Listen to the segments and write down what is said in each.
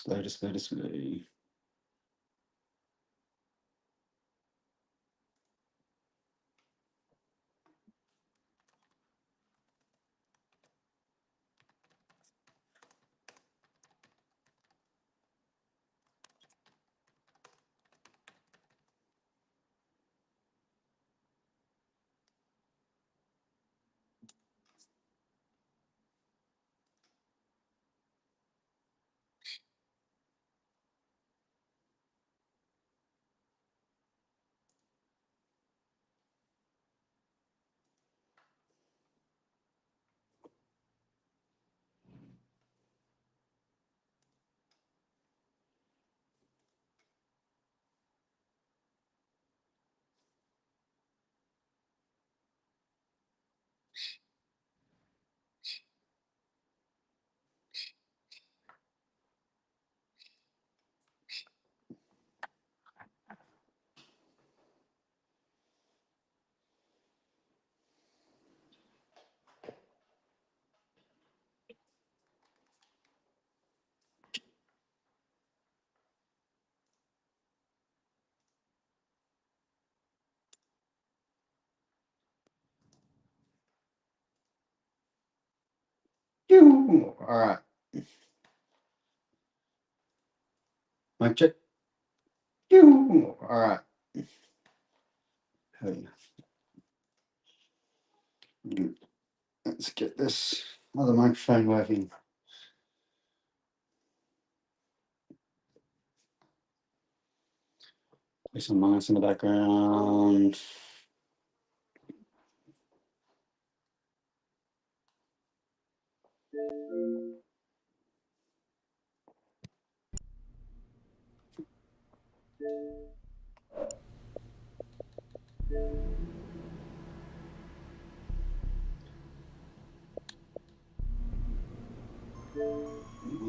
Display. All right. Mic check. All right. Hey. Let's get this other microphone working. Play some mice in the background.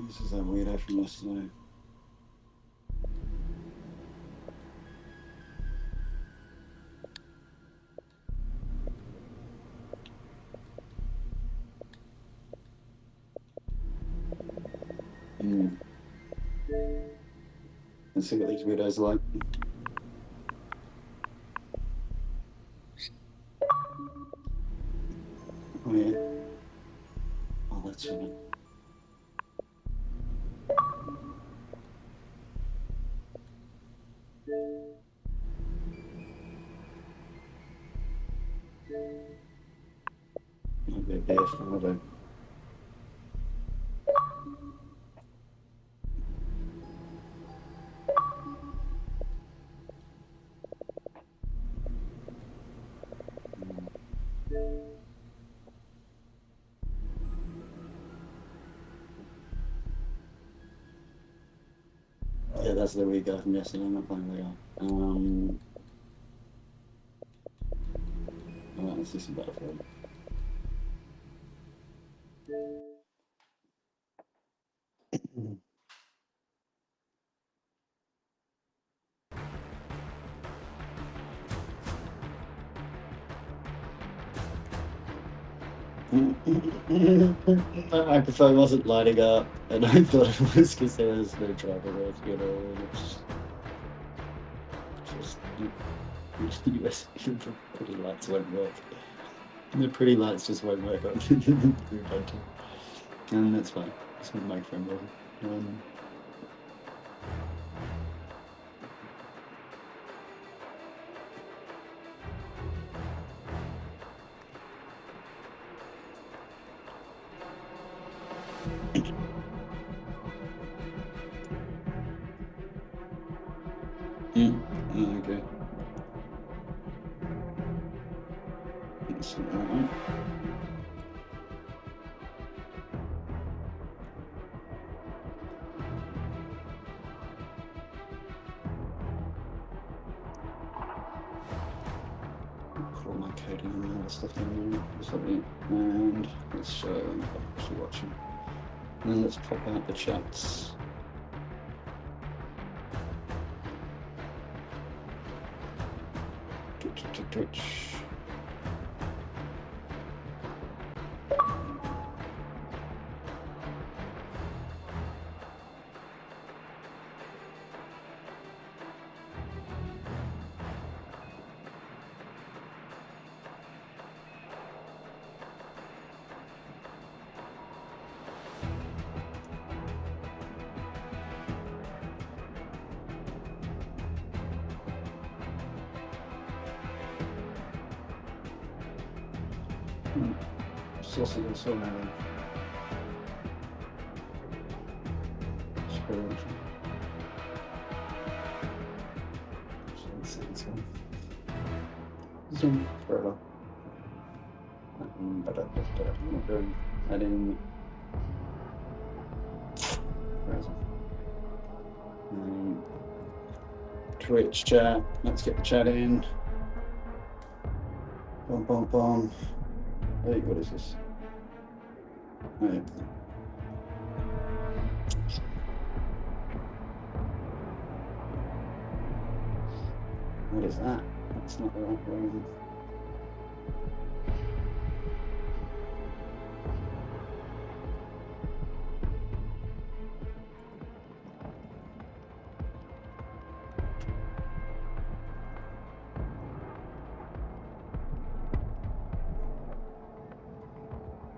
This is that weirdo from yesterday. Let's see what these weirdos are like. Oh yeah. Oh, that's funny. Might be a bear for Robert. Yeah, that's the weird guy from yesterday. I'm not playing the guy. Alright, let's do some Battlefield. My microphone wasn't lighting up, and I thought it was because there was no driver with, you know, and it's just USB pretty lights won't work. The pretty lights just won't work on group hunting. And that's fine. It's my microphone working. Okay. Let's see that one. Put all my coding and all the stuff in there. And let's show I'm actually watching. And then let's pop out the chats. Twitch. Sausage and so on. Zoom further. But I'm doing adding. Where is it? Twitch chat. Let's get the chat in. Boom, boom, boom. Hey, what is this? Oh, yeah. What is that? That's not the right one.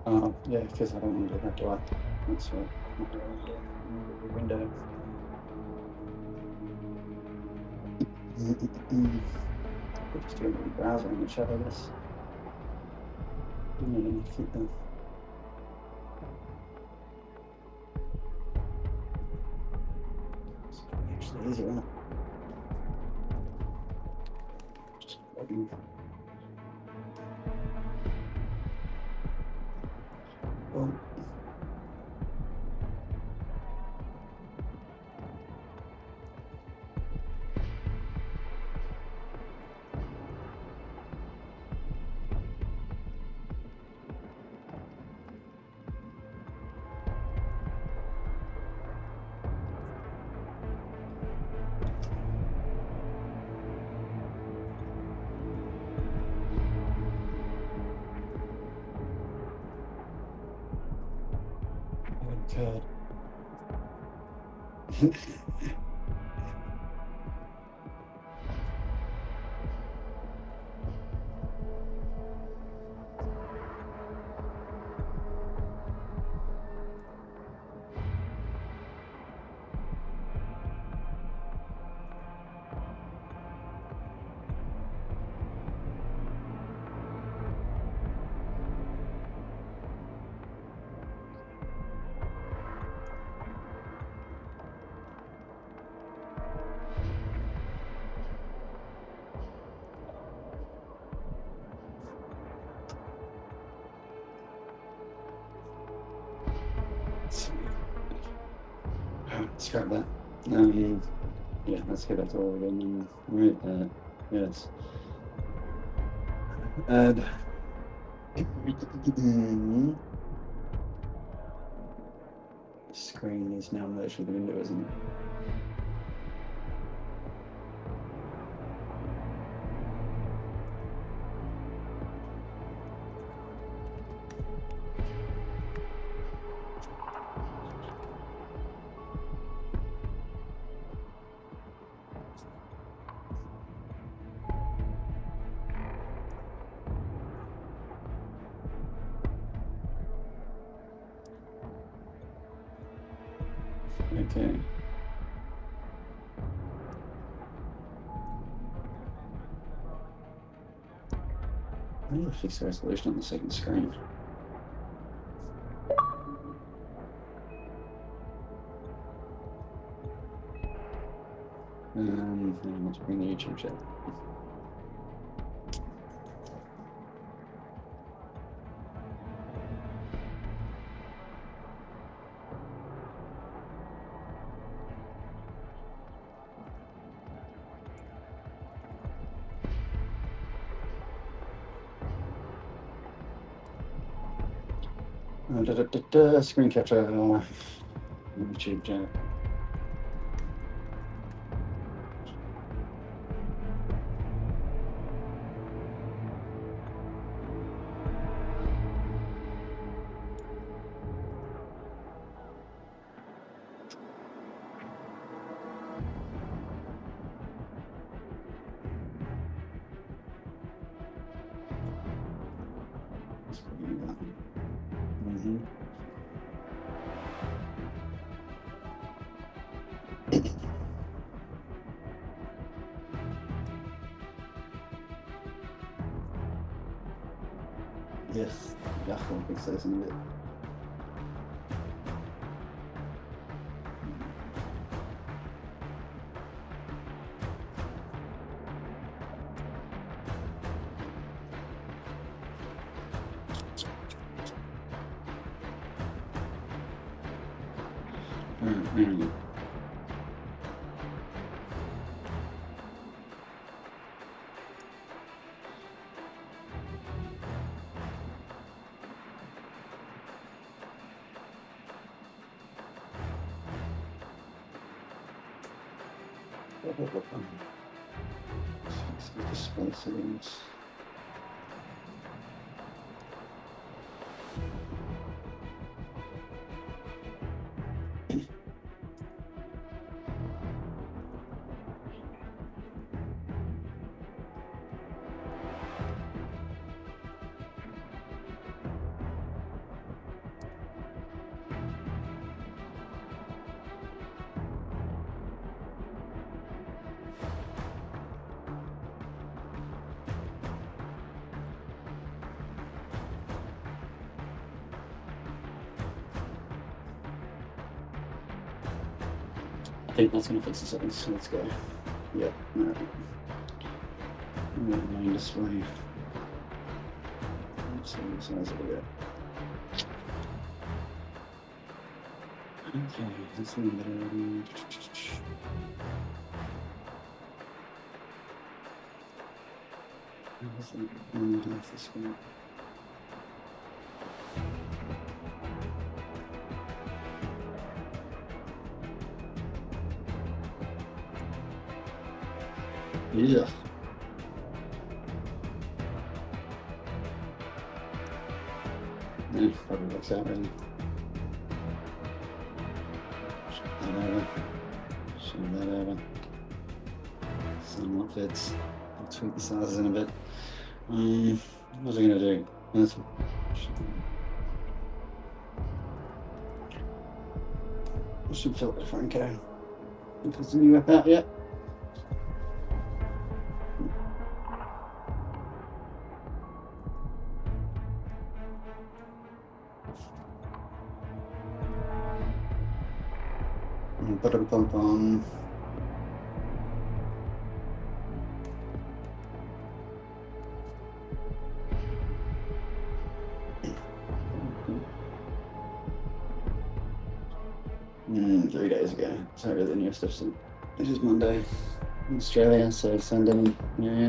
Oh, yeah, because I don't want to do that, do I? That's right. Not the window. The window. We're just doing a browser in the chat, I guess. Let me keep them. It's actually easier, isn't it? Just plugging. Boom. God. Scrap that. Yeah, let's get that all again. Right there. Yes. Add. Screen is now merged with the window, isn't it? Okay. I need to fix the resolution on the second screen. Let's bring the YouTube chat. Screen capture, YouTube chat. Yes, ja, gewoon ik steeds in dit. Display settings. I think that's going to fix the settings, so let's go. Yep, alright. Main display. Let's see the size of it. Okay, that's a little bit already. Half the screen. Yeah. Yeah, probably looks out really. Show that over. Somewhat fits. I'll tweak the sizes in a bit. What was I going to do? I should filter Franco. Because the new app out yet? Ba-dum-bum-bum. Three days ago. Sorry, the newest episode. This is Monday in Australia, so Sunday in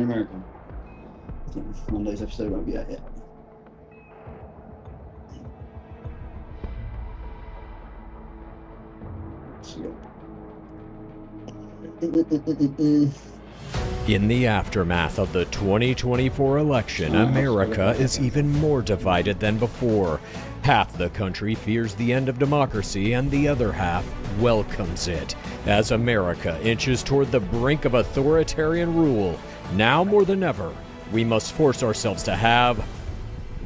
America. So Monday's episode won't be out yet. In the aftermath of the 2024 election, America is even more divided than before. Half the country fears the end of democracy, and the other half welcomes it. As America inches toward the brink of authoritarian rule, now more than ever, we must force ourselves to have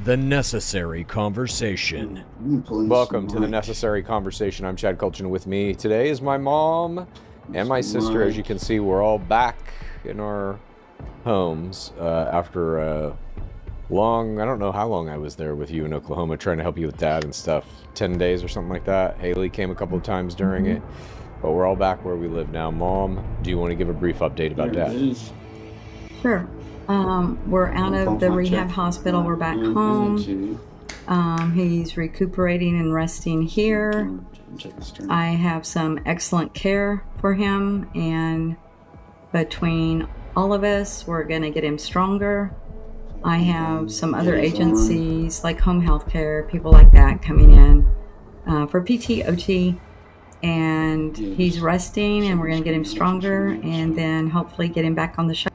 the necessary conversation. Welcome to the Necessary Conversation. I'm Chad Kulchin. With me today is my mom and my sister. As you can see, we're all back in our homes after a long, I don't know how long I was there with you in Oklahoma trying to help you with Dad and stuff. 10 days or something like that. Haley came a couple of times during it, but we're all back where we live now. Mom, do you want to give a brief update about Dad? Sure. We're out of the rehab hospital. We're back home. He's recuperating and resting here. I have some excellent care for him, and between all of us, we're going to get him stronger. I have some other agencies like home health care, people like that coming in for PT, OT, and he's resting, and we're going to get him stronger and then hopefully get him back on the show.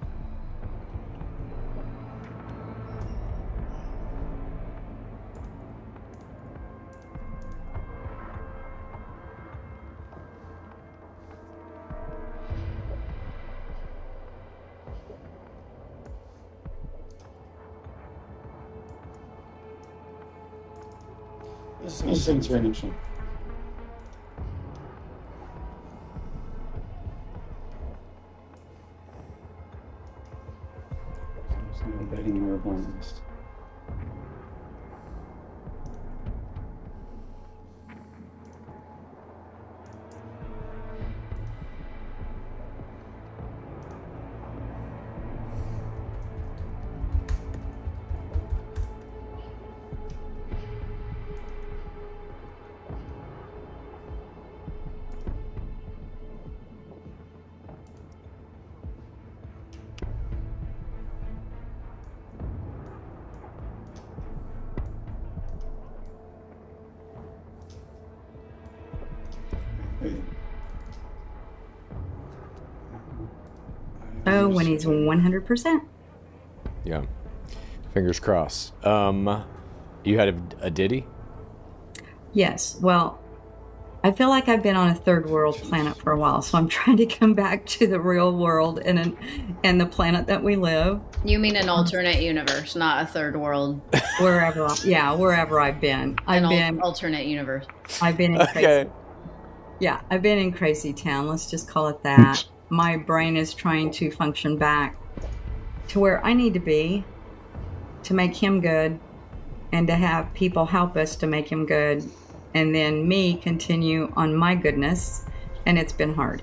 This thing's very interesting. Betting your appointments. Oh, when he's 100%. Yeah. Fingers crossed. You had a ditty? Yes. Well, I feel like I've been on a third world planet for a while, so I'm trying to come back to the real world and the planet that we live. You mean an alternate universe, not a third world? Wherever I've been. I've been alternate universe. I've been in crazy. Yeah, I've been in crazy town. Let's just call it that. My brain is trying to function back to where I need to be to make him good and to have people help us to make him good. And then me continue on my goodness, and it's been hard.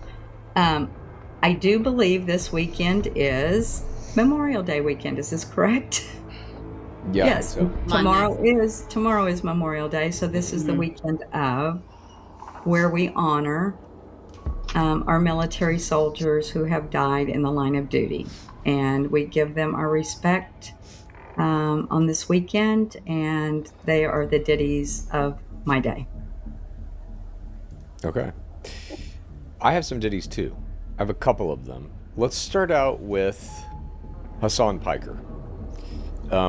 I do believe this weekend is Memorial Day weekend. Is this correct? Yeah. Yes. So. Tomorrow is Memorial Day, so this is the weekend of where we honor our military soldiers who have died in the line of duty, and we give them our respect on this weekend, and they are the ditties of my day. Okay. I have some ditties too. I have a couple of them. Let's start out with Hassan Piker.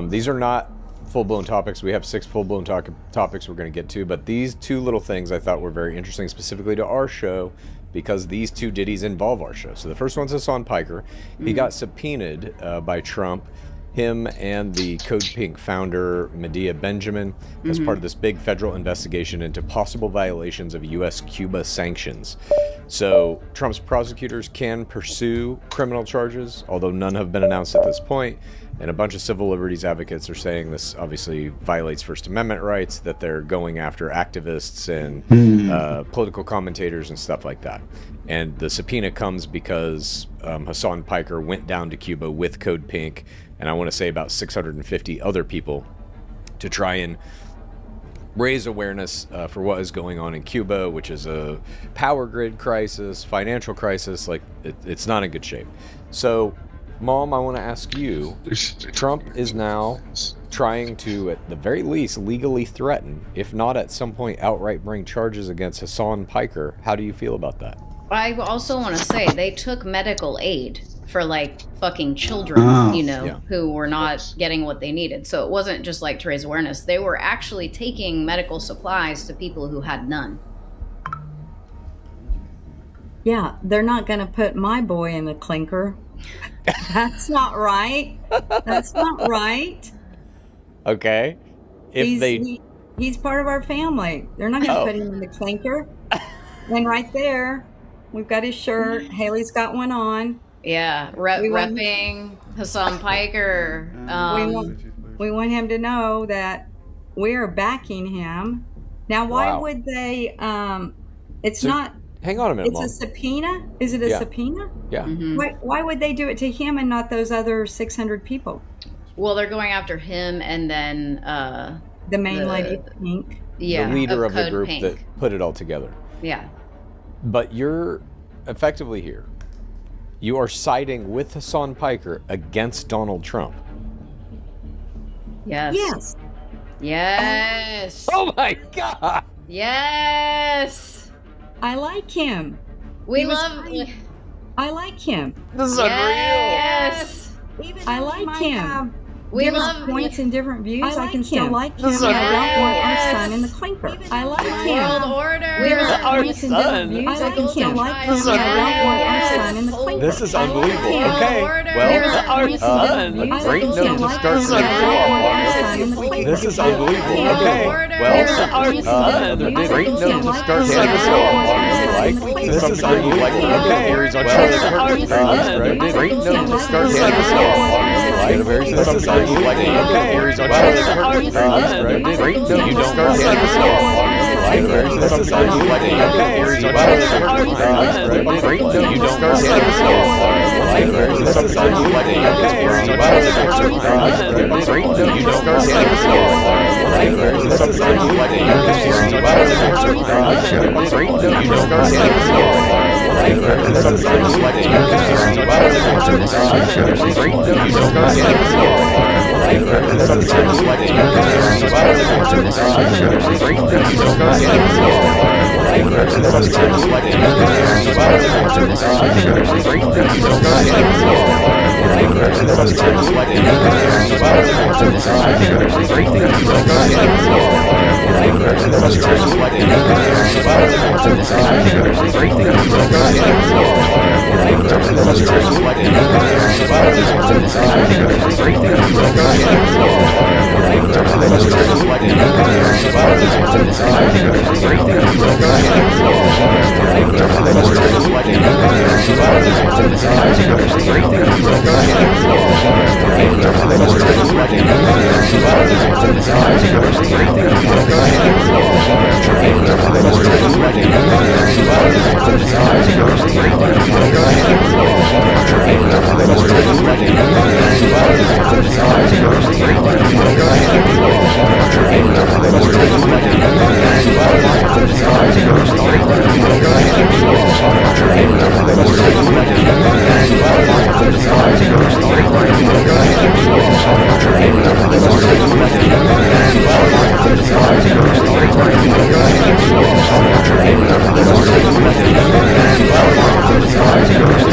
These are not full-blown topics. We have 6 full-blown topics we're going to get to, but these 2 little things I thought were very interesting specifically to our show because these 2 ditties involve our show. So the first one's Hassan Piker. He got subpoenaed by Trump, him and the Code Pink founder, Medea Benjamin, as part of this big federal investigation into possible violations of U.S.-Cuba sanctions. So Trump's prosecutors can pursue criminal charges, although none have been announced at this point. And a bunch of civil liberties advocates are saying this obviously violates First Amendment rights, that they're going after activists and political commentators and stuff like that. And the subpoena comes because Hassan Piker went down to Cuba with Code Pink, and I want to say about 650 other people, to try and raise awareness for what is going on in Cuba, which is a power grid crisis, financial crisis. Like, it's not in good shape. So, Mom, I want to ask you, Trump is now trying to, at the very least, legally threaten, if not at some point outright bring charges against Hassan Piker. How do you feel about that? I also want to say they took medical aid for like fucking children, who were not getting what they needed. So it wasn't just like to raise awareness. They were actually taking medical supplies to people who had none. Yeah, they're not going to put my boy in the clinker. That's not right. That's not right. Okay. He's part of our family. They're not going to put him in the clinker. And right there, we've got his shirt. Haley's got one on. Yeah, repping Hassan Piker. We want him to know that we are backing him. Now, why would they? It's not. Hang on a minute, It's Mom. a subpoena? Is it a subpoena? Yeah. Mm-hmm. Why would they do it to him and not those other 600 people? Well, they're going after him and then the main lady, Pink. Yeah, the leader of the Code group Pink. that put it all together. Yeah. But you're effectively here. You are siding with Hassan Piker against Donald Trump. Yes. Yes. Yes. Oh my God! Yes. I like him. I like him. This is unreal. Yes. I like him. We different love points and different views. I can still like him. This is I don't want our Yes. son in the clinker. I like World him. order. Different Our points and different son. views. I can Golden still like him. This is I don't want our Yes. son in the clinker. This is unbelievable. World Okay, order. well, Our a son. great note to start This the is show. This is unbelievable. World Okay, order. well, Our another son. great note to start Yes. the show. This is unbelievable. Okay, well, great note to start the show. This is unbelievable. Okay, great note to start the show. This is unbelievable. Okay, this is unbelievable. Okay, great note to start the show. This is unbelievable. Okay, great note to start the show. This is unbelievable. Thank you.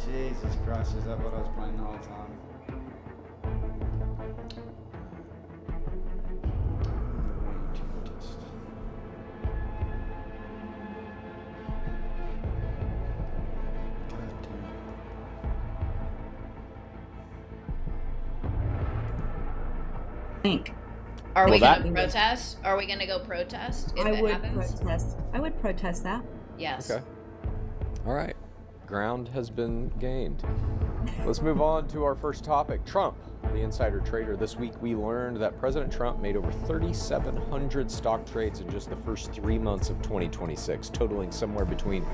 Jesus Christ, is that what I was playing the whole time? Think. Are we Well, going to protest? Are we going to go protest if I it would happens? protest. I would protest that. Yes. Okay. All right. Ground has been gained. Let's move on to our first topic. Trump, the insider trader. This week we learned that President Trump made over 3,700 stock trades in just the first 3 months of 2026, totaling somewhere between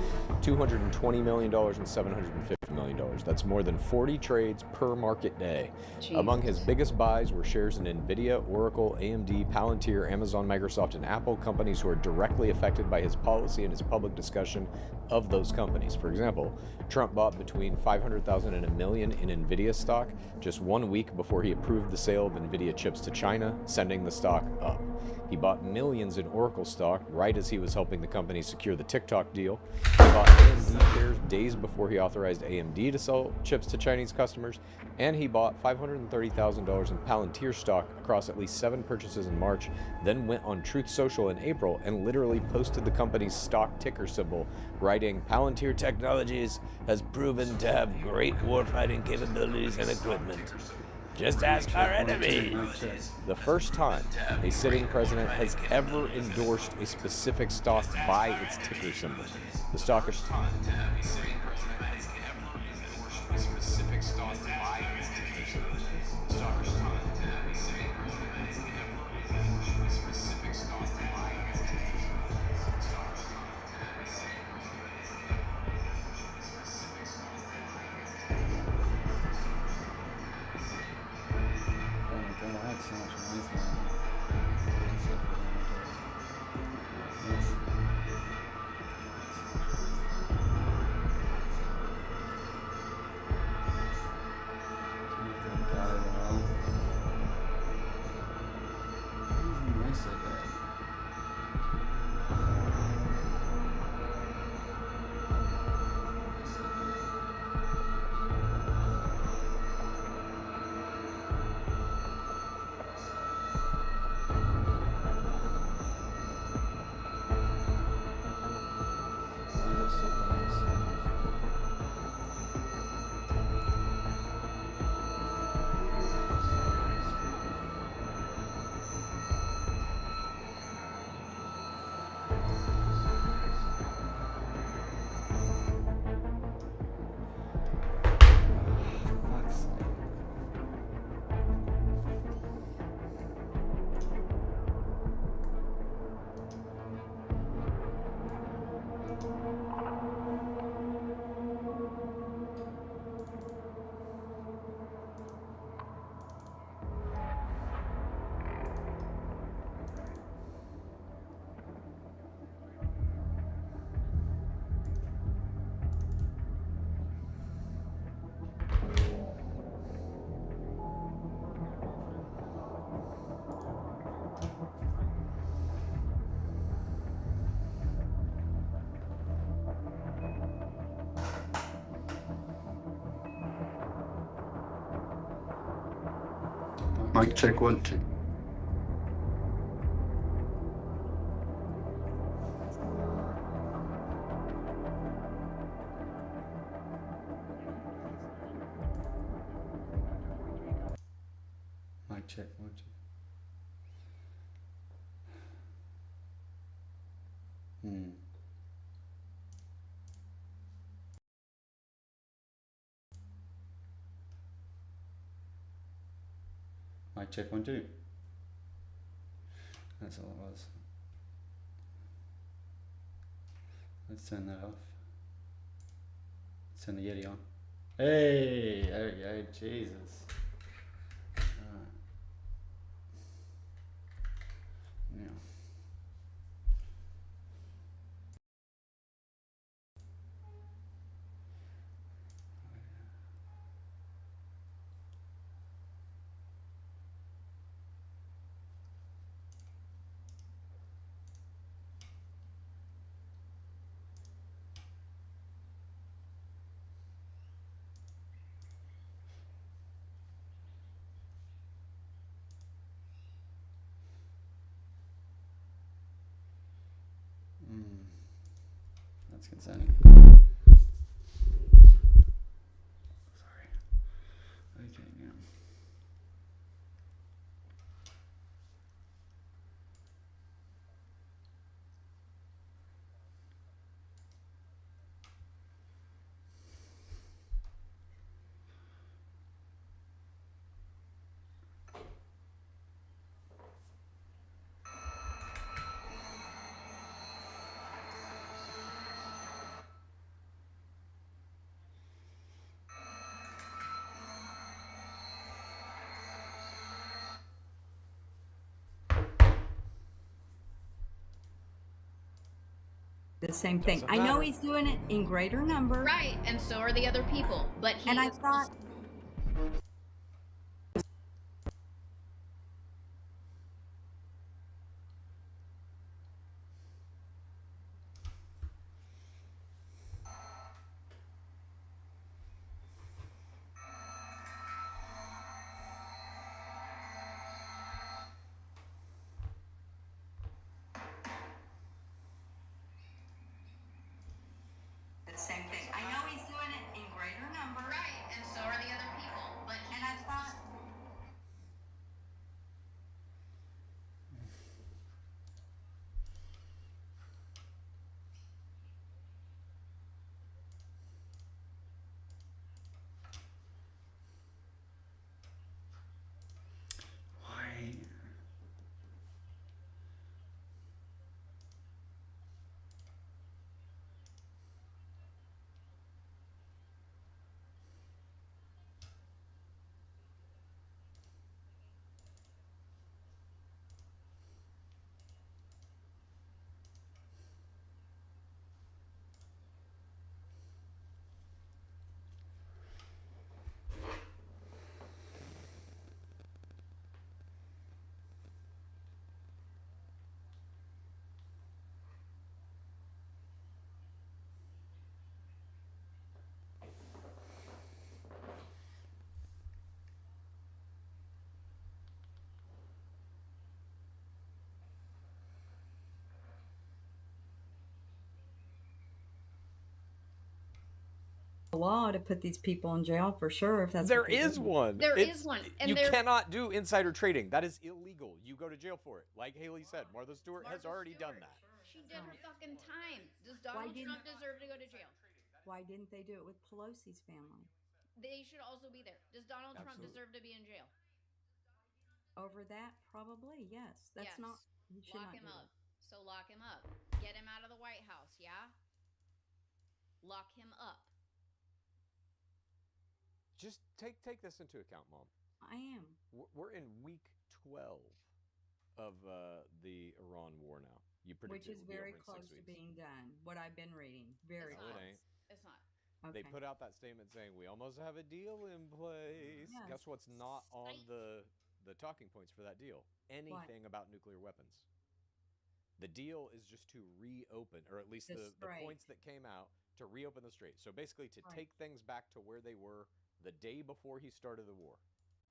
$220 million and $750 million. That's more than 40 trades per market day. Jesus. Among his biggest buys were shares in NVIDIA, Oracle, AMD, Palantir, Amazon, Microsoft, and Apple, companies who are directly affected by his policy and his public discussion of those companies. For example, Trump bought between 500,000 and a million in NVIDIA stock just 1 week before he approved the sale of NVIDIA chips to China, sending the stock up. He bought millions in Oracle stock right as he was helping the company secure the TikTok deal. He bought AMD shares days before he authorized AMD to sell chips to Chinese customers. And he bought $530,000 in Palantir stock across at least 7 purchases in March, then went on Truth Social in April and literally posted the company's stock ticker symbol, writing, "Palantir Technologies has proven to have great warfighting capabilities and equipment. Just ask our enemies." The first time a sitting president has ever endorsed a specific stock by its ticker symbol. The stock of Mic check 1 2. Mic check 1 2. Mic check 1 2. That's all it was. Let's turn that off. Let's turn the Yeti on. Hey, there we go. Jesus. Alright. Now. That's concerning. Sorry. Okay, yeah. The same thing. I know he's doing it in greater number. Right, and so are the other people. But he and I thought the same thing. I know he's doing it in greater number. right, and so are the other people. But And I thought Why? law to put these people in jail for sure if that's There what they is do. one. There is one, and you there- cannot do insider trading. That is illegal. You go to jail for it. Like Haley said, Martha Stewart has already done that. she did her fucking time. Does Why Donald didn't- Trump deserve to go to jail? Why didn't they do it with Pelosi's family? They should also be there. Does Donald Trump Absolutely. deserve to be in jail? Over that, probably, yes. That's Yes. not you should Lock not him do up. So lock him up. Get him out of the White House, yeah? Lock him up. Just take this into account, Mom. I am. We're in week 12 of the Iran war now. You predict Which it is will be very over in 6 close to weeks. being done. What I've been reading. Very It's No, it not. ain't. It's not. Okay. They put out that statement saying we almost have a deal in place. Yes. Guess what's not on Psych. the talking points for that deal? Anything about nuclear weapons. The deal is just to reopen, or at least The the strait. points that came out to reopen the strait. So basically to Right. take things back to where they were the day before he started the war.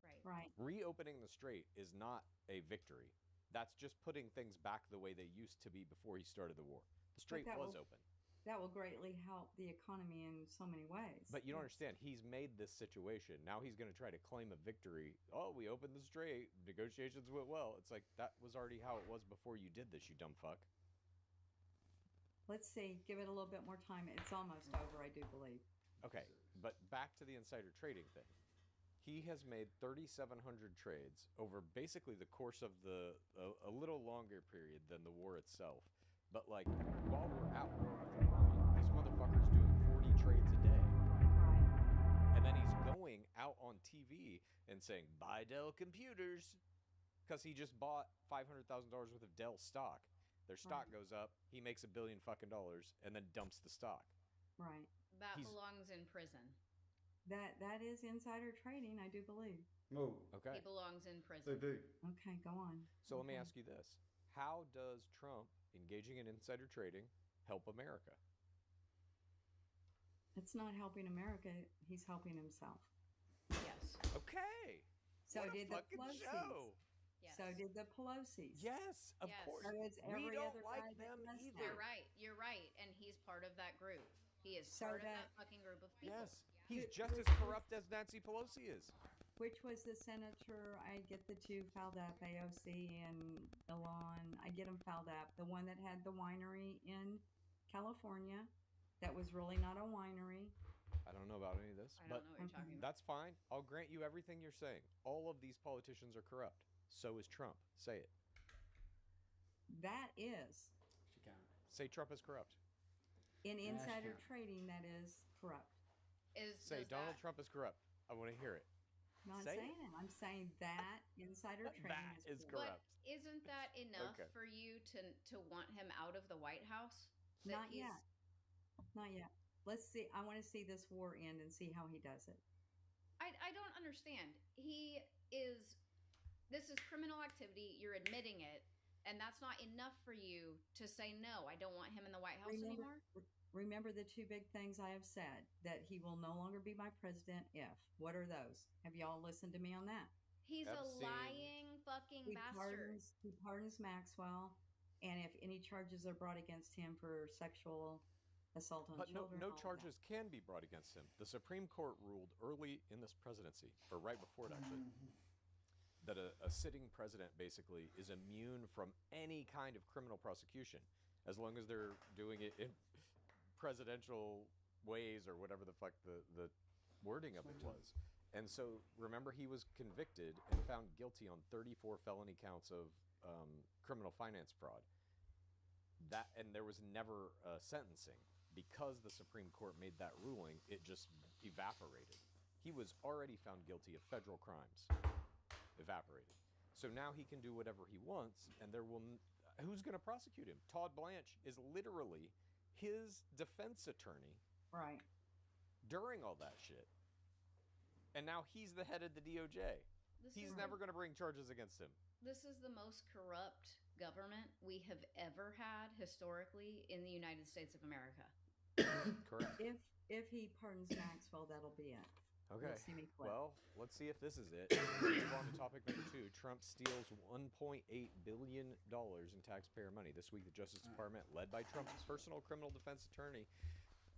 Right. Right. Reopening the strait is not a victory. That's just putting things back the way they used to be before he started the war. The strait that was will- open. That will greatly help the economy in so many ways. But you don't Yes. understand. He's made this situation. Now he's going to try to claim a victory. Oh, we opened the strait. Negotiations went well. It's like, that was already how it was before you did this, you dumb fuck. Let's see. Give it a little bit more time. It's almost over, I do believe. Okay, but back to the insider trading thing. He has made 3,700 trades over basically the course of a little longer period than the war itself. But like, while we're at war with Iran, this motherfucker's doing 40 trades a day. Right. And then he's going out on TV and saying, buy Dell computers. Because he just bought $500,000 worth of Dell stock. Their stock Right. goes up, he makes $1 billion and then dumps the stock. Right. That He's- belongs in prison. That is insider trading, I do believe. Oh, Okay. He belongs in they prison. do. Okay, go on. So let me Okay. ask you this. How does Trump engaging in insider trading help America? It's not helping America. He's helping himself. Yes. Okay. So what a did the fucking Pelosi's. show. Yes. So did the Pelosi's. Yes, of Yes. course. So it's every We don't other like guy that them does either. that. You're right. You're right. And he's part of that group. He is So part of that- that fucking group of people. Yes, he's Which- just as which- corrupt as Nancy Pelosi is. Which was the senator, I get the two fouled up, AOC and Elon. I get them fouled up. The one that had the winery in California that was really not a winery. I don't know about any of this, I don't but know what you're talking about. that's fine. I'll grant you everything you're saying. All of these politicians are corrupt. So is Trump. Say it. That is, She can't. Say Trump is corrupt. in insider can't. trading, that is corrupt. Say Does Donald that- Trump is corrupt. I want to hear it. I'm not Say saying it. I'm saying that insider trading That is corrupt. But isn't that enough Okay. for you to want him out of the White House? That Not he's- yet. Not yet. Let's see. I want to see this war end and see how he does it. I don't understand. This is criminal activity. You're admitting it. And that's not enough for you to say, no, I don't want him in the White House anymore? Remember the two big things I have said, that he will no longer be my president if. What are those? Have y'all listened to me on that? He's Epstein. a lying fucking He bastard. pardons Maxwell, and if any charges are brought against him for sexual assault on But children. no all of charges can be brought against him. The Supreme Court ruled early in this presidency, or right before it actually, that a sitting president basically is immune from any kind of criminal prosecution as long as they're doing it in presidential ways or whatever the fuck the wording of it was. And so remember, he was convicted and found guilty on 34 felony counts of criminal finance fraud. And there was never a sentencing. Because the Supreme Court made that ruling, it just evaporated. He was already found guilty of federal crimes. Evaporated. So now he can do whatever he wants, and who's going to prosecute him? Todd Blanche is literally his defense attorney Right. during all that shit. And now he's the head of the DOJ. He's never going to bring charges against him. This is the most corrupt government we have ever had historically in the United States of America. Correct. If he pardons Maxwell, that'll be it. Okay. You'll see me flip. Well, let's see if this is it. Move on to topic number 2. Trump steals $1.8 billion in taxpayer money. This week, the Justice Department, led by Trump's personal criminal defense attorney,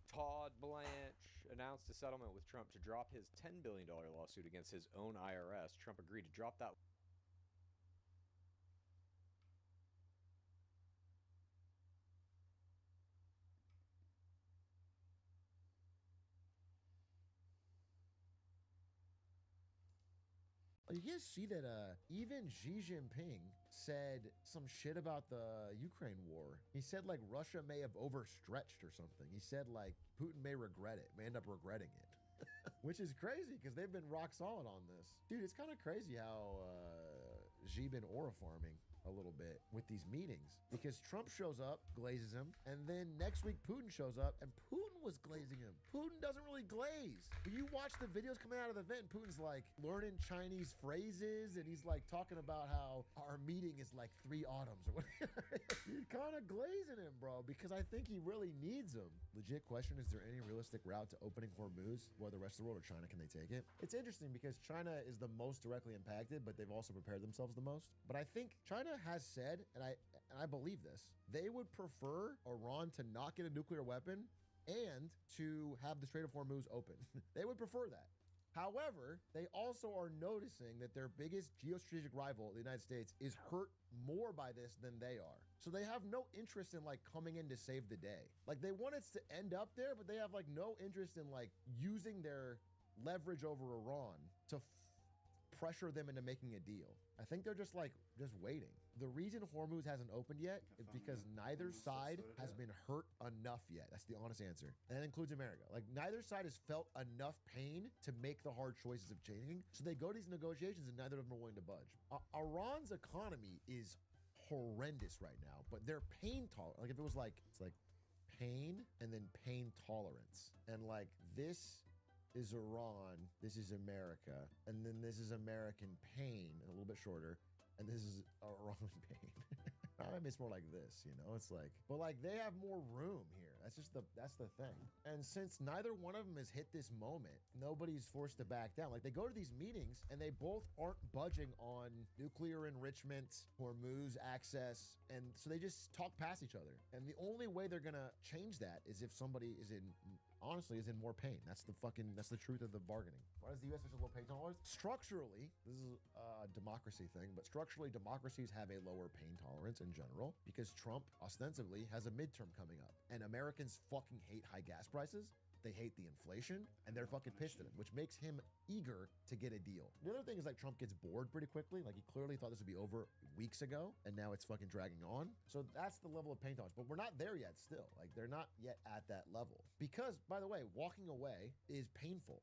Todd Blanche, announced a settlement with Trump to drop his $10 billion lawsuit against his own IRS. Trump agreed to drop that. You guys see that even Xi Jinping said some shit about the Ukraine war. He said like Russia may have overstretched or something. He said like Putin may regret it, may end up regretting it. Which is crazy because they've been rock solid on this. Dude, it's kind of crazy how Xi been aura farming a little bit with these meetings because Trump shows up, glazes him, and then next week Putin shows up and Putin was glazing him. Putin doesn't really glaze. But you watch the videos coming out of the event and Putin's like learning Chinese phrases and he's like talking about how our meeting is like 3 autumns or whatever. You're kind of glazing him, bro, because I think he really needs him. Legit question, is there any realistic route to opening Hormuz where the rest of the world or China, can they take it? It's interesting because China is the most directly impacted, but they've also prepared themselves the most. But I think China has said, and I believe this, they would prefer Iran to not get a nuclear weapon and to have the Strait of Hormuz open. They would prefer that. However, they also are noticing that their biggest geostrategic rival, the United States, is hurt more by this than they are. So they have no interest in like coming in to save the day. Like they want it to end up there, but they have like no interest in like using their leverage over Iran to pressure them into making a deal. I think they're just waiting. The reason Hormuz hasn't opened yet is because neither side has been hurt enough yet. That's the honest answer. And that includes America. Like neither side has felt enough pain to make the hard choices of changing. So they go to these negotiations and neither of them are willing to budge. Iran's economy is horrendous right now, but their pain tolerance, like if it was like, it's like pain and then pain tolerance. And like this is Iran, this is America, and then this is American pain, a little bit shorter, and this is Iran pain. I mean, it's more like this, you know? It's like, but like they have more room here. That's the thing. And since neither one of them has hit this moment, nobody's forced to back down. Like, they go to these meetings and they both aren't budging on nuclear enrichment, Hormuz access, and so they just talk past each other. And the only way they're gonna change that is if somebody is in more pain. That's the truth of the bargaining. Why does the U.S. have such a low pain tolerance? Structurally, this is a democracy thing, but structurally, democracies have a lower pain tolerance in general because Trump ostensibly has a midterm coming up, and Americans fucking hate high gas prices. They hate the inflation, and they're fucking pissed at him, which makes him eager to get a deal. The other thing is, like, Trump gets bored pretty quickly. Like, he clearly thought this would be over weeks ago, and now it's fucking dragging on. So that's the level of pain tolerance. But we're not there yet still. Like, they're not yet at that level. Because, by the way, walking away is painful.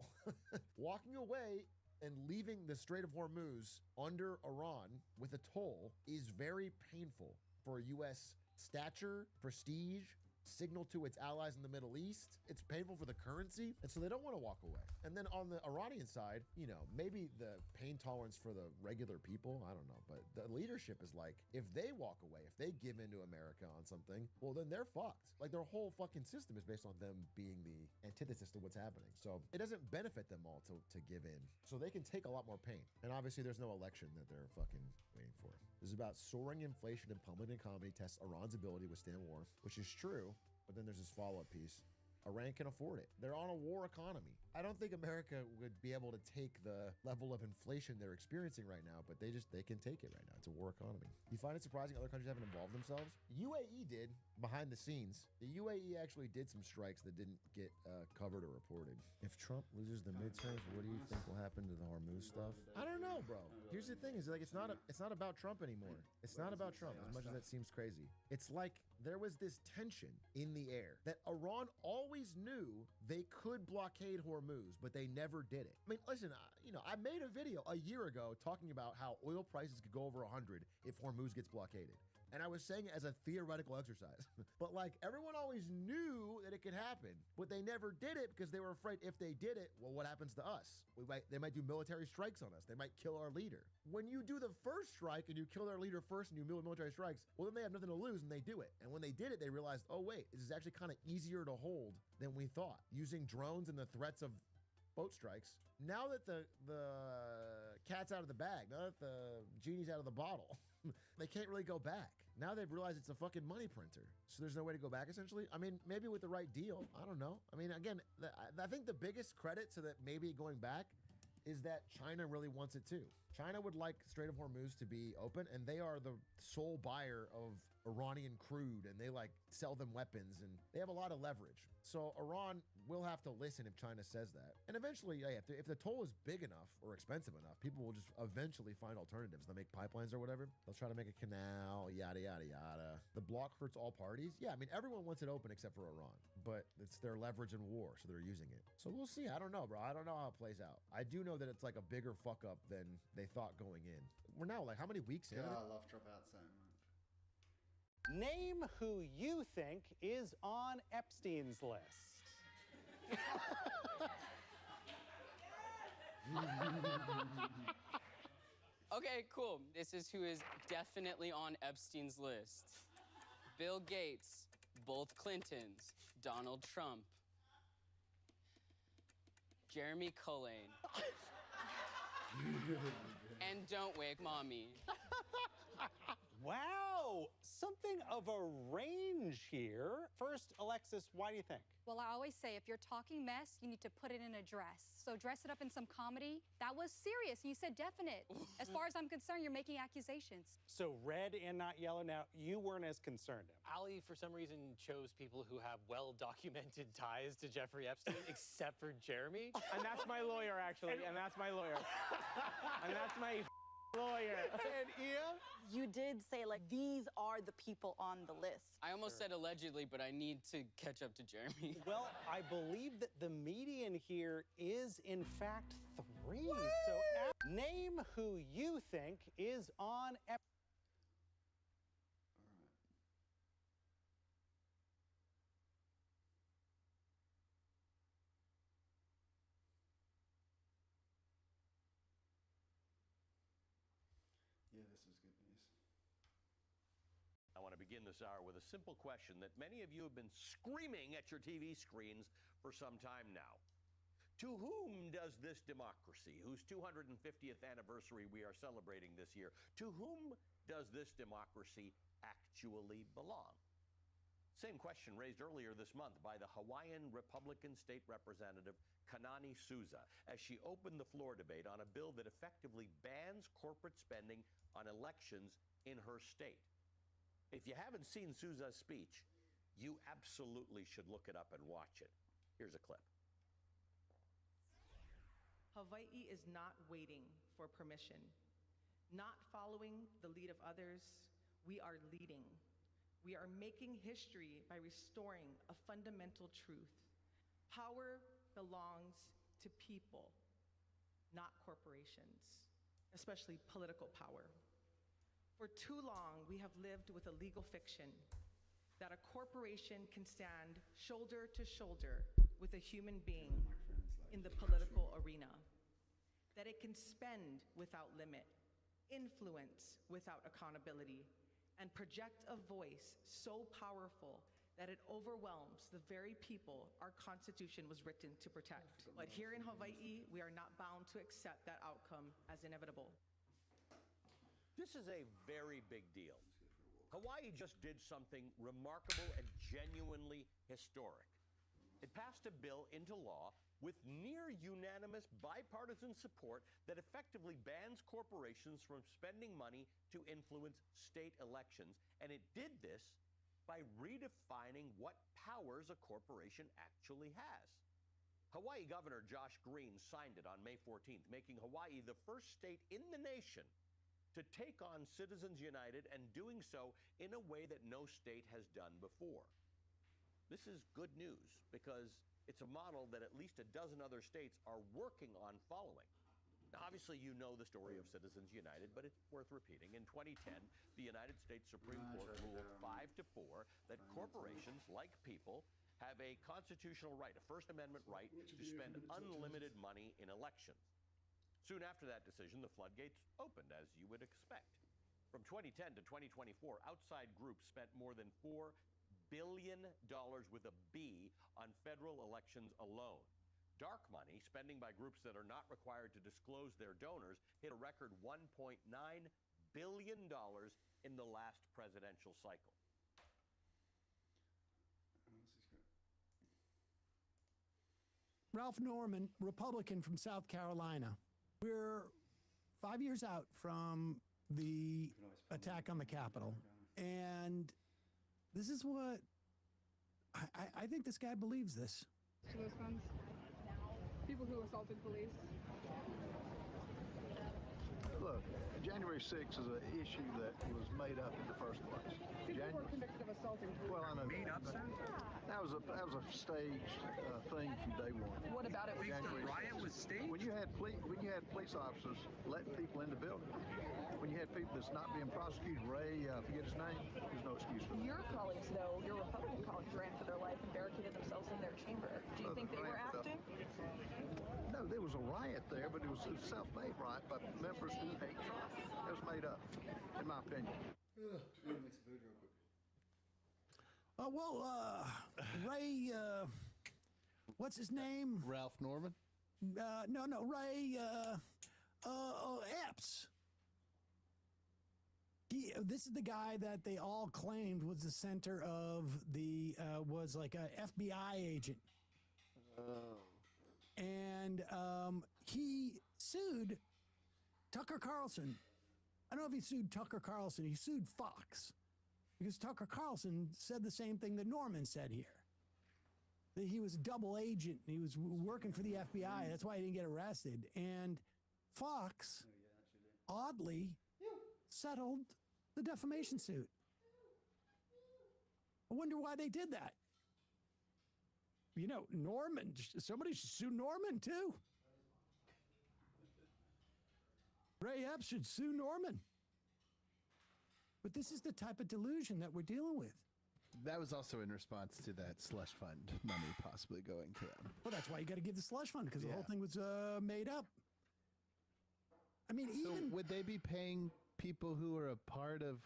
Walking away and leaving the Strait of Hormuz under Iran with a toll is very painful for U.S. stature, prestige, signal to its allies in the Middle East. It's painful for the currency, and so they don't want to walk away. And then on the Iranian side, you know, maybe the pain tolerance for the regular people, I don't know, but the leadership is like, if they walk away, if they give in to America on something, well, then they're fucked. Like, their whole fucking system is based on them being the antithesis to what's happening. So it doesn't benefit them all to give in. So they can take a lot more pain. And obviously there's no election that they're fucking waiting for. This is about soaring inflation and plummeting economy tests Iran's ability to withstand war, which is true. But then there's this follow-up piece. Iran can afford it. They're on a war economy. I don't think America would be able to take the level of inflation they're experiencing right now, but they can take it right now. It's a war economy. You find it surprising other countries haven't involved themselves? UAE did, behind the scenes. The UAE actually did some strikes that didn't get covered or reported. If Trump loses the midterms, what do you think will happen to the Hormuz stuff? I don't know, bro. Here's the thing, is like, it's not about Trump anymore. It's not about Trump, as much as that seems crazy. It's like there was this tension in the air that Iran always knew they could blockade Hormuz, but they never did it. I mean, listen, I made a video a year ago talking about how oil prices could go over 100 if Hormuz gets blockaded. And I was saying it as a theoretical exercise. But like, everyone always knew that it could happen, but they never did it because they were afraid if they did it, well, what happens to us? They might do military strikes on us. They might kill our leader. When you do the first strike and you kill their leader first and you build military strikes, well, then they have nothing to lose and they do it. And when they did it, they realized, oh wait, this is actually kind of easier to hold than we thought. Using drones and the threats of boat strikes. Now that the cat's out of the bag, now that the genie's out of the bottle, they can't really go back. Now they've realized it's a fucking money printer. So there's no way to go back, essentially. I mean, maybe with the right deal. I don't know. I mean, again, I think the biggest credit to that maybe going back is that China really wants it too. China would like Strait of Hormuz to be open, and they are the sole buyer of Iranian crude, and they like sell them weapons, and they have a lot of leverage. So Iran will have to listen if China says that. And eventually, yeah, if the toll is big enough or expensive enough, people will just eventually find alternatives. They'll make pipelines or whatever. They'll try to make a canal, yada, yada, yada. The bloc hurts all parties. Yeah, I mean, everyone wants it open except for Iran, but it's their leverage in war, so they're using it. So we'll see. I don't know, bro. I don't know how it plays out. I do know that it's like a bigger fuck up than they thought going in. We're now like how many weeks in? I love Trump out so much. Name who you think is on Epstein's list. Okay, cool. This is who is definitely on Epstein's list. Bill Gates, both Clintons, Donald Trump, Jeremy Cullen, and don't wake mommy. Wow, something of a range here. First, Alexis, why do you think? Well, I always say if you're talking mess, you need to put it in a dress. So dress it up in some comedy. That was serious, and you said definite. As far as I'm concerned, you're making accusations. So red and not yellow. Now, you weren't as concerned. Ali, for some reason, chose people who have well-documented ties to Jeffrey Epstein, except for Jeremy. And that's my lawyer, actually, and that's my lawyer. And that's my lawyer. And Ia? You did say, like, these are the people on the list. I almost said allegedly, but I need to catch up to Jeremy. Well, I believe that the median here is, in fact, 3. What? So name who you think is on All right. Yeah, this is good news. I want to begin begin this hour with a simple question that many of you have been screaming at your TV screens for some time now. To whom does this democracy, whose 250th anniversary we are celebrating this year, to whom does this democracy actually belong? Same question raised earlier this month by the Hawaiian Republican State Representative Kanani Souza as she opened the floor debate on a bill that effectively bans corporate spending on elections in her state. If you haven't seen Souza's speech, you absolutely should look it up and watch it. Here's a clip. Hawaii is not waiting for permission, not following the lead of others. We are leading. We are making history by restoring a fundamental truth. Power belongs to people, not corporations, especially political power. For too long, we have lived with a legal fiction that a corporation can stand shoulder to shoulder with a human being in the political arena, that it can spend without limit, influence without accountability, and project a voice so powerful that it overwhelms the very people our Constitution was written to protect. But here in Hawaii, we are not bound to accept that outcome as inevitable. This is a very big deal. Hawaii just did something remarkable and genuinely historic. It passed a bill into law with near unanimous bipartisan support that effectively bans corporations from spending money to influence state elections. And it did this by redefining what powers a corporation actually has. Hawaii Governor Josh Green signed it on May 14th, making Hawaii the first state in the nation to take on Citizens United and doing so in a way that no state has done before. This is good news because it's a model that at least a dozen other states are working on following. Now, obviously, you know the story of Citizens United, but it's worth repeating. In 2010, the United States Supreme Court ruled 5-4 that corporations, like people, have a constitutional right, a First Amendment right, to spend unlimited money in elections. Soon after that decision, the floodgates opened, as you would expect. From 2010 to 2024, outside groups spent more than $4 billion with a B on federal elections alone. Dark money, spending by groups that are not required to disclose their donors, hit a record $1.9 billion in the last presidential cycle. Ralph Norman, Republican from South Carolina. We're 5 years out from the attack on the Capitol, and this is what I think this guy believes this. To those funds, people who assaulted police. Look, January 6th is an issue that was made up in the first place. People were convicted of assaulting police. Well, I know that was a staged thing from day one. What about it? January The riot 6th. was staged? When you had police officers letting people in the building, when you had people that's not being prosecuted, Ray, forget his name, there's no excuse for that. Your colleagues, though, your Republican colleagues ran for their life and barricaded themselves in their chamber. Do you think they were active? No, there was a riot there, but it was a self-made riot by members who hate Trump. It was made up, in my opinion. Ray, what's his name? Ralph Norman? No, Ray Epps. This is the guy that they all claimed was the center of the, was like a FBI agent. Oh. And he sued Tucker Carlson. I don't know if he sued Tucker Carlson. He sued Fox because Tucker Carlson said the same thing that Norman said here. That he was a double agent. He was working for the FBI. That's why he didn't get arrested. And Fox, oddly, settled the defamation suit. I wonder why they did that. You know, Norman, somebody should sue Norman too. Ray Epps should sue Norman. But this is the type of delusion that we're dealing with. That was also in response to that slush fund money possibly going to them. Well, that's why you got to give the slush fund, because the whole thing was made up. I mean, so even... would they be paying people who are a part of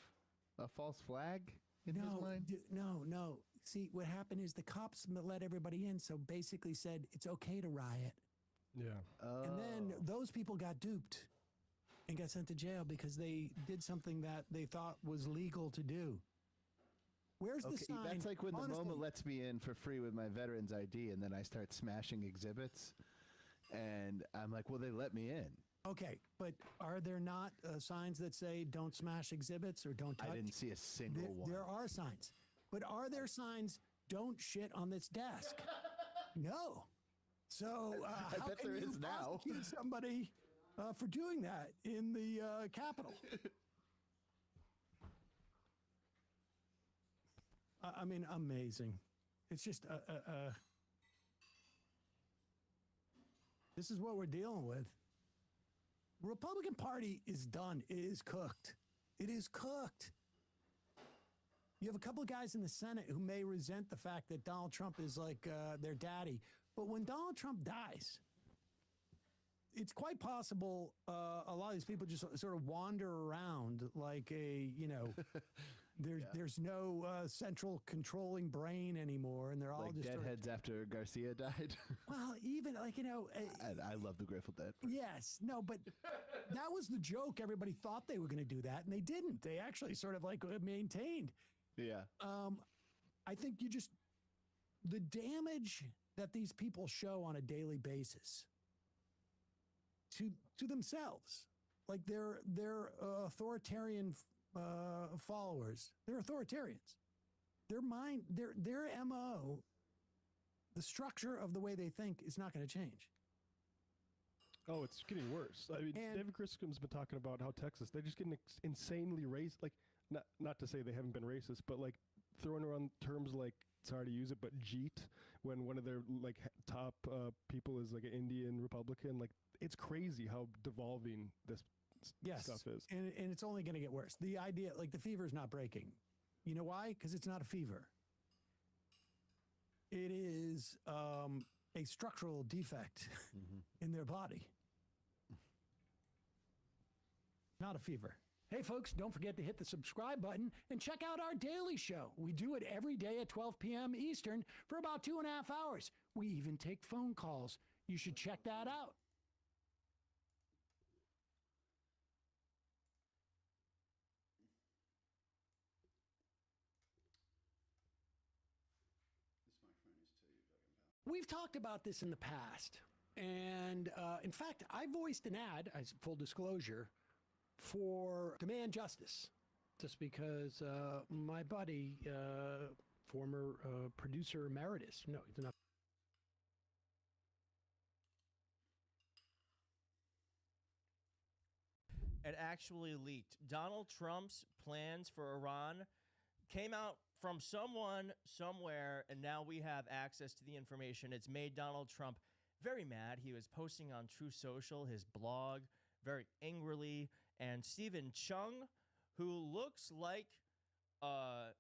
a false flag? in his mind? No. See, what happened is the cops let everybody in, so basically said it's okay to riot. Yeah. And then those people got duped and got sent to jail because they did something that they thought was legal to do. Where's the sign? That's like when Honestly, the MoMA lets me in for free with my veterans ID, and then I start smashing exhibits, and I'm like, well, they let me in. Okay, but are there not signs that say don't smash exhibits or don't touch? I didn't see a single one. There are signs. But are there signs don't shit on this desk? No. So I how bet can there you is now. prosecute somebody for doing that in the Capitol? I mean, amazing. It's just this is what we're dealing with. Republican Party is done. It is cooked. It is cooked. You have a couple of guys in the Senate who may resent the fact that Donald Trump is like their daddy. But when Donald Trump dies, it's quite possible a lot of these people just sort of wander around like there's no central controlling brain anymore, and they're all like just deadheads after Garcia died. Well, even like I love the Grateful Dead. Yes, no, but that was the joke. Everybody thought they were going to do that, and they didn't. They actually sort of like maintained. Yeah. I think the damage that these people show on a daily basis to themselves, like they're authoritarian followers. They're authoritarians. Their mind, their MO, the structure of the way they think is not going to change. Oh, it's getting worse. I mean, David Griscom's been talking about how Texas, they're just getting insanely racist. Like, not to say they haven't been racist, but like throwing around terms like, sorry to use it, but Jeet, when one of their like top people is like an Indian Republican. Like, it's crazy how devolving this stuff is. And it's only going to get worse. The idea, like the fever is not breaking. You know why? Because it's not a fever. It is a structural defect in their body. Not a fever. Hey, folks, don't forget to hit the subscribe button and check out our daily show. We do it every day at 12 p.m. Eastern for about 2.5 hours. We even take phone calls. You should check that out. We've talked about this in the past. And in fact, I voiced an ad, as full disclosure, for Demand Justice, just because my buddy, former producer emeritus, no, he's not. It actually leaked. Donald Trump's plans for Iran came out from someone somewhere, and now we have access to the information. It's made Donald Trump very mad. He was posting on True Social, his blog, very angrily. And Stephen Chung, who looks like an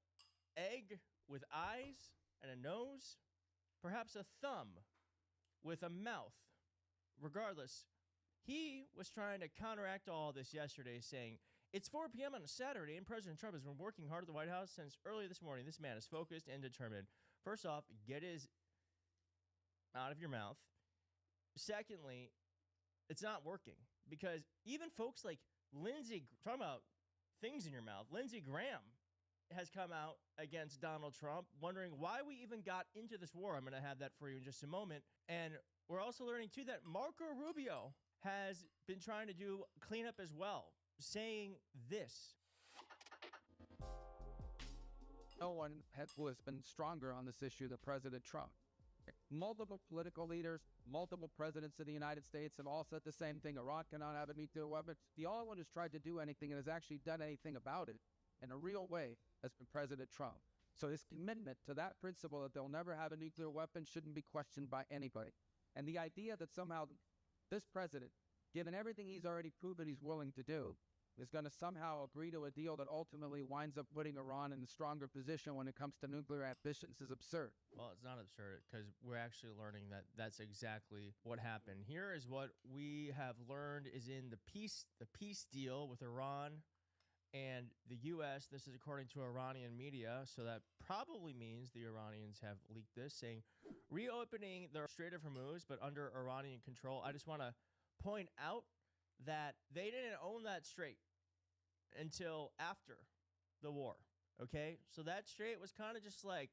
egg with eyes and a nose, perhaps a thumb with a mouth. Regardless, he was trying to counteract all this yesterday, saying, it's 4 p.m. on a Saturday, and President Trump has been working hard at the White House since early this morning. This man is focused and determined. First off, get his out of your mouth. Secondly, it's not working, because even folks like Lindsey, talking about things in your mouth, Lindsey Graham has come out against Donald Trump, wondering why we even got into this war. I'm going to have that for you in just a moment. And we're also learning, too, that Marco Rubio has been trying to do cleanup as well, saying this. No one who has been stronger on this issue than President Trump. Multiple political leaders, multiple presidents of the United States have all said the same thing. Iran cannot have a nuclear weapon. The only one who's tried to do anything and has actually done anything about it in a real way has been President Trump. So his commitment to that principle that they'll never have a nuclear weapon shouldn't be questioned by anybody. And the idea that somehow this president, given everything he's already proven he's willing to do, is going to somehow agree to a deal that ultimately winds up putting Iran in a stronger position when it comes to nuclear ambitions is absurd. Well, it's not absurd, because we're actually learning that that's exactly what happened. Here is what we have learned is in the peace deal with Iran. And the U.S., this is according to Iranian media, so that probably means the Iranians have leaked this, saying reopening the Strait of Hormuz, but under Iranian control. I just want to point out that they didn't own that strait until after the war, okay? So that strait was kind of just like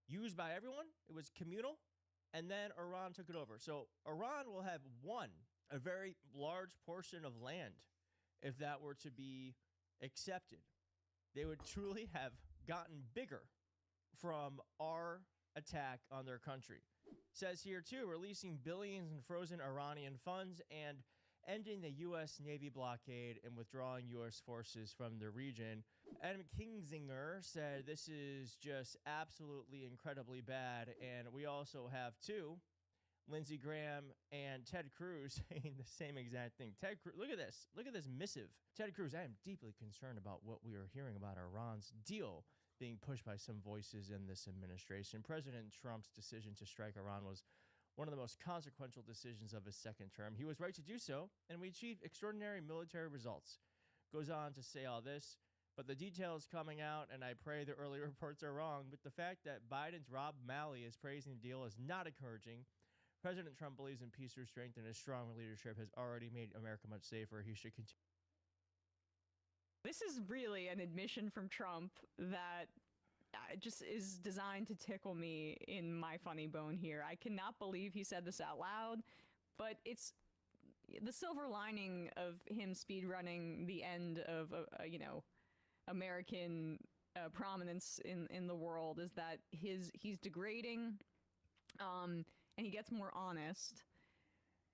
used by everyone. It was communal, and then Iran took it over. So Iran will have won a very large portion of land if that were to be accepted. They would truly have gotten bigger from our attack on their country. Says here too, releasing billions in frozen Iranian funds and ending the U.S. Navy blockade and withdrawing U.S. forces from the region. Adam Kinzinger said this is just absolutely incredibly bad. And we also have too, Lindsey Graham and Ted Cruz saying the same exact thing. Ted Cruz, look at this. Look at this missive. Ted Cruz, I am deeply concerned about what we are hearing about Iran's deal being pushed by some voices in this administration. President Trump's decision to strike Iran was one of the most consequential decisions of his second term. He was right to do so, and we achieved extraordinary military results. Goes on to say all this, but the details coming out, and I pray the early reports are wrong, but the fact that Biden's Rob Malley is praising the deal is not encouraging. President Trump believes in peace through strength, and his strong leadership has already made America much safer. He should continue. This is really an admission from Trump that just is designed to tickle me in my funny bone here. I cannot believe he said this out loud, but it's the silver lining of him speedrunning the end of, American prominence in the world is that he's degrading, and he gets more honest.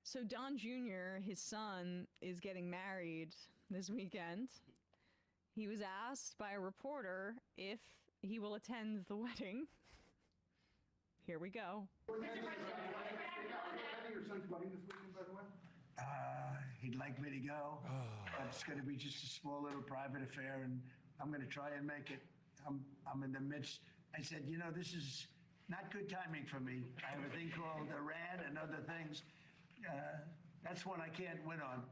So Don Jr., his son, is getting married this weekend. He was asked by a reporter if he will attend the wedding. Here we go. Your son's wedding this weekend, by the way? He'd like me to go. But it's going to be just a small little private affair, and I'm going to try and make it. I'm in the midst. I said, this is not good timing for me. I have a thing called Iran and other things. That's one I can't win on.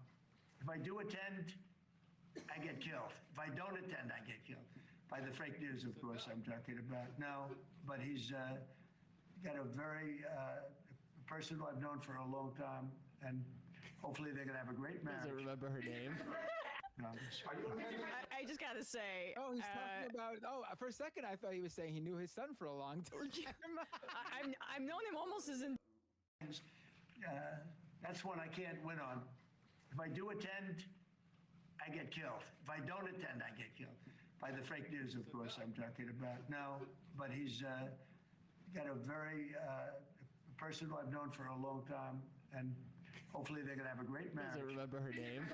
If I do attend, I get killed. If I don't attend, I get killed. By the fake news, of course, I'm talking about. No, but he's got a very person who I've known for a long time, and hopefully they're going to have a great marriage. Doesn't remember her name. No, I just gotta say. Oh, he's talking about. Oh, for a second, I thought he was saying he knew his son for a long time. I've known him almost as in. That's one I can't win on. If I do attend, I get killed. If I don't attend, I get killed. By the fake news, of course, I'm talking about. No, but he's got a very person who I've known for a long time, and hopefully they're going to have a great marriage. Doesn't remember her name.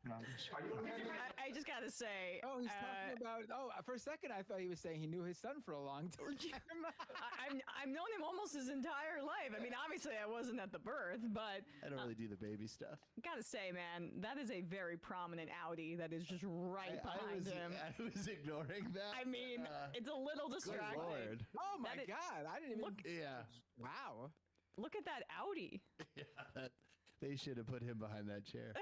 No, I just gotta say. Oh, he's talking about. Oh, for a second, I thought he was saying he knew his son for a long time. I've known him almost his entire life. I mean, obviously, I wasn't at the birth, but I don't really do the baby stuff. Gotta say, man, that is a very prominent Audi that is just right behind him. I was ignoring that. I mean, it's a little distracting. Good Lord. Oh my God! I didn't even look. Yeah. Wow. Look at that Audi. Yeah. They should have put him behind that chair.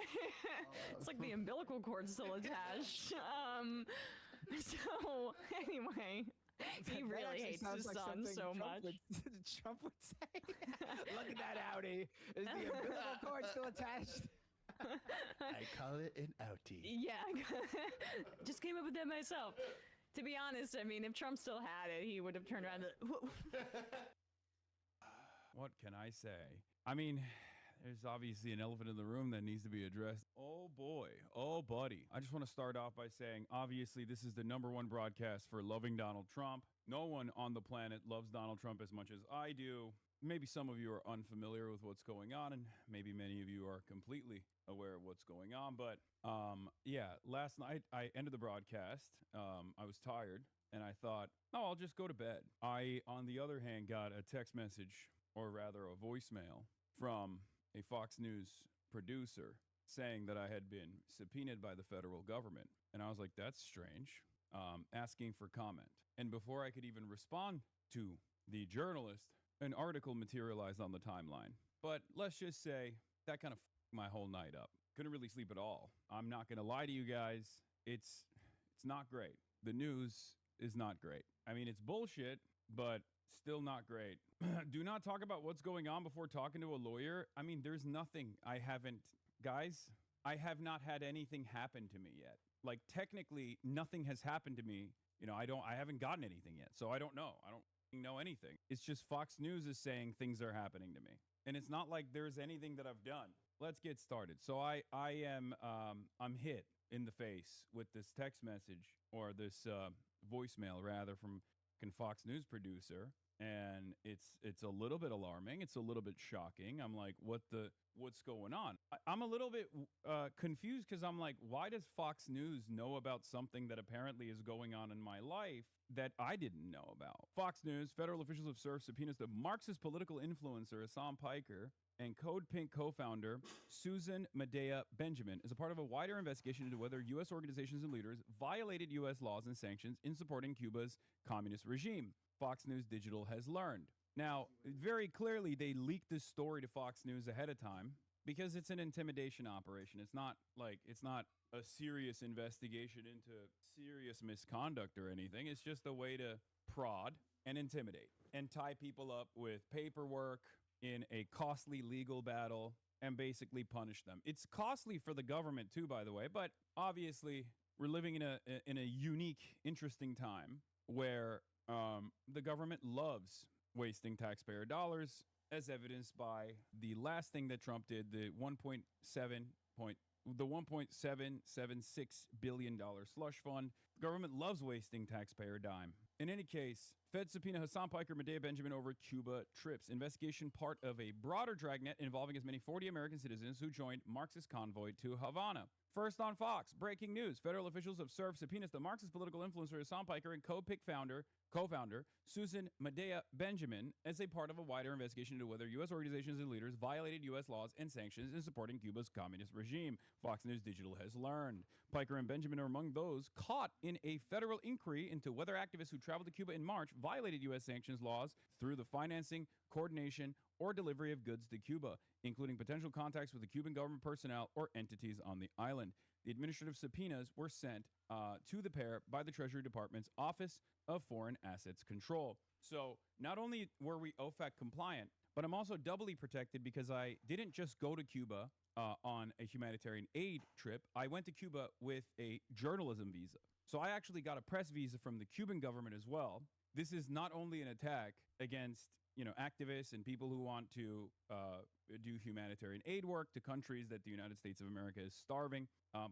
It's like the umbilical cord still attached. So anyway, he really hates his son so much. Trump would say, "Look at that Audi. Is the umbilical cord still attached?" I call it an outie. Yeah, just came up with that myself. To be honest, I mean, if Trump still had it, he would have turned around and. What can I say? I mean, there's obviously an elephant in the room that needs to be addressed. Oh boy. Oh buddy. I just want to start off by saying, obviously, this is the #1 broadcast for loving Donald Trump. No one on the planet loves Donald Trump as much as I do. Maybe some of you are unfamiliar with what's going on, and maybe many of you are completely aware of what's going on. But yeah, last night I ended the broadcast. I was tired, and I thought, oh, I'll just go to bed. I, on the other hand, got a text message, or rather a voicemail, from a Fox News producer saying that I had been subpoenaed by the federal government. And I was like, that's strange, asking for comment. And before I could even respond to the journalist, an article materialized on the timeline. But let's just say that kind of my whole night up. Couldn't really sleep at all. I'm not going to lie to you guys. it's not great. The news is not great. I mean, it's bullshit, but still not great. Do not talk about what's going on before talking to a lawyer. I mean, there's nothing. I have not had anything happen to me yet. Like, technically, nothing has happened to me. I haven't gotten anything yet, so I don't know. I don't know anything. It's just Fox News is saying things are happening to me. And it's not like there's anything that I've done. Let's get started. So I'm hit in the face with this text message, or this voicemail rather, from Fox News producer, and it's a little bit alarming. It's a little bit shocking. I'm like, what's going on? I'm a little bit confused, because I'm like, why does Fox News know about something that apparently is going on in my life that I didn't know about? Fox News, federal officials have served subpoenas to Marxist political influencer Hassan Piker and Code Pink co-founder Susan Medea Benjamin as a part of a wider investigation into whether U.S. organizations and leaders violated U.S. laws and sanctions in supporting Cuba's communist regime, Fox News Digital has learned. Now, very clearly, they leaked this story to Fox News ahead of time because it's an intimidation operation. It's not a serious investigation into serious misconduct or anything. It's just a way to prod and intimidate and tie people up with paperwork in a costly legal battle and basically punish them. It's costly for the government too, by the way, but obviously we're living in a unique, interesting time where the government loves wasting taxpayer dollars, as evidenced by the last thing that Trump did, the $1.776 billion slush fund. The government loves wasting taxpayer dime. In any case, Fed subpoena Hassan Piker, Medea Benjamin over Cuba trips. Investigation part of a broader dragnet involving as many 40 American citizens who joined Marxist convoy to Havana. First on Fox, breaking news. Federal officials have served subpoenas to Marxist political influencer Hassan Piker and co-pick co-founder Susan Medea Benjamin as a part of a wider investigation into whether U.S. organizations and leaders violated U.S. laws and sanctions in supporting Cuba's communist regime, Fox News Digital has learned. Piker and Benjamin are among those caught in a federal inquiry into whether activists who traveled to Cuba in March violated U.S. sanctions laws through the financing, coordination, or delivery of goods to Cuba, including potential contacts with the Cuban government personnel or entities on the island. The administrative subpoenas were sent to the pair by the Treasury Department's Office of Foreign Assets Control. So not only were we OFAC compliant, but I'm also doubly protected because I didn't just go to Cuba on a humanitarian aid trip. I went to Cuba with a journalism visa. So I actually got a press visa from the Cuban government as well. This is not only an attack against activists and people who want to do humanitarian aid work to countries that the United States of America is starving.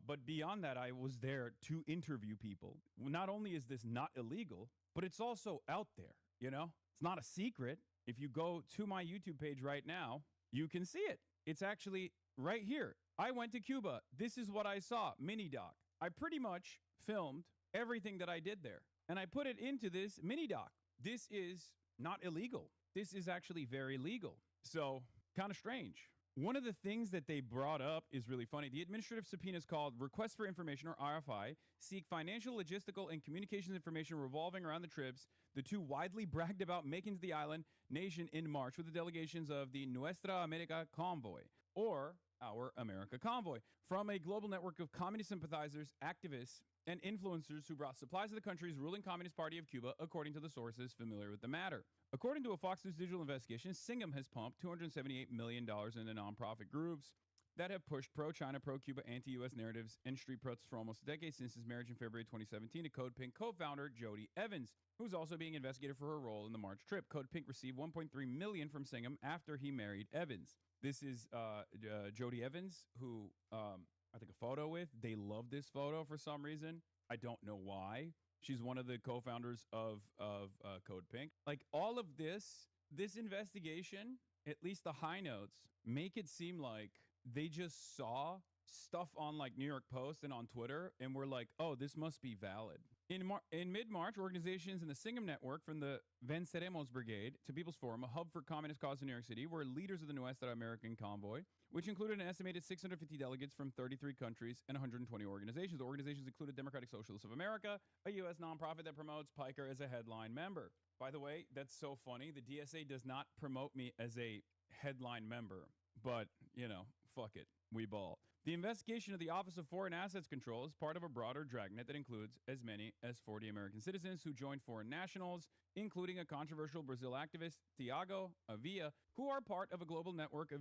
But beyond that, I was there to interview people. Not only is this not illegal, but it's also out there, It's not a secret. If you go to my YouTube page right now, you can see it. It's actually right here. I went to Cuba. This is what I saw, mini doc. I pretty much filmed everything that I did there, and I put it into this mini doc. This is not illegal. This is actually very legal. So kind of strange. One of the things that they brought up is really funny. The administrative subpoena is called Request for Information, or RFI, seek financial, logistical, and communications information revolving around the trips the two widely bragged about making to the island nation in March with the delegations of the Nuestra America Convoy, or Our America Convoy, from a global network of communist sympathizers, activists, and influencers who brought supplies to the country's ruling Communist Party of Cuba, according to the sources familiar with the matter. According to a Fox News Digital investigation, Singham has pumped $278 million into nonprofit groups that have pushed pro-China, pro-Cuba, anti-U.S. narratives and street protests for almost a decade since his marriage in February 2017 to Code Pink co-founder Jody Evans, who's also being investigated for her role in the March trip. Code Pink received $1.3 million from Singham after he married Evans. This is Jody Evans, who I took a photo with. They love this photo for some reason. I don't know why. She's one of the co-founders of Code Pink. Like, all of this investigation, at least the high notes, make it seem like they just saw stuff on like New York Post and on Twitter and were like, oh, this must be valid. In mid-March, organizations in the Singham Network, from the Venceremos Brigade to People's Forum, a hub for communist cause in New York City, were leaders of the Nuestra American Convoy, which included an estimated 650 delegates from 33 countries and 120 organizations. The organizations included Democratic Socialists of America, a U.S. nonprofit that promotes Piker as a headline member. By the way, that's so funny. The DSA does not promote me as a headline member, but, fuck it. We ball. The investigation of the Office of Foreign Assets Control is part of a broader dragnet that includes as many as 40 American citizens who joined foreign nationals, including a controversial Brazil activist, Thiago Avia, who are part of a global network of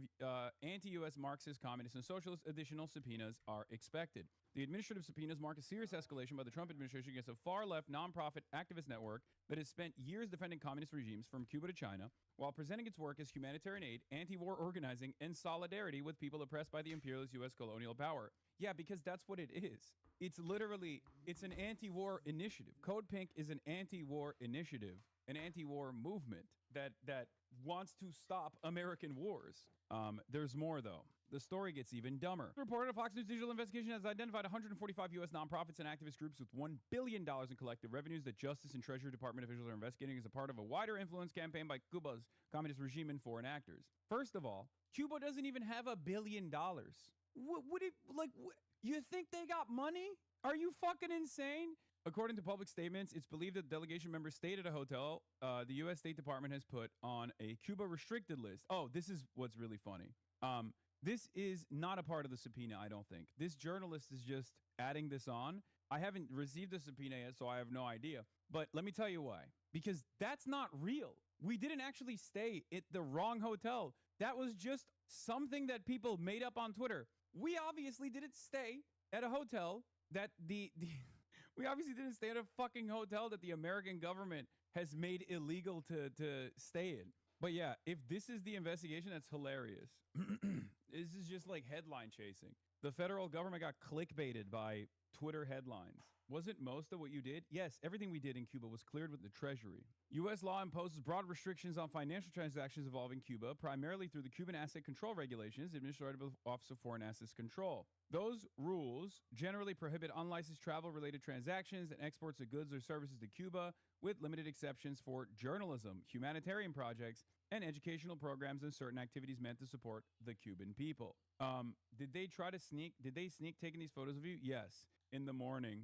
anti-U.S. Marxist, communist, and socialist. Additional subpoenas are expected. The administrative subpoenas mark a serious escalation by the Trump administration against a far-left nonprofit activist network that has spent years defending communist regimes from Cuba to China, while presenting its work as humanitarian aid, anti-war organizing, and solidarity with people oppressed by the imperialist U.S. colonial power. Yeah, because that's what it is. It's literally, it's an anti-war initiative. Code Pink is an anti-war initiative, an anti-war movement that wants to stop American wars. There's more, though. The story gets even dumber. Reported a Fox News digital investigation has identified 145 U.S. nonprofits and activist groups with $1 billion in collective revenues that Justice and Treasury Department officials are investigating as a part of a wider influence campaign by Cuba's communist regime and foreign actors. First of all, Cuba doesn't even have $1 billion. You think they got money? Are you fucking insane? According to public statements, it's believed that delegation members stayed at a hotel the U.S. State Department has put on a Cuba restricted list. Oh, this is what's really funny. This is not a part of the subpoena, I don't think. This journalist is just adding this on. I haven't received the subpoena yet, so I have no idea. But let me tell you why. Because that's not real. We didn't actually stay at the wrong hotel. That was just something that people made up on Twitter. We obviously didn't stay at a hotel that we obviously didn't stay at a fucking hotel that the American government has made illegal to stay in. But yeah, if this is the investigation, that's hilarious. This is just like headline chasing. The federal government got clickbaited by Twitter headlines. Wasn't most of what you did? Yes, everything we did in Cuba was cleared with the Treasury. U.S. law imposes broad restrictions on financial transactions involving Cuba, primarily through the Cuban Asset Control Regulations, administered by the Office of Foreign Assets Control. Those rules generally prohibit unlicensed travel-related transactions and exports of goods or services to Cuba, with limited exceptions for journalism, humanitarian projects, and educational programs and certain activities meant to support the Cuban people. Did they sneak taking these photos of you? Yes. In the morning,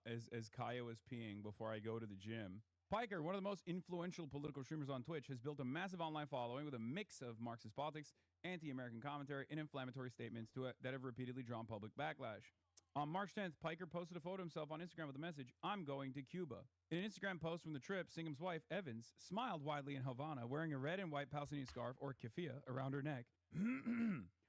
as Kaya was peeing before I go to the gym. Piker, one of the most influential political streamers on Twitch, has built a massive online following with a mix of Marxist politics, anti-American commentary, and inflammatory statements that have repeatedly drawn public backlash. On March 10th, Piker posted a photo of himself on Instagram with the message, "I'm going to Cuba." In an Instagram post from the trip, Singham's wife, Evans, smiled widely in Havana, wearing a red and white Palestinian scarf, or keffiyeh, around her neck,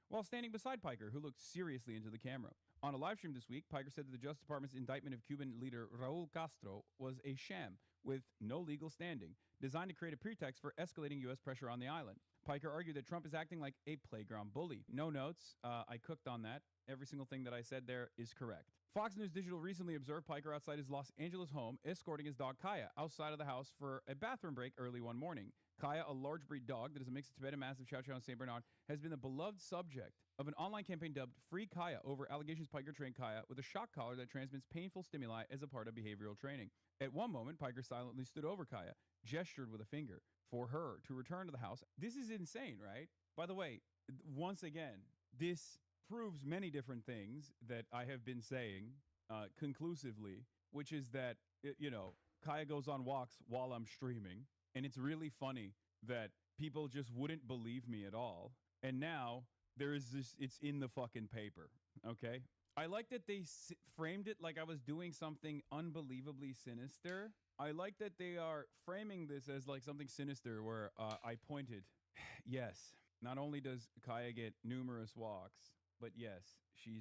while standing beside Piker, who looked seriously into the camera. On a live stream this week, Piker said that the Justice Department's indictment of Cuban leader Raul Castro was a sham with no legal standing, designed to create a pretext for escalating U.S. pressure on the island. Piker argued that Trump is acting like a playground bully. No notes. I cooked on that. Every single thing that I said there is correct. Fox News Digital recently observed Piker outside his Los Angeles home, escorting his dog Kaya outside of the house for a bathroom break early one morning. Kaya, a large breed dog that is a mix of Tibetan Mastiff, Chow Chow, and St. Bernard, has been the beloved subject of an online campaign dubbed Free Kaya over allegations Piker trained Kaya with a shock collar that transmits painful stimuli as a part of behavioral training. At one moment, Piker silently stood over Kaya, gestured with a finger for her to return to the house. This is insane, right? By the way, once again, this proves many different things that I have been saying conclusively, which is that, Kaya goes on walks while I'm streaming. And it's really funny that people just wouldn't believe me at all. And now there is this, it's in the fucking paper. Okay. I like that they framed it like I was doing something unbelievably sinister. I like that they are framing this as like something sinister where I pointed. Yes. Not only does Kaya get numerous walks, but yes, she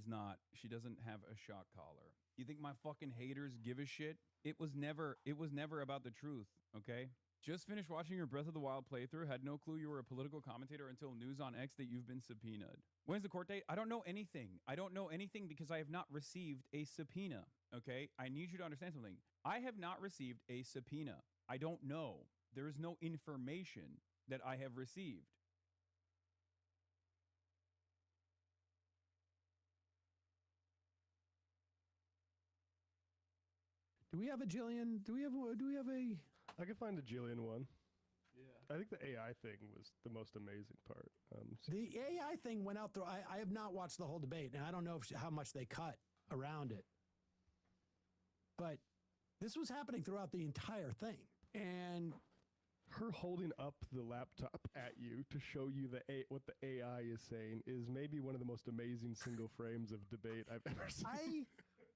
doesn't have a shock collar. You think my fucking haters give a shit? It was never about the truth, okay? Just finished watching your Breath of the Wild playthrough. Had no clue you were a political commentator until news on X that you've been subpoenaed. When's the court date? I don't know anything. I don't know anything because I have not received a subpoena, okay? I need you to understand something. I have not received a subpoena. I don't know. There is no information that I have received. Do we have a Jillian? Do we have a? I can find a Jillian one. Yeah. I think the AI thing was the most amazing part. The AI thing went out through. I have not watched the whole debate, and I don't know how much they cut around it. But this was happening throughout the entire thing, and her holding up the laptop at you to show you what the AI is saying is maybe one of the most amazing single frames of debate I've ever seen. I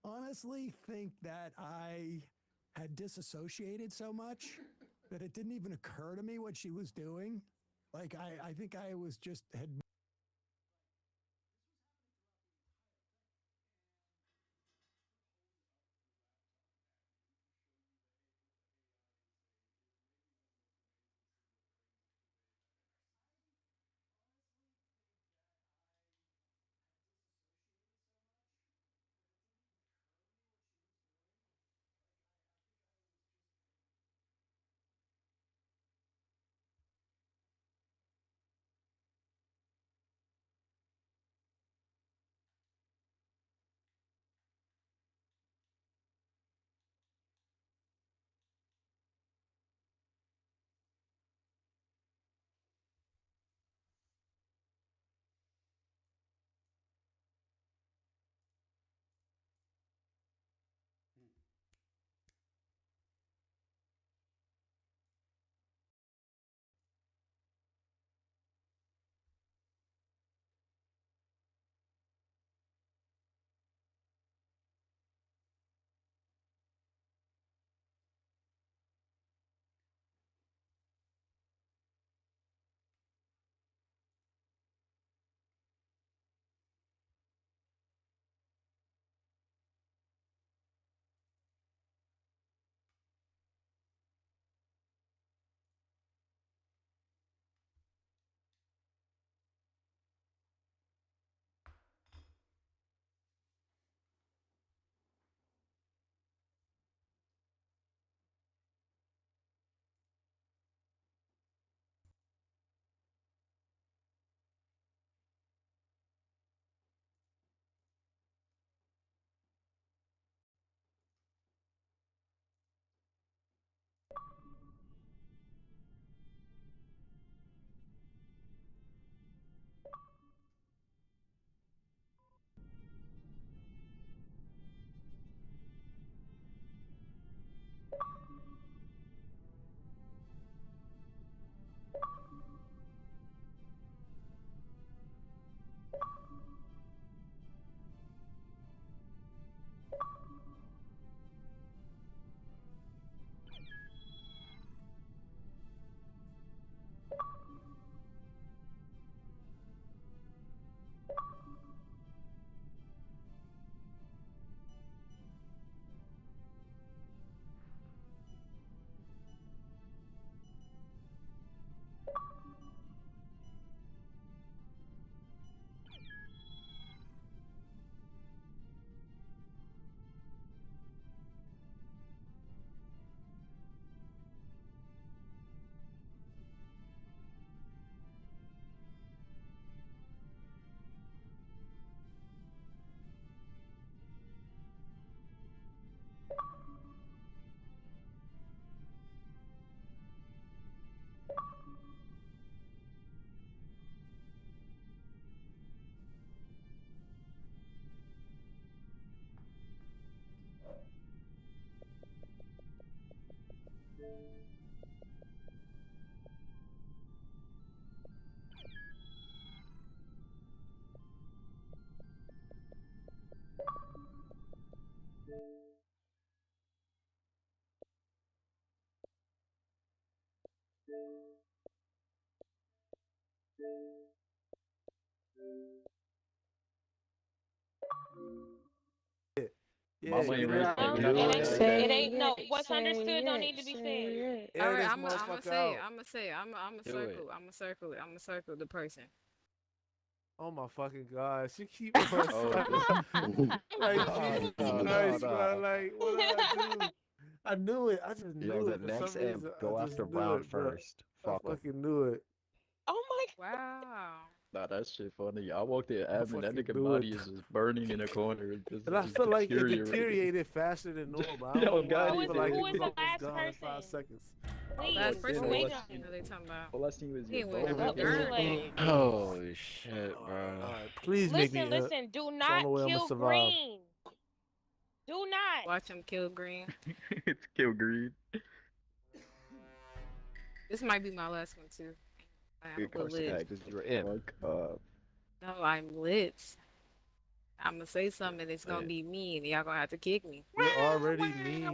honestly think that I had disassociated so much that it didn't even occur to me what she was doing. Like, I think I was just had. Mama ain't ready. It ain't no. What's understood don't need to be said. All right, I'm gonna say it. I'm gonna say it. I'm a Do circle. it. I'm gonna circle it. I'm gonna circle the person. Oh my fucking god, she keep on like Jesus no, Christ, no. bro. Like, what did I do? I knew it. I just Yo, knew the it. For next some imp, reason, go I just after knew Brown it, bro. first. I Fuck him. fucking knew it. Oh my. Wow. Nah, that shit funny. I walked in, I admin. That fucking nigga knew body it. is just burning in a corner. Just, And I just feel like it deteriorating. deteriorated faster than normal. I don't know Yo, why. God, I he feel like did. it Who was is the almost last gone in 5 person? seconds. Please, Last we're person. waiting on What you. are they talking about? Celestine was He your went phone. Up too late. Holy shit, bro. Alright, please make me Listen. Do so not no way I'm gonna kill survive. Green. Do not. Watch him kill Green. It's Kill Green. This might be my last one too. I'm You're a little lit. because you're in. No, I'm lit. I'm gonna say something and it's gonna be mean. Y'all gonna have to kick me. You're already mean.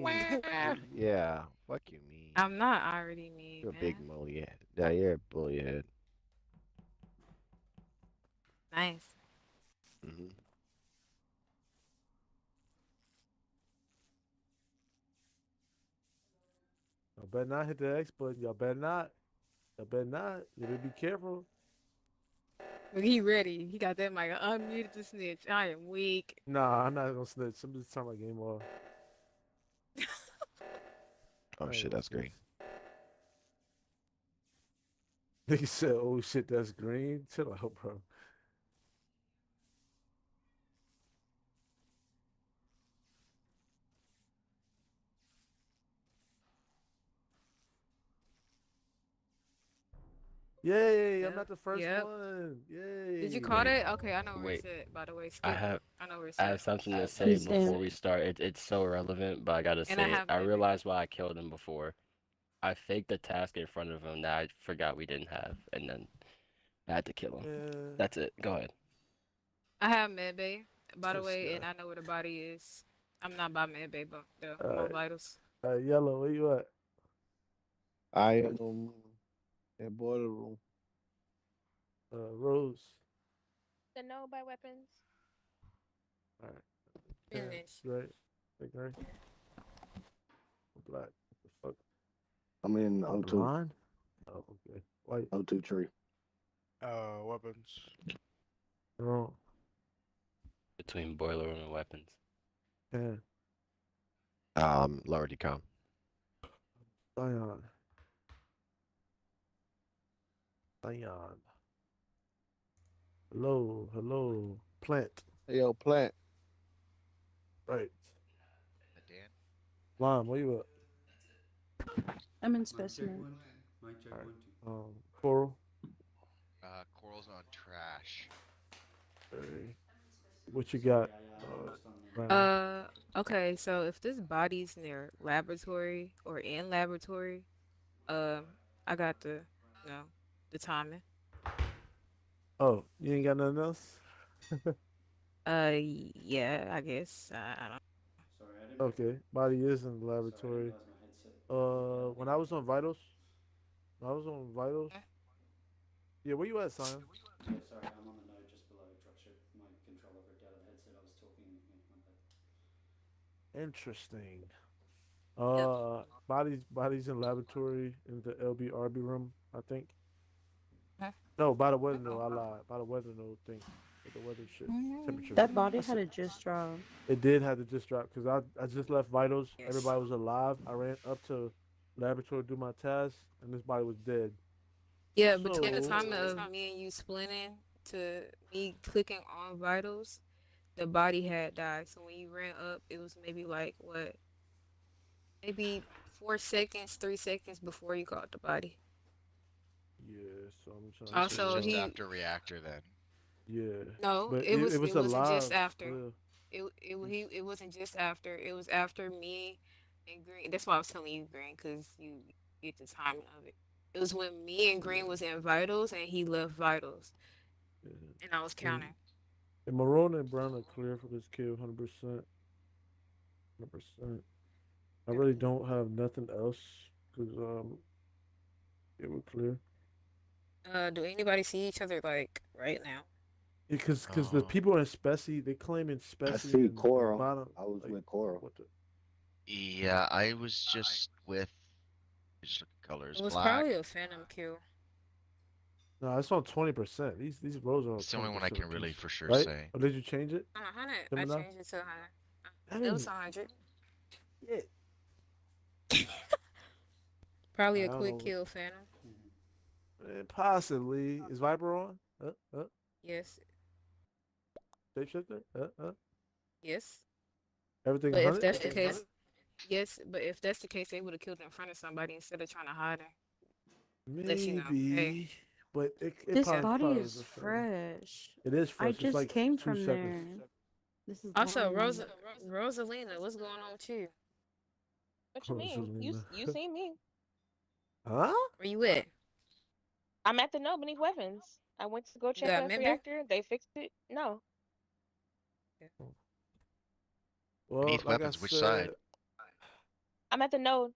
Yeah, fuck you, mean. I'm not already mean, You're a man. big bully head. Yeah, you're a bully head. Nice. Mm-hmm. Y'all better not hit the X button. Y'all better not. Y'all better not. You better be careful. Look, he ready. He got that mic unmuted to snitch. I am weak. Nah, I'm not gonna snitch. I'm just turn my game off. Oh shit, that's green. Nigga said, "Oh shit, that's green." Chill out, bro. Yay! I'm not the first one. Yay! Did you call it? Okay, I know where it's at. By the way, Skip. I know where it's I at. have something to say before we start. It's so relevant, but I gotta And I say it. have I my realized why I killed him before. I faked the task in front of him that I forgot we didn't have, and then I had to kill him. That's it. Go ahead. I have medbay, by the This way, guy. and I know where the body is. I'm not by medbay, but I'm on vitals. Yellow, where you at? I am in boiler room. Rose. The no by weapons. All right. Finish. Right. Right. Black. What the fuck? I'm in O2. Blonde? Oh, okay. White. O2 tree. Weapons. Oh. Between boiler room and weapons. Yeah. Lower decom. Zion. Hello. Plant. Hey, yo, plant. Right. Dan. Lime, where you at? I'm in specimen. Mic check 1 2. Coral. Coral's on trash. Hey. What you got? Okay, so if this body's near laboratory or in laboratory, I got the timing. Oh, you ain't got nothing else? Yeah, I guess. I don't. Sorry, I didn't. Okay, body is in the laboratory. When I was on vitals. Yeah, where you at, Simon? Yeah, sorry, I'm on the node just below dropship. My controller ripped out of the headset. I was talking. Yeah, my bad. Interesting. Bodies in laboratory in the LBRB room, I think. No, by the weather node. I lied. By the weather node thing. With the weather shit. Temperature. That body had a just drop. It did have to just drop because I just left vitals. Everybody was alive. I ran up to laboratory to do my test, and this body was dead. Yeah, between the time of me and you splitting to me clicking on vitals, the body had died. So when you ran up, it was maybe like what? Maybe 4 seconds, 3 seconds before you caught the body. Yeah, so I'm trying. Also, just after reactor then. Yeah. No, but it wasn't alive. just after. Yeah. It wasn't just after. It was after me and Green. That's why I was telling you Green, because you get the timing of it. It was when me and Green was in vitals and he left vitals, and I was counting. And Maroon and Brown are clear for this kill, 100%. 100%. I really don't have nothing else because it was clear. Do anybody see each other like right now? Because the people in Specie, they claim in Specie. I see and Coral. Bottom, I was with Coral. What the? Yeah, I was just with. Just look at colors. It was Black. probably a phantom kill. No, it's on 20%. These rows are. It's the only one I can really for sure right? say. Or did you change it? 100. I Gemini? changed it to 100. I It mean, was 100. Yeah. Probably I a don't quick know. kill, phantom. Possibly. Is Viper on? Yes. Shapeshifter? Yes. Everything But if 100? that's the case, yes. But if that's the case, they would have killed in front of somebody instead of trying to hide her. Let you know, Maybe. hey. But it This probably, body probably is was a fail. fresh. It is fresh. I It's just like came 2 from seconds. there. This is Also, lying. Rosalina, what's going on with you? What you mean? You Rosalina. seen me? Huh? Where you at? I'm at the node beneath weapons. I went to go You check got the member? reactor. They fixed it. No. Well, Beneath like I weapons, which side? said, I'm at the node.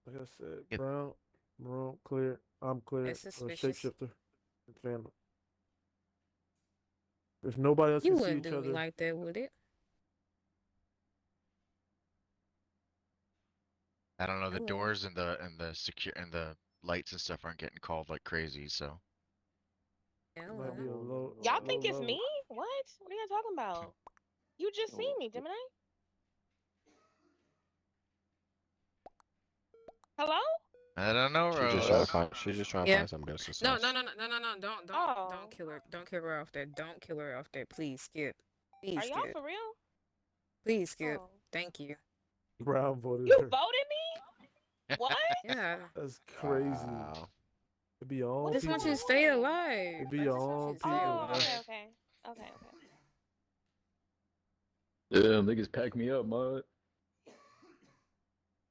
like I said, Brown clear. I'm clear. That's suspicious. Shapeshifter and Phantom. If nobody else You can see wouldn't each do me other, like that, would it? I don't know. The I wouldn't. doors and the secure and the lights and stuff aren't getting called like crazy. So Yeah, I it might be a wouldn't. low Y'all think it's level. me? What? What are y'all talking about? You just seen me, Gemini. Hello? I don't know, She's just trying to Rose. find. She's just trying to Yeah. find something to No, sus. no, no, no, no, no, no. Don't Oh. kill her. Don't kill her off there. Don't kill her off there. Please skip. Please Are y'all skip. for real? Please skip. Oh. Thank you. Brown voted You her. voted me? What? Yeah. That's crazy. Wow. It'd be your I own just want people. you to stay alive. It'd be I your just want own you to stay people, Oh, bro. okay, alive. okay. Okay, okay. Damn, niggas pack me up, mud.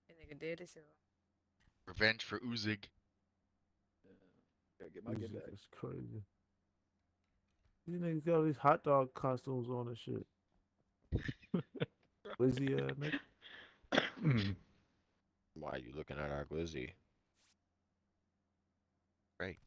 That nigga dead as hell. Revenge for Uzig. Gotta get my get Music back. is crazy. These niggas got all these hot dog costumes on and shit. Lazy ass nigga. Why are you looking at our glizzy? Right.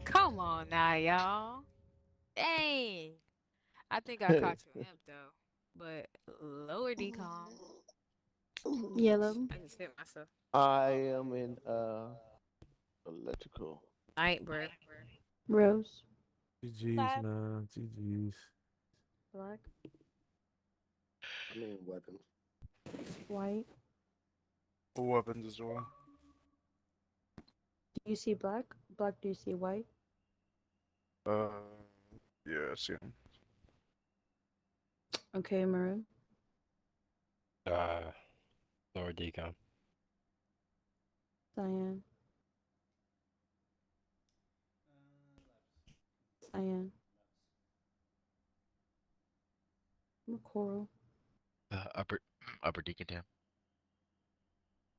Come on now, y'all. Dang. I think I caught you imp though. But lower decom. Yellow. I just hit myself. I am in electrical. Night, bro. Rose. GG's, Black. man. GG's. Black. I'm in weapons. White. Weapons as well. Do you see black? Black, do you see white? Yeah, I see him. Okay, maroon. Lower decom. Cyan. Cyan. Coral. Upper decontam.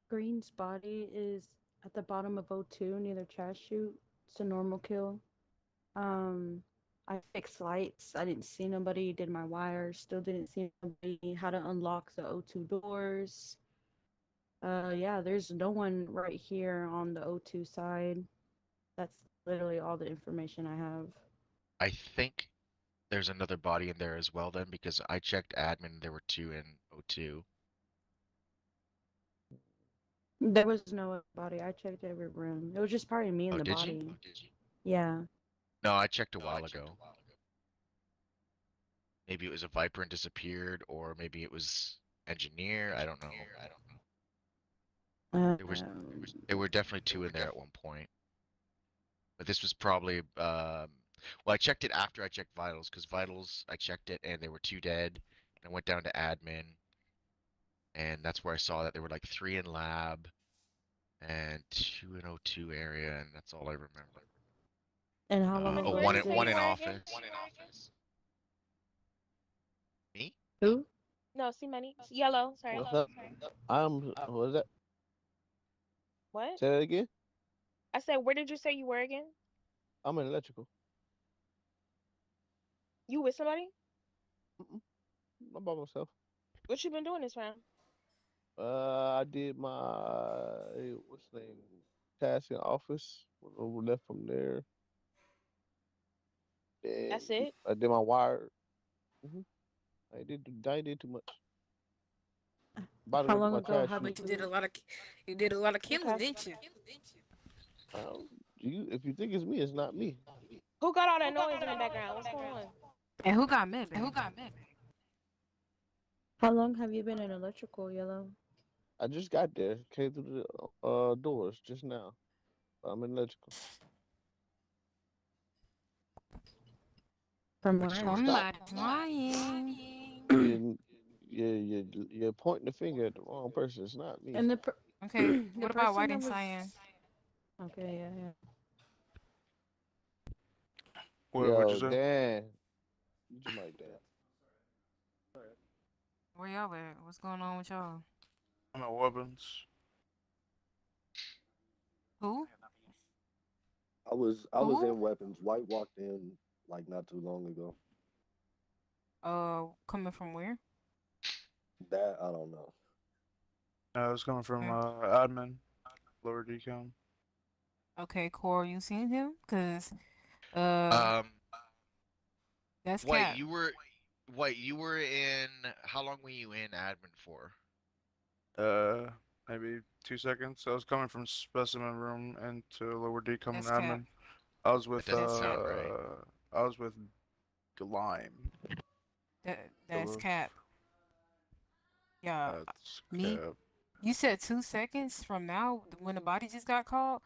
Green's body is at the bottom of O2 near the trash chute. It's a normal kill. I fixed lights. I didn't see nobody. Did my wires. Still didn't see nobody. How to unlock the O2 doors. Yeah, there's no one right here on the O2 side. That's literally all the information I have. I think there's another body in there as well then because I checked admin. There were 2 in O2. There was no body. I checked every room. It was just probably me and the Did body. you? Yeah. No, I checked a while ago. Maybe it was a Viper and disappeared, or maybe it was engineer. I don't know. There were definitely 2 in there at one point. But this was probably well, I checked it after I checked vitals because vitals I checked it and there were 2 dead. And I went down to admin, and that's where I saw that there were like 3 in lab and 2 in O2 area, and that's all I remember. And how long Oh, ago one was in it? office. Who? No, see money. Yellow. Sorry. What's up? What is that? What? Say that again. I said, where did you say you were again? I'm in electrical. You with somebody? I'm by myself. What you been doing this round? I did my what's the name task in office. We left from there. Then That's it. I did my wire. I did too much. About to How go do long my ago trash have shoot. But you did a lot of killing, Okay. didn't you? If you think it's me, it's not me. Who got all that noise in the background? What's going on? And who got mid? How long have you been in electrical, Yellow? I just got there. Came through the doors just now. I'm in electrical. From Which where? door? Somebody lying. You're pointing the finger at the wrong person. It's not me. And Okay, the what about person white that and was. cyan? Okay, yeah. What'd you Yo, say? Dan. You just like that. Where y'all at? What's going on with y'all? I'm at weapons. Who? I was Who? in weapons. White walked in like not too long ago. Coming from where? That I don't know. I was coming from Okay. admin, lower decom. Okay, Core, you seen him? Cause Um, that's Wait, Cap. you were in. How long were you in admin for? Maybe 2 seconds. I was coming from specimen room into lower decom and That's Cap. admin. I was That with doesn't sound right. I was with Lime. That's Cap. Yeah, That's me. cap. You said 2 seconds from now when the body just got called.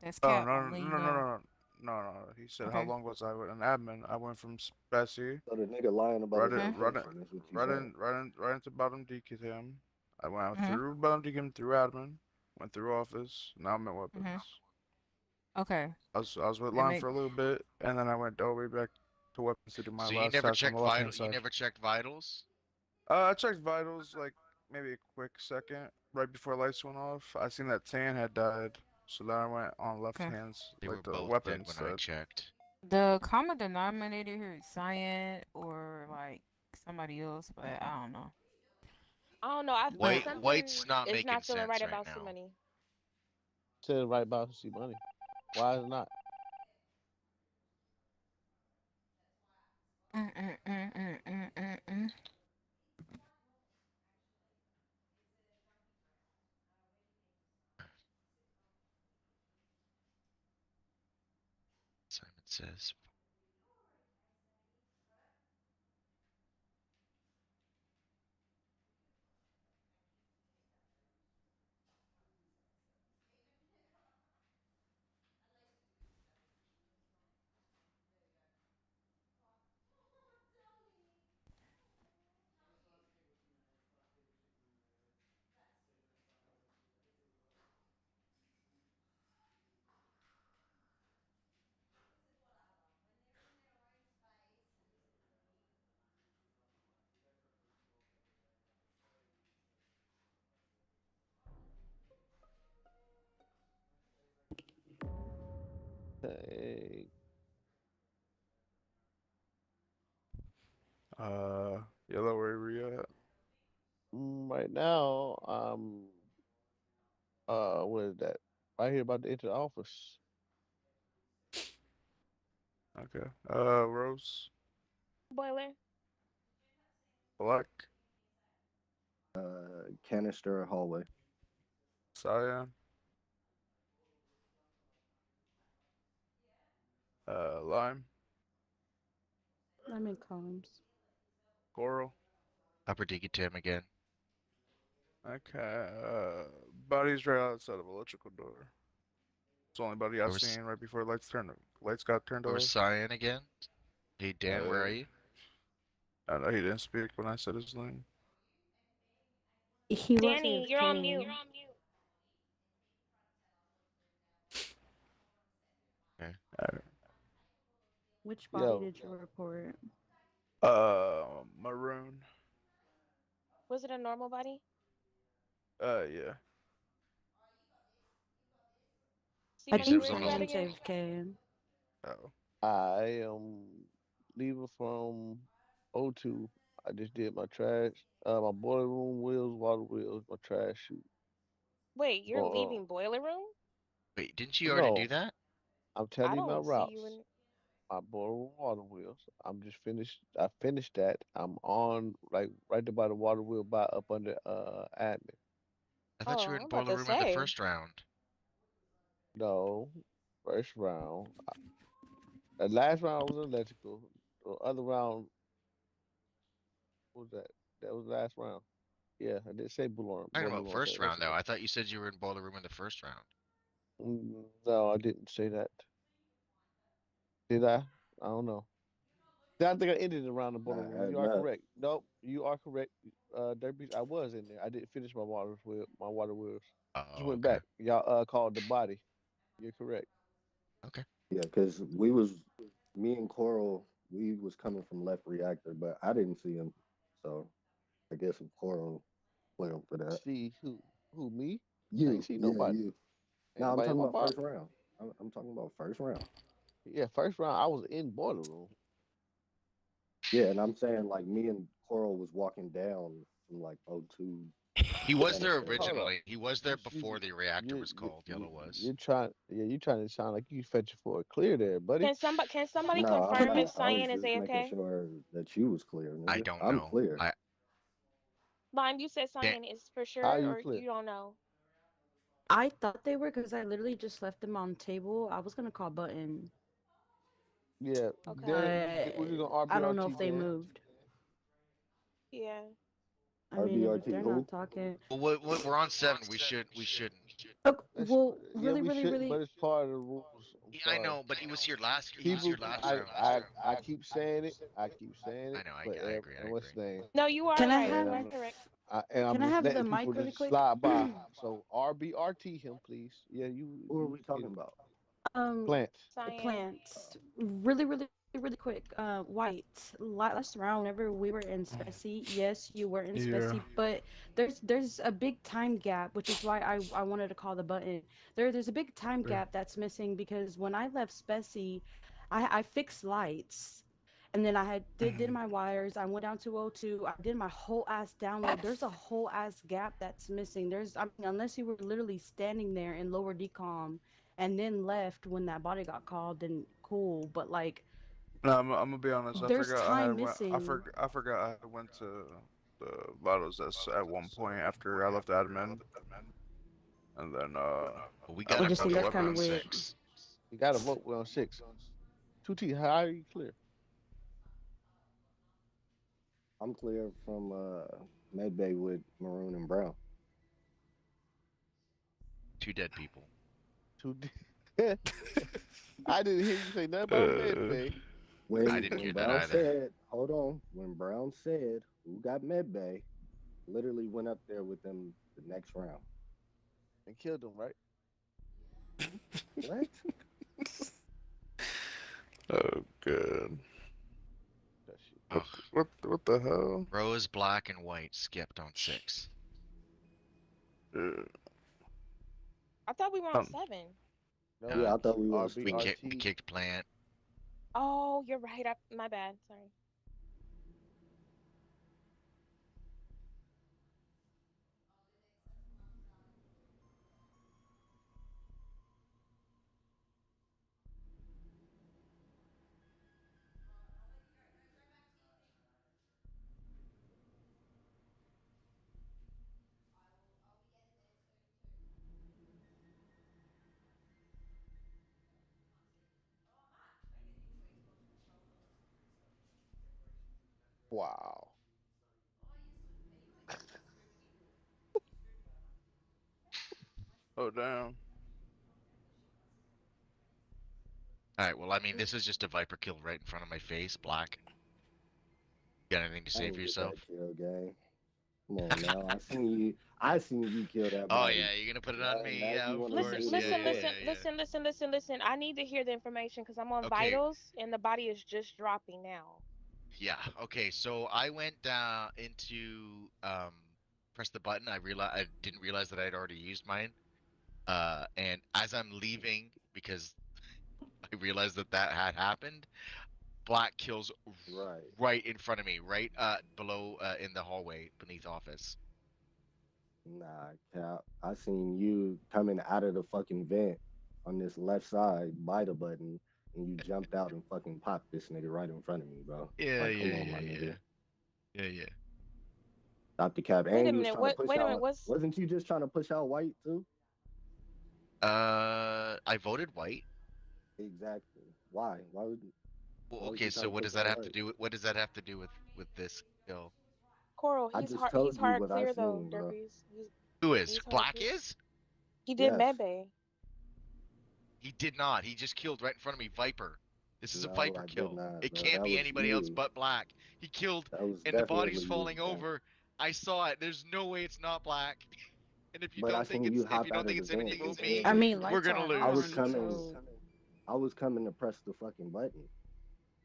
That's Oh Cap. I'm letting you know. no. He said how Okay. long was I with an admin? I went from Spessy So the nigga lying about right his in, right in, location. That's what you saying. right into bottom decam. I went out Mhm. through bottom decam through admin, went through office. Now I'm at weapons. Mhm. Okay. I was with That Lime make for a little bit, and then I went all the way back to weapons to do my So you last never task on the checked left hand You side. never checked vitals? I checked vitals like maybe a quick second right before lights went off. I seen that Tan had died, so then I went on left Okay. hands, They like were the both dead weapons when I side. checked. The common denominator here is cyan or like somebody else, but I don't know. I don't know. I But White's something not is making not feeling right sense right about now. Money. Said right about see money. Why is it not? mm, mm, mm, mm, mm, mm, mm. Simon says. Hey, Yellow, where were you at? right now, what is that? Right here about to enter the office. Okay. Rose, Boiler. Black, Canister hallway. Cyan, Lime, I'm in comms. Coral. Upper Deacon again. Okay. Body's right outside of electrical door. It's the only body I've Where was seen right before lights got turned where was off. Cyan again? Hey Dan, where Uh, are you? I know he didn't speak when I said his name. He was Danny, you're on mute. AFK. Okay. Which body Yo, did you report? Maroon. Was it a normal body? Yeah. I Stephen A, said it think was where on you a. at someone's again? AFK. Oh. I am leaving from O2. I just did my trash, my boiler room wheels, water wheels, my trash chute. Wait, you're Going leaving boiler room? Wait, didn't you already do no, that? I'm I telling you my don't see you routes. in. My boiler room water wheels. I'm just finished. I finished that. I'm on like right there by the water wheel, by up under admin. I thought you Oh, were I'm in about boiler to room in the say. first round. No, first round. The last round was electrical. The other round, what was that? That was the last round. Yeah, I did say Talking boiler about room. I said first round though. electrical. I thought you said you were in boiler room in the first round. No, I didn't say that. Did I? I don't know. I think I ended around the boiler Nah, room. at You are left. correct. Nope, you are correct. Derby, I was in there. I didn't finish my water wheels. Just Oh, went okay. back. Y'all called the body. You're correct. Okay. Yeah, because me and Coral, we was coming from left reactor, but I didn't see him. So I guess Coral play him for that. See who me? I ain't You, see yeah, nobody. you. Ain't No, I'm nobody in talking my about first body. round. I'm talking about first round. Yeah, first round I was in boiler room. Yeah, and I'm saying like me and Coral was walking down from like O2 He was there canister. Hold up. originally. He was there before the reactor was called. Yellow was. You're trying. Yeah, you trying to sound like you fetching for a clear there, buddy. Can somebody No, confirm if I was Cyan is just making AFK? sure that you was clear, I nigga. don't I'm know. clear. Lime, you said Dan Cyan is for How sure, you or clear? you don't know? I thought they were because I literally just left them on table. I was gonna call Button, Yeah, Okay. Dan. but We're just gonna I don't know RBRT if they Dan. moved. Yeah. I mean, if RBRT they're who? not talking, Well, we're on 7. We shouldn't. oh, That's, well, yeah, really, we really, shouldn't, really, but it's part of the rules. I'm Yeah, I sorry. know, but he was here last. He was People, here last I, round. I, I keep saying it. I keep saying I it, know. but I agree. I and what's agree. his name? No, you are can I right. have You And are I'm, correct. I'm can I just have letting the mic people really just quick? slide by. So RBRT him, please. Yeah, Who are you we get talking it. about? Plant. Cyan. Plants. Really, really, really quick. White. Last round, whenever we were in Specie, yes, you were in Yeah. Specie, but there's a big time gap, which is why I wanted to call the button. There's a big time Yeah. gap that's missing because when I left Specie, I fixed lights. And then I did my wires. I went down to O2. I did my whole ass download. There's a whole ass gap that's missing. I mean, unless you were literally standing there in lower decom and then left when that body got called, then cool. But like, No, I'm gonna be honest. there's time missing. I forgot I had went to the Vitals at one point after I left admin, and then Well, we I got I a went just to think vote. the that's We're kind of on weapons. weird. 6. You got to vote. We're on 6. 2T. How are you clear? I'm clear from Medbay with Maroon and Brown. 2 dead people. 2D. I didn't hear you say nothing about med Uh, bay. I When didn't hear that Brown either. said, hold on, when Brown said who got Medbay, literally went up there with them the next round. And killed him, right? What? oh god. That shit. Ugh. What the hell? Rose, black, and white skipped on 6. I thought we were on 7. No, Yeah, I thought we was We too. we RBRT. kicked Plant. Oh, you're right. My bad. Sorry. Wow. Oh damn. Alright, well, I mean, this is just a Viper kill right in front of my face. Black. You got anything to I say for ain't get yourself? that kill, gang. Come on now. I seen you kill that Oh, body. yeah, you're gonna put it on me? Now Yeah, you of want to Listen, do course. the Yeah, listen, yeah, report. listen, yeah, yeah. listen, listen, listen, listen. I need to hear the information because I'm on Okay, vitals and the body is just dropping now. Yeah. Okay. So I went down into press the button. I didn't realize that I'd already used mine. And as I'm leaving, because I realized that that had happened, Black kills right in front of me, right below in the hallway beneath office. Nah, Cap. I seen you coming out of the fucking vent on this left side by the button, and you jumped out and fucking popped this nigga right in front of me, bro. Yeah, Like, come yeah, on, my yeah, yeah, nigga. yeah, yeah. Stop the cap. Wait And a you was minute. trying to What? push Wait a minute. out. What's? Wasn't you just trying to push out White too? I voted white. Exactly. Why? Well, Why was okay, you trying so to what push does that out have to White? do with what does that have to do with this kill? Coral? I He's just hard. He's told you hard what I clear though, seen, bro. Derpies. Who is? He's hard Black clear. is? He did Yes. medbay. He did not. He just killed right in front of me, Viper. This is a No, Viper I did kill. not, It bro. can't That be was anybody else you. but Black. He killed, That was and the body's definitely you, falling bro. over. I saw it. There's no way it's not Black. And if you But I don't think seen you if you hop don't out of think the it's him and vent. you You vote feel me, I me? mean, we're lights gonna are I lose. was on, coming. so I was coming to press the fucking button.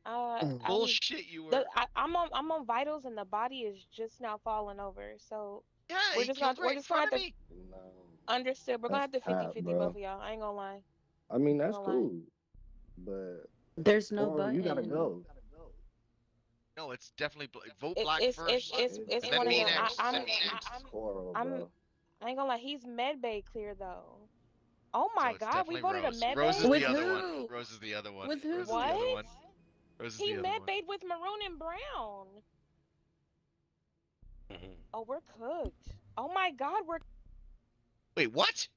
I was. Bullshit, you were. I'm on vitals and the body is just now falling over. So Yeah, we're he just gonna killed right in front have of to me. No, understood. We're gonna that's have to cap, 50-50 both bro. of y'all. I ain't gonna lie. I mean, I ain't that's gonna lie. cool, but there's no Coral, you gotta button. go. No, it's definitely vote Black first, It's and then one of me them. next. It's Coral, I'm bro. I ain't gonna lie. He's medbay clear though. Oh So my it's God, we definitely voted a Rose. Rose is medbay. With the other one. who? Rose is the other one. With who? Rose is the other one. What? Rose is He the other one. medbayed with maroon and brown. Mhm. Oh, we're cooked. Oh my God, we're. Wait, what?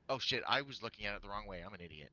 Oh shit, I was looking at it the wrong way. I'm an idiot.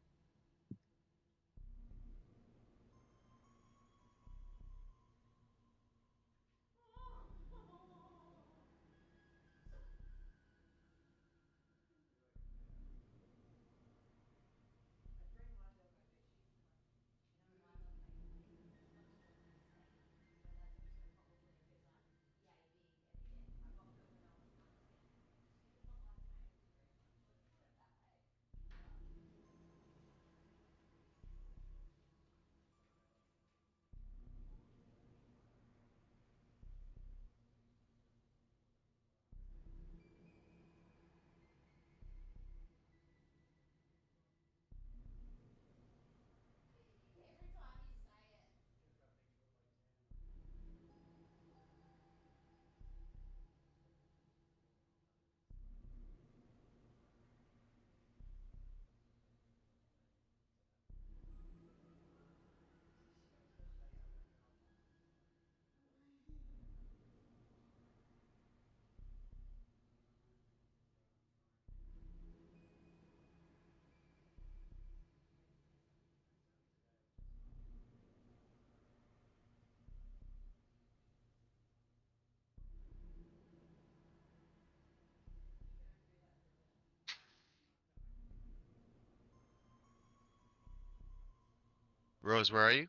Rose, where are you?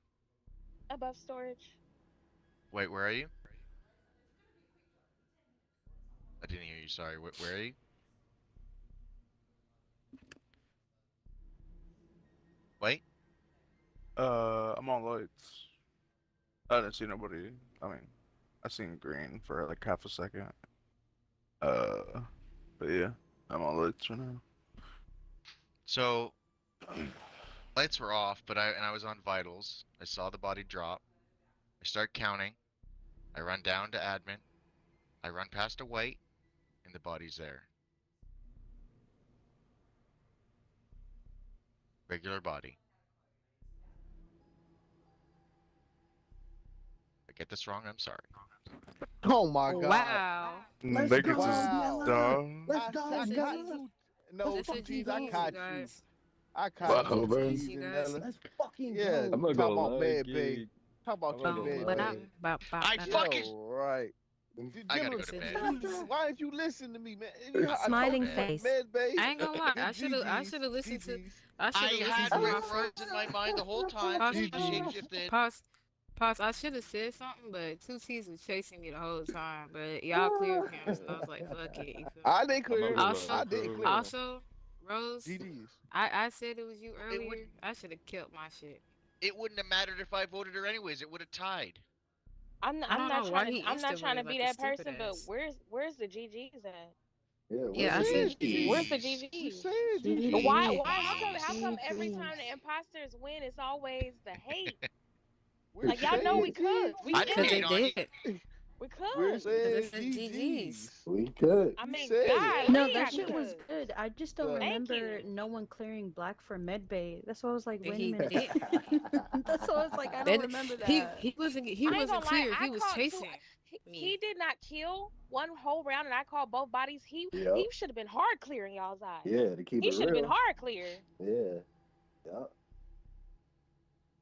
Above storage. Wait, where are you? I didn't hear you. Sorry. Where are you? Wait. I'm on lights. I didn't see nobody. I mean, I seen green for like half a second. Uh, but yeah, I'm on lights right now. So lights were off, but I was on vitals. I saw the body drop. I start counting. I run down to admin. I run past a white, and the body's there. Regular body. If I get this wrong, I'm sorry. Oh my God. Wow. Let's Niggas go, is Wow. dumb. Let's go, This is Got easy. Della. two. Let's No, This two is fucking T's. I easy, go. caught you. guys. I This caught is Wow, you, bro. easy, Keys and guys. Nella. Let's fucking Yeah, I'm go. not talk gonna about lie, med bay. Geek. Talk about I'm your not gonna Bum, med ba lie. bay. dum, ba ba I ba Yeah, dum. fucking. right. I gotta Give go us. to This is bed. easy. Why didn't you listen to me, man? I Go to told Smiling you, bed. face. med bay. I ain't gonna lie. Good GG's. GG's. I should I have listened had to my Rose friend. in my mind the whole time till Pause, she just pause, GG's. shapeshifted. pause, pause. I should have said something, but two T's was chasing me the whole time. But y'all cleared him, so I was like, fuck it. You feel me? I didn't I'm clear not him. gonna lie, I Also, didn't bro. clear him. also, Rose, GG's. I said it was you It would. earlier. I should have killed my shit. it wouldn't have mattered if I voted her anyways. It would have tied. I'm I don't know why he not trying to insta-voted be like a that stupid person, but ass. where's the GGs at? Yeah, Yeah, where's I the said Where's the GGs? We GGs? said Why GG. how come every time the GGs. imposters win it's always the hate? We're Like y'all know we saying could. We I didn't because could. they hate on you. did. We we're could. Because they saying said GGs. GG's. We could. I We mean, said it. golly, No, that I shit was could. good. I just don't The- Thank remember you. no one clearing black for medbay. That's why I was like, And wait a he minute. did. That's why I was like, I don't Then remember that. he I ain't wasn't gonna lie, clear. I He was called two. chasing He me. did not kill one whole round, and I called both bodies. Yep. He should have been hard clearing y'all's eyes. Yeah, to keep He it should have been real. hard clear. Yeah. Yep.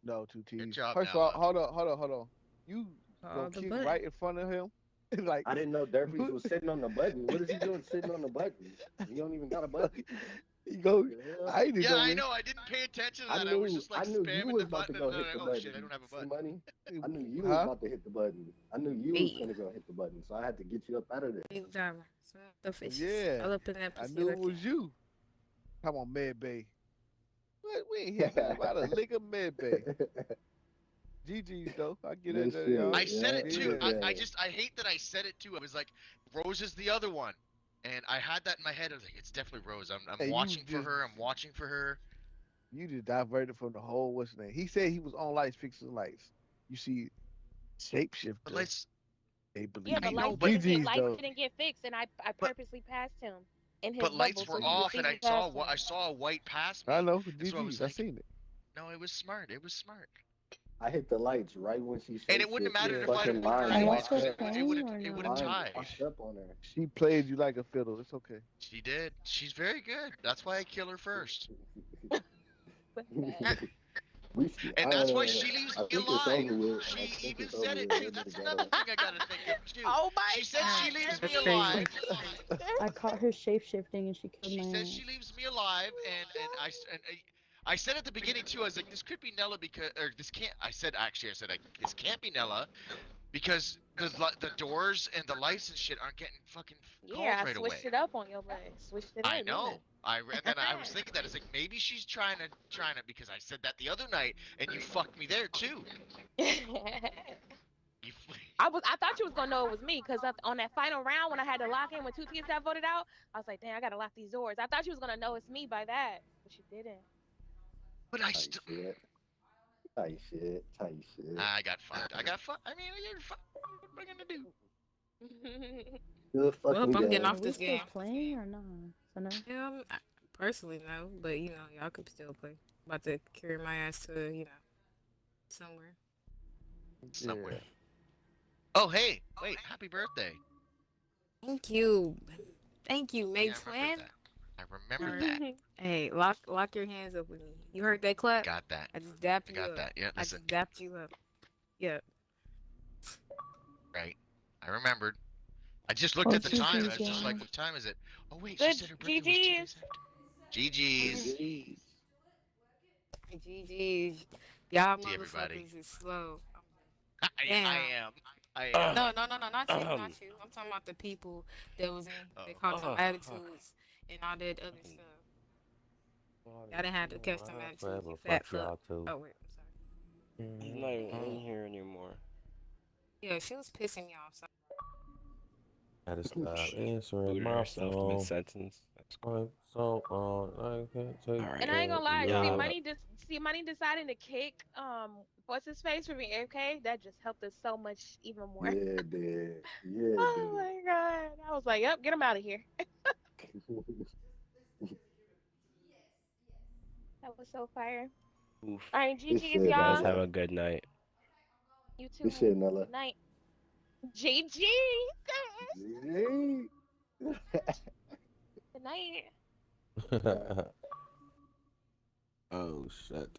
No, two Good T's. job, First of all, Nella. hold on. You All gonna the kick button. right in front of him? Like I didn't know Durfees was sitting on the button. What is he doing sitting on the button? He don't even got a button. you go. The hell? I didn't Yeah, know I this. know. I didn't pay attention to I that. I was knew just like you spamming was the about to button, go and then hit the oh button. shit, I don't have a See button. money? I knew you was Huh? about to hit the button. I knew you was Hey. gonna go hit the button, so I had to get you up out of there. Big diamond. Smell the fishes. Yeah, All up in that I pussy knew it looking. was you. Come on, Med Bay. What? We ain't hear nothing about a lick of Med Bay. GG's though. I get Good it, shit. y'all. I said it too. Yeah. I hate that I said it too. I was like, Rose is the other one, and I had that in my head. I was like, it's definitely Rose. I'm Hey, you watching for just- her. I'm watching for her. You just diverted from the whole what's his name. He said he was on lights fixing lights. You see, shapeshifter. But let's. They believe. Yeah, but I know, lights but GG's lights though. didn't get fixed, and I purposely passed him in his But lights bubble, so were he would off, see and me I saw pass him. I saw a white pass me. I know. And so I was GG's. I like, seen it. no, it was smart. It was smart. I hit the lights right when she And it wouldn't have mattered if I'd have fucking voted her line anyways, washed because up. it would have Line tied. washed up on her. She played you like a fiddle. It's okay. She did. She's very good. That's why I kill her first. And that's why she leaves me alive. She even said it too. That's another thing I gotta think of too. Oh my She said she leaves me That's alive. I caught her shape shifting and she killed She my says ass. she leaves me alive, and I said at the beginning too. I was like, this could be Nella because, or this can't. I said this can't be Nella because the doors and the lights and shit aren't getting fucking called Yeah, I right away. switched it up on your leg. Switched it I up. know. And then I was thinking that it's like maybe she's trying to because I said that the other night and you fucked me there too. I thought you was gonna know it was me because on that final round when I had to lock in when two teams got voted out, I was like, damn, I gotta lock these doors. I thought you was gonna know it's me by that, but you didn't. But I still. Tight shit. I got fucked. I mean, I got fucked. What am I gonna do? Good Well, fucking I'm getting game. off Are we this still game. playing or not? So no? Yeah, personally no, but you know, y'all could still play. About to carry my ass to, you know, somewhere. Somewhere. Oh, hey, wait, happy birthday. Thank you. Thank you, May Yeah, Twin. I remember that. Hey, lock your hands up with me. You heard that clap? Got that. I just dapped you got up. that. Yeah, I just dapped you up. Yeah. Right. I remembered. I just looked at the time. I was just like, what time is it? Oh, wait, she said her birthday was 2 days after. GG's. GG's. Y'all See everybody. motherfuckers is slow. I Damn. am. No, not you, not you. I'm talking about the people that was in. They caught some attitudes and all that other stuff. Y'all didn't have to catch some attitudes. You fat fuck. Oh wait, I'm sorry. He's not even in here anymore. Yeah, she was pissing me off. So. I just stop answering Booted my herself phone. mid-sentence. So I can't take. And I ain't gonna lie, Yeah. see money deciding to kick what's his face for being AFK, that just helped us so much even more. Yeah, it did. Yeah, Oh my god. I was like, yep, get him out of here. That was so fire. Oof. Alright, Good GG's shit, You guys y'all. have a good night. You too. Good shit, Nella. Good night. GG. GG. Good night. Oh shit.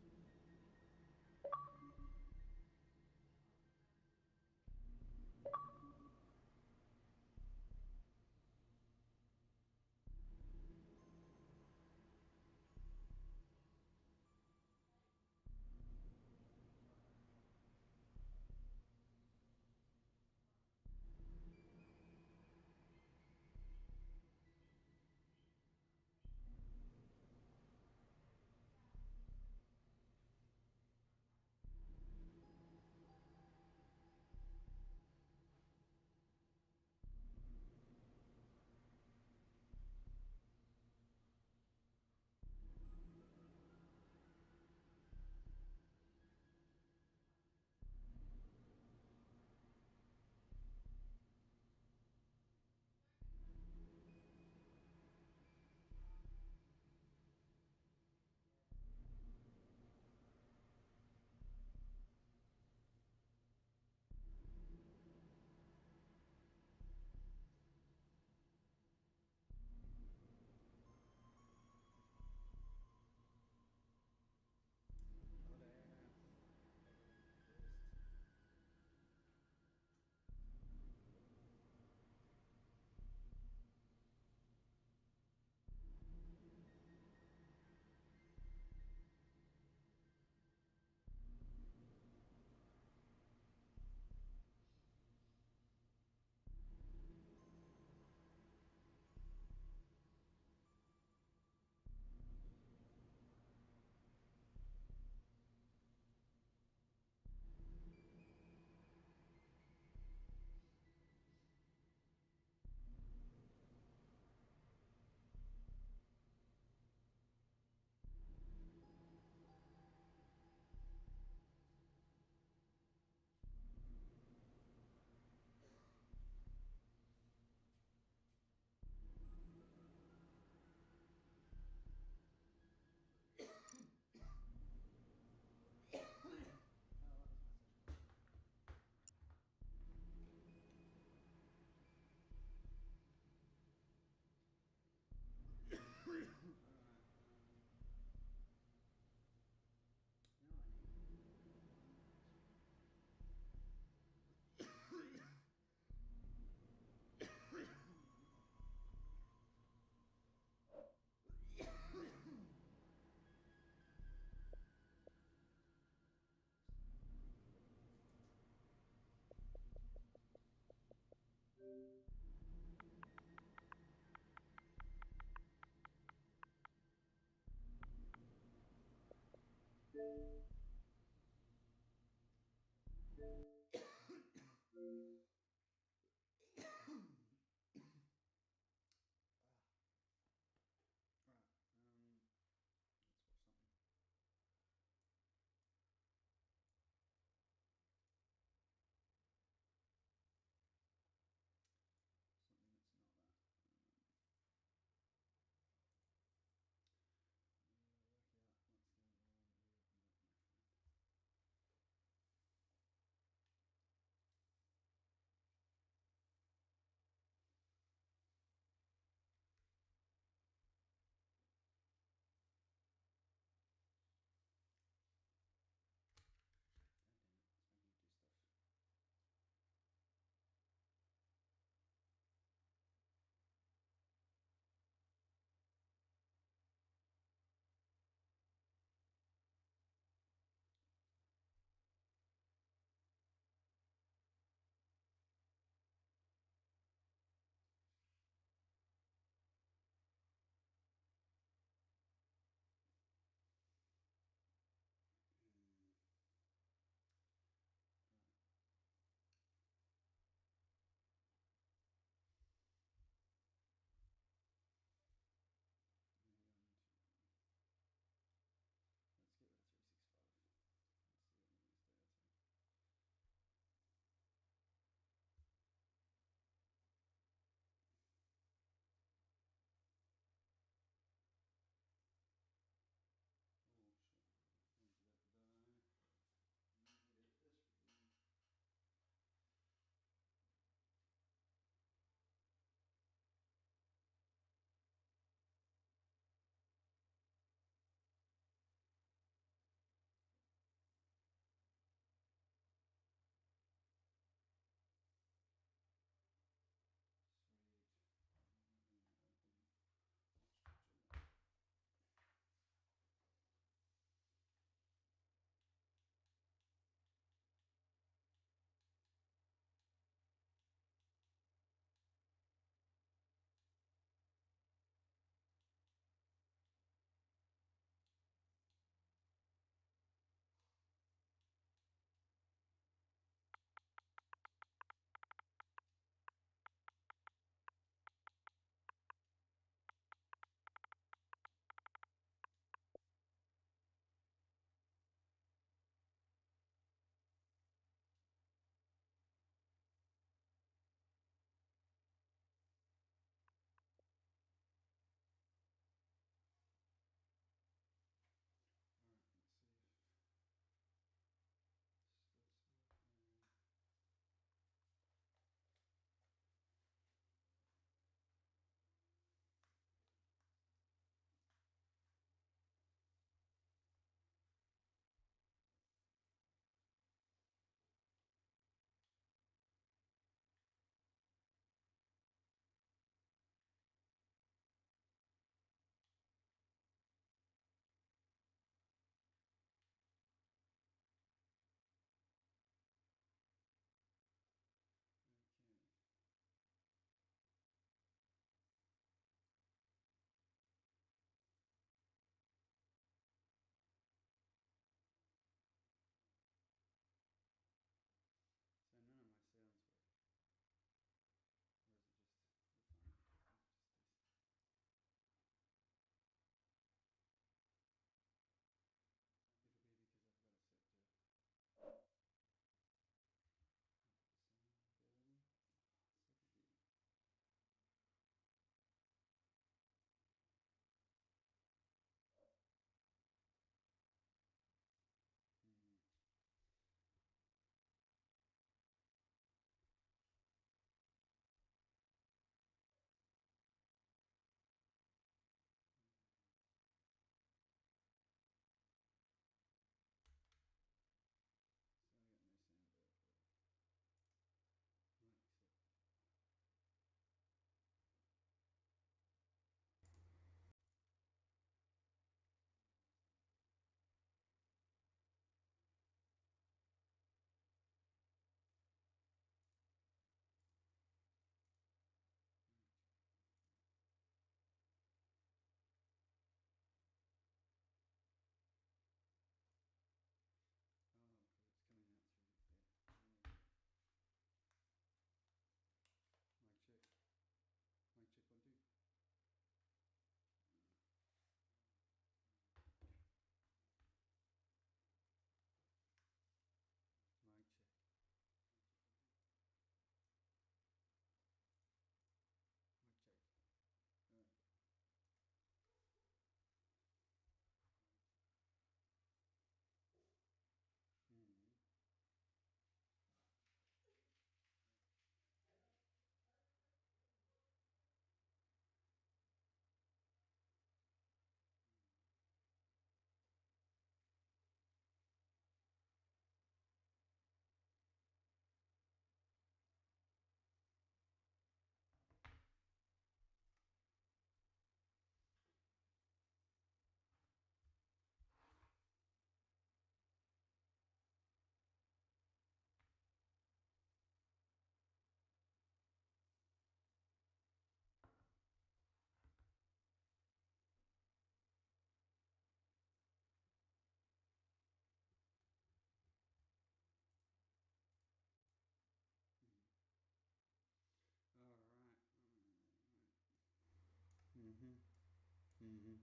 Mm-hmm.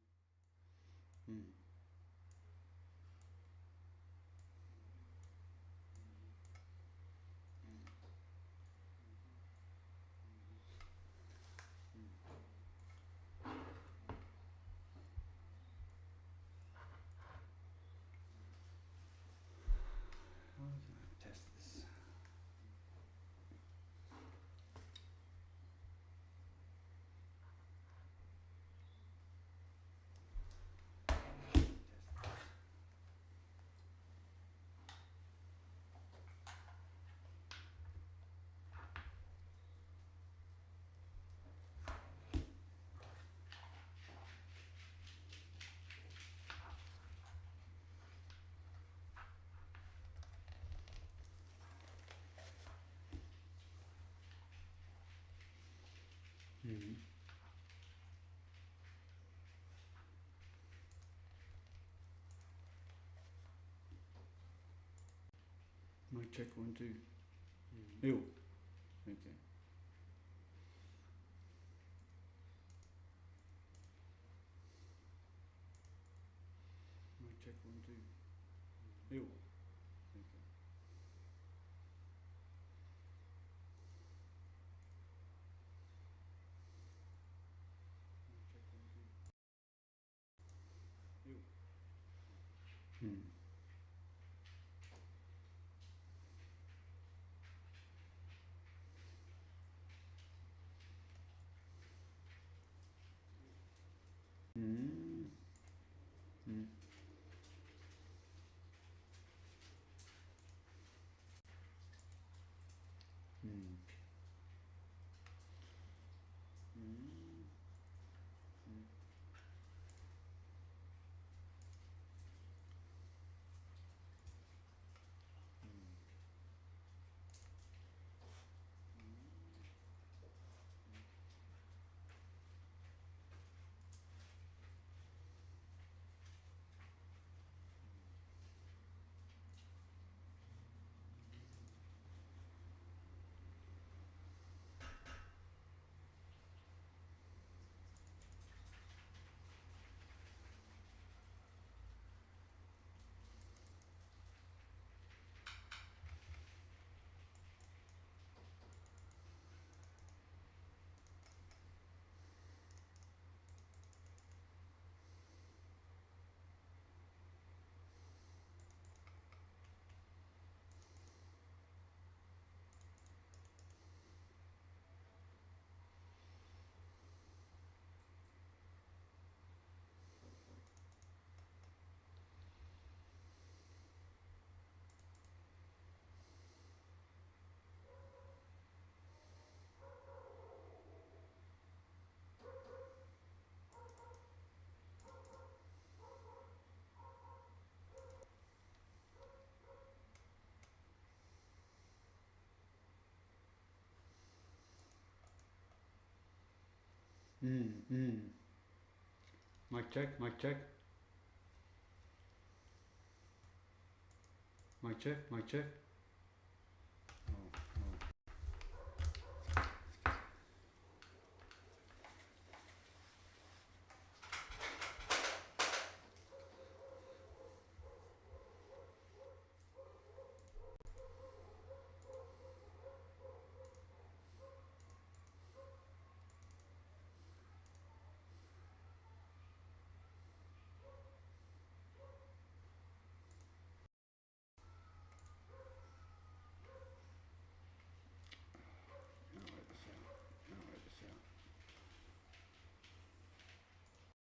Mm. Test this. Mm-hmm. Mic check 1 2. Ew. Okay. Mic check 1 2. Ew. Okay. Mic check 1 2. Ew. Hmm. Mm. Mm. Mm. Mm. Mm. Mm. Mm. Mic check. Mic check. Mic check. Mic check. Oh. Oh.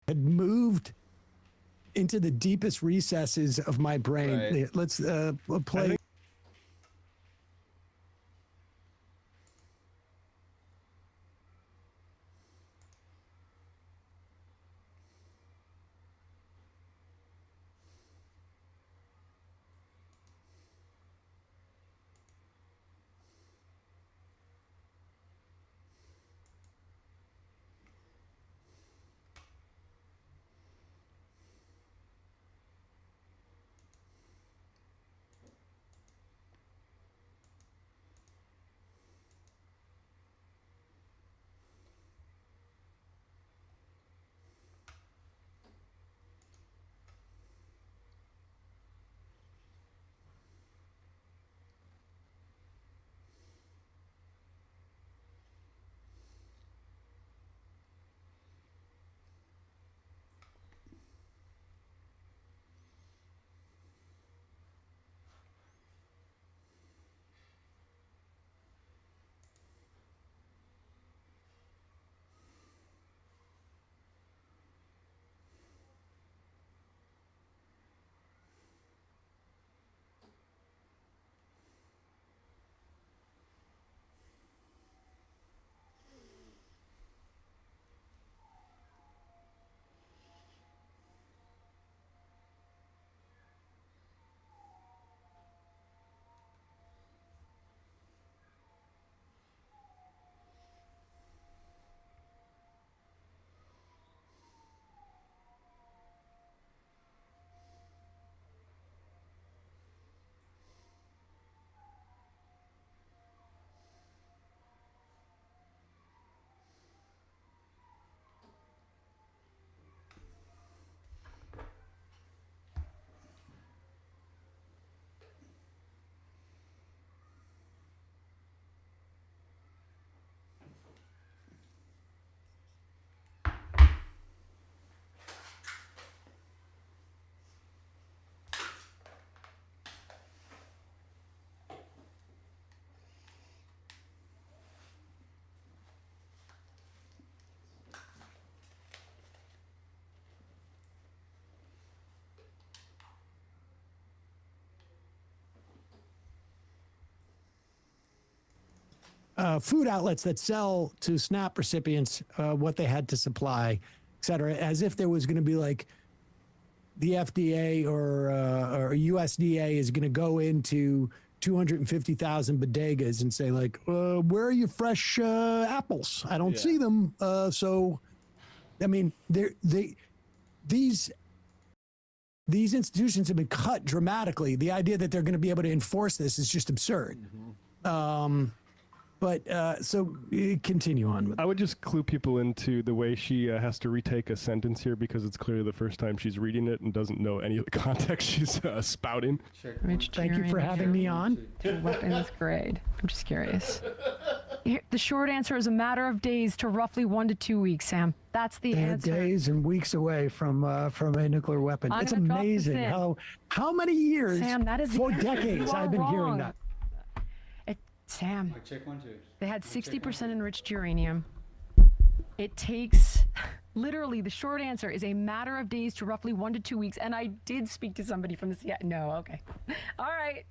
Had moved into the deepest recesses of my brain. Right. Let's play. food outlets that sell to SNAP recipients what they had to supply, et cetera, as if there was going to be like the FDA or USDA is going to go into 250,000 bodegas and say like, where are your fresh apples? I don't see them. So, I mean, these institutions have been cut dramatically. The idea that they're going to be able to enforce this is just absurd. So continue on. I would just clue people into the way she has to retake a sentence here because it's clearly the first time she's reading it and doesn't know any of the context she's spouting. Thank you for having me on. To weapons grade. I'm just curious. The short answer is a matter of days to roughly 1 to 2 weeks, Sam. That's the They're answer. days and weeks away from a nuclear weapon. I'm It's gonna drop this amazing in. how many years, Sam, that is the for answer. decades, You are I've been hearing wrong. that. Sam, Mic check 1 2. they had 60% enriched uranium. It takes, literally, the short answer is a matter of days to roughly 1 to 2 weeks. And I did speak to somebody from the CIA. No, okay. All right.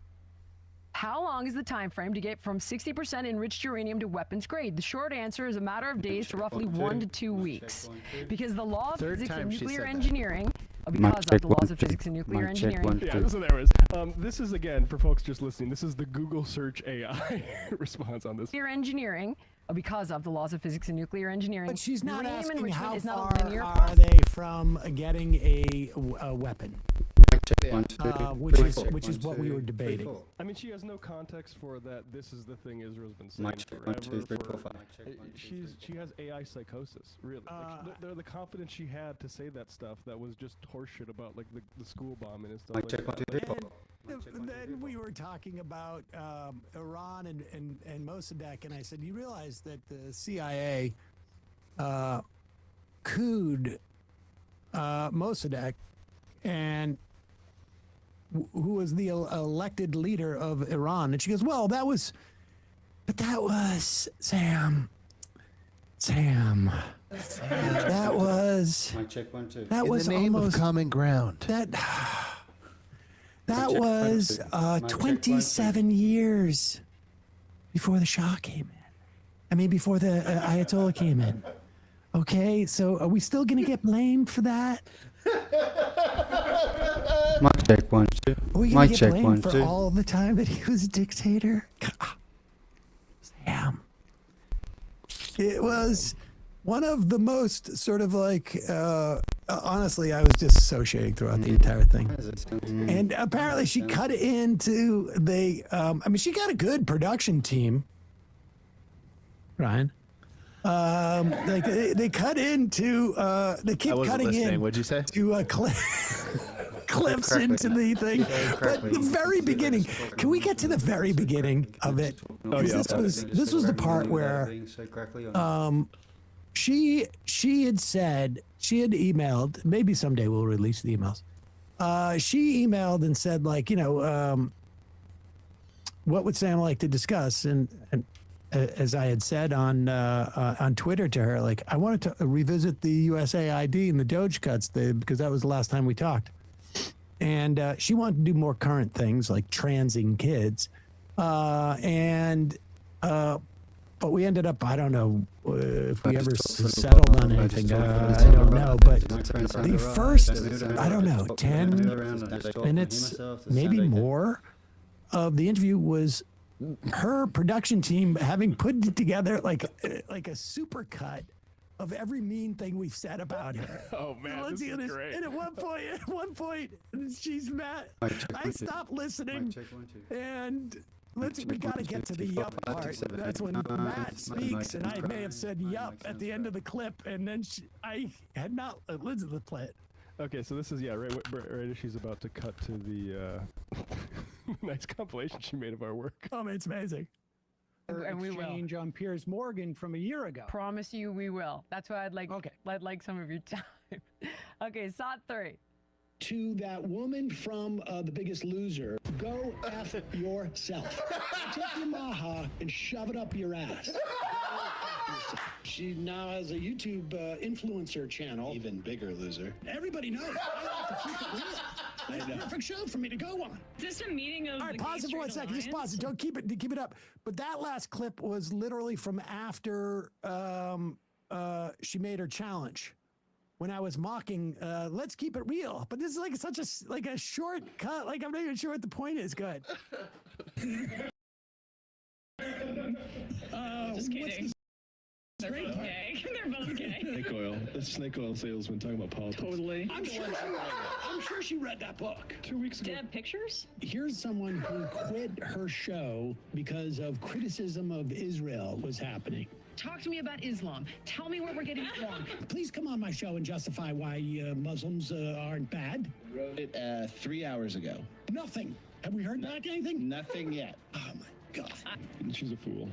How long is the time frame to get from 60% enriched uranium to weapons grade? The short answer is a matter of days to roughly 1 to 2 weeks. Because the law of physics and nuclear engineering, because of the laws of physics and nuclear engineering. Yeah, so there it is. This is, again, for folks just listening, this is the Google search AI response on this. Nuclear engineering, because of the laws of physics and nuclear engineering. But she's not uranium asking enrichment how is not far a linear are process. they from getting a weapon, which is what we were debating. I mean, she has no context for that. This is the thing Israel's been saying Mic check forever. 1 2 3 4 5. She has AI psychosis, really. Like, the confidence she had to say that stuff that was just horseshit about like the school bombing and stuff. Mic Like check 1 2 3 4. Then we were talking about Iran and Mossadegh, and I said, you realize that the CIA couped Mossadegh, and who was the elected leader of Iran? And she goes, well, that was Sam. That was. Mic check 1 2. That was In the name almost of common ground. That was 27 years before the Shah came in. I mean, before the Ayatollah came in. Okay, so are we still going to get blamed for that? Mic check 1 2. Are we going to get blamed for all the time that he was a dictator? Sam. It was one of the most sort of like, honestly, I was disassociating throughout the entire thing. And apparently she cut into she got a good production team, Ryan. Like they cut into, they keep cutting in. What'd you say? To clips into the thing. But the very beginning, can we get to the very beginning of it? Oh, yeah. This was the part where she had said, she had emailed, maybe someday we'll release the emails. She emailed and said, like, what would Sam like to discuss? And as I had said on Twitter to her, like, I wanted to revisit the USAID and the Doge cuts because that was the last time we talked. And she wanted to do more current things like transing kids. But we ended up, I don't know if we ever settled on anything. I don't know. But the first, I don't know, 10 minutes, maybe more of the interview was her production team having put together like a super cut of every mean thing we've said about her. Oh man, this is great. And at one point, she's mad. I stopped listening, and we got to get to the yup part. That's when Matt speaks, and I may have said yup at the end of the clip, and then I had not listened to the play. Okay, so this is right as she's about to cut to the nice compilation she made of our work. Oh man, it's amazing. And we will. Exchange on Piers Morgan from a year ago. Promise you we will. That's why I'd like some of your time. Okay, SOT 3. To that woman from The Biggest Loser, go F yourself. Take your maha and shove it up your ass. She now has a YouTube influencer channel. Even bigger loser. Everybody knows. I like to keep it real. That's a perfect show for me to go on. Is this a meeting of All right, the pause it for 1 second. Just pause it. Don't keep it up. But that last clip was literally from after she made her challenge. When I was mocking, let's keep it real. But this is like such a short cut. Like I'm not even sure what the point is. Good. Just kidding. They're both gay. They're both gay. Snake oil. The snake oil salesman talking about politics. Totally. I'm sure she read that book 2 weeks ago. Do you have pictures? Here's someone who quit her show because of criticism of Israel was happening. Talk to me about Islam. Tell me where we're getting it wrong. Please come on my show and justify why Muslims aren't bad. Wrote it 3 hours ago. Nothing. Have we heard back anything? Nothing yet. Oh my God. She's a fool.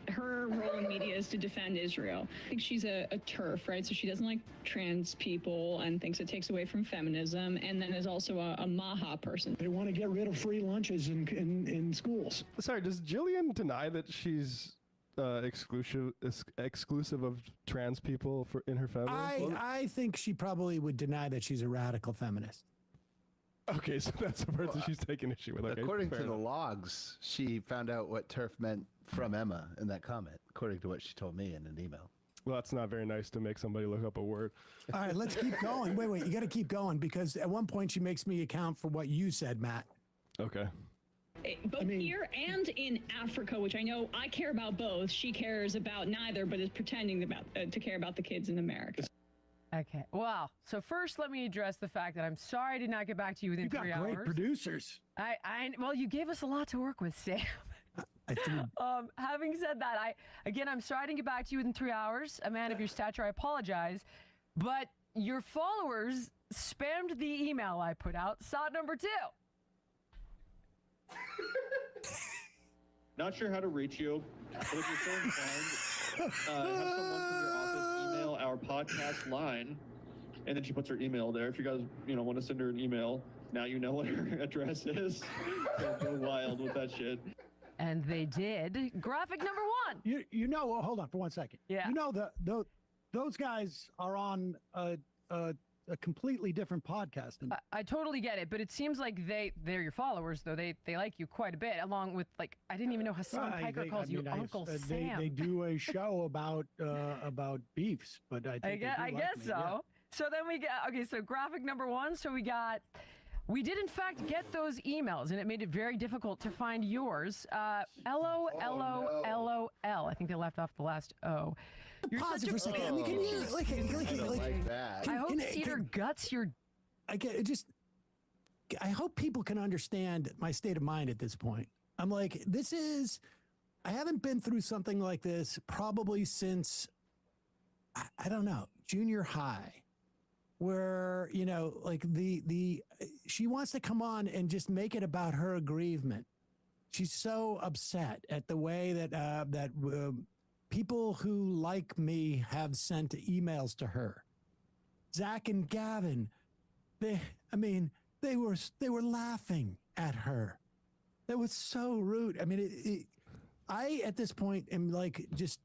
Her role in media is to defend Israel. I think she's a TERF, right? So she doesn't like trans people and thinks it takes away from feminism, and then is also a Maha person. They want to get rid of free lunches in schools. Sorry, does Jillian deny that she's exclusive of trans people in her family? I think she probably would deny that she's a radical feminist. Okay, so that's the part that she's taking issue with. Okay, According to fair the enough. logs, she found out what TERF meant from Emma in that comment, according to what she told me in an email. Well, that's not very nice to make somebody look up a word. All right, let's keep going. Wait, you got to keep going because at one point she makes me account for what you said, Matt. Okay. Both here and in Africa, which I know I care about both. She cares about neither, but is pretending to care about the kids in America. Okay. Well, so first let me address the fact that I'm sorry I did not get back to you within 3 hours. You got great producers. Well, you gave us a lot to work with, Sam. Having said that, I'm sorry I didn't get back to you within 3 hours. A man of your stature, I apologize. But your followers spammed the email I put out. Saw number 2. Not sure how to reach you, but if you're so inclined, have someone from your office email our podcast line, and then she puts her email there. If you guys, want to send her an email, now you know what her address is. So go wild with that shit. And they did. Graphic number 1. Hold on for 1 second. Yeah. Those guys are on a completely different podcast. I totally get it, but it seems like they're your followers, though. They like you quite a bit, along with, I didn't even know Hassan Piker calls you Uncle Sam. They do a show about beefs, but I guess so. Yeah. So then we got, so graphic number 1. So we did in fact get those emails, and it made it very difficult to find yours. LOLOLOL. I think they left off the last O. You're Pause such it for a second. I mean, can you like that. I hope Cedar guts your. I hope people can understand my state of mind at this point. I'm like, I haven't been through something like this probably since, I don't know, junior high, where, she wants to come on and just make it about her aggrievement. She's so upset at the way that people who like me have sent emails to her. Zach and Gavin, they were laughing at her. That was so rude. I mean, I at this point am just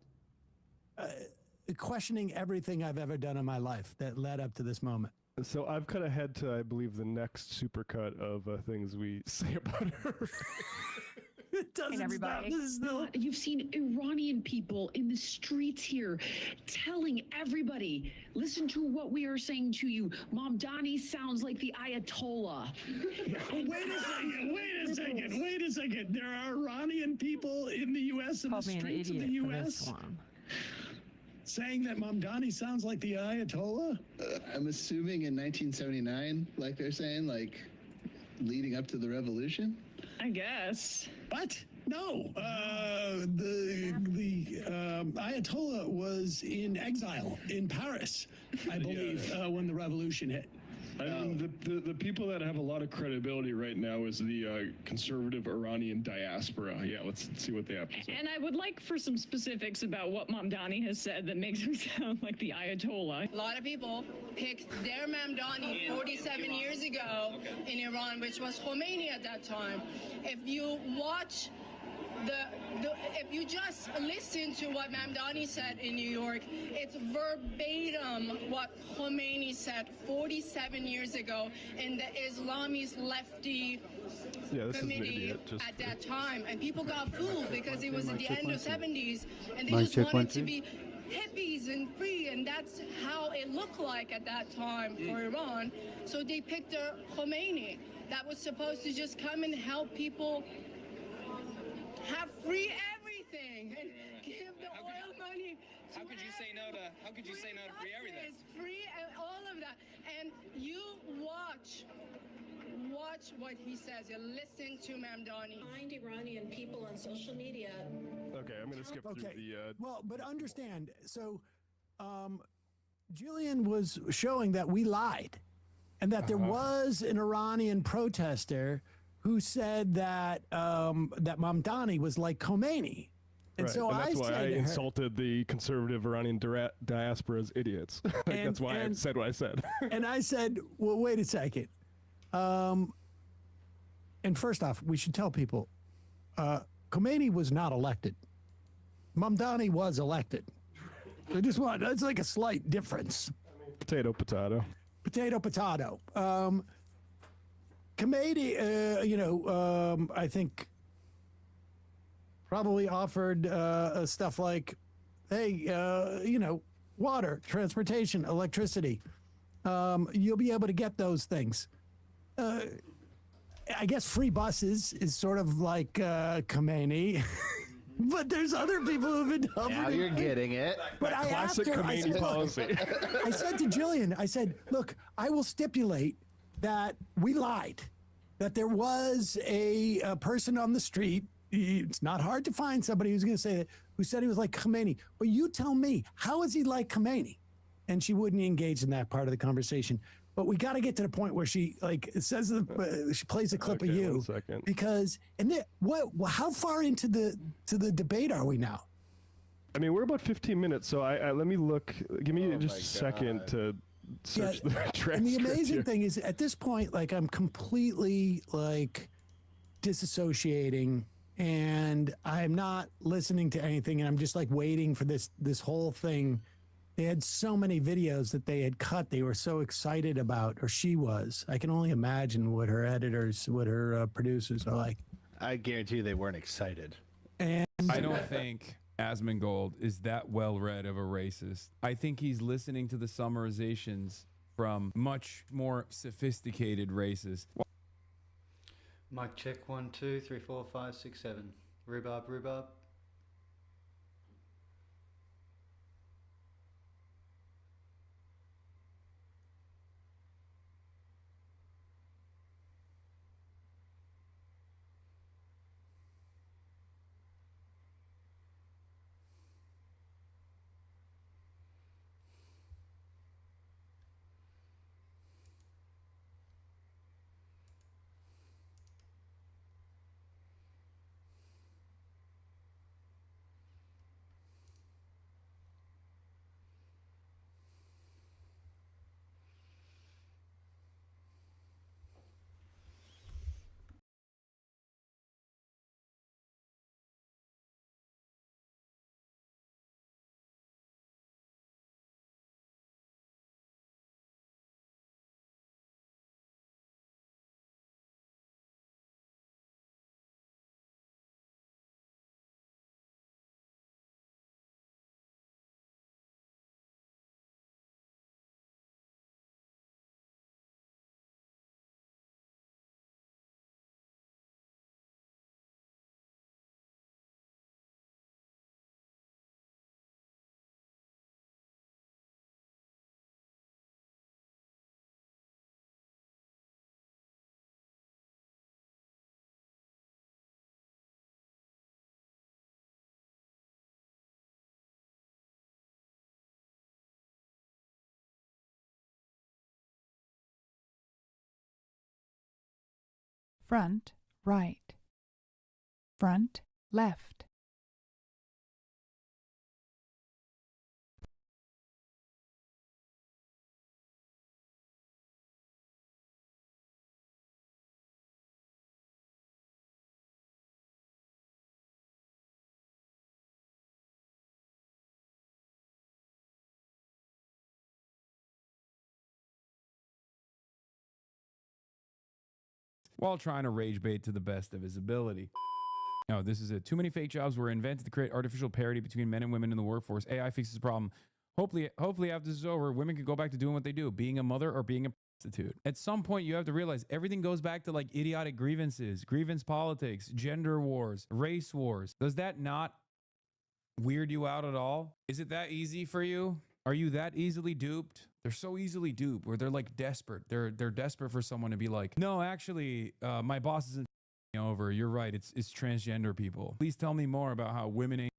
questioning everything I've ever done in my life that led up to this moment. So I've cut ahead to, I believe, the next supercut of things we say about her. It doesn't stop. This is still... You've seen Iranian people in the streets here telling everybody, listen to what we are saying to you. Mamdani sounds like the Ayatollah. Wait a second. There are Iranian people in the U.S. in the streets of the U.S. saying that Mamdani sounds like the Ayatollah? I'm assuming in 1979, like they're saying, leading up to the revolution? I guess. What? No. The Ayatollah was in exile in Paris, I believe, when the revolution hit. I mean, the people that have a lot of credibility right now is the conservative Iranian diaspora. Yeah, let's see what they have to say. And I would like for some specifics about what Mamdani has said that makes him sound like the Ayatollah. A lot of people picked their Mamdani 47 years ago in Iran, which was Khomeini at that time. If you watch if you just listen to what Mamdani said in New York, it's verbatim what Khomeini said 47 years ago in the Islamist lefty committee at that time. And people got fooled because it was at the end of 70s, and they just wanted to be hippies and free, and that's how it looked like at that time for Iran. So they picked a Khomeini that was supposed to just come and help people have free everything and give the oil money. How could you say no to free everything? Free all of that. And you watch what he says. You listen to Mamdani. Find Iranian people on social media. Okay, I'm going to skip through the. Well, but understand. So, Julian was showing that we lied, and that there was an Iranian protester who said that that Mamdani was like Khomeini. And so and that's I why said I to her, insulted the conservative Iranian diaspora as idiots. That's why I said what I said. And I said, well, wait a second. And first off, we should tell people, Khomeini was not elected. Mamdani was elected. I just want, that's like a slight difference. Potato, potato. Potato, potato. Khomeini, I think, probably offered stuff like, hey, water, transportation, electricity. You'll be able to get those things. I guess free buses is sort of like Khomeini. But there's other people who've been offered. Now you're getting it. But I asked her, I said, policy. I said to Jillian, I said, look, I will stipulate that we lied, that there was a person on the street. It's not hard to find somebody who's going to say that, who said he was like Khomeini. But you tell me, how is he like Khomeini? And she wouldn't engage in that part of the conversation. But we got to get to the point where she says she plays a clip of you, 1 second. because how far into the debate are we now? I mean, we're about 15 minutes, so I let me look. Give me just a second to search the transcript. And the amazing here. thing is, at this point, like, I'm completely disassociating, and I'm not listening to anything, and I'm just like waiting for this whole thing. They had so many videos that they had cut. They were so excited about, or she was. I can only imagine what her editors, what her producers are like. I guarantee you they weren't excited. And I don't think Asmongold is that well read of a racist. I think he's listening to the summarizations from much more sophisticated racists. Mic check 1 2 3 4 5 6 7. Rhubarb, rhubarb. Front, right. Front, left. while trying to rage bait to the best of his ability. No, this is it. Too many fake jobs were invented to create artificial parity between men and women in the workforce. AI fixes the problem. Hopefully after this is over, women can go back to doing what they do, being a mother or being a prostitute. At some point, you have to realize everything goes back to like idiotic grievances, grievance politics, gender wars, race wars. Does that not weird you out at all? Is it that easy for you? Are you that easily duped? They're so easily duped where they're like desperate. They're desperate for someone to be like, no, actually, my boss isn't over. You're right. It's transgender people. Please tell me more about how women ain't.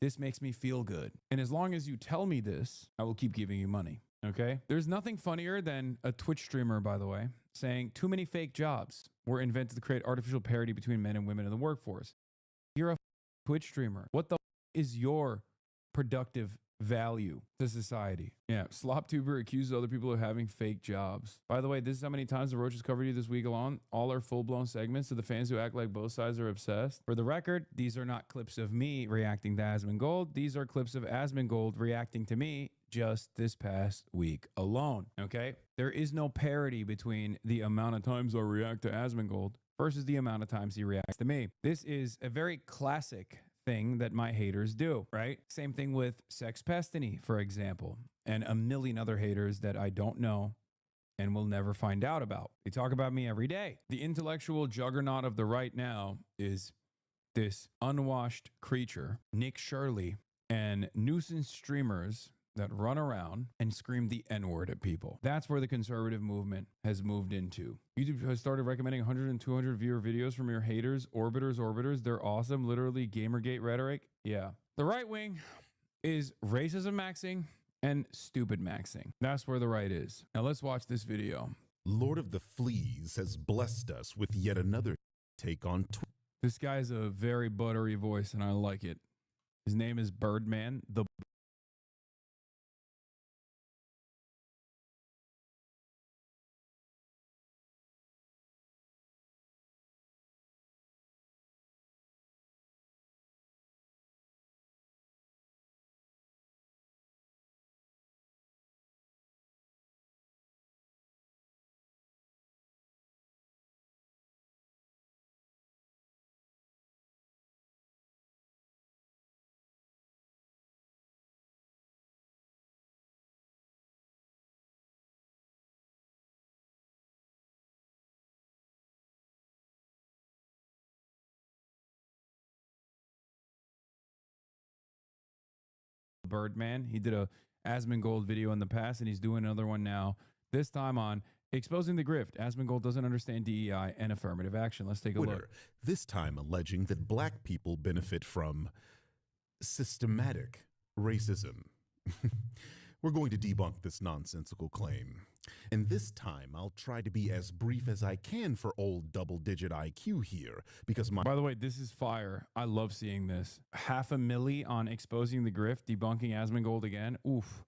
This makes me feel good. And as long as you tell me this, I will keep giving you money. Okay? There's nothing funnier than a Twitch streamer, by the way, saying too many fake jobs were invented to create artificial parity between men and women in the workforce. You're a Twitch streamer. What the is your productive value to society? Yeah, SlopTuber accuses other people of having fake jobs. By the way, this is how many times the Roaches covered you this week alone. All are full-blown segments to the fans who act like both sides are obsessed. For the record, these are not clips of me reacting to Asmongold. These are clips of Asmongold reacting to me just this past week alone. Okay? There is no parity between the amount of times I react to Asmongold versus the amount of times he reacts to me. This is a very classic thing that my haters do, right? Same thing with Sex Pestiny, for example, and a million other haters that I don't know and will never find out about. They talk about me every day. The intellectual juggernaut of the right now is this unwashed creature, Nick Shirley, and nuisance streamers that run around and scream the N-word at people. That's where the conservative movement has moved into. YouTube has started recommending 100 and 200 viewer videos from your haters, orbiters. They're awesome. Literally Gamergate rhetoric. Yeah. The right wing is racism maxing and stupid maxing. That's where the right is. Now let's watch this video. Lord of the Fleas has blessed us with yet another take on Twitter. This guy's a very buttery voice and I like it. His name is Birdman, the Birdman. He did a Asmongold video in the past and he's doing another one now. This time on exposing the grift. Asmongold doesn't understand DEI and affirmative action. Let's take a look. This time alleging that black people benefit from systematic racism. We're going to debunk this nonsensical claim. And this time I'll try to be as brief as I can for old double-digit IQ here because my— By the way, this is fire. I love seeing this. 500,000 on exposing the grift, debunking Asmongold again. Oof.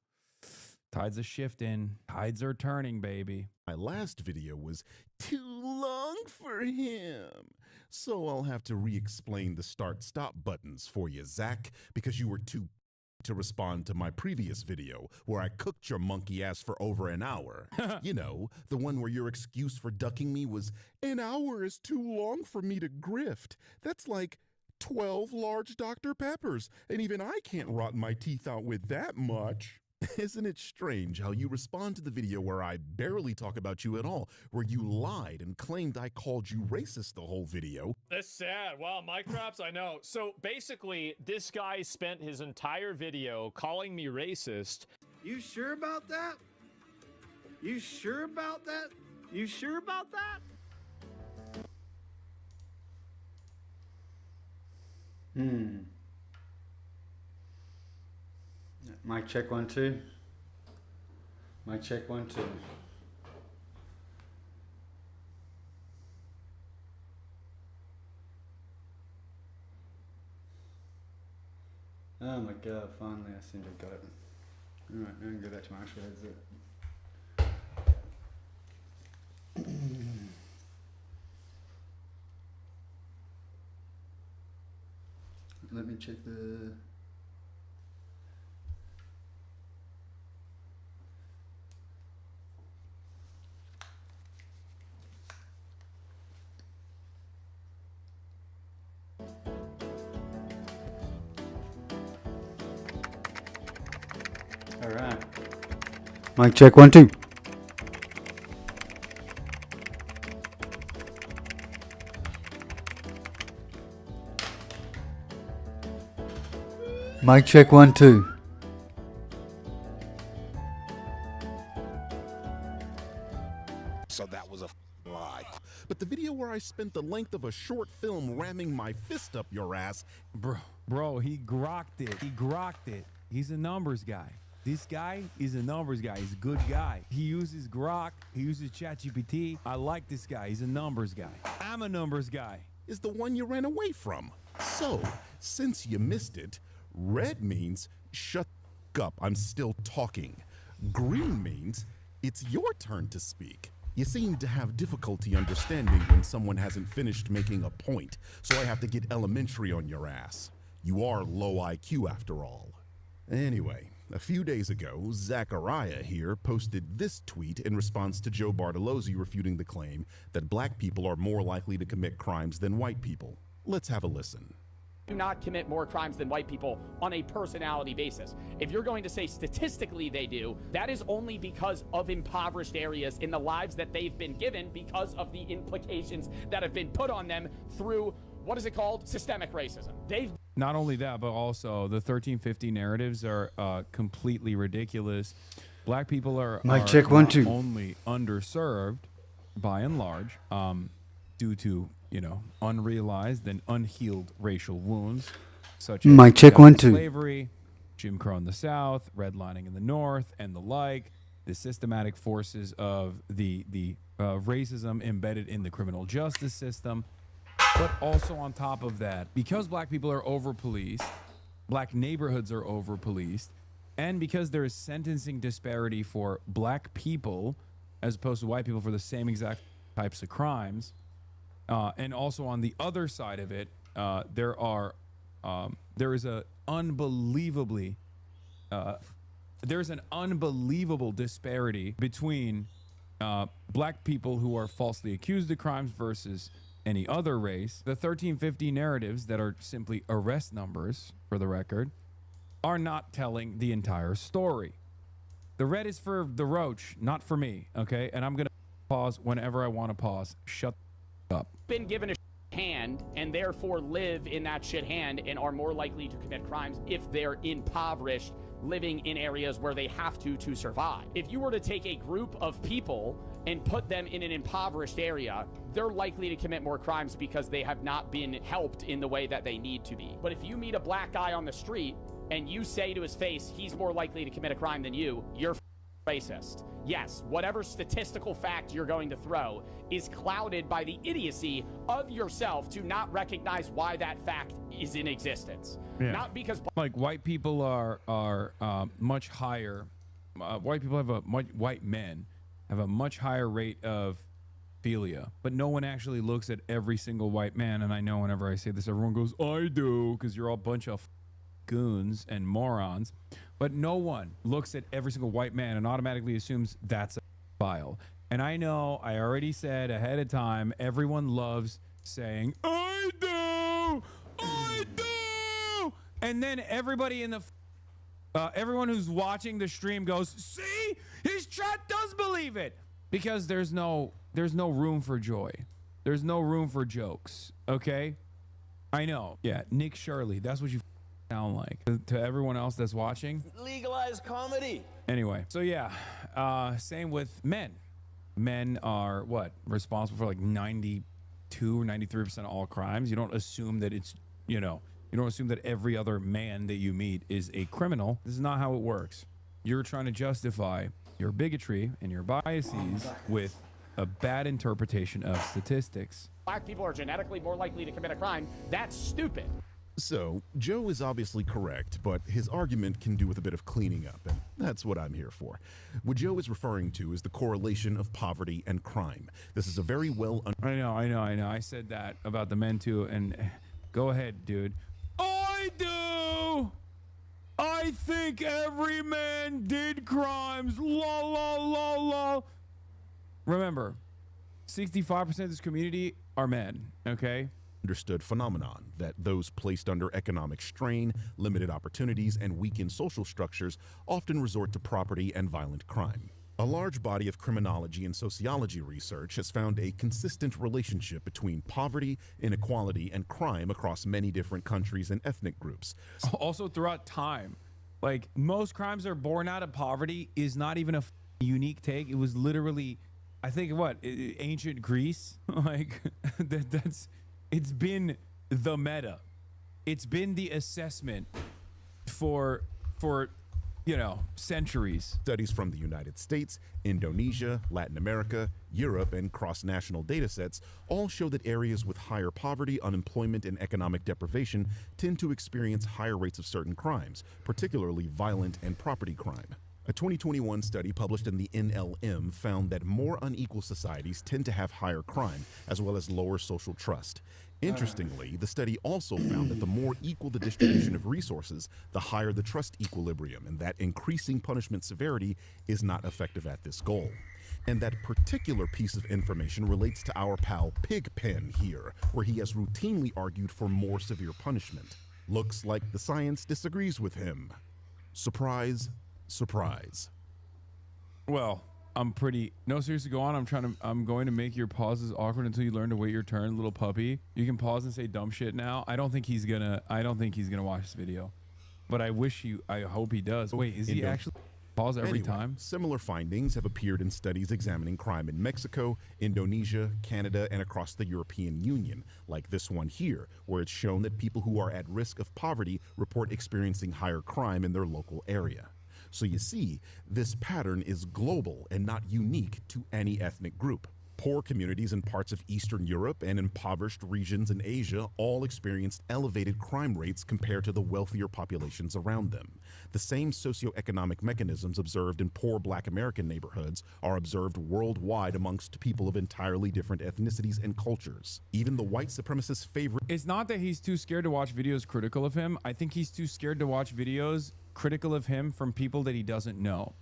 Tides are shifting. Tides are turning, baby. My last video was too long for him. So I'll have to re-explain the start-stop buttons for you, Zach, because you were too to respond to my previous video where I cooked your monkey ass for over an hour. You know, the one where your excuse for ducking me was, an hour is too long for me to grift. That's like 12 large Dr. Peppers, and even I can't rot my teeth out with that much. Isn't it strange how you respond to the video where I barely talk about you at all, where you lied and claimed I called you racist the whole video? That's sad. Wow, mic drops, I know. So basically, this guy spent his entire video calling me racist. You sure about that? You sure about that? You sure about that? Mic check 1 2. Mic check 1 2. Oh my god, finally I seem to have got it. Alright, now I can go back to my actual headset. Let me check the... All right. Mic check 1 2. Mic check 1 2. So that was a lie. But the video where I spent the length of a short film ramming my fist up your ass, Bro, he grokked it. He grokked it. He's a numbers guy. This guy is a numbers guy. He's a good guy. He uses Grok. He uses ChatGPT. I like this guy. He's a numbers guy. I'm a numbers guy. is the one you ran away from. So, since you missed it, red means shut up, I'm still talking. Green means it's your turn to speak. You seem to have difficulty understanding when someone hasn't finished making a point, so I have to get elementary on your ass. You are low IQ after all. Anyway, a few days ago, Zachariah here posted this tweet in response to Joe Bartolozzi refuting the claim that black people are more likely to commit crimes than white people. Let's have a listen. Do not commit more crimes than white people on a personality basis. If you're going to say statistically they do, that is only because of impoverished areas in the lives that they've been given because of the implications that have been put on them through, what is it called? Systemic racism. They've Not only that, but also the 1350 narratives are completely ridiculous. Black people are, Mic check 1 not 2. only underserved by and large due to, you know, unrealized and unhealed racial wounds, such as Mic check 1 2. slavery, Jim Crow in the South, redlining in the North, and the like, the systematic forces of the racism embedded in the criminal justice system. But also on top of that, because black people are over-policed, black neighborhoods are over-policed, and because there is sentencing disparity for black people as opposed to white people for the same exact types of crimes, and also on the other side of it, there is an unbelievable disparity between black people who are falsely accused of crimes versus any other race. The 1350 narratives that are simply arrest numbers, for the record, are not telling the entire story. The red is for the roach, not for me, okay? And I'm going to pause whenever I want to pause. Shut up. been given a hand and therefore live in that shit hand and are more likely to commit crimes if they're impoverished, living in areas where they have to survive. If you were to take a group of people and put them in an impoverished area, they're likely to commit more crimes because they have not been helped in the way that they need to be. But if you meet a black guy on the street and you say to his face, he's more likely to commit a crime than you're racist. Yes, whatever statistical fact you're going to throw is clouded by the idiocy of yourself to not recognize why that fact is in existence. Yeah. Not because like white people are much higher. White people have white men have a much higher rate of philia, but no one actually looks at every single white man. And I know whenever I say this, everyone goes, "I do," because you're all a bunch of goons and morons. But no one looks at every single white man and automatically assumes that's a file. And I know I already said ahead of time, everyone loves saying, "I do, I do," and then everybody in the everyone who's watching the stream goes, "See, his chat does believe it," because there's no room for joy. There's no room for jokes. Okay, I know. Yeah, Nick Shirley. That's what you sound like to everyone else that's watching. Legalize comedy. Anyway, so yeah, same with men. Men are what, responsible for like 92 or 93% of all crimes. You don't assume that it's, you don't assume that every other man that you meet is a criminal. This is not how it works. You're trying to justify your bigotry and your biases with a bad interpretation of statistics. black people are genetically more likely to commit a crime, that's stupid. So, Joe is obviously correct, but his argument can do with a bit of cleaning up, and that's what I'm here for. What Joe is referring to is the correlation of poverty and crime. This is a very well... I know. I said that about the men too, and go ahead, dude. I do! I think every man did crimes. Lol, lol, lol, lol. Remember, 65% of this community are men, okay? understood phenomenon that those placed under economic strain, limited opportunities, and weakened social structures often resort to property and violent crime. A large body of criminology and sociology research has found a consistent relationship between poverty, inequality, and crime across many different countries and ethnic groups. Also throughout time, like most crimes are born out of poverty is not even a unique take. It was literally, I think, what, ancient Greece? Like it's been the meta. It's been the assessment for you know, centuries. Studies from the United States, Indonesia, Latin America, Europe, and cross-national data sets all show that areas with higher poverty, unemployment, and economic deprivation tend to experience higher rates of certain crimes, particularly violent and property crime. A 2021 study published in the NLM found that more unequal societies tend to have higher crime, as well as lower social trust. Interestingly, the study also found that the more equal the distribution of resources, the higher the trust equilibrium, and that increasing punishment severity is not effective at this goal. And that particular piece of information relates to our pal Pigpen here, where he has routinely argued for more severe punishment. Looks like the science disagrees with him. Surprise, surprise. Well, I'm pretty, no, seriously, go on. I'm going to make your pauses awkward until you learn to wait your turn, little puppy. You can pause and say dumb shit now. I don't think he's gonna watch this video, but I hope he does. Wait, is he actually pause every time? Similar findings have appeared in studies examining crime in Mexico, Indonesia, Canada, and across the European Union, like this one here, where it's shown that people who are at risk of poverty report experiencing higher crime in their local area. So you see, this pattern is global and not unique to any ethnic group. Poor communities in parts of Eastern Europe and impoverished regions in Asia all experienced elevated crime rates compared to the wealthier populations around them. The same socioeconomic mechanisms observed in poor Black American neighborhoods are observed worldwide amongst people of entirely different ethnicities and cultures. Even the white supremacist favorite. It's not that he's too scared to watch videos critical of him. I think he's too scared to watch videos critical of him from people that he doesn't know,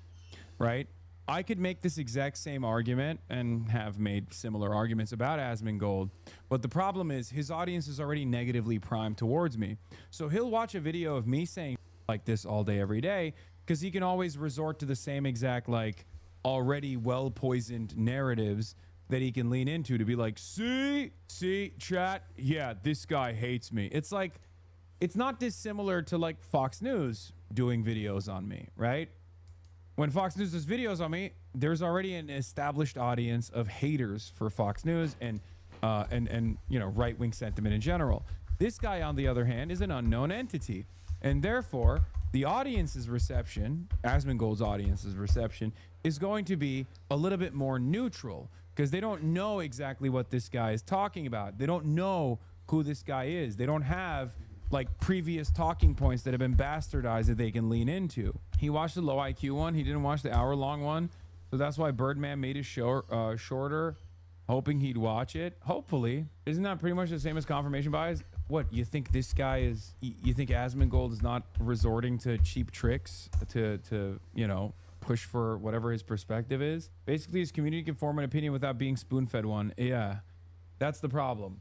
right? I could make this exact same argument and have made similar arguments about Asmongold, but the problem is his audience is already negatively primed towards me. So he'll watch a video of me saying like this all day, every day, because he can always resort to the same exact, like, already well-poisoned narratives that he can lean into to be like, see, chat, yeah, this guy hates me. It's like, it's not dissimilar to like Fox News doing videos on me, right? When Fox News does videos on me, there's already an established audience of haters for Fox News and you know, right-wing sentiment in general. This guy, on the other hand, is an unknown entity, and therefore the audience's reception, Asmongold's audience's reception, is going to be a little bit more neutral because they don't know exactly what this guy is talking about. They don't know who this guy is. They don't have like previous talking points that have been bastardized that they can lean into. He watched the low IQ one. He didn't watch the hour-long one. So that's why Birdman made his show shorter, hoping he'd watch it. Hopefully. Isn't that pretty much the same as confirmation bias? What, you think this guy is, you think Asmongold is not resorting to cheap tricks to you know, push for whatever his perspective is? Basically, his community can form an opinion without being spoon-fed one. Yeah, that's the problem.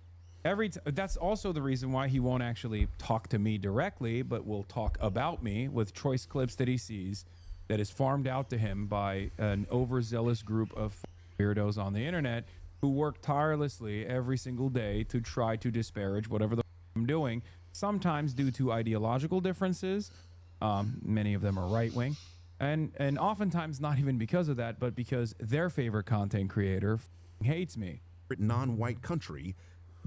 That's also the reason why he won't actually talk to me directly, but will talk about me with choice clips that he sees that is farmed out to him by an overzealous group of weirdos on the internet who work tirelessly every single day to try to disparage whatever the I'm doing, sometimes due to ideological differences. Many of them are right-wing, and oftentimes not even because of that, but because their favorite content creator hates me. Non-white country,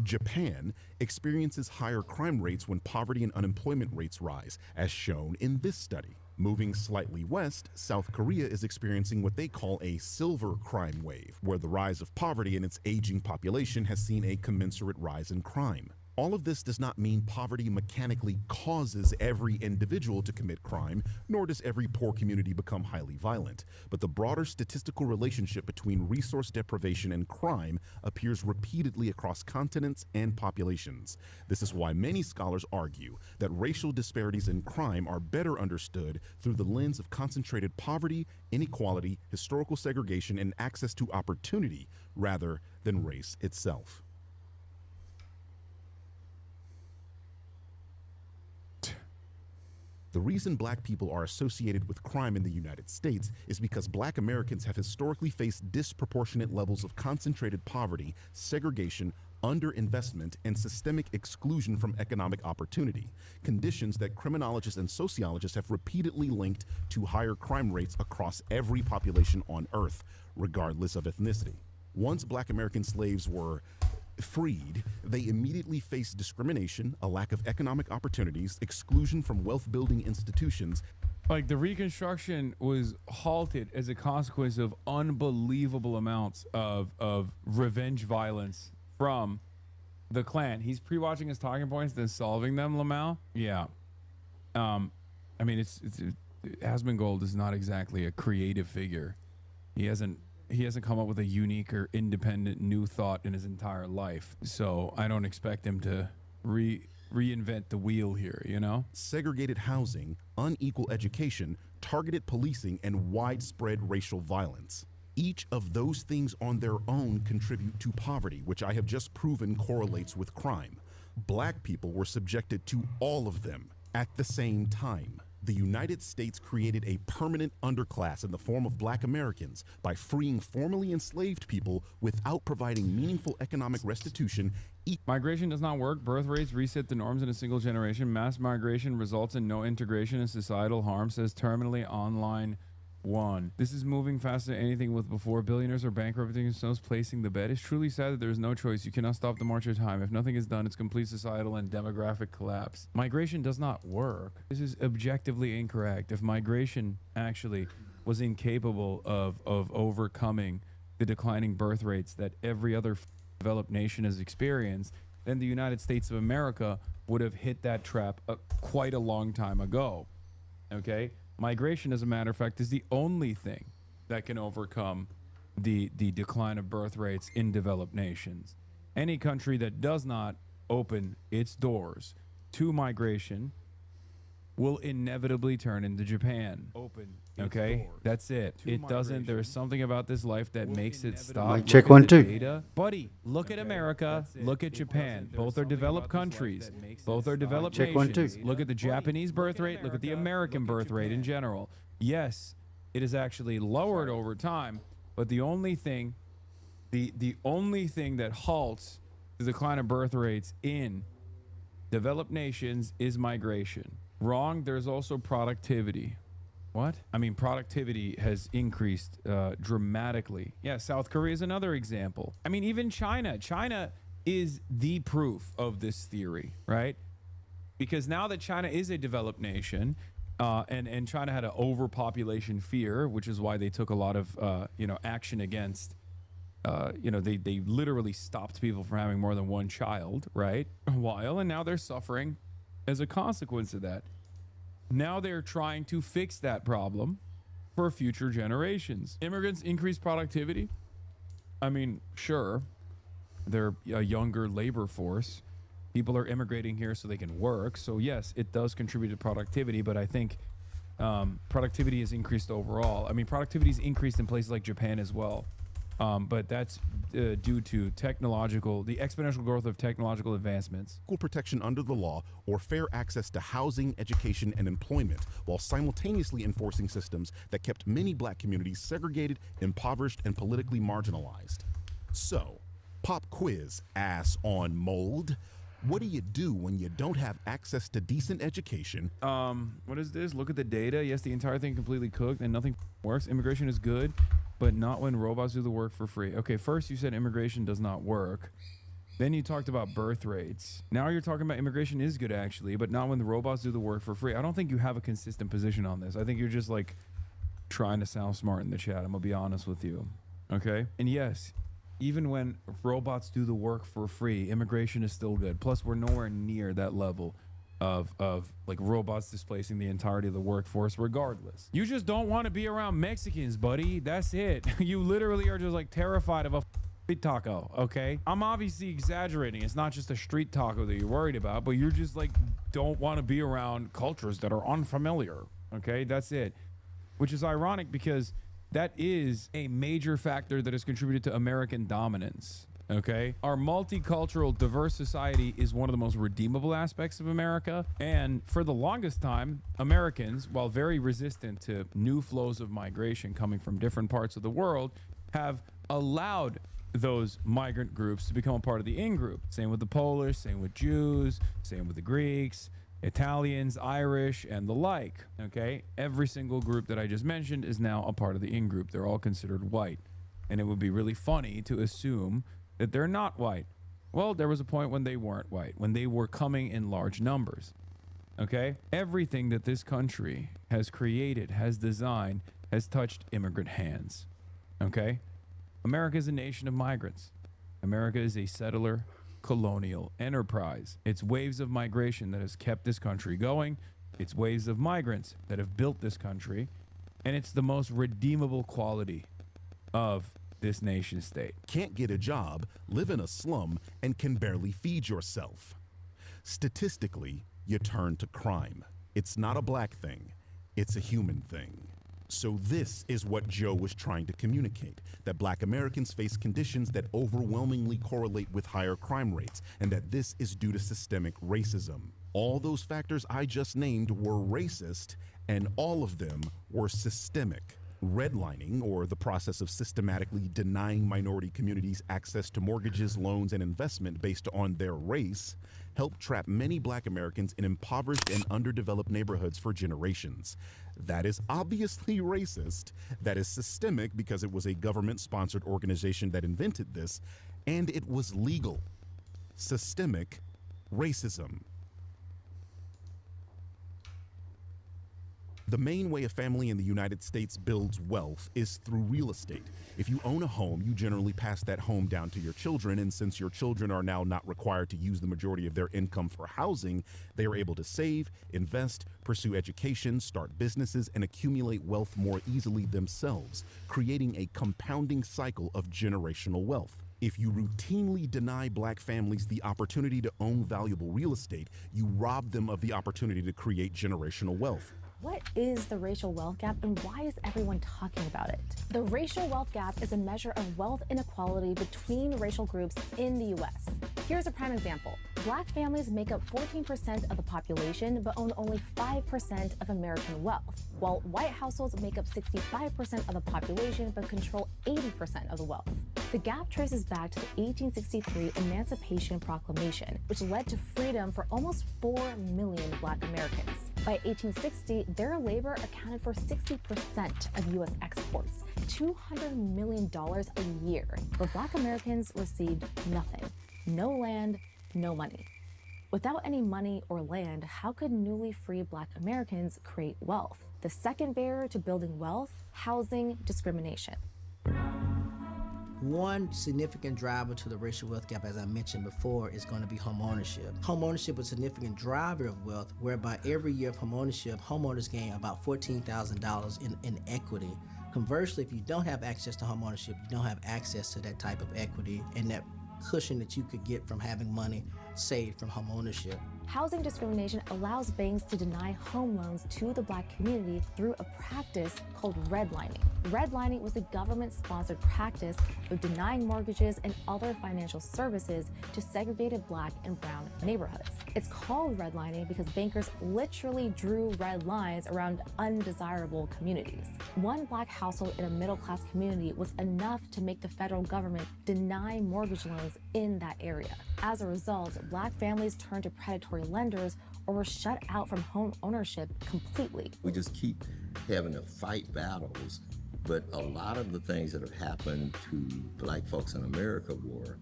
Japan, experiences higher crime rates when poverty and unemployment rates rise, as shown in this study. Moving slightly west, South Korea is experiencing what they call a silver crime wave, where the rise of poverty and its aging population has seen a commensurate rise in crime. All of this does not mean poverty mechanically causes every individual to commit crime, nor does every poor community become highly violent. But the broader statistical relationship between resource deprivation and crime appears repeatedly across continents and populations. This is why many scholars argue that racial disparities in crime are better understood through the lens of concentrated poverty, inequality, historical segregation, and access to opportunity, rather than race itself. The reason black people are associated with crime in the United States is because black Americans have historically faced disproportionate levels of concentrated poverty, segregation, underinvestment, and systemic exclusion from economic opportunity, conditions that criminologists and sociologists have repeatedly linked to higher crime rates across every population on Earth, regardless of ethnicity. Once black American slaves were freed, they immediately faced discrimination, a lack of economic opportunities, exclusion from wealth-building institutions. Like, the Reconstruction was halted as a consequence of unbelievable amounts of revenge violence from the Klan. He's pre-watching his talking points, then solving them, Lamau. Yeah. I mean, Asmongold is not exactly a creative figure. He hasn't come up with a unique or independent new thought in his entire life. So I don't expect him to reinvent the wheel here, you know? Segregated housing, unequal education, targeted policing, and widespread racial violence. Each of those things on their own contribute to poverty, which I have just proven correlates with crime. Black people were subjected to all of them at the same time. The United States created a permanent underclass in the form of black Americans by freeing formerly enslaved people without providing meaningful economic restitution. Migration does not work. Birth rates reset the norms in a single generation. Mass migration results in no integration and societal harm, says Terminally Online 1. This is moving faster than anything with before. Billionaires are bankrupting themselves, placing the bet. It's truly sad that there is no choice. You cannot stop the march of time. If nothing is done, it's complete societal and demographic collapse. Migration does not work. This is objectively incorrect. If migration actually was incapable of overcoming the declining birth rates that every other developed nation has experienced, then the United States of America would have hit that trap quite a long time ago. Okay? Migration, as a matter of fact, is the only thing that can overcome the decline of birth rates in developed nations. Any country that does not open its doors to migration will inevitably turn into Japan. Okay, that's it. It doesn't. There's something about this life that makes it stop. Mic check 1 2. Data. Buddy, look at America. Look at Japan. Both are developed countries. Both are developed Check 1 2. nations. Look at the Japanese birth rate. Look at the American birth rate in general. Yes, it is actually lowered over time, but the only thing, the only thing that halts the decline of birth rates in developed nations is migration. Wrong. There's also productivity. What? I mean, productivity has increased dramatically. Yeah, South Korea is another example. I mean, even China. China is the proof of this theory, right? Because now that China is a developed nation, and China had an overpopulation fear, which is why they took a lot of action against. They literally stopped people from having more than one child, right? A while, and now they're suffering as a consequence of that. Now they're trying to fix that problem for future generations. Immigrants increase productivity. I mean, sure, they're a younger labor force. People are immigrating here so they can work. So yes, it does contribute to productivity, but I think productivity has increased overall. I mean, productivity has increased in places like Japan as well. But that's due to the exponential growth of technological advancements. Equal protection under the law or fair access to housing, education, and employment, while simultaneously enforcing systems that kept many black communities segregated, impoverished, and politically marginalized. So, pop quiz, ass on mold. What do you do when you don't have access to decent education? What is this? Look at the data. Yes, the entire thing completely cooked and nothing works. Immigration is good, but not when robots do the work for free. Okay, first you said immigration does not work. Then you talked about birth rates. Now you're talking about immigration is good actually, but not when the robots do the work for free. I don't think you have a consistent position on this. I think you're just like trying to sound smart in the chat. I'm gonna be honest with you. Okay? And yes, even when robots do the work for free, immigration is still good. Plus, we're nowhere near that level of like robots displacing the entirety of the workforce regardless. You just don't want to be around Mexicans, buddy. That's it. You literally are just like terrified of a street taco, okay? I'm obviously exaggerating. It's not just a street taco that you're worried about, but you're just like don't want to be around cultures that are unfamiliar, okay? That's it. Which is ironic because that is a major factor that has contributed to American dominance. Okay. Our multicultural, diverse society is one of the most redeemable aspects of America. And for the longest time, Americans, while very resistant to new flows of migration coming from different parts of the world, have allowed those migrant groups to become a part of the in-group. Same with the Polish, same with Jews, same with the Greeks, Italians, Irish, and the like. Okay. Every single group that I just mentioned is now a part of the in-group. They're all considered white. And it would be really funny to assume that they're not white. Well, there was a point when they weren't white, when they were coming in large numbers. Okay? Everything that this country has created, has designed, has touched immigrant hands. Okay? America is a nation of migrants. America is a settler colonial enterprise. It's waves of migration that has kept this country going. It's waves of migrants that have built this country. And it's the most redeemable quality of this nation state. Can't get a job, live in a slum, and can barely feed yourself. Statistically, you turn to crime. It's not a black thing, it's a human thing. So this is what Joe was trying to communicate, that black Americans face conditions that overwhelmingly correlate with higher crime rates, and that this is due to systemic racism. All those factors I just named were racist, and all of them were systemic. Redlining, or the process of systematically denying minority communities access to mortgages, loans, and investment based on their race, helped trap many black Americans in impoverished and underdeveloped neighborhoods for generations. That is obviously racist, that is systemic because it was a government-sponsored organization that invented this, and it was legal. Systemic racism. The main way a family in the United States builds wealth is through real estate. If you own a home, you generally pass that home down to your children, and since your children are now not required to use the majority of their income for housing, they are able to save, invest, pursue education, start businesses, and accumulate wealth more easily themselves, creating a compounding cycle of generational wealth. If you routinely deny black families the opportunity to own valuable real estate, you rob them of the opportunity to create generational wealth. What is the racial wealth gap and why is everyone talking about it? The racial wealth gap is a measure of wealth inequality between racial groups in the U.S. Here's a prime example. Black families make up 14% of the population but own only 5% of American wealth, while white households make up 65% of the population but control 80% of the wealth. The gap traces back to the 1863 Emancipation Proclamation, which led to freedom for almost 4 million black Americans. By 1860, their labor accounted for 60% of U.S. exports, $200 million a year, where black Americans received nothing. No land, no money. Without any money or land, how could newly free black Americans create wealth? The second barrier to building wealth, housing discrimination. One significant driver to the racial wealth gap, as I mentioned before, is going to be home ownership. Home ownership is a significant driver of wealth, whereby every year of home ownership, homeowners gain about $14,000 in equity. Conversely, if you don't have access to home ownership, you don't have access to that type of equity and that cushion that you could get from having money saved from home ownership. Housing discrimination allows banks to deny home loans to the black community through a practice called redlining. Redlining was a government-sponsored practice of denying mortgages and other financial services to segregated black and brown neighborhoods. It's called redlining because bankers literally drew red lines around undesirable communities. One black household in a middle-class community was enough to make the federal government deny mortgage loans in that area. As a result, black families turned to predatory lenders or were shut out from home ownership completely. We just keep having to fight battles, but a lot of the things that have happened to black folks in America were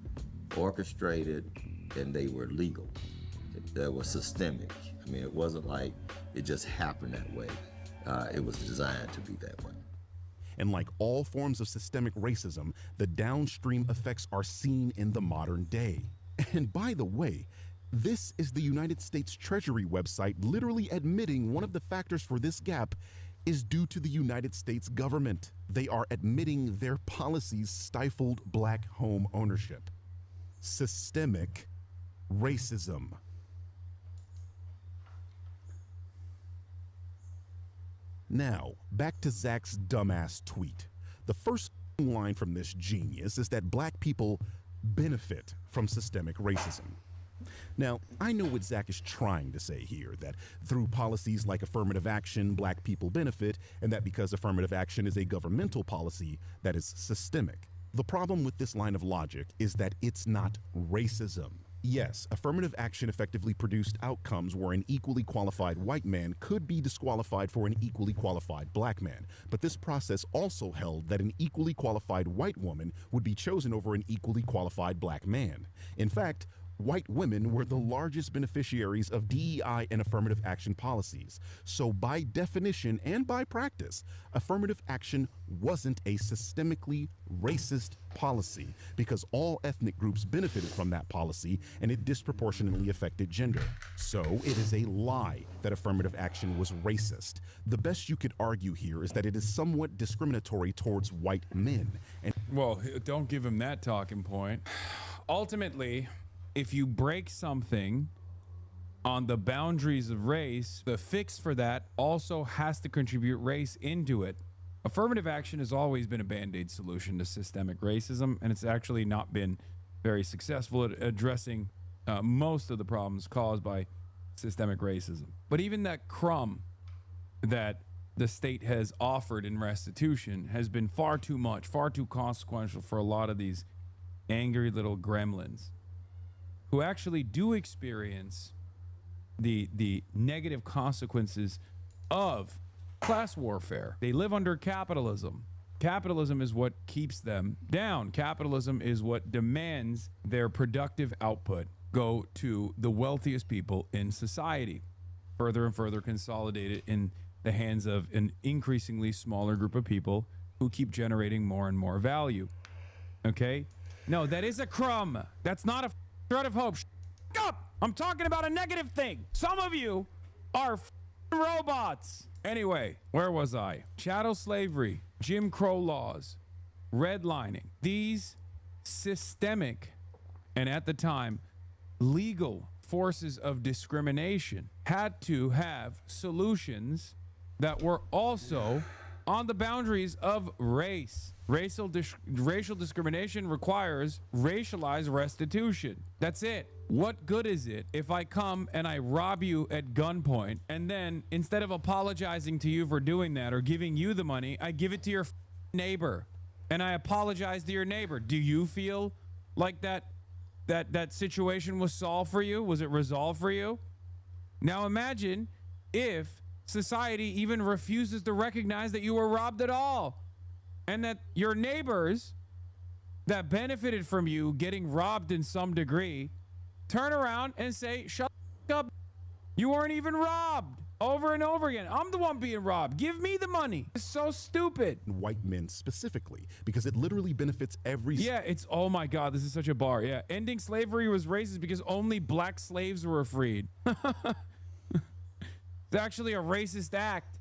orchestrated and they were legal. They were systemic. I mean, it wasn't like it just happened that way. It was designed to be that way. And like all forms of systemic racism, the downstream effects are seen in the modern day. And by the way, this is the United States Treasury website literally admitting one of the factors for this gap is due to the United States government. They are admitting their policies stifled black home ownership. Systemic racism. Now, back to Zach's dumbass tweet. The first line from this genius is that black people benefit from systemic racism. Now, I know what Zach is trying to say here, that through policies like affirmative action, black people benefit, and that because affirmative action is a governmental policy, that is systemic. The problem with this line of logic is that it's not racism. Yes, affirmative action effectively produced outcomes where an equally qualified white man could be disqualified for an equally qualified black man. But this process also held that an equally qualified white woman would be chosen over an equally qualified black man. In fact, white women were the largest beneficiaries of DEI and affirmative action policies. So by definition and by practice, affirmative action wasn't a systemically racist policy because all ethnic groups benefited from that policy and it disproportionately affected gender. So it is a lie that affirmative action was racist. The best you could argue here is that it is somewhat discriminatory towards white men. And well, don't give him that talking point. Ultimately, if you break something on the boundaries of race, the fix for that also has to contribute race into it. Affirmative action has always been a band-aid solution to systemic racism, and it's actually not been very successful at addressing most of the problems caused by systemic racism. But even that crumb that the state has offered in restitution has been far too much, far too consequential for a lot of these angry little gremlins who actually do experience the negative consequences of class warfare. They live under capitalism. Capitalism is what keeps them down. Capitalism is what demands their productive output go to the wealthiest people in society, further and further consolidated in the hands of an increasingly smaller group of people who keep generating more and more value. Okay? No, that is a crumb. That's not a thread of hope. Shut up! I'm talking about a negative thing. Some of you are robots. Anyway, where was I? Chattel slavery, Jim Crow laws, redlining. These systemic and at the time legal forces of discrimination had to have solutions that were also on the boundaries of race. Racial discrimination requires racialized restitution. That's it. What good is it if I come and I rob you at gunpoint and then instead of apologizing to you for doing that or giving you the money, I give it to your neighbor and I apologize to your neighbor? Do you feel like that situation was solved for you? Was it resolved for you? Now imagine if society even refuses to recognize that you were robbed at all, and that your neighbors that benefited from you getting robbed in some degree turn around and say, shut up, you weren't even robbed, over and over again. I'm the one being robbed. Give me the money. It's so stupid. White men specifically, because it literally benefits every... Yeah, it's, oh my God, this is such a bar. Yeah, ending slavery was racist because only black slaves were freed. It's actually a racist act.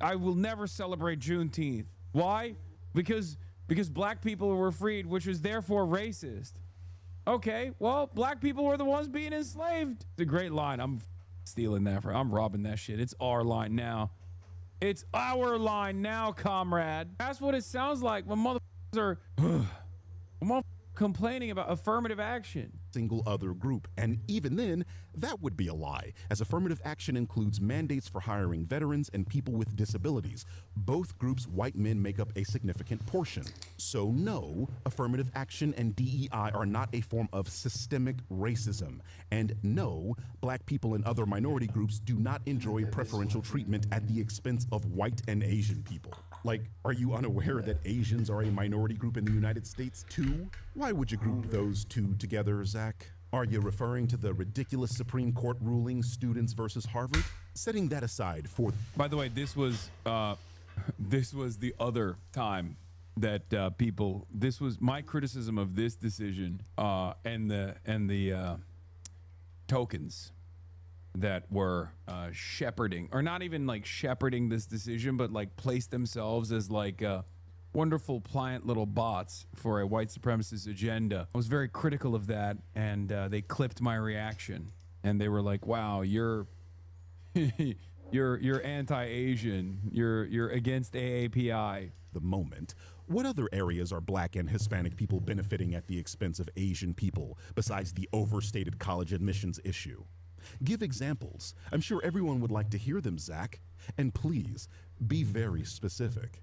I will never celebrate Juneteenth. Why? Because black people were freed, which was therefore racist. Okay, well, black people were the ones being enslaved. It's a great line. I'm stealing that I'm robbing that shit. It's our line now. It's our line now, comrade. That's what it sounds like when motherfuckers are complaining about affirmative action. Single other group, and even then that would be a lie, as affirmative action includes mandates for hiring veterans and people with disabilities. Both groups white men make up a significant portion. So no, affirmative action and DEI are not a form of systemic racism, and no, black people and other minority groups do not enjoy preferential treatment at the expense of white and Asian people. Like, are you unaware that Asians are a minority group in the United States too? Why would you group those two together, Zach? Are you referring to the ridiculous Supreme Court ruling, Students versus Harvard? Setting that aside for... By the way, this was the other time that people... This was my criticism of this decision and the tokens that were shepherding, or not even like shepherding this decision, but like placed themselves as like wonderful, pliant little bots for a white supremacist agenda. I was very critical of that, and they clipped my reaction, and they were like, "Wow, you're you're anti-Asian. You're against AAPI." The moment What other areas are Black and Hispanic people benefiting at the expense of Asian people besides the overstated college admissions issue? Give examples. I'm sure everyone would like to hear them, Zach. And please, be very specific.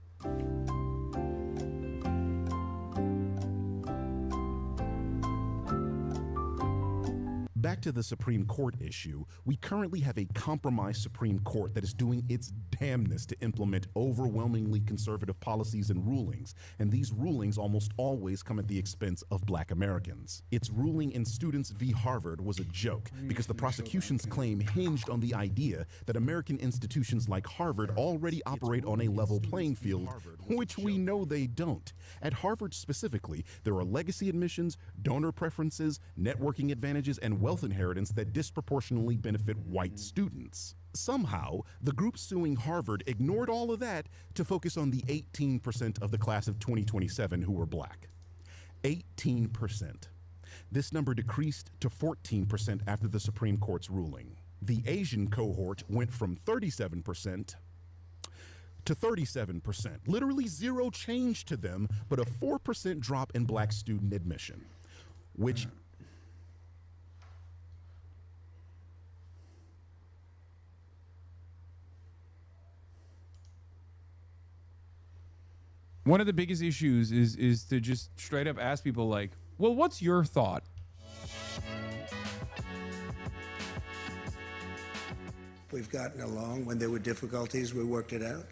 Back to the Supreme Court issue, we currently have a compromised Supreme Court that is doing its damnness to implement overwhelmingly conservative policies and rulings, and these rulings almost always come at the expense of Black Americans. Its ruling in Students v. Harvard was a joke because the prosecution's claim hinged on the idea that American institutions like Harvard already operate on a level playing field, which we know they don't. At Harvard specifically, there are legacy admissions, donor preferences, networking advantages, and wealth inheritance that disproportionately benefit white students. Somehow, the group suing Harvard ignored all of that to focus on the 18% of the class of 2027 who were Black. 18%. This number decreased to 14% after the Supreme Court's ruling. The Asian cohort went from 37% to 37%. Literally zero change to them, but a 4% drop in Black student admission, which one of the biggest issues is to just straight up ask people like, well, what's your thought? We've gotten along. When there were difficulties, we worked it out.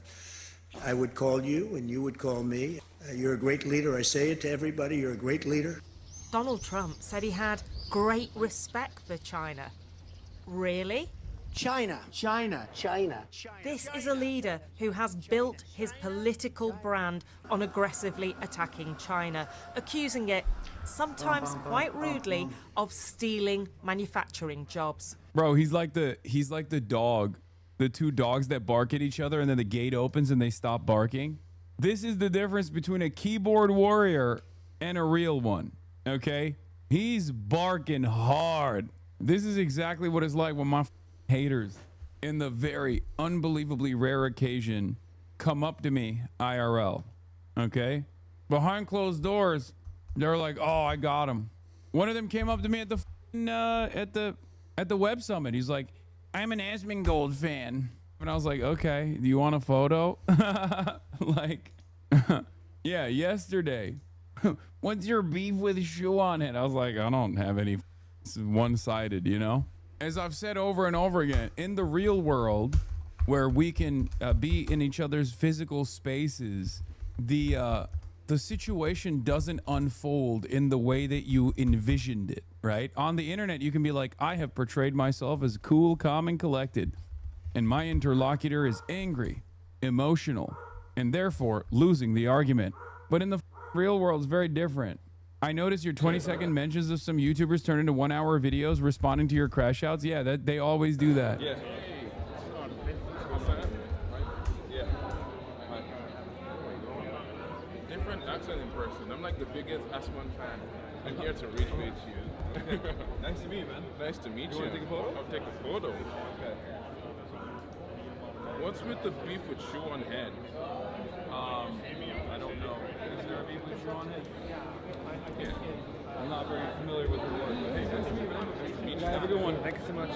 I would call you and you would call me. You're a great leader. I say it to everybody. You're a great leader. Donald Trump said he had great respect for China. Really? China. This is a leader who has built his political brand on aggressively attacking China, accusing it, sometimes quite rudely, of stealing manufacturing jobs. Bro, he's like the dog, the two dogs that bark at each other and then the gate opens and they stop barking. This is the difference between a keyboard warrior and a real one, okay? He's barking hard. This is exactly what it's like when my haters, in the very unbelievably rare occasion, come up to me IRL, okay? Behind closed doors, they're like, "Oh, I got him." One of them came up to me at the Web Summit. He's like, "I'm an Asmongold fan," and I was like, "Okay, do you want a photo?" Like, yeah, yesterday. What's your beef with Shoe on it? I was like, I don't have any. It's one-sided, you know. As I've said over and over again, in the real world, where we can be in each other's physical spaces, the situation doesn't unfold in the way that you envisioned it, right? On the internet, you can be like, I have portrayed myself as cool, calm, and collected, and my interlocutor is angry, emotional, and therefore losing the argument. But in the real world, it's very different. I noticed your 20-second mentions of some YouTubers turn into 1-hour videos responding to your crash outs. Yeah, that they always do that. Yeah. Different accent in person. I'm like the biggest Asman fan. I'm here to retweet you. Nice to meet you, man. Nice to meet you. You want to take a photo? I'll take a photo. Okay. What's with the beef with Shoe on Head? I don't know. Is there a beef with Shoe on Head? Yeah. I'm not very familiar with the word, but hey, nice to meet you, man. Nice to meet you. Have a good one. Thank you so much.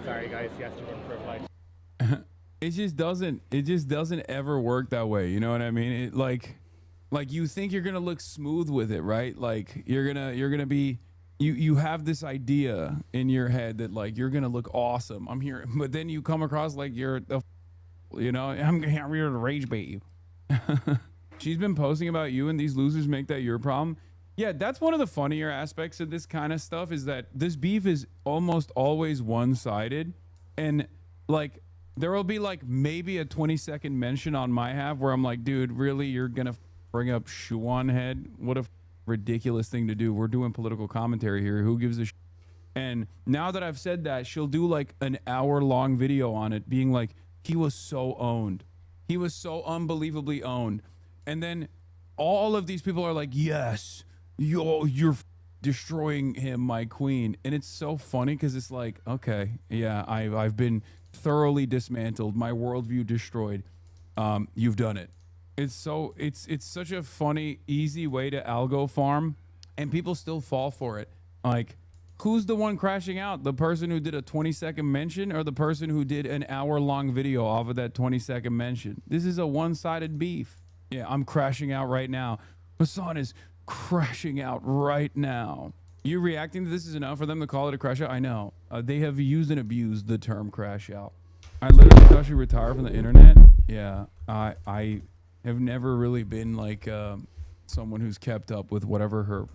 Sorry, guys. You have to run for a flight. It just doesn't ever work that way. You know what I mean? It like you think you're gonna look smooth with it, right? Like you're gonna be, you have this idea in your head that like you're gonna look awesome. I'm here, but then you come across like you're the, you know, I'm here to rage bait you. She's been posting about you and these losers make that your problem. Yeah, that's one of the funnier aspects of this kind of stuff is that this beef is almost always one-sided, and like there will be like maybe a 20-second mention on my half where I'm like, dude, really, you're gonna bring up Shoe on Head? What a ridiculous thing to do. We're doing political commentary here. Who gives a shit? And now that I've said that, she'll do like an hour-long video on it being like, he was so owned. He was so unbelievably owned. And then all of these people are like, yes, you're destroying him, my queen. And it's so funny because it's like, okay, yeah, I've been thoroughly dismantled, my worldview destroyed. You've done it. It's such a funny, easy way to algo farm, and people still fall for it. Like, who's the one crashing out? The person who did a 20-second mention or the person who did an hour-long video off of that 20-second mention? This is a one-sided beef. Yeah, I'm crashing out right now. Hassan is crashing out right now. You reacting to this is enough for them to call it a crash out? I know. They have used and abused the term crash out. I literally thought she retired from the internet. Yeah, I have never really been like someone who's kept up with whatever her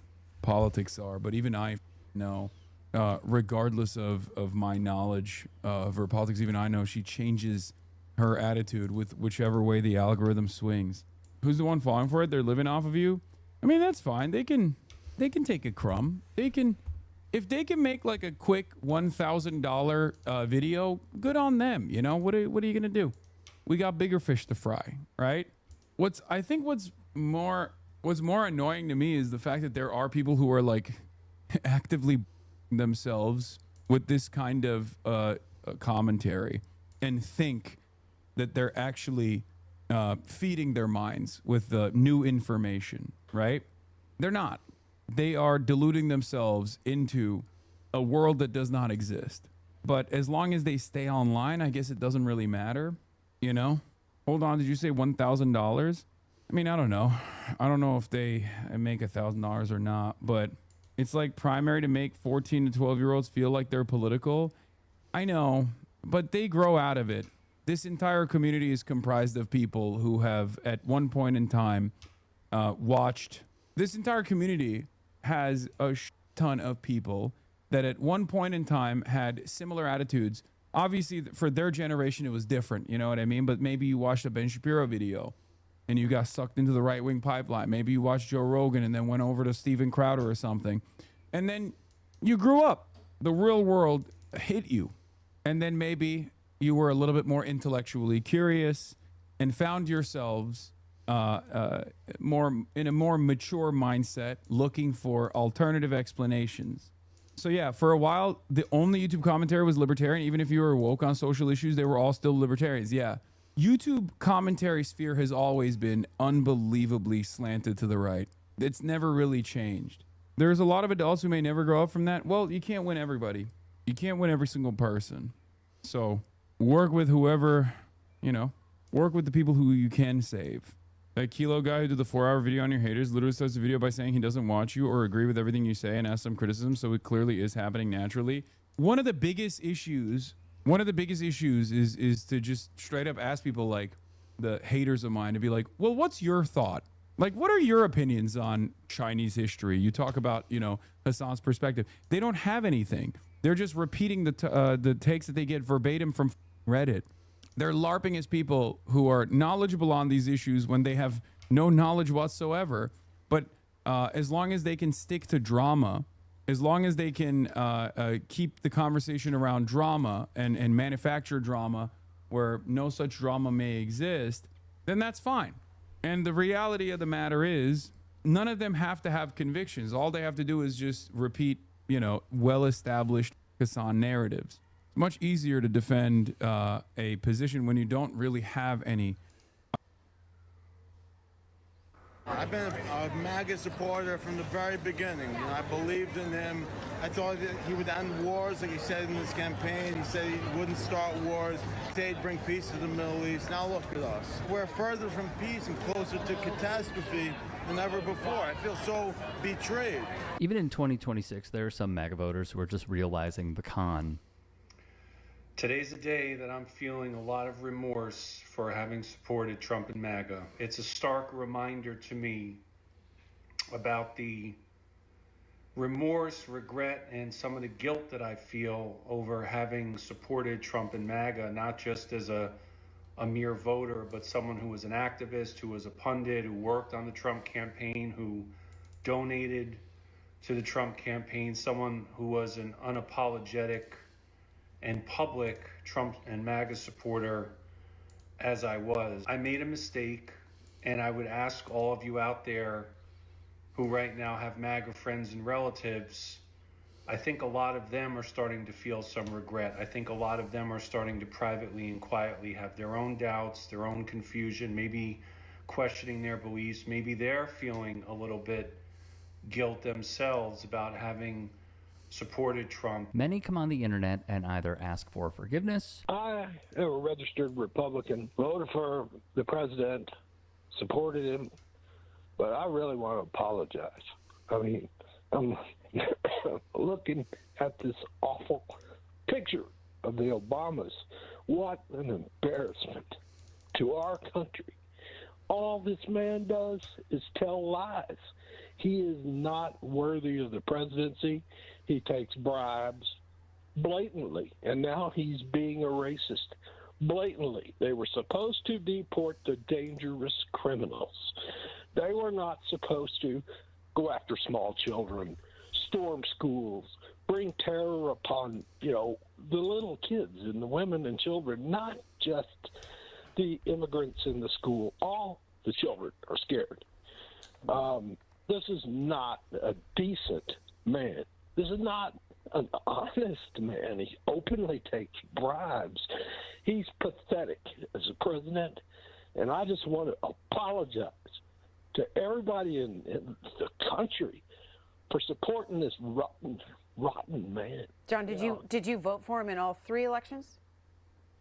politics are, but even I know, regardless of my knowledge of her politics, even I know she changes her attitude with whichever way the algorithm swings. Who's the one falling for it? They're living off of you. I mean, that's fine. They can take a crumb. If they can make like a quick $1,000 video, good on them. You know, what are you gonna do? We got bigger fish to fry, right? What's more annoying to me is the fact that there are people who are like actively themselves with this kind of commentary and think that they're actually feeding their minds with new information, right? They're not. They are deluding themselves into a world that does not exist. But as long as they stay online, I guess it doesn't really matter, you know? Hold on, did you say $1,000? I mean, I don't know. I don't know if they make $1,000 or not, but it's like primary to make 14 to 12-year-olds feel like they're political. I know, but they grow out of it. This entire community is comprised of people who have, at one point in time, watched. This entire community has a ton of people that at one point in time had similar attitudes. Obviously, for their generation, it was different. You know what I mean? But maybe you watched a Ben Shapiro video and you got sucked into the right-wing pipeline. Maybe you watched Joe Rogan and then went over to Steven Crowder or something. And then you grew up. The real world hit you. And then maybe you were a little bit more intellectually curious and found yourselves more in a more mature mindset, looking for alternative explanations. So yeah, for a while, the only YouTube commentary was libertarian. Even if you were woke on social issues, they were all still libertarians. Yeah. YouTube commentary sphere has always been unbelievably slanted to the right. It's never really changed. There's a lot of adults who may never grow up from that. Well, you can't win everybody. You can't win every single person. So work with whoever, you know, work with the people who you can save. That Kilo guy who did the 4-hour video on your haters literally starts the video by saying he doesn't watch you or agree with everything you say and asks some criticism, so it clearly is happening naturally. One of the biggest issues is to just straight up ask people, like the haters of mine, to be like, well, what's your thought? Like, what are your opinions on Chinese history? You talk about, you know, Hassan's perspective. They don't have anything. They're just repeating the takes that they get verbatim from Reddit. They're LARPing as people who are knowledgeable on these issues when they have no knowledge whatsoever. But as long as they can stick to drama, as long as they can keep the conversation around drama and manufacture drama where no such drama may exist, then that's fine. And the reality of the matter is, none of them have to have convictions. All they have to do is just repeat, you know, well-established Hassan narratives. It's much easier to defend a position when you don't really have any. I've been a MAGA supporter from the very beginning. You know, I believed in him. I thought that he would end wars, like he said in his campaign. He said he wouldn't start wars. He said he'd bring peace to the Middle East. Now look at us. We're further from peace and closer to catastrophe than ever before. I feel so betrayed. Even in 2026, there are some MAGA voters who are just realizing the con. Today's a day that I'm feeling a lot of remorse for having supported Trump and MAGA. It's a stark reminder to me about the remorse, regret, and some of the guilt that I feel over having supported Trump and MAGA, not just as a mere voter, but someone who was an activist, who was a pundit, who worked on the Trump campaign, who donated to the Trump campaign, someone who was an unapologetic and public Trump and MAGA supporter as I was. I made a mistake, and I would ask all of you out there who right now have MAGA friends and relatives, I think a lot of them are starting to feel some regret. I think a lot of them are starting to privately and quietly have their own doubts, their own confusion, maybe questioning their beliefs. Maybe they're feeling a little bit guilt themselves about having supported Trump. Many come on the internet and either ask for forgiveness. I am a registered Republican, voted for the president, supported him, but I really want to apologize. I mean, I'm looking at this awful picture of the Obamas. What an embarrassment to our country. All this man does is tell lies. He is not worthy of the presidency. He takes bribes blatantly, and now he's being a racist blatantly. They were supposed to deport the dangerous criminals. They were not supposed to go after small children, storm schools, bring terror upon, the little kids and the women and children, not just the immigrants in the school. All the children are scared. This is not a decent man. This is not an honest man. He openly takes bribes. He's pathetic as a president, and I just want to apologize to everybody in the country for supporting this rotten man. John, did you vote for him in all 3 elections?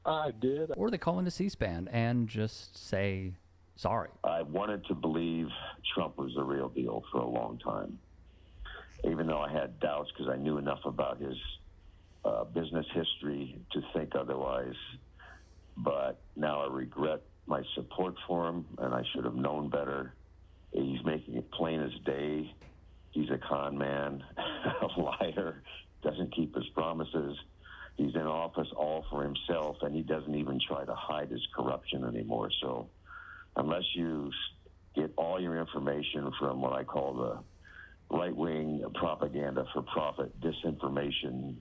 I did. Or they call into C-SPAN and just say sorry. I wanted to believe Trump was the real deal for a long time, even though I had doubts because I knew enough about his business history to think otherwise. But now I regret my support for him, and I should have known better. He's making it plain as day. He's a con man, a liar, doesn't keep his promises. He's in office all for himself, and he doesn't even try to hide his corruption anymore. So unless you get all your information from what I call the right-wing propaganda for profit, disinformation,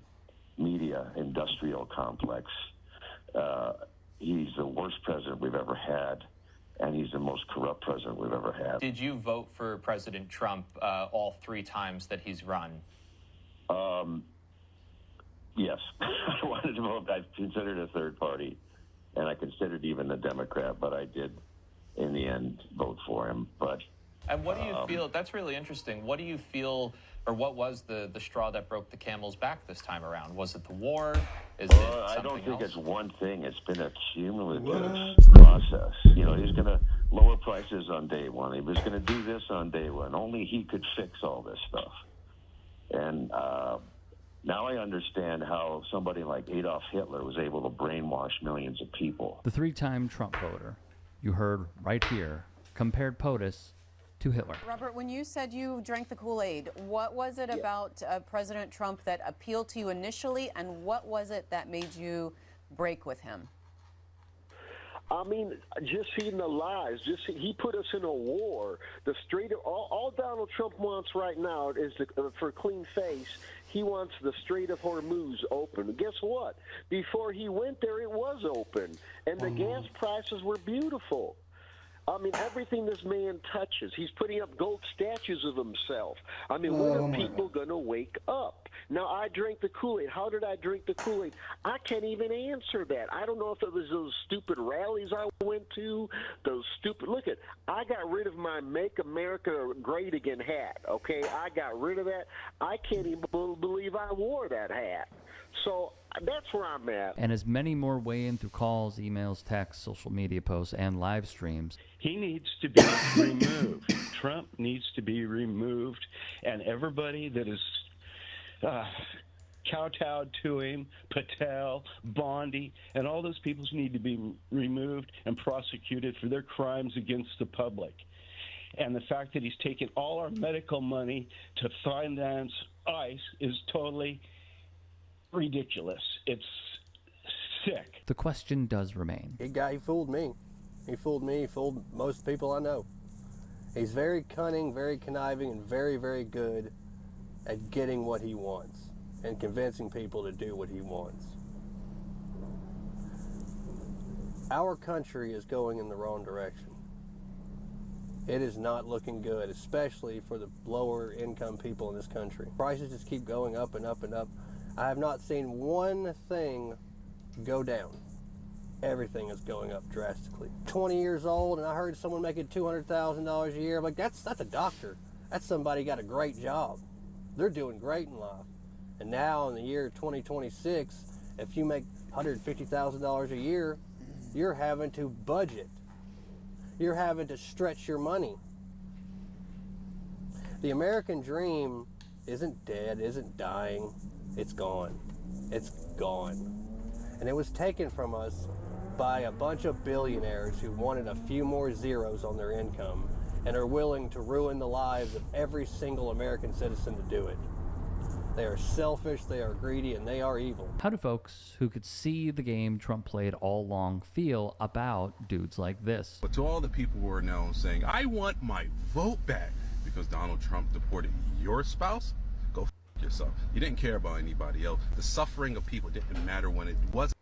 media, industrial complex, he's the worst president we've ever had, and he's the most corrupt president we've ever had. Did you vote for President Trump all 3 times that he's run? Yes. I wanted to vote. I considered a third party, and I considered even a Democrat, but I did, in the end, vote for him. But And what do you feel? That's really interesting. What do you feel, or what was the straw that broke the camel's back this time around? Was it the war? Is it something I don't think else? it's one thing. It's been a cumulative process. He's going to lower prices on day one. He was going to do this on day one. Only he could fix all this stuff. And now I understand how somebody like Adolf Hitler was able to brainwash millions of people. The 3-time Trump voter, you heard right here, compared POTUS to Hitler. Robert, when you said you drank the Kool-Aid, what was it about President Trump that appealed to you initially, and what was it that made you break with him? I mean, just seeing the lies. He put us in a war. The Strait of all Donald Trump wants right now is for a clean face. He wants the Strait of Hormuz open. Guess what? Before he went there, it was open, and the gas prices were beautiful. I mean, everything this man touches, he's putting up gold statues of himself. I mean, when are people going to wake up? Now, I drank the Kool-Aid. How did I drink the Kool-Aid? I can't even answer that. I don't know if it was those stupid rallies I went to, look at, I got rid of my Make America Great Again hat, okay? I got rid of that. I can't even believe I wore that hat. So that's where I'm at. And as many more weigh in through calls, emails, texts, social media posts, and live streams. He needs to be removed. Trump needs to be removed, and everybody that is kowtowed to him, Patel, Bondi, and all those people need to be removed and prosecuted for their crimes against the public. And the fact that he's taken all our medical money to finance ICE is totally ridiculous. It's sick. The question does remain. He fooled me. He fooled me. He fooled most people I know. He's very cunning, very conniving, and very, very good at getting what he wants and convincing people to do what he wants. Our country is going in the wrong direction. It is not looking good, especially for the lower income people in this country. Prices just keep going up and up and up. I have not seen one thing go down. everything is going up drastically. 20 years old, and I heard someone making $200,000 a year. I'm like, that's a doctor. That's somebody got a great job. They're doing great in life. And now in the year 2026, if you make $150,000 a year, you're having to budget. You're having to stretch your money. The American dream isn't dead, isn't dying. It's gone. It's gone. And it was taken from us by a bunch of billionaires who wanted a few more zeros on their income and are willing to ruin the lives of every single American citizen to do it. They are selfish, they are greedy, and they are evil. How do folks who could see the game Trump played all along feel about dudes like this? But to all the people who are now saying, I want my vote back because Donald Trump deported your spouse, go f yourself. You didn't care about anybody else. The suffering of people didn't matter when it wasn't.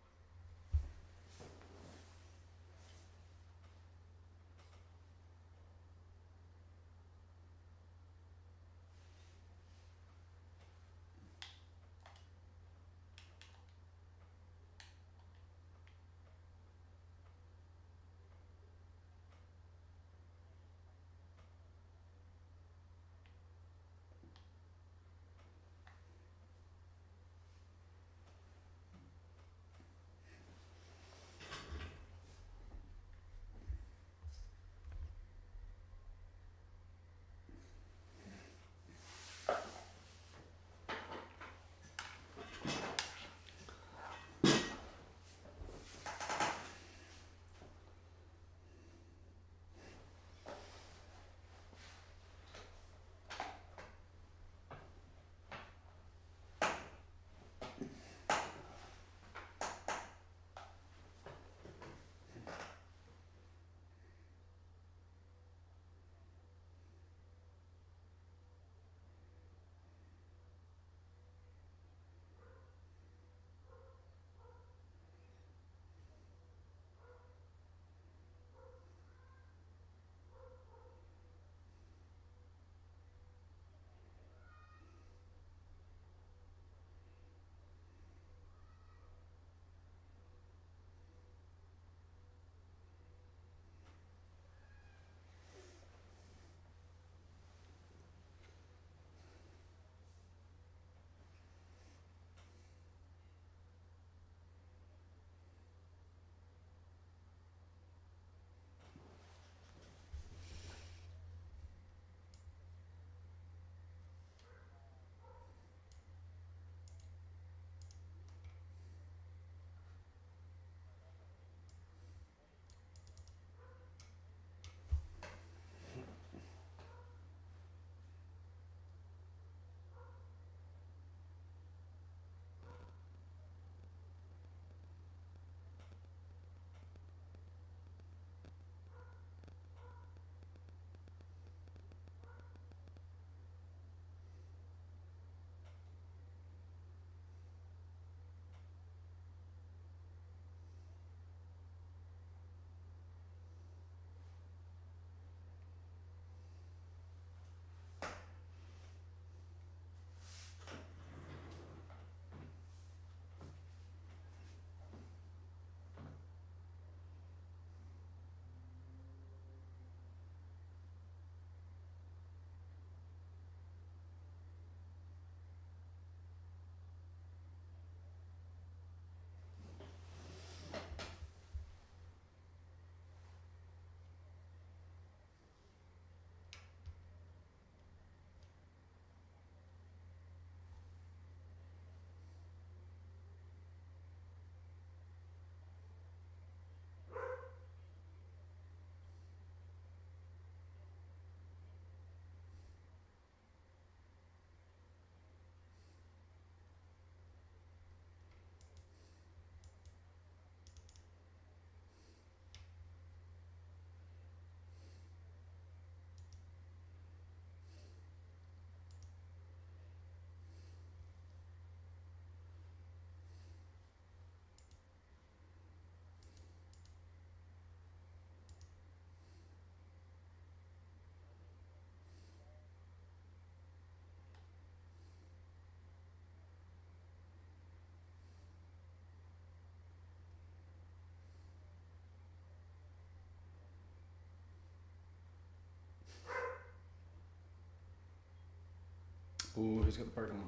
Ooh, who's got the parking lot?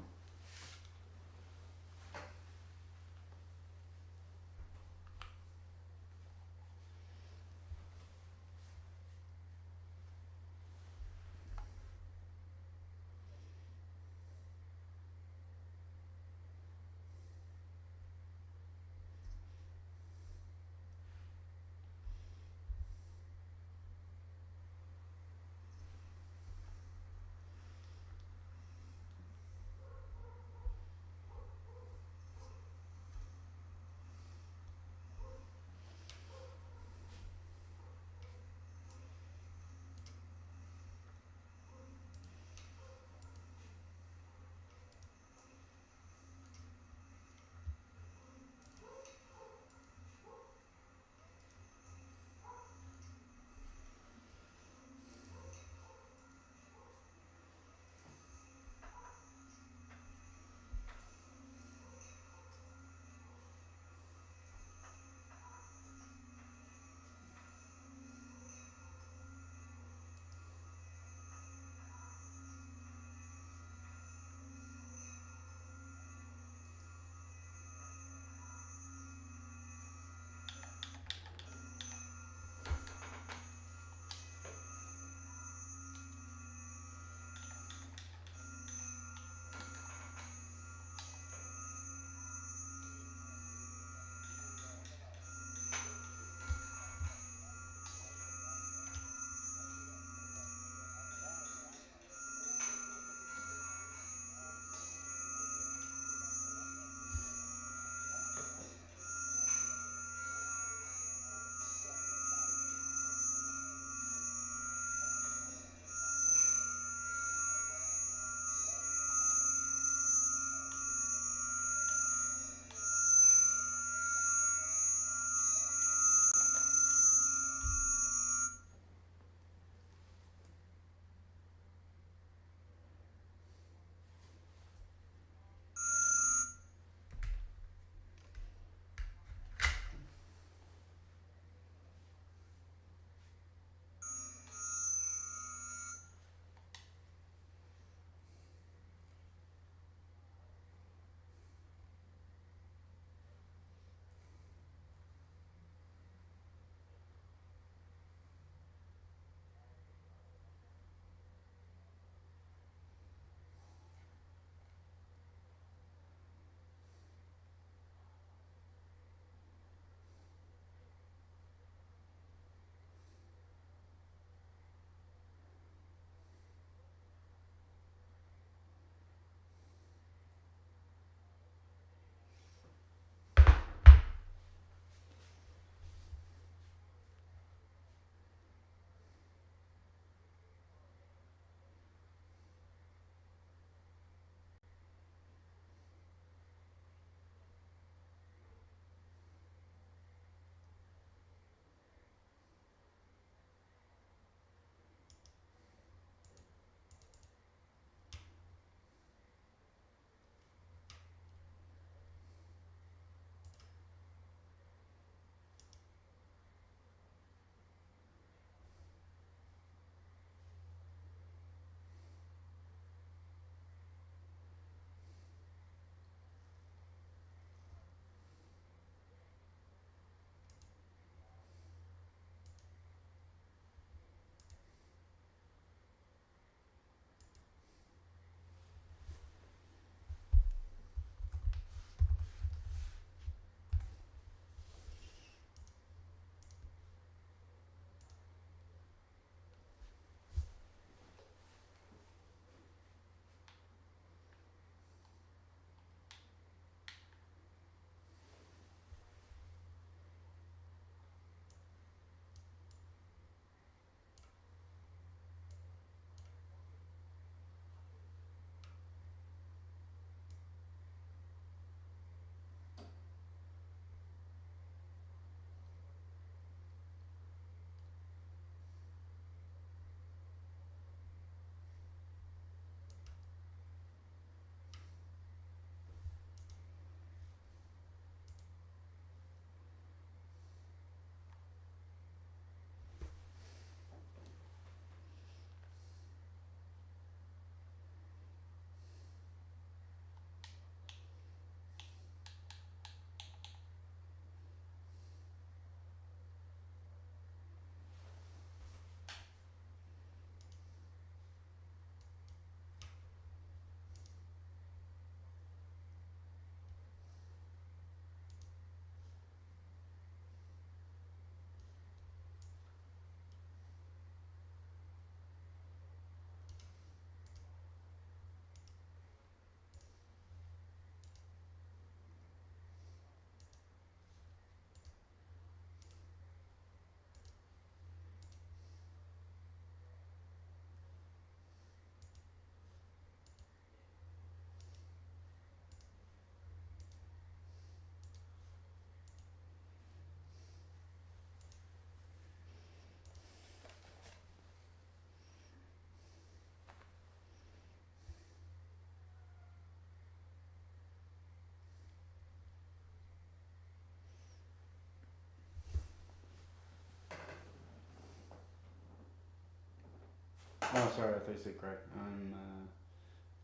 No, sorry, I thought you said Craig. I'm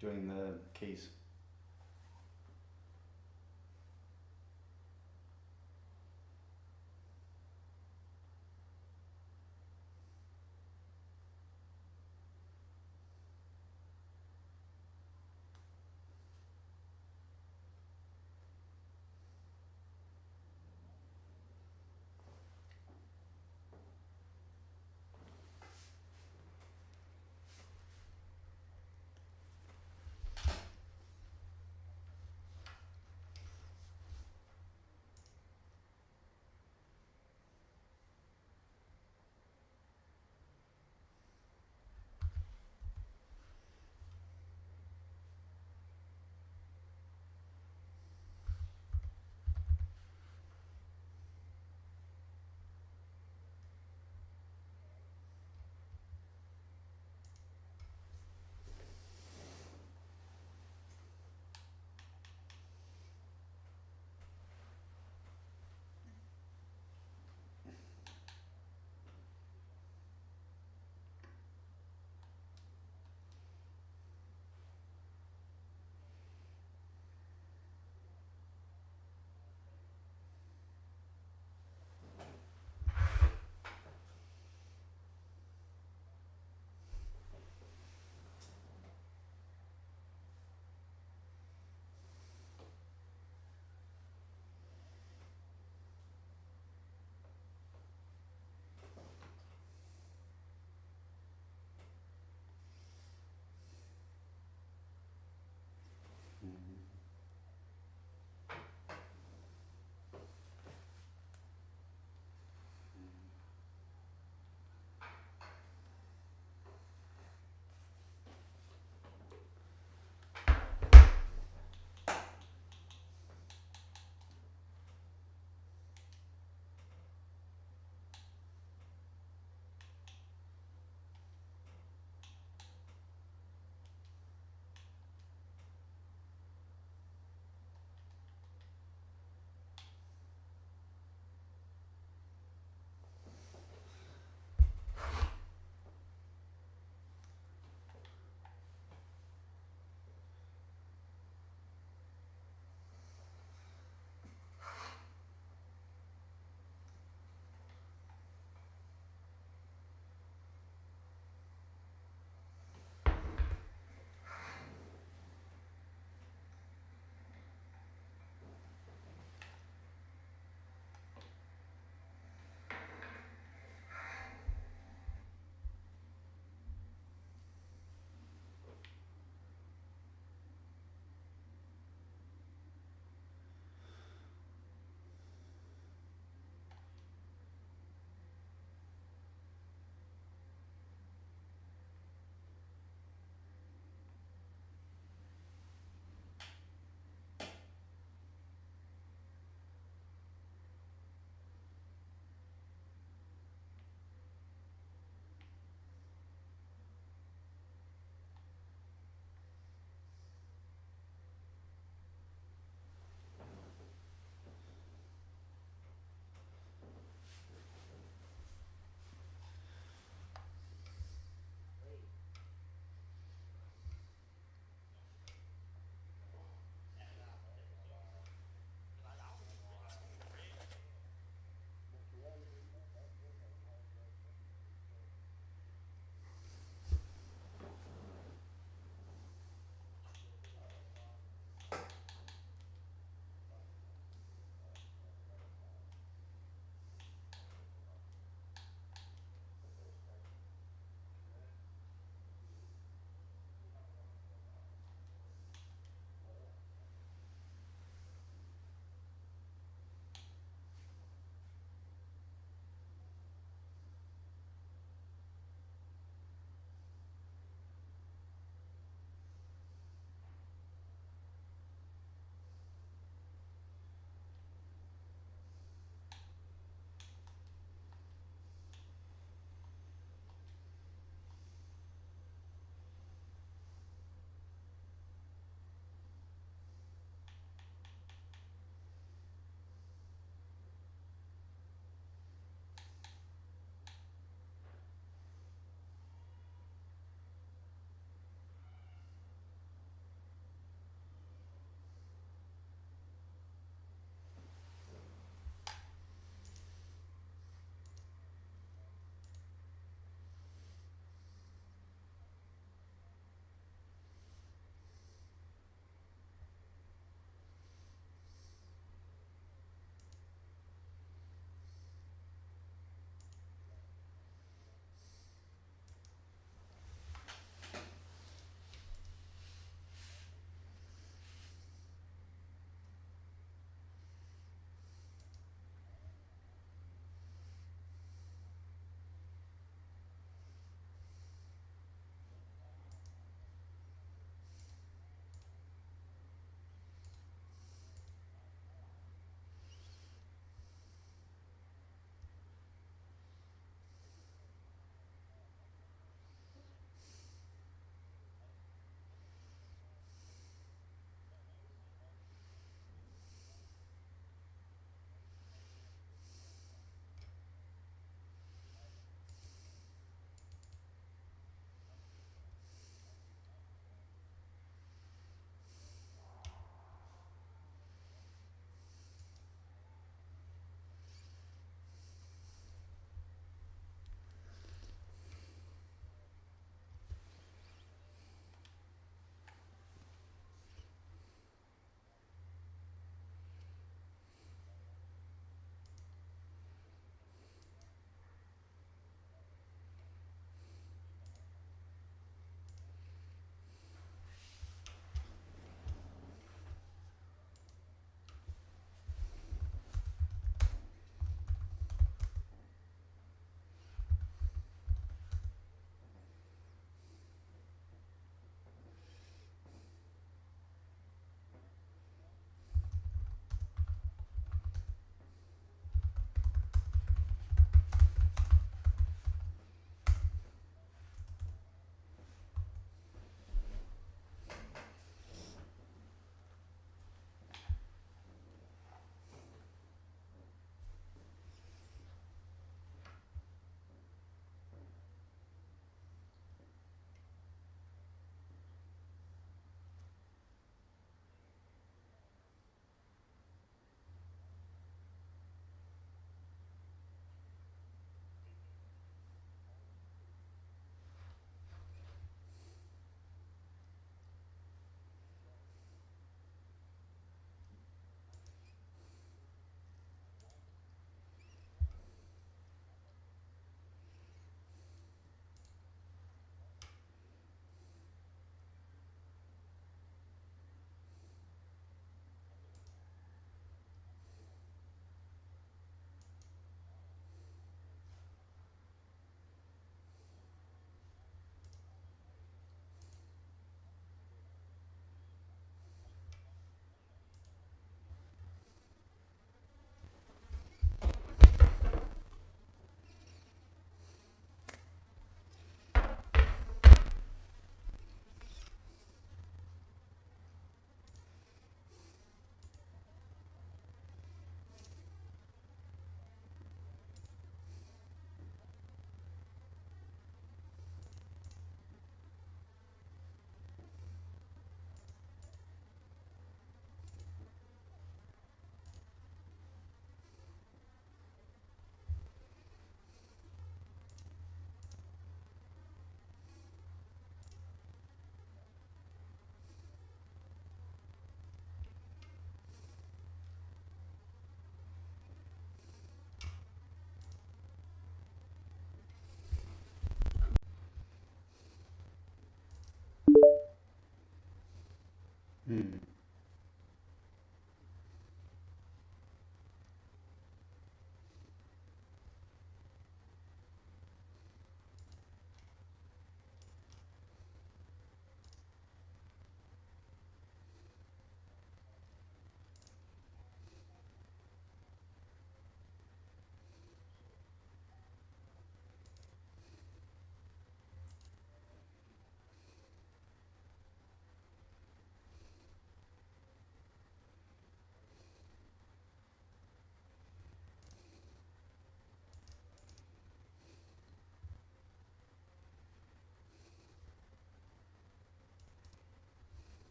doing the case.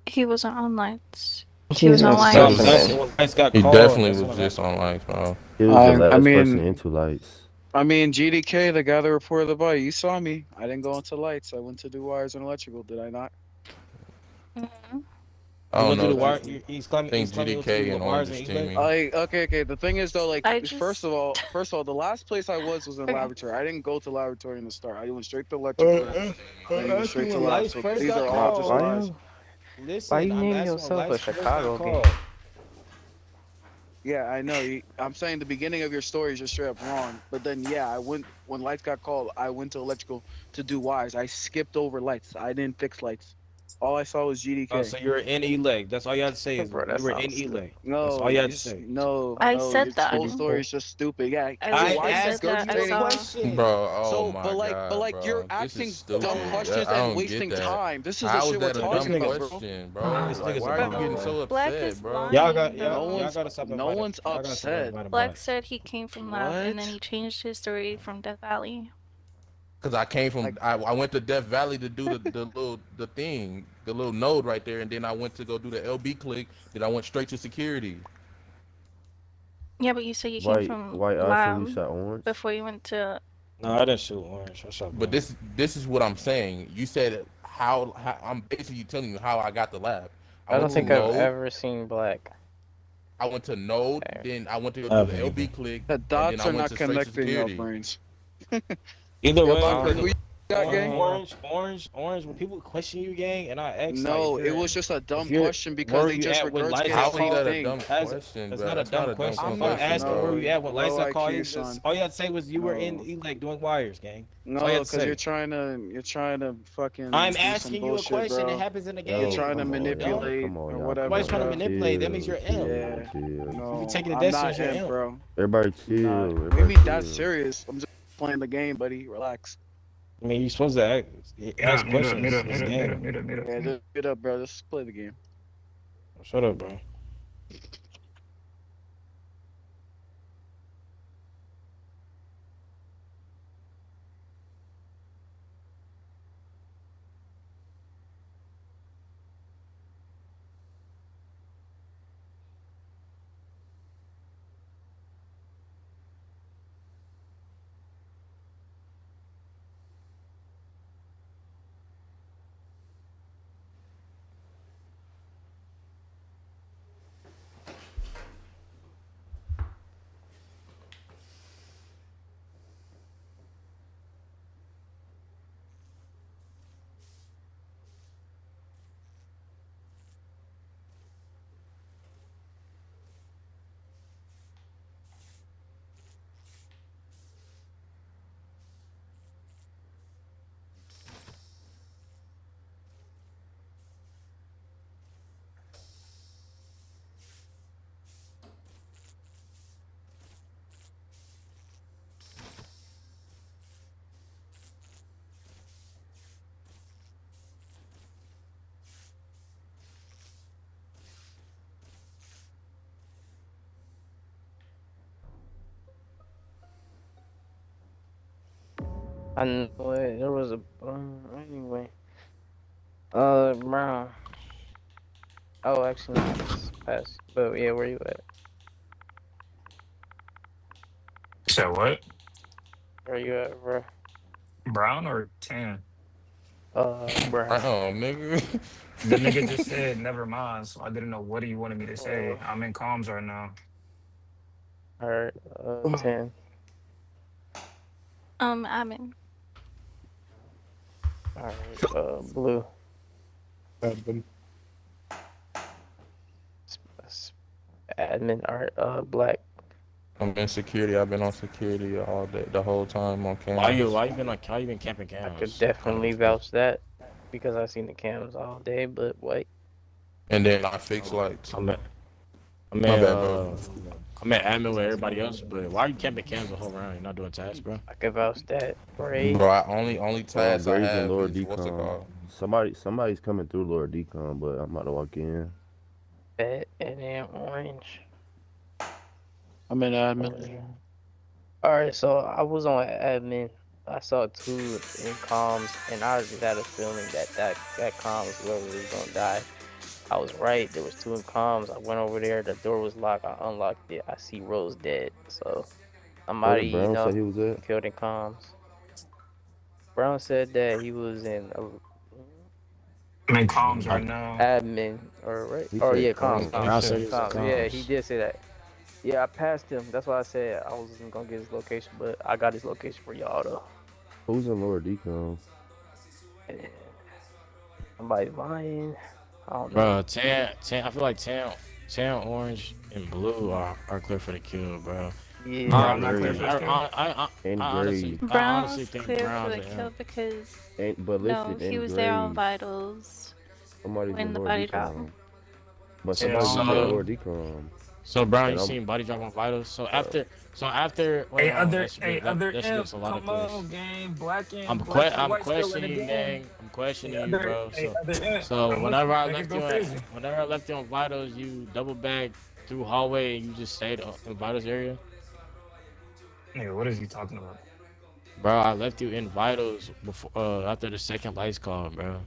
He wasn't on lights. He He was was on on lights. something. He definitely was just on lights, bro. He was the I last person mean, into lights. GDK, the guy that reported the body, you saw me. I didn't go into lights. I went to do wires and electrical. Did I not? I don't know. He's I claiming think he went to GDK do and wires Orange and teaming. Okay. The thing is though, like, I first just of all, the last place I was in Okay. laboratory. I didn't go to laboratory in the start. I went straight to electrical. Then I went straight to when lab. lights So first these got are all called. just Why lies. you? Listen, Why you I'm name asking when yourself a lights first got Chicago called. gang? Yeah, I know. I'm saying the beginning of your story is just straight up wrong. But then, yeah, I went when lights got called. I went to electrical to do wires. I skipped over lights. I didn't fix lights. All I saw was GDK. Oh, so you're in E-leg. That's all you have to say is Bro, you that were in sounds stupid. E-leg. That's No, all you have to say. I no. said Your that. whole story is just stupid. Yeah, I so I why literally are you said that. I asked you a regurgitating? question. Bro, oh So, my but god, you're bro. This is asking stupid. dumb questions I and don't get wasting that. time. This is the How is shit we're that a talking dumb about, bro. question, bro? This Like, nigga's a why are you bum, getting bro. so Black upset, is bro? Y'all lying, y'all though. gotta stop No inviting. one's Y'all gotta stop upset. inviting Black bots. said he came from lab and then What? he changed his story from Death Valley. Cause I came from, Like, I went to Death Valley to do the little node right there, and then I went to go do the LB click. Then I went straight to security. Yeah, but you said you came White from after you lab said orange. before you went to. No, I didn't shoot orange. What's up, But bro? this is what I'm saying. You said how I'm basically telling you how I got the lab. I I went don't to think I've node. ever seen black. I went to node. There. Then I went to go do the Never LB even. click, the and then dots I are went not to straight to connecting, your security. brains. Either Yo, way, Bunker, Um, who got gang? Orange. When people question you, gang, and I ask, No, like, it was just a dumb you're- question because where they you just at when regurgitated lights the out whole that a thing. dumb question, that's not a dumb question. I'm I'm not asking where you at when lights low out call you. IQ, son. All you had to say was you were in No. E-Lake doing wires, gang. That's No, all you had to because say. you're trying to fucking I'm do some asking you a bullshit, question bro. that happens in the game. You're trying to Come on, manipulate y'all. or Come on, whatever. Everybody's trying to bro. manipulate. That means you're ill. Yeah. If No, you're taking the I'm death not sentence, you're imp, ill. bro. Everybody chill. What do you Everybody mean that's chill. serious? I'm just playing the game, buddy. Relax. I mean, you're supposed to ask questions. It's a game. Yeah, just get up, bro. Just play the game. Shut up, bro. I know it. There was a anyway. Brown. Oh, actually, no, it's past. But yeah, where you at? So what? Where you at, bro? Brown or tan? Brown. Brown, nigga. The nigga just said never mind, so I didn't know what he wanted me to say. I'm in comms right now. Alright, 10. I'm in. Alright, blue. Admin, alright, black. I'm in security. I've been on security all day, the whole time on campus. Why you been camping cams? I could definitely vouch that because I seen the cams all day, but wait. And then I fix lights. I'm at admin with everybody else, but why are you camping cams the whole round? You're not doing tasks, bro. I could vouch that. Right. Bro, only task I Graves have and Lord is, what's it Decon. called? Somebody's coming through Lord Decon, but I'm about to walk in. Bet and then orange. I'm in admin. Alright, so I was on admin. I saw 2 in comms, and I just had a feeling that comms whoever was gonna die. I was right. There was 2 in comms. I went over there. The door was locked. I unlocked it. I see Rose dead. So somebody, Brown said he was at? killed in comms. Brown said that he was in. I'm in comms right now. Admin or right? He Oh said yeah, comms. comms. Yeah, he did say that. Yeah, I passed him. That's why I said I wasn't gonna get his location, but I got his location for y'all though. Who's in Lord Decon? Somebody lying. I don't know. Bro, tan. I feel like tan, orange, and blue are clear for the kill, bro. Yeah, I'm not clear for the kill. I Brown's honestly think clear for Brown's the an kill imp. because But no, listen, he was there on vitals Somebody's when in the Lord body drop. Decon. But Yeah, somebody's in so- Lord Decon. So Brown, you And seen body drop on vitals. So after, Hey, other that should imp, a lot of come on, plays. gang, black and I'm black and I'm white still in the questioning you, game. gang. I'm questioning you, Other- bro. hey, other imp, So I'm whenever I listening, left niggas you, go whenever I left you on vitals, you double back through hallway and you just stayed in vitals area. Nigga, what is he talking about? Bro, I left you in vitals before after the second lights call, bro.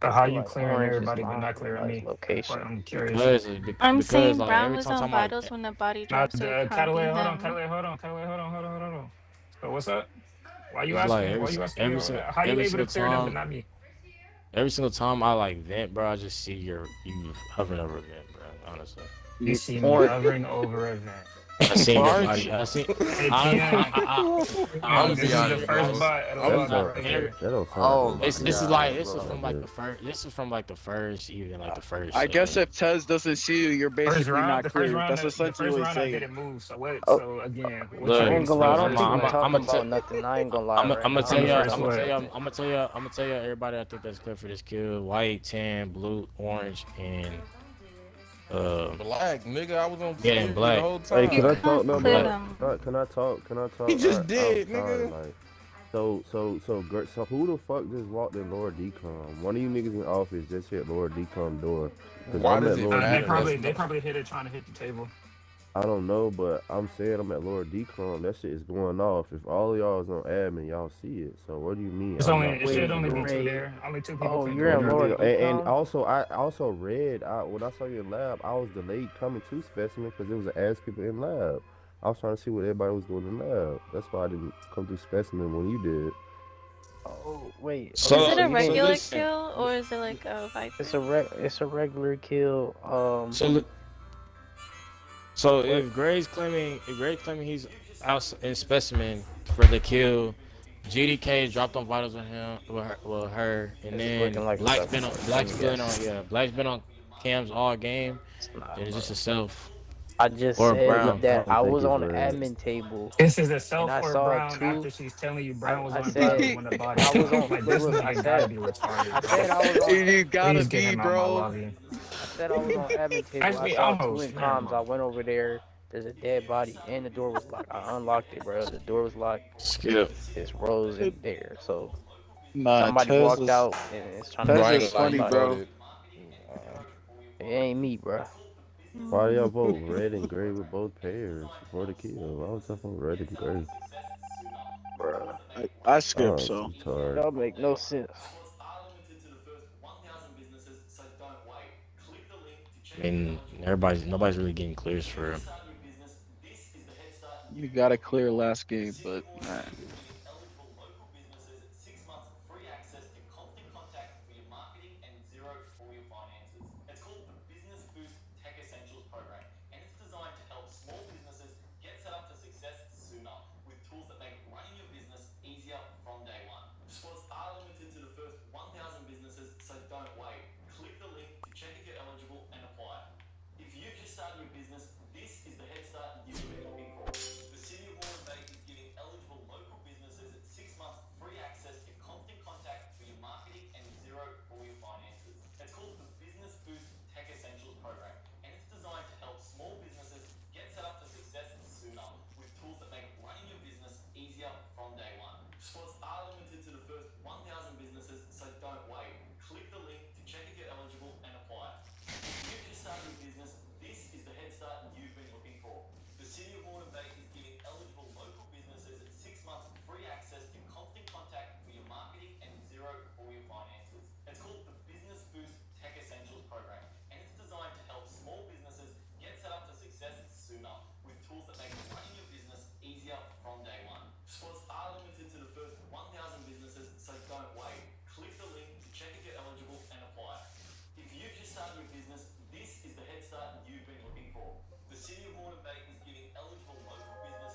So how you Like clearing orange is everybody but mine, not clearing like me? location. But I'm curious. I'm saying like, Brown every was time on I'm like- vitals when the body Nah, dropped, so it can't be Cadillac, hold on, him. Cadillac, hold on. So what's up? Why you It's asking like me? every- Why you asking every me? single- How you every able to single clear them but time- not me? Every single time I like vent, bro, I just see you hovering over vent, bro. Honestly. You see me Orange. hovering over a vent. I seen your March. body. I seen. Hey, I'm Ken. gonna This be is the honest, first bro. bite of the I'm lava not. right here. That don't sound Oh, like this nobody. is like Bro, from like like this. the first. This is from like the first, even like the first. I guess if Tez doesn't see you, you're First basically round, not the first clear. round, That's the essentially first what he's round I saying. didn't move. So what? Oh, So again, what Look, you I mean ain't is gonna for lie. the I don't first think we what? talking about nothing. I ain't gonna lie right I'm now. gonna tell you. First I'm gonna what? tell you. I'm gonna tell you. I'm gonna tell you. Everybody, I think that's good for this kill. White, tan, blue, orange, and Black, nigga. I was on yeah, and security the black. whole Hey, time. can I talk now, Clear bro? Black. them. Can I talk? Can I talk? He just I'm did, sorry, nigga. like. So who the fuck just walked in Lord Decom? One of you niggas in office just hit Lord Decom door. Cause Why I'm does at it Lord They matter? Decom. probably hit it trying to hit the table. I don't know, but I'm saying I'm at Lord Decom. That shit is going off. If all of y'all is on admin, y'all see it. So what do you mean It's I'm only not it should clear Wait, to only be go? two wait. there. Only two people Oh, can you're go in there. Lord And Decom? also I also read when I saw you in lab, I was delayed coming to specimen because it was ass people in lab. I was trying to see what everybody was doing in lab. That's why I didn't come to specimen when you did. Oh, wait. Okay, Is it So so a you can't. regular listen. kill or is it like a It's Viper? it's a regular kill. So so What? if Gray's claiming he's out in specimen for the kill, GDK dropped on vitals with him with her, and This is then looking like a Viper. Let me guess. Black's been on cams all game. It's not, Then it's bro. just a self I just or said Brown. I that don't I think was it's on the red. admin table This is a and self I or saw Brown two. after she's telling you Brown was I on said vitals when the body. I was on. Like Look, this look. I nigga gotta said be retarded, I bro. said I was on. You gotta Please get be, him out my bro. lobby. I said I was on admin table. I Actually, saw two in almost. Never comms. I mind. went over there. There's a dead body and the door was locked. I unlocked it, bro. The door was locked. Skip. It's Rose in there. So Nah, somebody walked out and it's trying to Bro, Tez I find ain't is gonna lie, another funny, he body. bro. voted. It ain't me, bro. Why do y'all vote red and gray with both pairs for the kill? Why was I vote red and gray? Bruh. I skipped, Oh, so. retard. Y'all make no sense. I mean, nobody's really getting clears for him. You got to clear last game, but nah.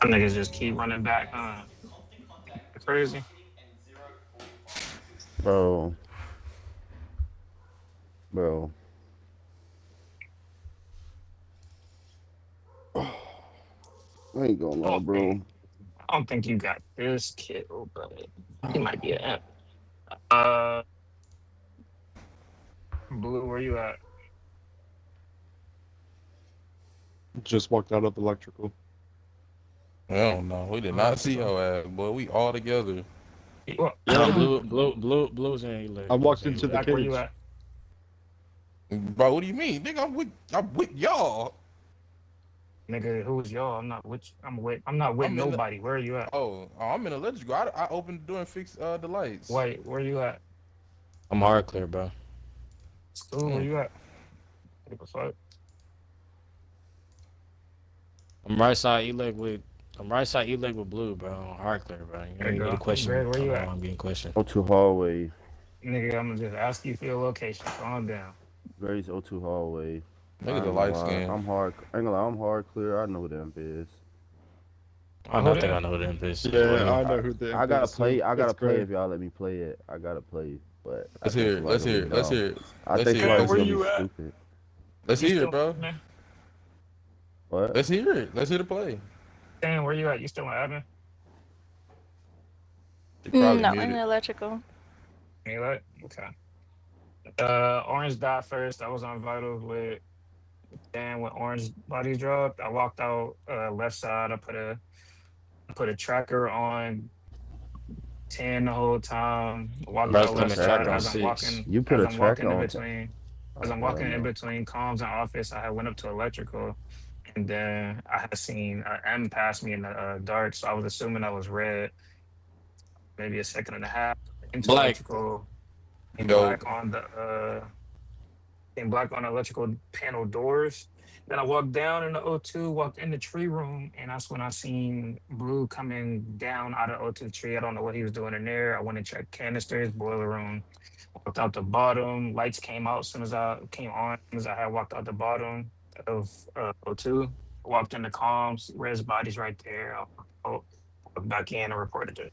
Some niggas just keep running back, huh? Crazy. Bro. Bro. I ain't gonna lie, bro. I don't think you got this kill, but he might be an imp. Blue, where you at? Just walked out of electrical. Hell no, we did not see your ass, boy. We all together. Blue's in here. I walked into the Black, where you cage. at? Bro, what do you mean, nigga? I'm with y'all. Nigga, who's y'all? I'm not with I'm in the. nobody. Where are you at? Oh, I'm in electrical. I opened the door and fixed the lights. Wait, where you at? I'm hard clear, bro. School, where you at? What the fuck? I'm right side E-leg with blue, bro. Hard clear, bro. You There you ain't get a go. question. Greg, where you at? I'm getting questioned. O2 hallway. Nigga, I'm gonna just ask you for your location. Calm down. Gray's O2 hallway. Nigga, the light skin. I'm hard. I ain't gonna lie, I'm hard clear. I know who them is. I don't think I know them bitches. Yeah, I know who the I imp gotta is. too. play. I It's gotta play great. if y'all let me play it. I gotta play, but I Let's think hear it. somebody Let's gonna hear be it. Let's dumb. hear it. I Let's think hear it. somebody's Let's gonna hear be it. stupid. Let's You hear still it, bro. man? What? Let's hear it. Let's hear the play. Dan, where you at? You still in admin? You probably No, in muted. the electrical. You like? Okay. Orange died first. I was on vitals with Dan when Orange body dropped. I walked out left side. I put a tracker on 10 the whole time. Walked Bro, out A left Clement side tracker tracker. on 6. You put as a I'm walking tracker in on. between as Oh I'm hell walking in no. between comms and office. I had went up to electrical, and then I had seen M pass me in the dark, so I was assuming I was red. Maybe a second and a half into Black. electrical, and Yo, black on the electrical panel doors. Then I walked down in the O2, walked in the tree room, and that's when I seen Blue coming down out of O2 tree. I don't know what he was doing in there. I went and checked canisters, boiler room, walked out the bottom. Lights came out as soon as I came on, as soon as I had walked out the bottom of O2. Walked in the comms, res bodies right there. I walked back in and reported it.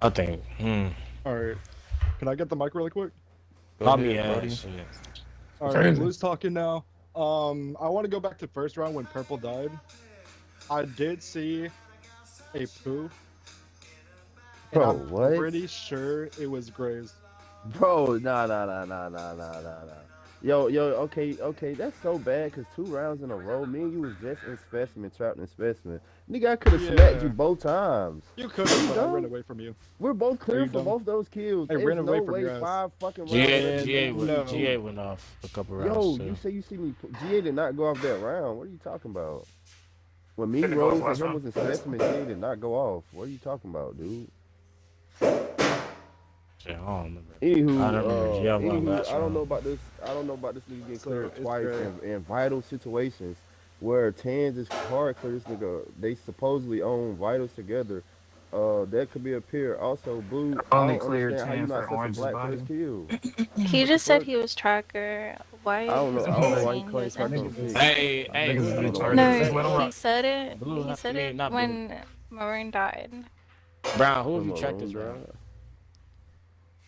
I think. All right. Can I get the mic really quick? go Probably ahead, Brody. ass. Yeah. All right, Crazy. Blue's talking now. I want to go back to first round when Purple died. I did see a poo. And Bro, I'm what? pretty sure it was Gray's. Bro, nah. Yo, okay, that's so bad because 2 rounds in a row, me and you was just in specimen, trapped in specimen. Nigga, I could have smacked you both times. You could have, but I ran away from you. We're both Are clear you for dumb? both those kills. I There's ran no away from way your ass. 5 fucking rounds. GA no. GA went off a couple Yo, rounds too. you say you see me. GA did not go off that round. What are you talking about? When me, Didn't go off Rose, and last him round. was in specimen, GA did not go off. What are you talking about, dude? Shit, I don't remember. Anywho, I don't remember GA won anywho, last I don't round. know about this. I don't know about this nigga getting So, cleared it's twice great. in vital situations where Tans is hard clear this nigga. They supposedly own vitals together. That could be a peer. Also, Blue, I Only don't cleared understand how you 10 not for such a Orange's black for body. this kill. He What the just said fuck? he was tracker. Why I don't know. is I he don't know why he saying he claimed was tracker on empty? six. Hey, Niggas is I don't know why retarded. he No, Just said let him that. he rock. said it. Blue, He said it not Blue. when Maroon died. Brown, who have When you tracked Maroon this round? died.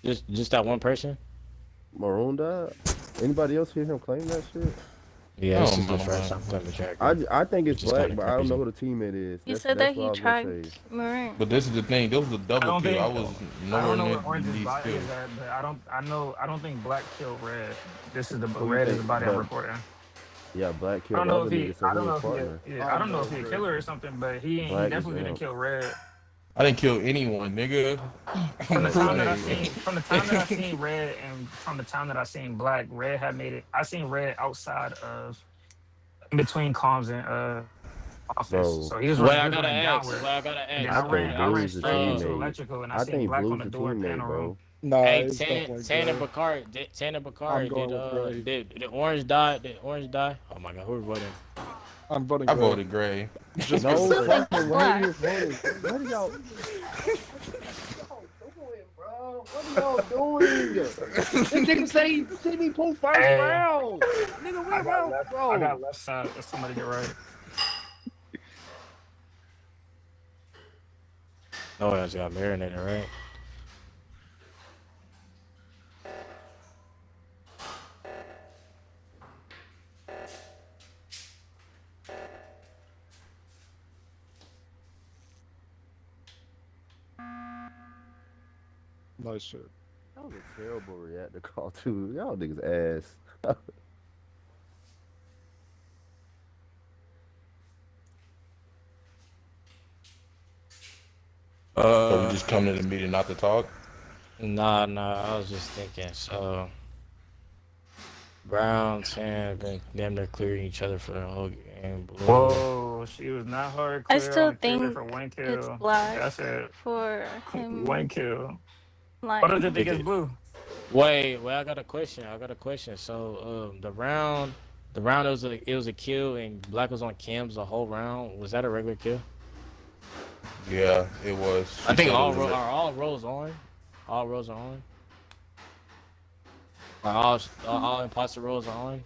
Just that one person? Maroon died. Anybody else hear him claim that shit? Yeah, this Oh is the my first God. time Clement tracker. I think it's Which is black, kinda but I don't know crazy. who the teammate is. He That's said that what he I was gonna tracked say. Maroon. But this is the thing. This was a I double don't kill. think I was I nowhere don't know near where Orange's these body kills. is at, but I don't think Black killed Red. This is the Who you Red is the think? body I'm But reporting. yeah, black I killed don't the know other if he nigga, so I who don't know his if he partner? I don't know if he a killer or something, but he Black is definitely didn't amp. kill Red. I didn't kill anyone, nigga. From the time that I Right. seen from the time that I seen Red and from the time that I seen Black, Red had made it. I seen Red outside of in between comms and office. Bro, So he was What I running gotta ask? downward. What I gotta And then ask? I think I ran Blue's a straight into teammate. electrical and I I seen think Black on Blue's the a door teammate, panel room. bro. Nah, Hey, it's definitely Tan and Gray. Bakari, Tan and I'm Bakari, going with Gray. did Orange die? Did Orange die? Oh my God, who voted? I'm voting I Gray. voted Gray. Just No for Gray. fucking way Black. you're voting. What are y'all? What are y'all doing? This nigga say he see me pull first Hey. round. Nigga, I where got round, left. bro? I got left side. Let somebody get right. Oh, I just got marinated, right? Nice shit. That was a terrible reactor call too. Y'all niggas ass. So we just come to the meeting not to talk. Nah, I was just thinking. So, Brown, Tan been damn near clearing each other for the whole game. Blue. Whoa, she was not hard I clear. still Only cleared her think for one it's kill. Black That's it. for him One kill. lying. What did you think it's Blue? Wait, I got a question. So, the round it was a kill and Black was on cams the whole round. Was that a regular kill? Yeah, it was. I think She said it was a- all rows on. All rows are on. All imposter rows are on.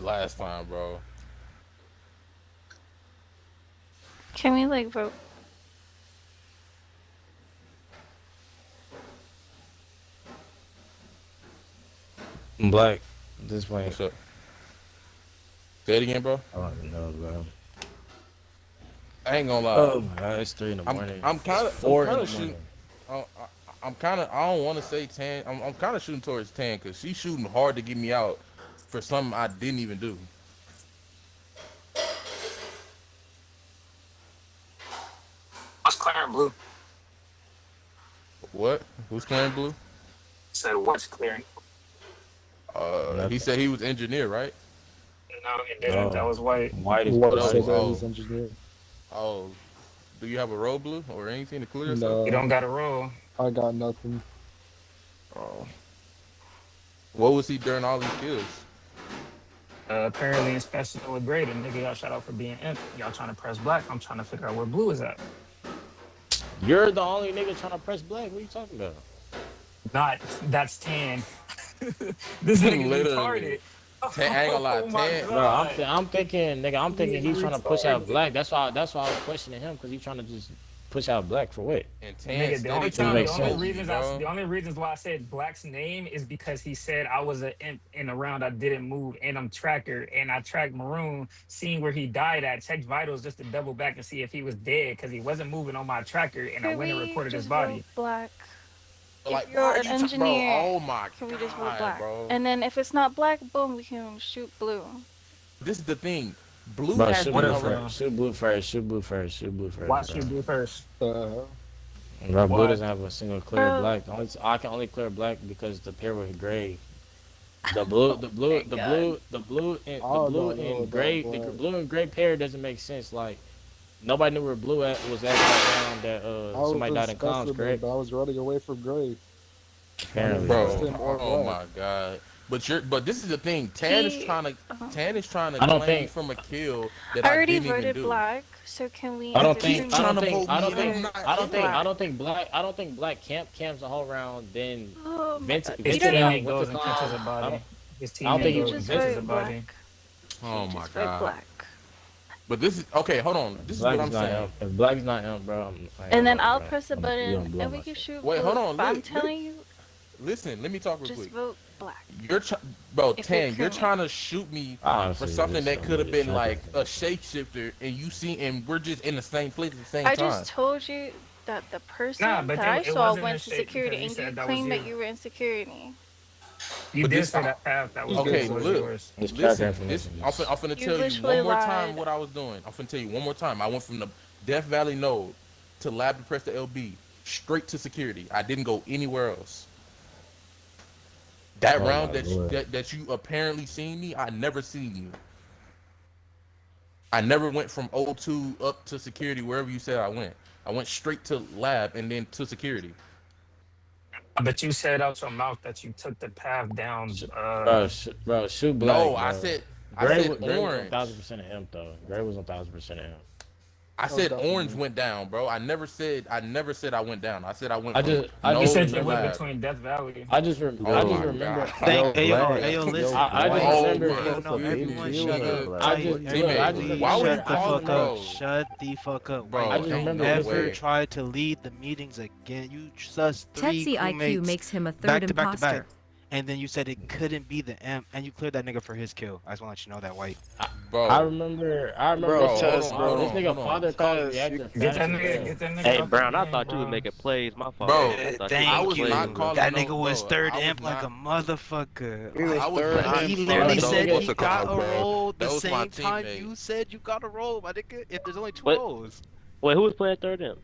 did last time, bro. Can we like vote? Black. This way. What's up? Say it again, bro. I don't even know, bro. I ain't gonna lie. Oh my god, it's 3 in the morning. I'm kind It's of 4 in the shooting. morning. I'm kind of. I don't want to say Tan. I'm kind of shooting towards Tan because she's shooting hard to get me out for something I didn't even do. What's clearing blue? What? Who's clearing blue? Said what's clearing? He said he was engineer, right? No, it didn't. That was white. White is What blue. said that he's engineer? Oh, do you have a road blue or anything to clear yourself? No, You don't got a roll. I got nothing. Oh. What was he during all these kills? Apparently inspection with grade, and nigga, y'all shout out for being imp. Y'all trying to press black. I'm trying to figure out where blue is at. You're the only nigga trying to press black. What are you talking about? Not that's Tan. This nigga Literally. retarded. Tan, I ain't gonna lie. Oh my Tan, Bro, I'm thinking, nigga. I'm thinking he's trying to push out retarded. black. That's why I was questioning him because he's trying to just push out black for what? and Tan Nigga, the only steady time, trying makes to the only sense. smoke me, reasons, bro. the only reasons why I said Black's name is because he said I was an imp in a round I didn't move, and I'm tracker, and I tracked Maroon, seeing where he died at, checked vitals just to double back and see if he was dead because he wasn't moving on my tracker, and I Can went and we reported his just body. vote black? Like, If you're why are an you engineer, bro? Oh my can we just vote god, black? bro. And then if it's not black, boom, we can shoot blue. This is the thing. Blue Bro, has shoot been blue around. first. Shoot blue first. Shoot blue first. Shoot blue first. Watch bro. you blue first. Bro, blue Why? doesn't have a single clear Bro. black. I can only clear black because the pair with gray. The blue, the blue, the blue, the blue, and the I blue don't know and about gray. black. The blue and gray pair doesn't make sense. Like nobody knew where blue was at that round that I was somebody died in comms, disgusted, correct? but I was running away from Gray. Apparently, Bro, Him or oh black. my god. But this is the thing. Tan is He- trying to I don't claim think- from a kill that I I already didn't even voted do. black, so can we? I don't either think. choose I don't trying to think. vote I don't me think. in. I don't think. I Black. don't think black. I don't think black camps the whole round. Then Oh my Vince. God. His You don't Vince know. teammate with goes the and comms. catches a I body. don't- His I don't teammate think goes he and just catches a vote body. black. Oh my Just vote god. black. But this is okay. Hold on. This is what Black's I'm not saying. imp. If black's not imp, bro, I ain't And then gonna lie, I'll bro. press a You button don't blow and we my can shit. shoot Wait, blue. hold on. But I'm telling you, Listen, let me talk real just quick. vote black. Bro, If Tan, it you're could- trying to shoot me Honestly, for something this that could have somebody been trying like a shapeshifter, and you see, and we're just in the same place at the same I time. just told you that the person Nah, but that then I it saw wasn't went a to shape security, because you and you said that was claimed that you. you were in security. You But did this- say that path that was Okay, good was look. yours. This tracker Listen, information I'm is- finna You tell you literally one more lied. time what I was doing. I'm finna tell you one more time. I went from the Death Valley node to lab to press the LB straight to security. I didn't go anywhere else. That Oh round my Lord. that you apparently seen me, I never seen you. I never went from O2 up to security wherever you said I went. I went straight to lab and then to security. But you said out your mouth that you took the path down. Bro, shoot black. No, bro. I said Gray was orange. 1000% of him though. Gray was 1000% of him. I said definitely. orange went down, bro. I never said I went down. I said I went. I from just- node You said to you went lab. between Death Valley. I just Oh remember. my Yo, God. Black. listen. I just Oh remember. my Yo, no, goodness. everyone Nigga. shut up. I just- Teammate, I just- why would you shut the call fuck him, bro? up. Shut the fuck up. Bro, I just ain't remember no Never way. try to lead the meetings again. You sus three Tetsi IQ crewmates makes him a back third to back to back. imposter. And then you said it couldn't be the imp, and you cleared that nigga for his kill. I just want to let you know that, White. Bro, I remember. Bro, this Tess, bro. nigga Hold on. father called reactor. Get that nigga. Get that nigga. Hey, out the Brown, I game, thought you was bro. making plays. My fault. Bro, I thought Thank I you was you. not calling That no- nigga was bro, third I was imp like not- a motherfucker. He was I was third not- imp. He Bro, literally that said was he a got call, a bro. roll That the was my same time teammate. you said you got a roll, my nigga. If there's only two What? rolls. Wait, who was playing third imp?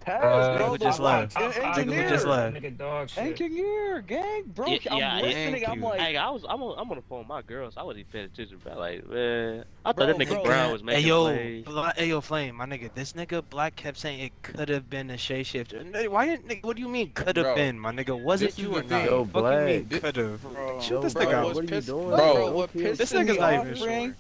Taz, bro, who just left? Engineer. Who just left? Nigga dog shit. Engineer, gang, bro. I'm listening. I'm like, Hey, I'm on the phone with my girls. I wasn't even paying attention. But like, man, I thought that nigga bro. Brown was making plays. Hey yo, Flame, my nigga. This nigga Black kept saying it could have been a shapeshifter. Why didn't nigga? What do you mean could have Bro, been, my nigga? Was this it is you the or not? thing. Yo, Fuck you mean Black. could have? bro, Shut this bro, nigga what out. are you doing? Bro, what This pisses nigga's me not off, even sure. Ring,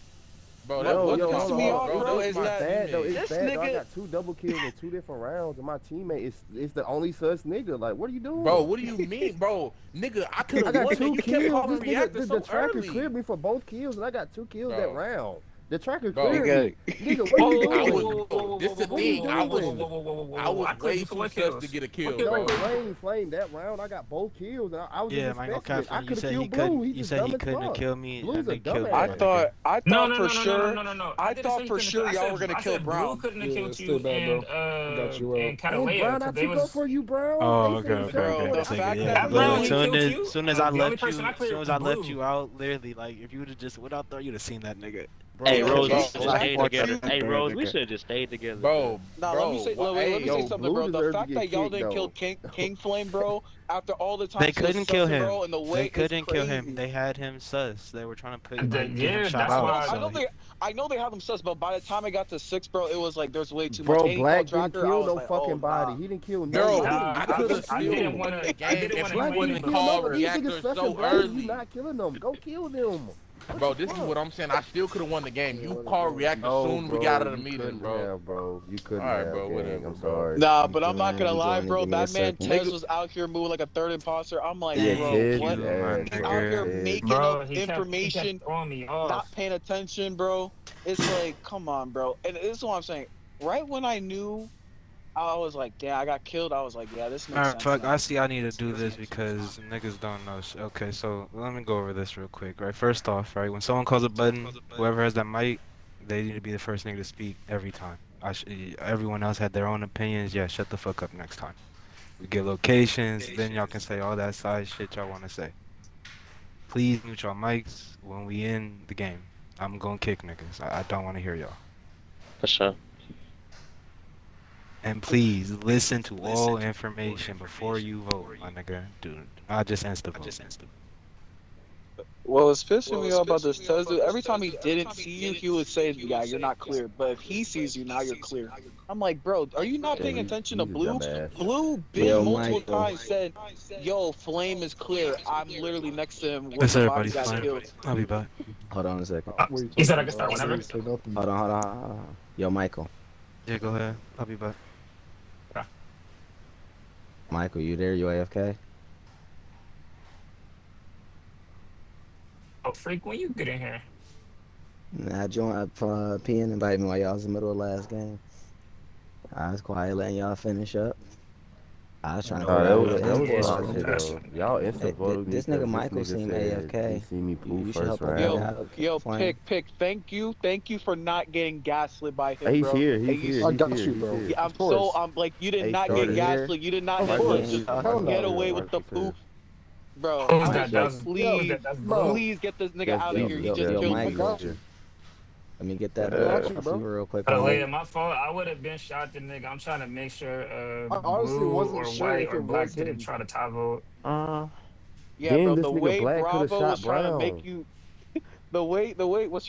Bro, that Yo, was yo, my hold me on, off, fault, bro, That is was my that bad though. teammate. It's This bad. Though. I nigga- got 2 double kills in 2 different rounds, and my teammate is the only sus nigga. Like, what are you doing? Bro, what do you mean, bro? Nigga, I could I have got won 2 it. You kept kills. calling This nigga, reactor the so tracker early. cleared me for both kills, and I got 2 kills Bro. that round. The tracker Bro. cleared me. Nigga, what are you I doing? was, This the What are you thing. I was doing? I was way too sus to get a kill, bro. Flame that round. I got both kills. I was Yeah, in man, the no specimen. cap. I You could have said he killed Blue. couldn't. He You just said dumb he as couldn't have fuck. killed me. Blue's And a they killed me. dumbass. my nigga. I No, thought no, for no, no, sure. no, no, no, no. I didn't say thought he for couldn't sure I y'all said, were gonna I kill said Blue Brown. couldn't have Yeah, killed it's you still bad, bro. and I got you, And Catalea Brown, I because they took up was for you, Brown. Oh, They said okay, the same okay, point. The okay. fact Yeah, that at look, Brown Blue, he soon killed as you. soon as I The only left you, person I cleared soon was as I left Blue. you out, literally, like if you would have just went out there, you'd have seen that nigga. Bro, Hey, yo, Rose, we bro, should have when I stayed fought together. you, Hey, Rose, we nigga. should have just stayed together, Bro, now let me say, hey, let me say yo, something, Blue bro. The deserved to fact get that y'all kicked didn't kill though. King Flame, bro, after all the They times he was couldn't kill sussing, him. bro, and the They way is couldn't kill him. crazy. They had him sus. They were trying to put The- like get him yeah, shot that's out. why- So I know they had him sus, but by the time I got to 6, bro, it was like there's way too much. Bro, And he Black called didn't Tracker, I kill was no like, fucking oh, body. nah. He didn't kill Bro, nobody. Nah, I could have I didn't still want won the to. I game didn't if want we to Black wouldn't didn't have kill called nobody. These niggas reactors special so bodies. You early. not killing them. Go kill them. Bro, this is what I'm saying. I still could have won the game. You called reactors No, soon bro, we got out of the you meeting, couldn't bro. have, bro. You couldn't All right, have, bro, gang. whatever, I'm bro. sorry. Nah, but I'm not gonna lie, bro. That man Tez Nigga- was out here moving like a third imposter. I'm like, Yeah, bro, Ted's what? ass, bro. Out here Ted's. making Bro, up he information, kept throwing me not off. paying attention, bro. It's like, come on, bro. And this is what I'm saying. Right when I knew, I was like, damn, I got killed. I was like, yeah, this makes Alright, sense. fuck. now. I see. I need to do this because niggas don't know. Okay, so let me go over this real quick. Right, first off, right, when someone calls a button, whoever has that mic, they need to be the first nigga to speak every time. Everyone else had their own opinions. Yeah, shut the fuck up next time. We get locations, then y'all can say all that side shit y'all want to say. Please mute y'all mics when we in the game. I'm gonna kick niggas. I don't want to hear y'all. For sure. And please listen to all information before you vote, my nigga. Do not just insta vote. Well, it's pissing me off about this Tez dude. Every time he didn't see you, he would say, yeah, you're not clear. But if he sees you, now you're clear. I'm like, bro, are you not paying attention to he's a Blue? dumbass. Blue been Yo, multiple Michael. times said, yo, Flame is clear. I'm literally next to him when That's the body everybody's got fine. killed. I'll be back. Hold on a second. He said I could start whenever. Hold on. Yo, Michael. Yeah, go ahead. I'll be back. Michael, you there? You AFK? Oh, freak, when you get in here? I joined PN invited me while y'all was in the middle of the last game. I was quiet letting y'all finish up. I was trying to Oh, figure that out was what bullshit, though. Y'all instant voted me This because nigga Michael this nigga seemed said AFK. he seen me poo You should first help him round. out. Yo, Flame. Pick, thank you for not getting gaslit by him, He's bro. here, Hey, he's you- here, I he's got here, you, he's bro. here. Yeah, Of course. I'm like, you did Hey, not get started here. gaslit. You did not Right get there. to just Hell no. get away with the Right there. poop. Bro, Who's I that? was That's- like, please, that's Blue. please get this nigga That's out of Blue. here. He Yo, just yo, killed Mike, me. got you. Let me get that got you, bro. real quick. Oh, yeah, my fault. I would have been shot the nigga. I'm trying to make sure I honestly Blue wasn't or sure White if or it Black was didn't him. try to tie vote. Yeah, Then bro, this the nigga way Black coulda Bravo was shot trying to Brown. make you, the way,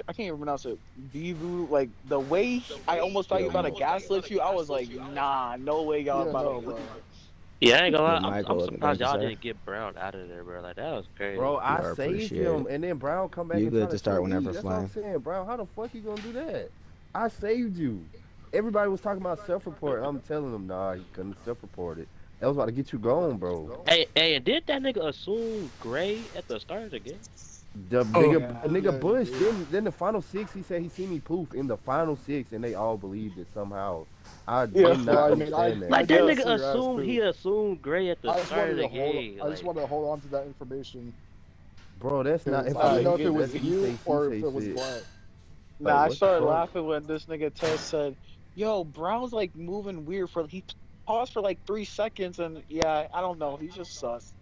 I can't even pronounce it. Bivu, like the way I almost thought you about to gaslit you. I was like, nah, no way y'all Yeah, about no, to. bro. Yeah, I ain't gonna lie. Yeah, I'm Michael, surprised thank you, y'all sir. didn't get Brown out of there, bro. Like that was crazy. Bro, I I saved appreciate him, it. and then Brown come back You and good try to to start kill whenever, me. That's what I'm Flame. saying, Brown. How the fuck you gonna do that? I saved you. Everybody was talking about self-report. I'm telling them, nah, he couldn't self-report it. That was about to get you gone, bro. Hey, and did that nigga assume Gray at the start of the game? The yeah. nigga Bush, then the final 6, he said he seen me poof in the final 6, and they all believed it somehow. I did Yeah, not I mean, understand that. Like that guess nigga your ass assumed too. he assumed Gray at the I just start of wanted the to hold. game. I just wanted to hold on to that information. Bro, that's not I didn't know if it information. was That's you he or say if it was shit. Black. Nah, I what the started fuck? laughing when this nigga Tess said, "Yo, Brown's like moving weird for he paused for like 3 seconds, and yeah, I don't know, he's just sus."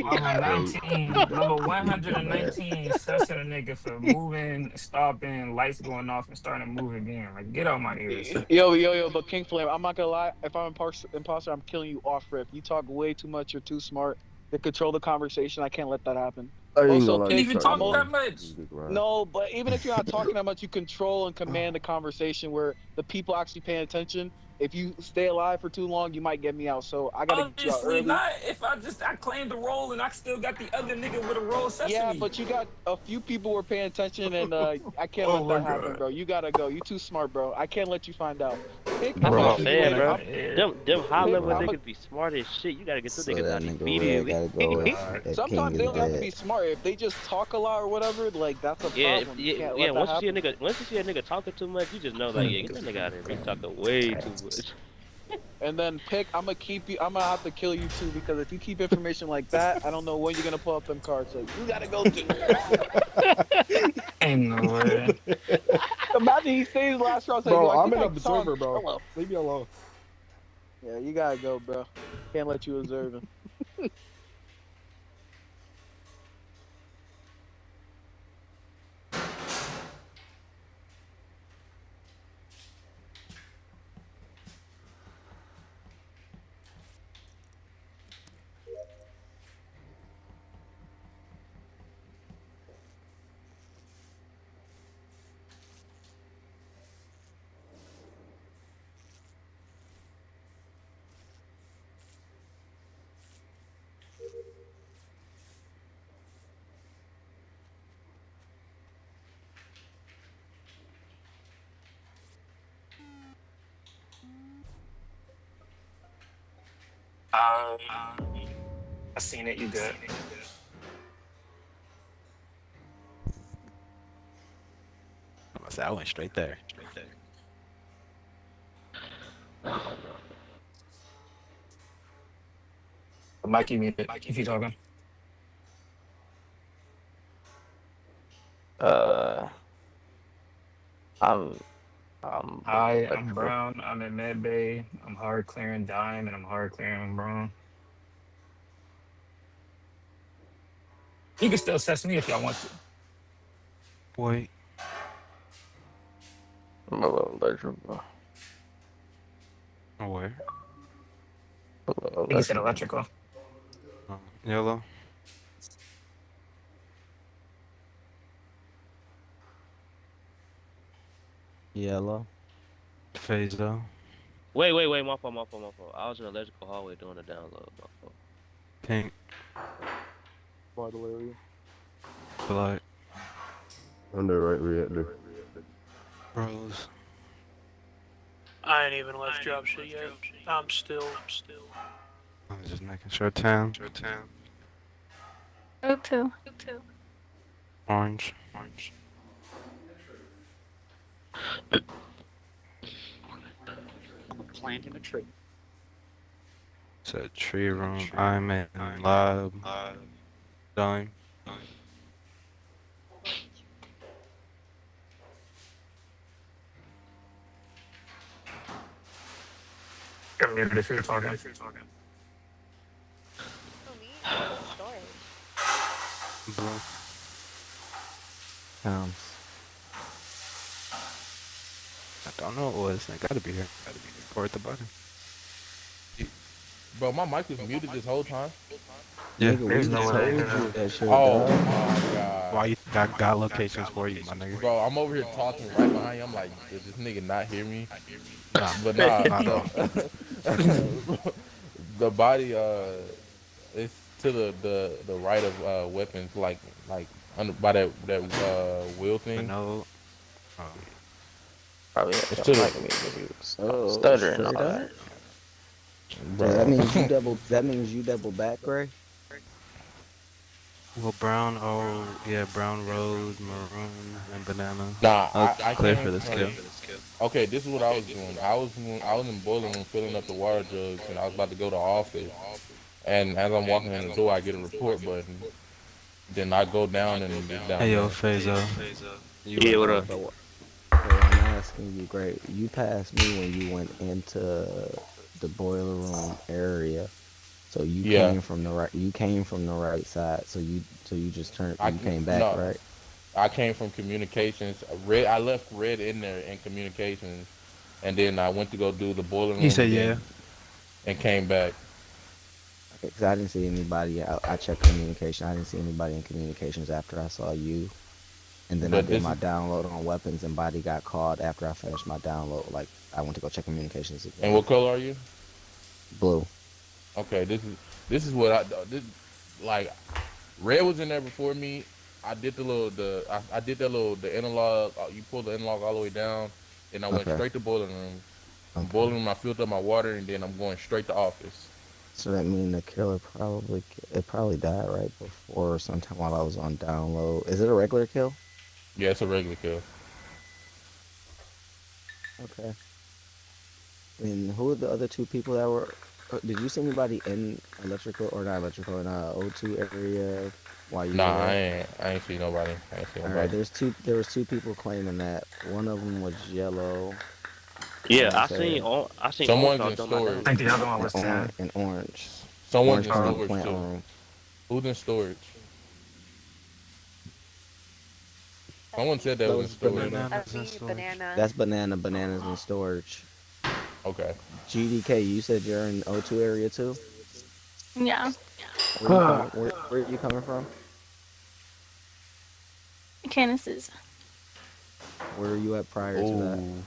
Number 19, number 119, sussing a nigga for moving, stopping, lights going off, and starting to move again. Like, get out my ears. Yo, but King Flame, I'm not gonna lie. If I'm imposter, I'm killing you off rip. You talk way too much. You're too smart to control the conversation. I can't let that happen. I ain't Also, gonna lie, Didn't you even started talk wrong. that much. No, but even if you're not talking that much, you control and command the conversation where the people actually paying attention. If you stay alive for too long, you might get me out. So I gotta get you out Obviously early. not. If I claimed the role and I still got the other nigga with a role sesame. Yeah, but you got a few people were paying attention, and I can't Oh let that my happen, God. bro. You gotta go. You too smart, bro. I can't let you find out. Pick, That's I'll what see I'm you saying, later. bro. Them high level I'm a- niggas be smart as shit. You gotta get them So niggas that out nigga Red immediately. gotta go. If King Sometimes is they don't have to dead. be smart. sorry if they just talk a lot or whatever. Like that's a problem. You can't let that Once you see a happen. nigga, talking too much, you just know, like, yeah, get that nigga out of here. He talking way too much. And then pick. I'm gonna keep you. I'm gonna have to kill you too because if you keep information like that, I don't know when you're gonna pull up them cards. So you gotta go too. Ain't no way. Imagine he says his last round, say, "Yo, Bro, I I'm think an I saw him observer, bro. kill him." Leave me alone. Yeah, you gotta go, bro. Can't let you observe him. I seen it. You good? I went straight there. Mikey muted if you talking. I'm I'm electrical. brown. I'm in med bay. I'm hard clearing dime, and I'm hard clearing brown. You can still assess me if y'all want to. Wait. I'm electrical. Where? I think he said electrical. Yellow. Yellow. Phaso. Wait, my fault. I was in the electrical hallway doing the download. My fault. Pink. Vital area. Black. Under right reactor. Rose. I ain't even left drop shit yet. I'm still. I'm just making sure. Town. O2. Orange. Planting a tree. So tree room. I'm in lab. Dime. You're muted if you're talking. Blue. I don't know what it was. I gotta be here. Or at the bottom. Bro, my mic was muted this whole time. Yeah. Nigga, we told you that shit, Oh dog. my god. Why you got locations for you, my nigga? Bro, I'm over here talking right behind you. I'm like, does this nigga not hear me? Nah. But nah, Not so, the body is to the right of weapons, like under by that wheel thing. No. Probably It's had to your the mic muted. Oh, Stuttering and straight all up. that. So that means you bro. double. That means you double back, Gray. Well, brown. Oh, yeah. Brown, rose, maroon, and banana. Nah, Oh, I clear came for this from. kill. Okay, this is what I was doing. I was in the boiler room filling up the water jugs, and I was about to go to office. And as I'm walking in the door, I get a report button. Then I go down and it's down Hey, yo, there. Phaso. Yeah, what up? But I'm asking you, Gray. You passed me when you went into the boiler room area. So you Yeah. came from the right. You came from the right side. So you just turned. You came back, No, right? I came from communications. Red, I left red in there in communications, and then I went to go do the boiler room He said, yeah. again, and came back. Okay, because I didn't see anybody. I checked communication. I didn't see anybody in communications after I saw you. And then I But did this my is download on weapons, and body got called after I finished my download. Like I went to go check communications and again. what color are you? Blue. Okay, this is what like red was in there before me. I did I did that little the analog. You pull the analog all the way down, and I went Okay. straight to boiler room. From Okay. boiler room, I filled up my water, and then I'm going straight to office. So that mean the killer probably died right before or sometime while I was on download. Is it a regular kill? Yeah, it's a regular kill. Okay. And who are the other two people that were? Did you see anybody in electrical or not electrical in O2 area while you were Nah, there? I ain't see nobody. I ain't see All right. nobody. There was two people claiming that. One of them was yellow. Yeah, Someone said I seen Someone's Armstrong in doing my storage. I think download. the other one and was 10. orange. Someone's Orange in was in the storage plant too. room. Who's in storage? Someone said that That was in was storage. banana. Bananas in storage. That's banana. Bananas in storage. Okay. GDK, you said you're in O2 area too. Yeah. Where you coming? Where you coming from? Candace's. Where are you at prior to that? Ooh,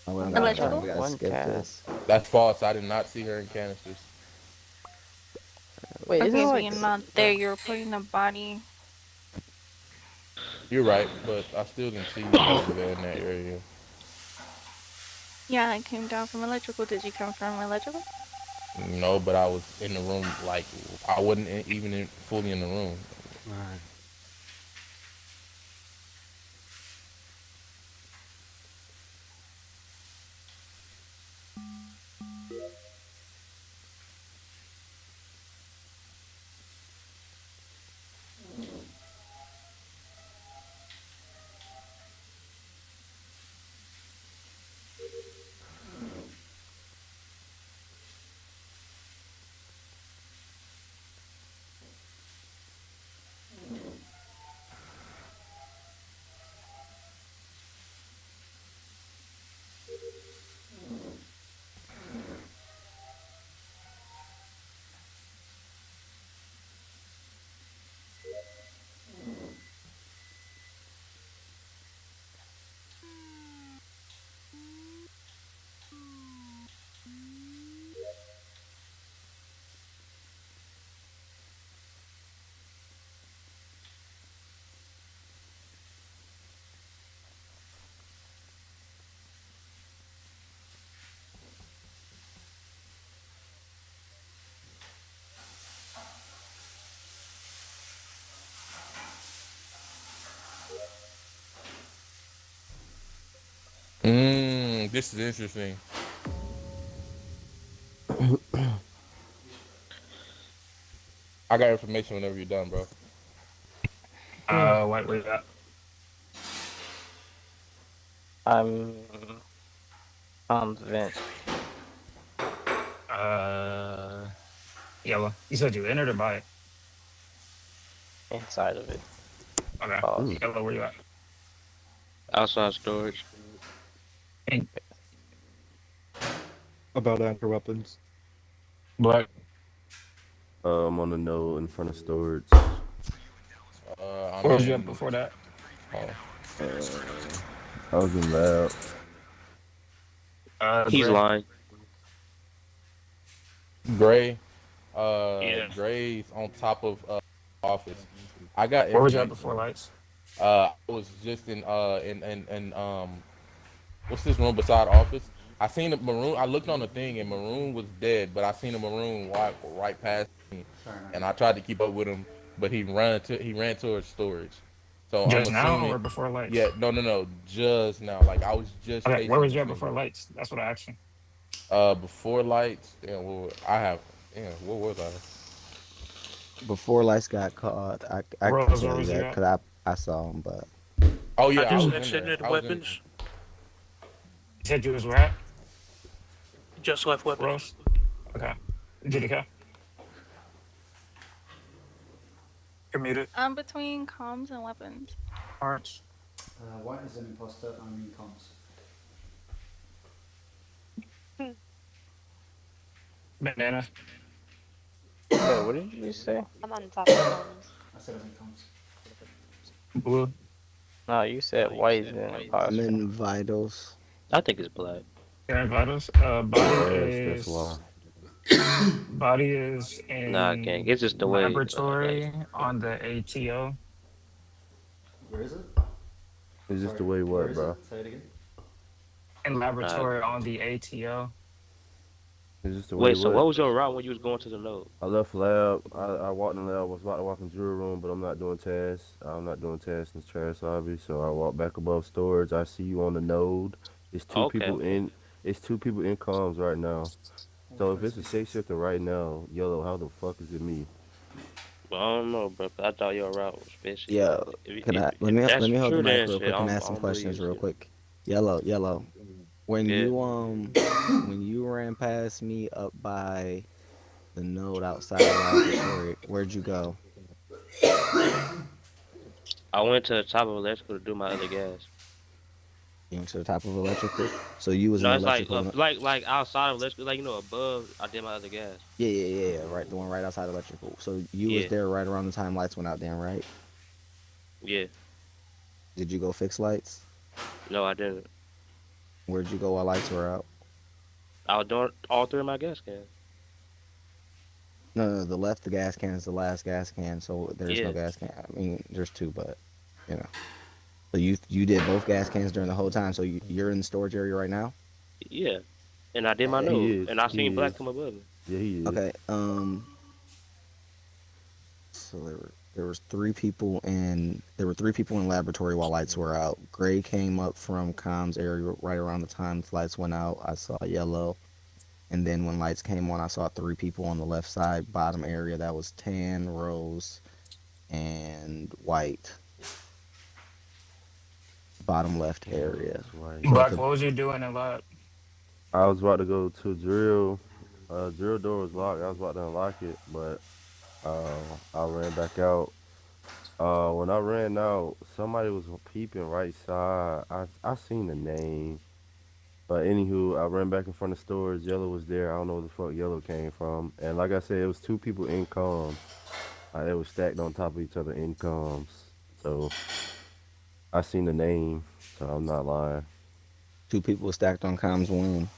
Oh, we don't got enough time. Electrical? We gotta One skip tab. this. that's false. I did not see her in canisters. Wait, isn't it Okay, so like you're not there. You're reporting the body. You're right, but I still didn't see you over there in that area. Yeah, I came down from electrical. Did you come from electrical? No, but I was in the room. Like I wasn't fully in the room. Alright. This is interesting. I got information whenever you're done, bro. What was that? I'm on the vent. Yellow. You said you entered or by it? Inside of it. Okay. Pause. Yellow, where you at? Outside storage. About anchor weapons. Black. I'm on the node in front of storage. I'm Where was you in. at before that? I was in lab. He's Gray. lying. Gray. Yeah. Gray's on top of office. I got Where was you at information. before lights? I was just in what's this room beside office? I seen a maroon. I looked on the thing and maroon was dead, but I seen a maroon walk right past me, and I tried to keep up with him, but he ran towards storage. So I'm Just now assuming, or before lights? yeah, no, just now. Like I was just Okay, where chasing was this you at before nigga. lights? That's what I asked you. Before lights, damn, where was I? Before lights got caught, I can Rose, where tell you was you that at? because I saw him, but Oh I yeah, I just was in there. exited I was in. weapons. You said you was where at? Just left weapons. Rose? Okay. GDK? You're muted. I'm between comms and weapons. Orange. White is an imposter, I'm in comms. Banana. Wait, what did you just say? I'm on top of comms. I said I'm in comms. Blue. No, you said white is an I'm imposter. in vitals. I think it's black. You're in vitals. Body Yes, that's why. body is Nah, gang. in It's just the way. laboratory on the ATO. Where is it? It's just the Sorry, way where what, is bro? it? Say it again. In laboratory on the ATO. It's just the way it Wait, so was. what was your route when you was going to the node? I left lab. I walked in lab. Was about to walk in jury room, but I'm not doing tests. I'm not doing tests in trash lobby. So I walk back above storage. I see you on the node. It's two Okay, people okay. in. It's two people in comms right now. So if it's a shapeshifter right now, yellow, how the fuck is it me? Well, I don't know, bro. 'Cause I thought your route was fishy. Yeah, But if, can if, I if let that's me hold the true, mic then real shit, quick and I ask some don't believe questions you. real Shit. quick. Yellow. Yeah. When you ran past me up by the node outside the laboratory, where'd you go? I went to the top of electrical to do my other gas. You went to the top of electrical. So you was in No, it's like electrical. like outside of electrical, like above. I did my other gas. Yeah. Right, the one right outside electrical. So you was Yeah, there right around the time lights went out, then, right? yeah. Did you go fix lights? No, I didn't. Where'd you go while lights were out? I was doing all three of my gas cans. No, the left the gas can is the last gas can, so there's no Yeah, gas can. I mean, there's two, but you know. So you did both gas cans during the whole time. So you're in the storage area right now. yeah. And I did my He node, is. and I seen He black is. come above me. Yeah, he is. Okay. So there were three people in laboratory while lights were out. Gray came up from comms area right around the time the lights went out. I saw yellow, and then when lights came on, I saw three people on the left side bottom area. That was tan, rose, and white. Bottom left area. That's right. Both Buck, of what was you doing in lab? I was about to go to drill. Drill door was locked. I was about to unlock it, but I ran back out. When I ran out, somebody was peeping right side. I seen the name, but anywho, I ran back in front of storage. Yellow was there. I don't know where the fuck yellow came from. And like I said, it was two people in comms. They were stacked on top of each other in comms. So I seen the name, so I'm not lying. two people stacked on comms one,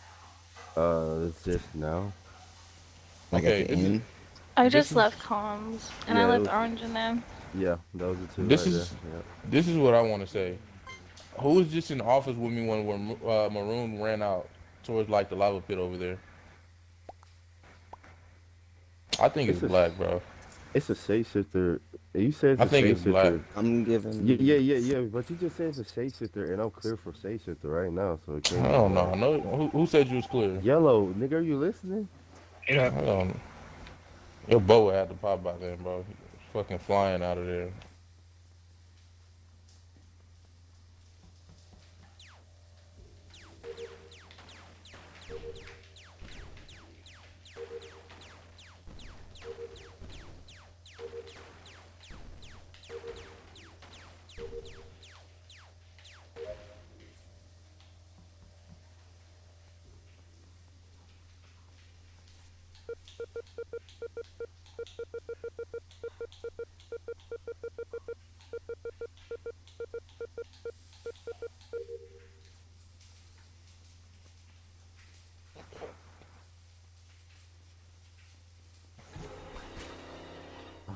It's just now. like at Okay, the end. I this just is left comms and I Yeah, it left was. Orange in there. Yeah, those are two this right there. is Yeah. this is what I want to say. Who was just in the office with me when Maroon ran out towards like the lava pit over there? I think it's It's a black, bro. it's a shapeshifter. You said it's I a think it's black. shapeshifter. I'm Yeah, giving. yeah, yeah, yeah. But you just said it's a shapeshifter, and I'm clear for shapeshifter right now, so it I can't be don't know. black. I know who said you was clear. Yellow, nigga, are you listening? Yeah. I don't. Your boa had to pop by then, bro. He was fucking flying out of there.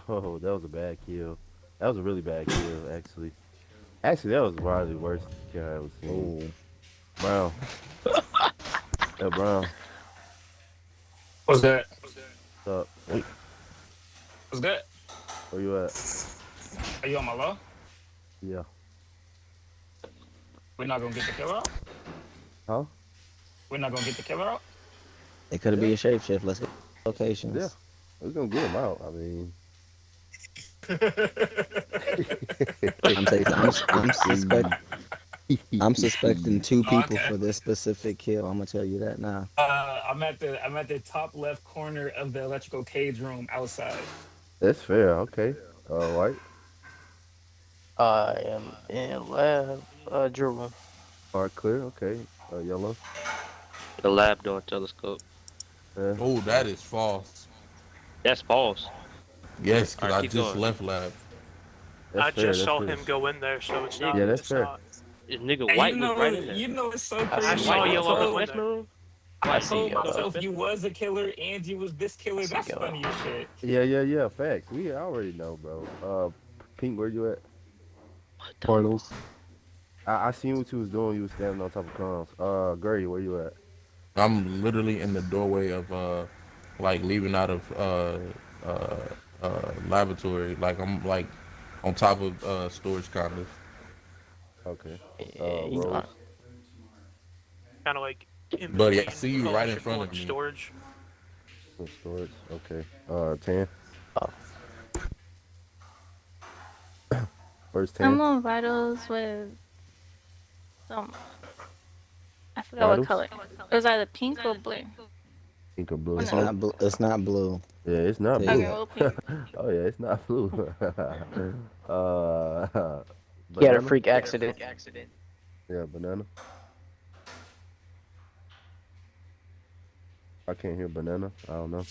Oh, that was a bad kill. That was a really bad kill, actually. Actually, that was probably the worst kill I ever seen. Oh, Brown. Yeah, Brown. What's that? What's up? What's that? Where you at? Are you on my low? Yeah. We're not gonna get the killer out? Huh? We're not gonna get the killer out? it could be Yeah. a shapeshift. Let's get Yeah. locations. We're gonna get him out. I mean, I'm taking. I'm suspecting two Oh, people okay. for this specific kill. I'm gonna tell you that now. I'm at the top left corner of the electrical cage room outside. That's fair. Okay. White. I am in lab, drill room. Part clear. Okay. Yellow. The lab doing telescope. Yeah. Oh, that is false. That's false. Yes, because Alright, I keep just going. left lab. That's I fair. just That's saw fair. him go in there, so it's not. Yeah, that's It's fair. not. This nigga And White was right in there. it's so I crazy. I see saw White yellow. didn't Yellow go to go in there. specimen room. I White see told didn't go to yellow. myself you specimen. was a killer and you was this I killer. see That's yellow. funny as shit. Yeah. Facts. We already know, bro. Pink, where you at? Portals. I seen what you was doing. You was standing on top of comms. Gray, where you at? I'm literally in the doorway of like leaving out of laboratory. Like I'm like on top of storage kind of. Okay. Yeah, you know, Rose. Kind of like in Buddy, I between see you right in electrical front and of me. storage. In storage. Okay. 10. First 10. I'm on vitals with some. I forgot what Vitals. color. It was either pink or blue. Pink or Or blue. It's no. not blue. It's not blue. Yeah, it's not Tell you Okay, blue. that. well, pink. Oh yeah, it's not blue. he had a Banana. freak accident. Yeah, banana. I can't hear banana. I don't know.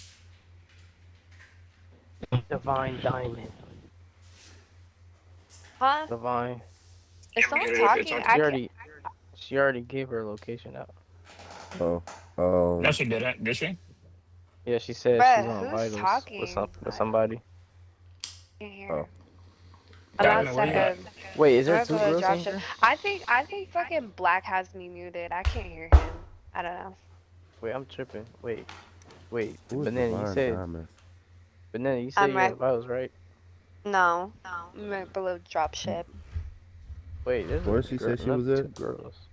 Divine Diamond. Huh? Divine. Is someone Muted if you're talking? talking. I can't. She already gave her location out. Oh. No, she didn't. Did she? Yeah, she said she's Bruh, on who's vitals talking? with somebody. I can't Oh. hear. I'm Diamond, where you at? outside. Wait, is I'm there gonna two go to girls drop in ship. here? I think fucking Black has me muted. I can't hear him. I don't know. Wait, I'm tripping. Wait, Who is Banana, Divine Diamond? You said I'm you right. had vitals, right? No. I'm right below drop ship. Wait, there's Where a she girl, said she not was two at? girls.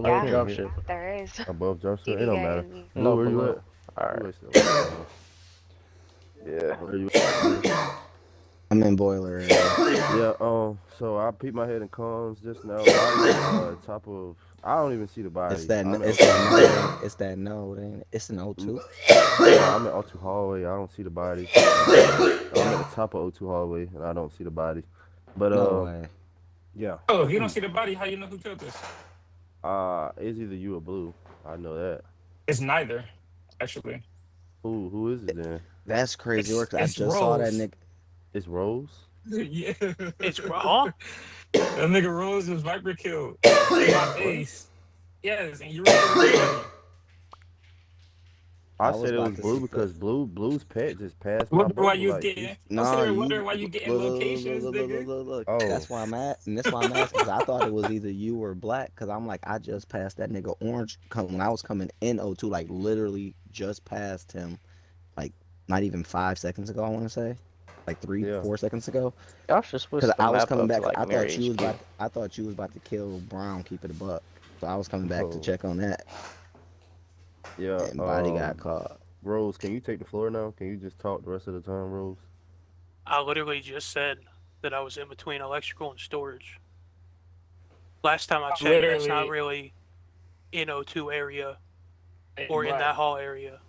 I Below Yeah, can't dropship. hear. there is. Above Johnson. It don't DDA matter. and me. Blue, No, where you below. at? Alright. You ain't still at. Yeah. Where you at, Blue? I'm in boiler area. Yeah, so I peeped my head in comms just now. Right, top of. I don't even see the It's body. that. I'm in It's O2. that node. It's that node. Ain't it? It's an O2. Yeah, I'm in O2 hallway. I don't see the body. I'm at the top of O2 hallway, and I don't see the body. But No way. yeah. Oh, if you don't see the body, how you know who killed this? It's either you or Blue. I know that. It's neither, actually. Who is it then? That's crazy work. I It's just saw that Rose. nigga. It's Rose. Yeah. It's huh? That nigga Rose was Viper killed in my face. Yes, and you remember. I I was said it was about to Blue say. because Blue's pet just passed my Wonder why bubble. you was Like getting. he's I'm sitting Nah, there you wondering why you getting locations, nigga. look. oh That's why I'm at, and that's why I'm asking. 'Cause I thought it was either you or Black. Cause I'm like, I just passed that nigga Orange when I was coming in O2, like literally just passed him, like not even 5 seconds ago. I want to say, like three, yeah. 4 seconds ago. Y'all should switch Cause the I was map coming up to back. like I Mirror thought you was HQ. about to kill Brown, keep it a buck. So I was coming back to Oh check on that, yeah. and body got caught. Rose, can you take the floor now? Can you just talk the rest of the time, Rose? I literally just said that I was in between electrical and storage. Last time I checked, that's not really in O2 area or in that hall area.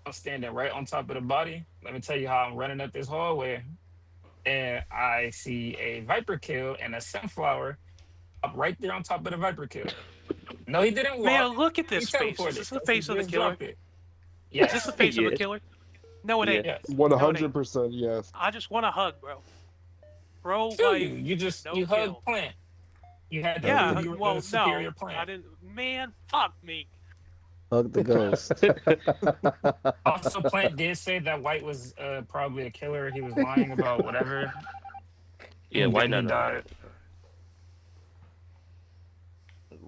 I'm standing right on top of the body. Let me tell you how I'm running up this hallway, and I see a Viper kill and a Sunflower up right there on top of the Viper kill. No, he didn't walk. Man, look at He this face. Is teleported. this the He face of the just killer? dropped it. Is Yes. this the face of the Yes. killer? No, it ain't. Yes. No, it ain't. 100% yes. I just want a hug, bro. Bro, Feel like, you just no you kill. hug plant. You had to Yeah, prove you were well, the superior no, plant. I didn't. Man, fuck me. Hug the ghost. Also, Plant did say that White was probably a killer. He was lying about whatever. Yeah, and White then he not died.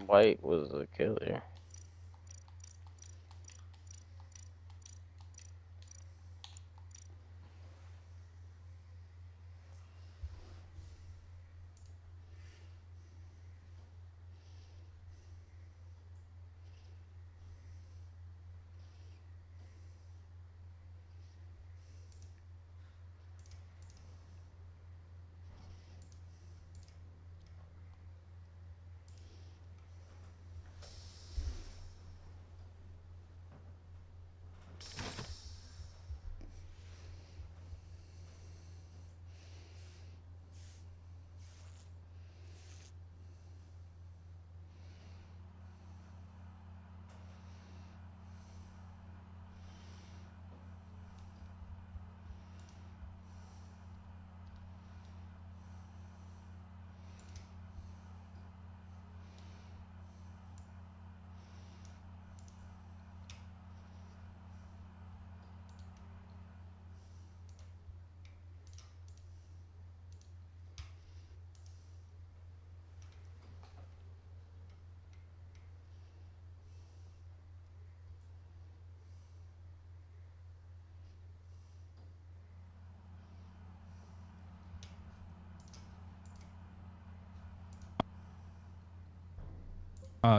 White was a killer.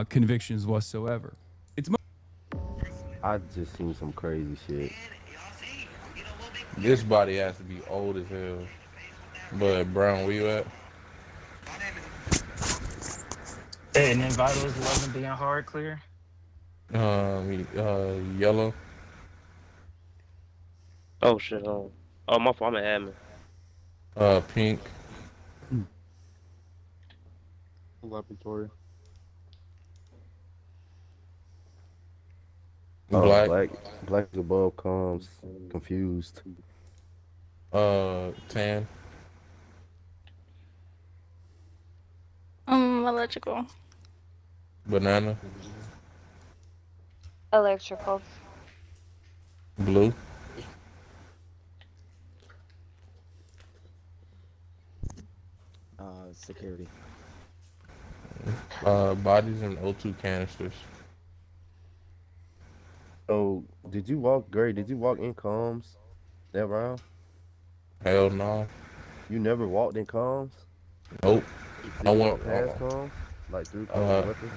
convictions whatsoever. It's I just seen some crazy shit. This body has to be old as hell. But Brown, where you at? And then Vitals wasn't being hard clear. Yellow. Oh shit. Oh, my fault. I'm an Pink. Laboratory. Black. Black is above comms. Confused. Tan. Electrical. Banana. Electrical. Blue. Security. Bodies and O2 canisters. So, did you walk, Gray? Did you walk in comms that round? Hell no. You never walked in comms? Nope. Did I you went walk past comms? Like through uh, comms weapons?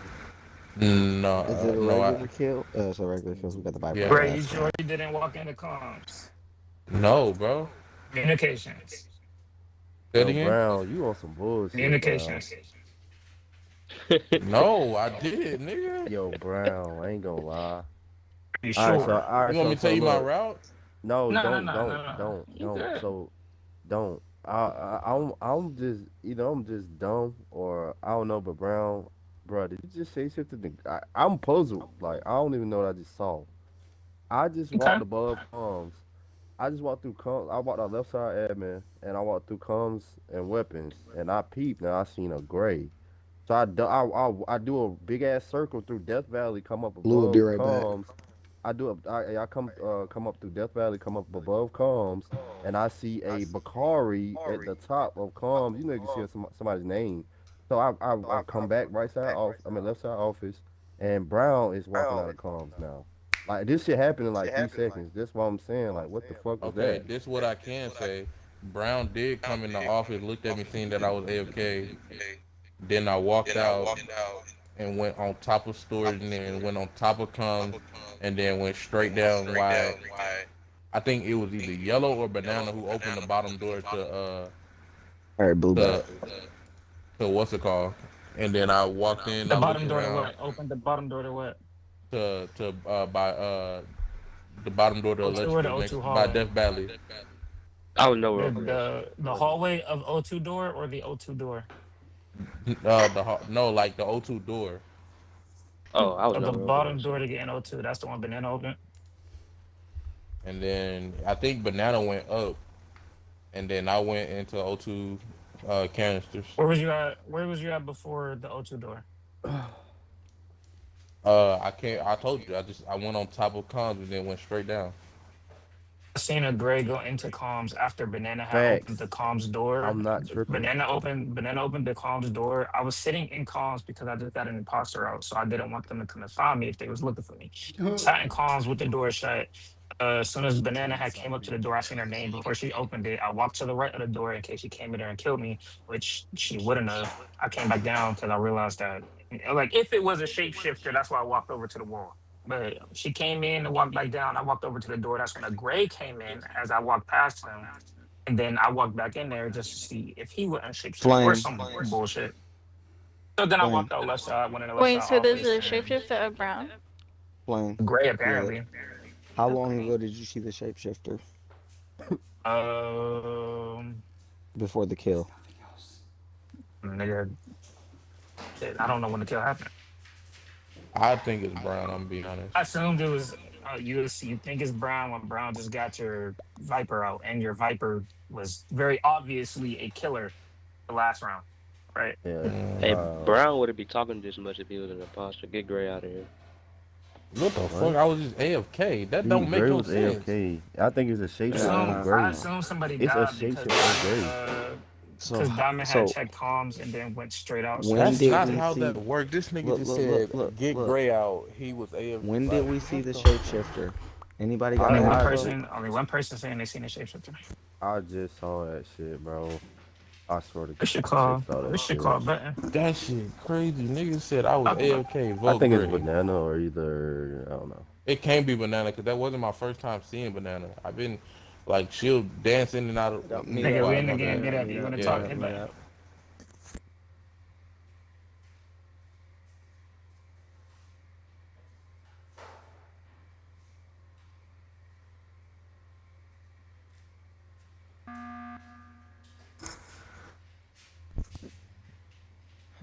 No. Is it a no. regular kill? It's a regular kill. We got the bypass. Yeah. Bro, you sure you didn't walk into comms? No, bro. Communications. Say it Yo, again? Brown, you on some bullshit. Communications. No, I did, nigga. Yo, Brown, I ain't gonna lie. You All right, sure? so, all right, You want me to tell you my route? No, No, don't. You good. So, don't. I'm just, I'm just dumb, or I don't know. But Brown, bro, did you just say something? I'm puzzled. Like I don't even know what I just saw. I just walked above comms. I just walked through comms. I walked on left side admin, and I walked through comms and weapons, and I peeped, and I seen a gray. So I do a big ass circle through Death Valley, come up Blue will above be right back. comms. I come up through Death Valley, come up above comms, and I see a Bakari at the top of comms. You know, you can see somebody's name. So I come back right side off. I mean left side office, and Brown is walking out of comms now. Like this shit happened in like 3 seconds. That's what I'm saying. Like what the fuck was Okay, that? this is what I can say. Brown did come in the office, looked at me, seen that I was AFK. Then I walked out and went on top of storage, and then went on top of comms, and then went straight down wide. I think it was either Yellow or Banana who opened the bottom door to All right, Blue back. to what's it called? And then I walked in. The I bottom looked door to around what? Open the bottom door to what? By the bottom door to O2 or the electrical O2 next by hallway? Death Valley. I don't know where. The hallway of O2 door or the O2 door? Like the O2 door. Oh, I was The know. bottom door to get in O2. That's the one Banana opened. And then I think Banana went up, and then I went into O2 canisters. Where was you at? Where was you at before the O2 door? I can't. I told you. I went on top of comms and then went straight down. I seen a gray go into comms after Banana had opened the comms door. I'm not tripping. Banana opened the comms door. I was sitting in comms because I just got an imposter out, so I didn't want them to come and find me if they was looking for me. Sat in comms with the door shut. As soon as Banana had came up to the door, I seen her name before she opened it. I walked to the right of the door in case she came in there and killed me, which she wouldn't have. I came back down because I realized that, like, if it was a shapeshifter, that's why I walked over to the wall. But she came in and walked back down. I walked over to the door. That's when a gray came in as I walked past him. And then I walked back in there just to see if he wouldn't shapeshift or Flame. some bullshit. So then I Flame. walked out left side, went in the left Wait, side so there's office. a shapeshifter of Brown? Flame. Gray, apparently. Yeah. How long ago did you see the shapeshifter? Before the kill. Nigga, shit, I don't know when the kill happened. I think it's Brown. I'm being honest. I assumed it was you think it's Brown when Brown just got your Viper out, and your Viper was very obviously a killer the last round, right? Yeah. Hey, Brown wouldn't be talking this much if he was an imposter. Get Gray out of here. What the fuck? I was just AFK. That don't make Gray no was sense. AFK. I think it's a shapeshifter. I assume somebody It's a died shapeshifter Gray. because Diamond had checked comms and then went straight out. That's not how that worked. This nigga just said, "Get Gray out." He was AFK. When did we see the shapeshifter? Anybody got only one person saying they seen a shapeshifter. I just saw that shit, bro. I swear to This shit God, they called. thought that This shit shit. called betting. That shit crazy. Niggas said I was AFK. I Vote think it's Gray. banana or either I don't know. It can't be banana because that wasn't my first time seeing banana. I've been like she'll dance in and out of. Let me be Nigga, we quiet. in the My game. bad. Get up. You want to talk? Yeah. Hit button.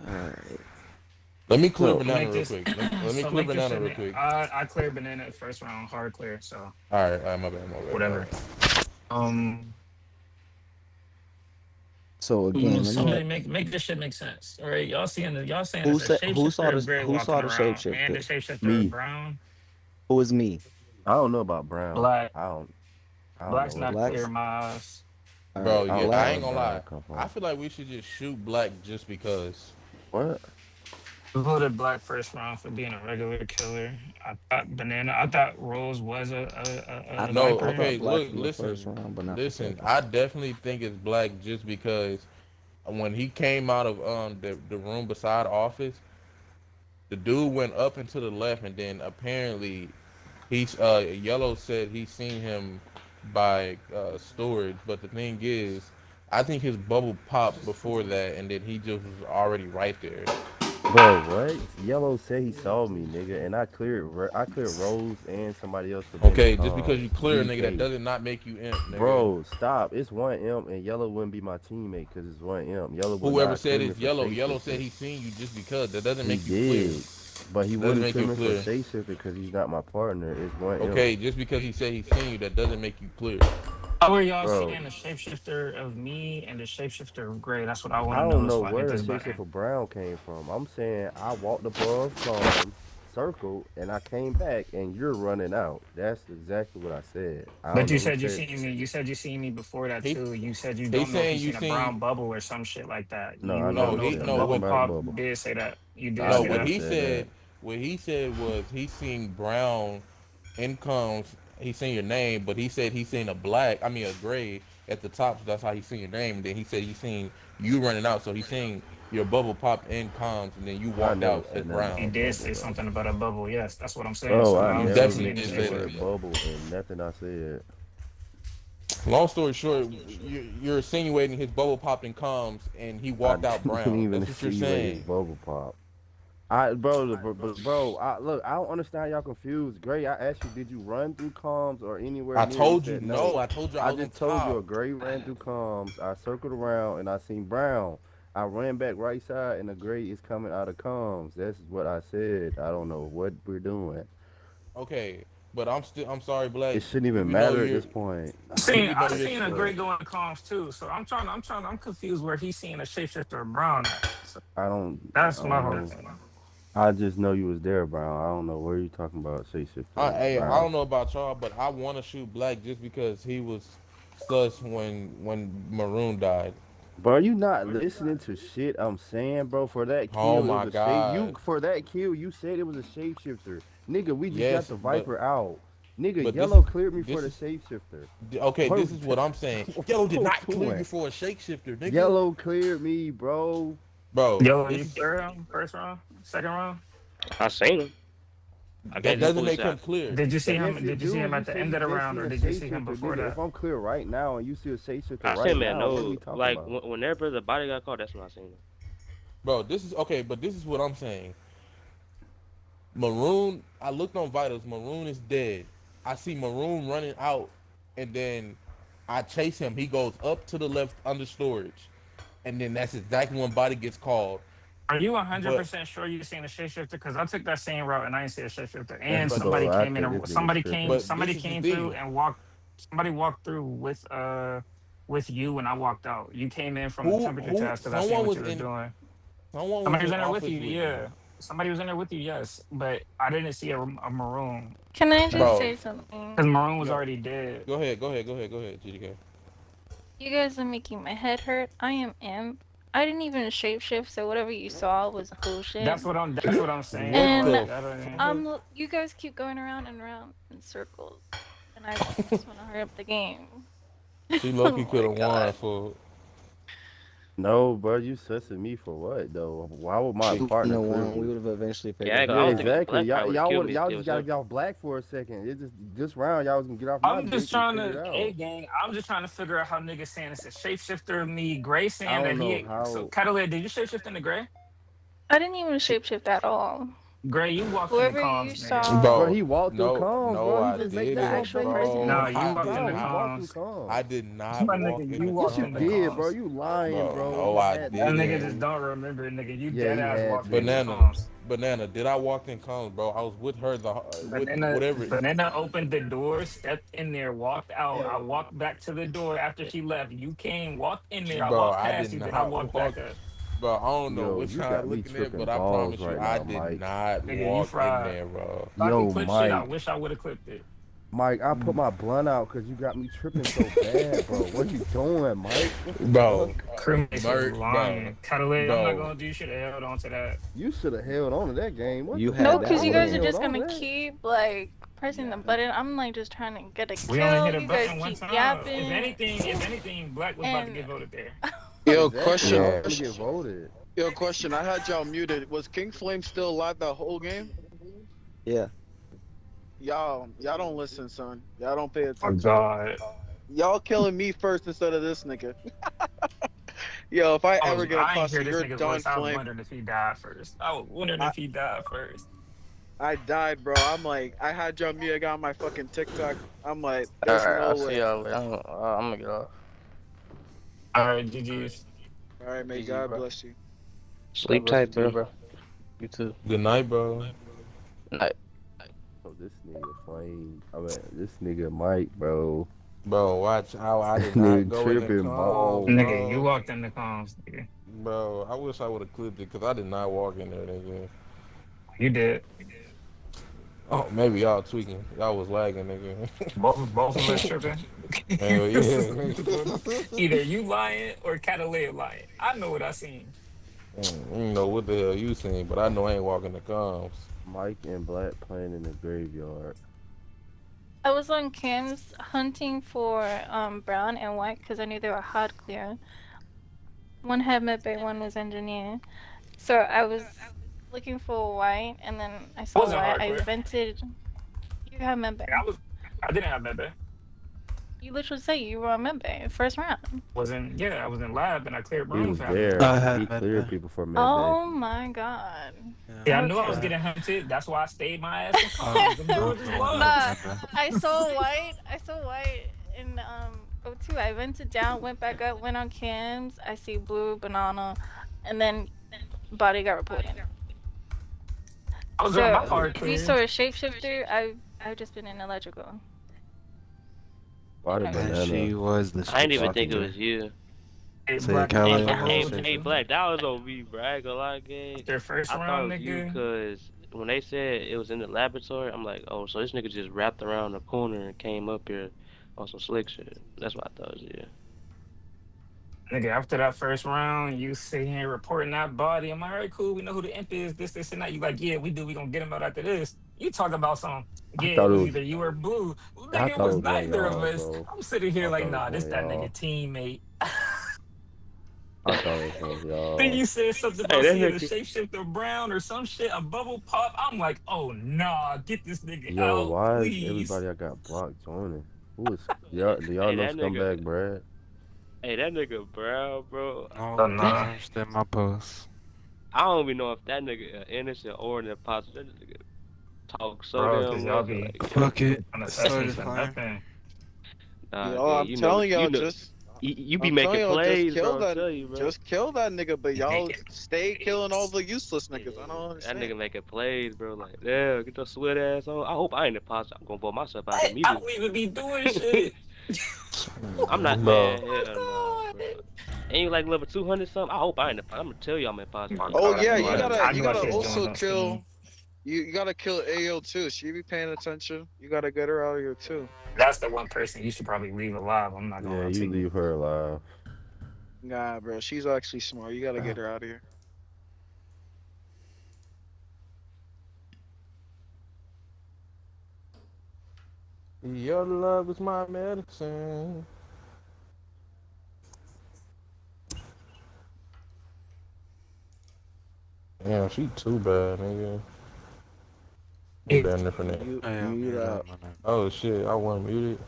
Alright. Let me clear So banana Make real this. quick. Let me So clear make this banana shit. real quick. I cleared banana first round, hard clear. So All right, my bad, my bad. whatever. so again, let me Somebody make this shit make sense. All right, y'all saying who it's a said shapeshifter of gray who walking saw the around, and the shapeshifter? shapeshifter of Me. brown. Who is me? I don't know about Brown. Black. I don't know Black's what not clear, Black's Miles. Bro, alright, I yeah, don't know I black. ain't where gonna Brown lie. come I from. feel like we should just shoot black just because. What? We voted Black first round for being a regular killer. I thought banana. I thought Rose was a No, I viper. thought okay, black look, from the first listen, round, but not the listen. second. I definitely think it's black just because when he came out of the room beside office, the dude went up and to the left, and then apparently he's Yellow said he seen him by storage, but the thing is, I think his bubble popped before that, and then he just was already right there. Bro, what? Yellow said he saw me, nigga, and I cleared Rose and somebody else for being in Okay, just because comms. you clear a nigga, that GDK. doesn't not make you imp, nigga. Bro, stop. It's one imp, and Yellow wouldn't be my teammate because it's one imp. Yellow would Whoever not said clear me it's for yellow, yellow said shapeshifter. he seen you just because. That doesn't He make you clear. did, but he That doesn't wouldn't make clear you me for clear. shapeshifter because he's not my partner. It's one imp. Okay, just because he said he seen you, that doesn't make you clear. How are y'all Bro, seeing the shapeshifter of me and the shapeshifter of gray? That's what I I want to don't know know before I hit where this button. shapeshifter Brown came from. I'm saying I walked above comms, circled, and I came back, and you're running out. That's exactly what I said. I But don't you know who said you said. seen me. You said you seen me before that He too. You said you he's don't know if you saying you seen a seen. brown bubble or some shit like that. No, I You don't No, never know he if said the no nothing bubble what about a pop bubble. did say that. You did I no say what never that. he said that. said. What he said was he seen brown incomes. He seen your name, but he said he seen a black. I mean a gray at the top. So that's how he seen your name. And then he said he seen you running out. So he seen your bubble pop in comms, and then you I walked never out as said nothing He about brown. did bubble, say bro. something about a bubble. Yes, that's what I'm saying. Bro, So I how You is he never definitely seeing the did mentioned the say shapeshifter? that. word bubble in nothing I said. Long story short, you're insinuating his bubble popped in comms, and he I walked out didn't brown. even That's what you're insinuate his saying. bubble pop. Bro, look, I don't understand y'all confused. Gray, I asked you, did you run through comms or anywhere I near? You told you said no. no. I told you I I was on just told you a top. gray ran through comms. I circled around and I seen brown. I ran back right side and the gray is coming out of comms. That's what I said. I don't know what we're doing. Okay, but I'm sorry, Black. It shouldn't even We know matter at you're. this point. Seen We know I you're. seen a gray going comms too. So I'm confused where he's seeing a shapeshifter of brown at. So I that's my don't whole know. thing. I just know you was there, Brown. I don't know where you talking about shapeshifter Hey, I Brown. don't know about y'all, but I want to shoot Black just because he was sus when Maroon died. Bro, you not listening to shit I'm saying, bro? For that Oh kill, it was my a shape. God. You for that kill, you said it was a shapeshifter. Nigga, we just got Yes, the but Viper out. Nigga, but yellow cleared me for this the is shapeshifter. okay. What, This is what I'm saying. Yellow did what not we clear you doing? for a shapeshifter, nigga. Yellow cleared me, bro. Bro, Yo, this you is clear him first round, second round? I seen him. I that can't just doesn't fully make say I him clear. Did you see That Yes, him? it Did you see do. him You at the said end you of the just round, seen or a did you see him shapeshifter, before nigga. that? If I'm clear right now and you see a shapeshifter I right seen him at now, what are we no talking like about? whenever the body got caught, that's when I seen him. bro, this is okay, but this is what I'm saying. Maroon, I looked on vitals. Maroon is dead. I see Maroon running out, and then I chase him. He goes up to the left under storage, and then that's exactly when body gets called. Are you But 100% sure you seen a shapeshifter? Because I took that same route and I didn't see a shapeshifter. And but Bro, I think this nigga's tripping. this somebody is the came through thing. and walked. Somebody walked through with you when I walked out. You came in from the temperature Who? test because I seen Someone what was you was in. doing. Someone was Somebody was in in there with office you, with me, yeah. Somebody was in there with you, yes. But I didn't see a maroon. Can I just bro. say something? Because maroon was Yo, already dead. go ahead, go ahead, go ahead, go ahead, GDK. You guys are making my head hurt. I am imp. I didn't even shapeshift, so whatever you saw was bullshit. That's what I'm saying. What Like And the that. fuck? you guys keep going around and around in circles, and I just want to hurry up the game. She Oh Loki could my have won god. for. No, bro, you censored me for what though? Why would my partner No clear one. We me? would have eventually Yeah, figured I it Yeah, don't out. think exactly. Black Y'all, probably would have y'all killed would, me y'all still. just got So y'all black for a second. It just this round, y'all was gonna get off my I'm just dick and trying figure it to, hey out. gang. I'm just trying to figure out how niggas saying it's a shapeshifter. Me, Gray I saying that don't know he. So, how. Catalyst, did you shapeshift into Gray? I didn't even shapeshift at all. Gray, you walked in the Whoever you comms, nigga. saw, Bro, Bro, he walked through no, comms, no, bro. He I just make they the gonna didn't, actual say he make bro. No, rooms you all I the walked in did the time. He not. walked through comms. I comms. did not My walk nigga, in you the Yes, walked you in the car, did, bro. comms. You lying, bro. bro. No, Y'all I had that That nigga didn't. just game. don't remember, nigga. You Yeah, dead he ass had walked into to. the Banana, comms. banana. Did I walk in cones, bro? I was with her. With Banana, whatever. banana opened the door, stepped in there, walked out. I walked back to the door after she left. You came, walked in there. I Bro, walked I did past you, then I not walked back walk. up. Bro, I don't know Yo, what you y'all got me looking at, tripping but I balls promise you, right I now, did Mike. not Nigga, you walk in fried. there, bro. If I could Yo, clip shit, I Mike. wish I would have clipped it. Mike, I put my blunt out because you got me tripping so bad, bro. What are you doing, Mike? What the fuck? Bro, Crewmates was bro, lying. Cadillac, I'm not bro. gonna do. You should have held on to that. You should have held on to that game. What You the no, had fuck? that I because you would have guys are one. held just on to gonna that. keep like pressing the button. I'm like just trying to get a We only kill. hit a You guys button one keep time. yapping, If anything, Black was about to and get voted there. Yo, Exactly. I question. was Yeah. gonna get voted. Yo, question. I had y'all muted. Was King Flame still alive that whole game? Yeah. Y'all don't listen, son. Y'all don't pay Oh attention. God. Y'all killing me first instead of this nigga. Yo, if I ever get a I ain't hear posse, this you're nigga's done, voice. I was Flame. wondering if he died first. I was wondering I if he died first. I died, bro. I'm like, I had y'all mute. I got on my fucking TikTok. I'm like, there's Alright, I'll no see way. y'all later. I'm gonna get off. All right, GG's. All right, may GG, God bro. bless you. God sleep bless you tight, too, bro. bro. You too. Good night, bro. Night. Oh, this nigga Flame. I mean, this nigga Mike, bro. Bro, watch how I did not Nigga go in the tripping comms, balls. Nigga, you bro. walked in the comms, nigga. Bro, I wish I would have clipped it because I did not walk in there, nigga. You did. Oh, maybe y'all tweaking. Y'all was lagging, nigga. Both of us tripping. Hell Either yeah. you lying or Catalina lying. I know what I seen. You know what the hell you seen, but I know I ain't walking the comms. Mike and Black playing in the graveyard. I was on cams hunting for brown and white because I knew they were hard clear. One had medbay, one was engineer. So I was looking for white, and then I I saw wasn't white. I hardcore. vented. You have medbay. I didn't have that. You literally say you were on medbay first round. I was in lab and I cleared He rooms was faster. there. I had He met cleared that. people for midday. Oh my god. Yeah, I knew I was Okay. getting hunted. That's why I stayed my ass in comms. Them doors is locked. Nah, I saw white. I saw white in O2. I vented down, went back up, went on cams. I see blue, banana, and then body got reported. I was on my So part if you clear. saw a shapeshifter, I've just been in electrical. Why the Okay. And banana? she was the I didn't even think it shapeshifter. was you. Hey, Say Black, Calais, you Hey, what was hey, the hey, shapeshifter? Black, that was on me, bro. I ain't gonna lie, gang. their first I thought it round, was you nigga. because when they said it was in the laboratory, I'm like, oh, so this nigga just wrapped around the corner and came up here on some slick shit. That's what I thought it was you. Nigga, after that first round, you sitting here reporting that body. I'm like, all right, cool. We know who the imp is. This, and that. You like, yeah, we do. We gonna get him out after this. You talk about some. I Yeah, thought it it was was. either you or Blue. I Nigga, it thought it was was one of neither of y'all, us. bro. I'm sitting here I like, thought it was nah, one this of that nigga y'all. teammate. I thought it was one of Then y'all. you said something Hey, about that seeing a nigga. shapeshifter brown or some shit, a bubble pop. I'm like, oh nah, get this nigga Yo, out, why is please. everybody I got blocked joining? Who is y'all? Do y'all Hey, know that nigga. Scumbag Brad? Hey, that nigga Brown, bro. No, Oh I don't nah. understand my post. I don't even know if that nigga innocent or an imposter. That nigga talk so Bro, cause damn y'all much. be Like, Fuck it. on assess me Started for fire. nothing. nah, Yo, gang, I'm telling you y'all, know, you be I'm telling making y'all, plays, bro. I'm telling you, bro. just kill that nigga. But y'all stay killing all the useless niggas. I don't That understand. nigga making plays, bro. Like, yeah, get your sweat ass on. I hope I ain't imposter. I'm gonna vote myself out I immediately. don't even be doing shit. I'm not, Bro, man. Hell nah, bro. Ain't you like level 200 something? I hope I ain't imposter. I'm gonna tell you I'm imposter. Oh my Oh god, yeah, No, I ain't. I you knew I gotta should have joined also on Steam. kill. You gotta kill AO too. She be paying attention. You gotta get her out of here too. That's the one person you should probably leave alive. I'm not gonna Yeah, lie you to you. leave her alive. Nah, bro, she's actually smart. You gotta get her out of here. your love is my medicine. Yeah, she too bad, nigga. You It, damn near finna. Mute, Hey, I'm mute muted. up. I'm on Oh shit, I wasn't muted.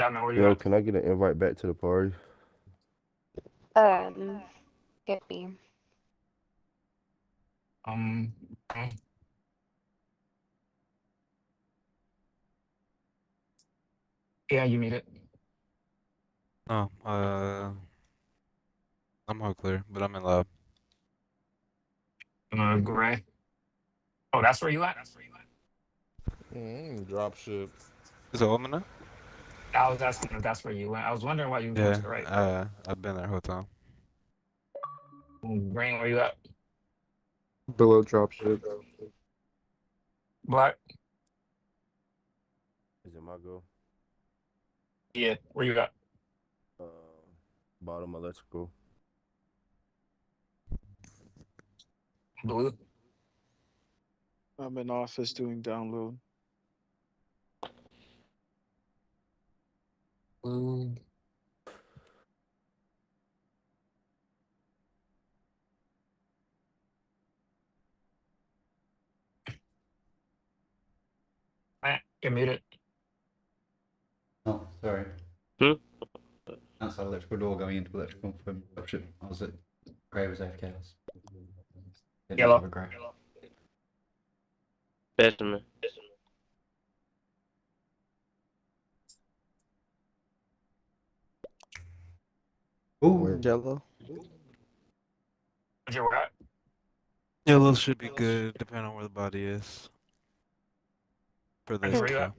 don't know where you Yo, at. can I get an invite back to the party? Um, get me. Um, um, yeah, you meet it. No, I'm all clear, but I'm in lab. Gray. Oh, that's where you at? Drop ship. Is it open now? I was asking if that's where you went. I was wondering why you was going Yeah, to the right. I've been there the whole time. Green, where you at? Below dropship. Black. Is it my go? Yeah, where you at? Uh, Bottom electrical. Blue. I'm in office doing download. Blue. You're muted. Oh, sorry. Hmm? Outside electrical door going into electrical from dropship. I was at Grey was AFK. Didn't Yellow. cover Grey. Specimen. Where's Ooh. Jello? Where's your at? Yellow should be good, depending on where the body is. For this Where you at?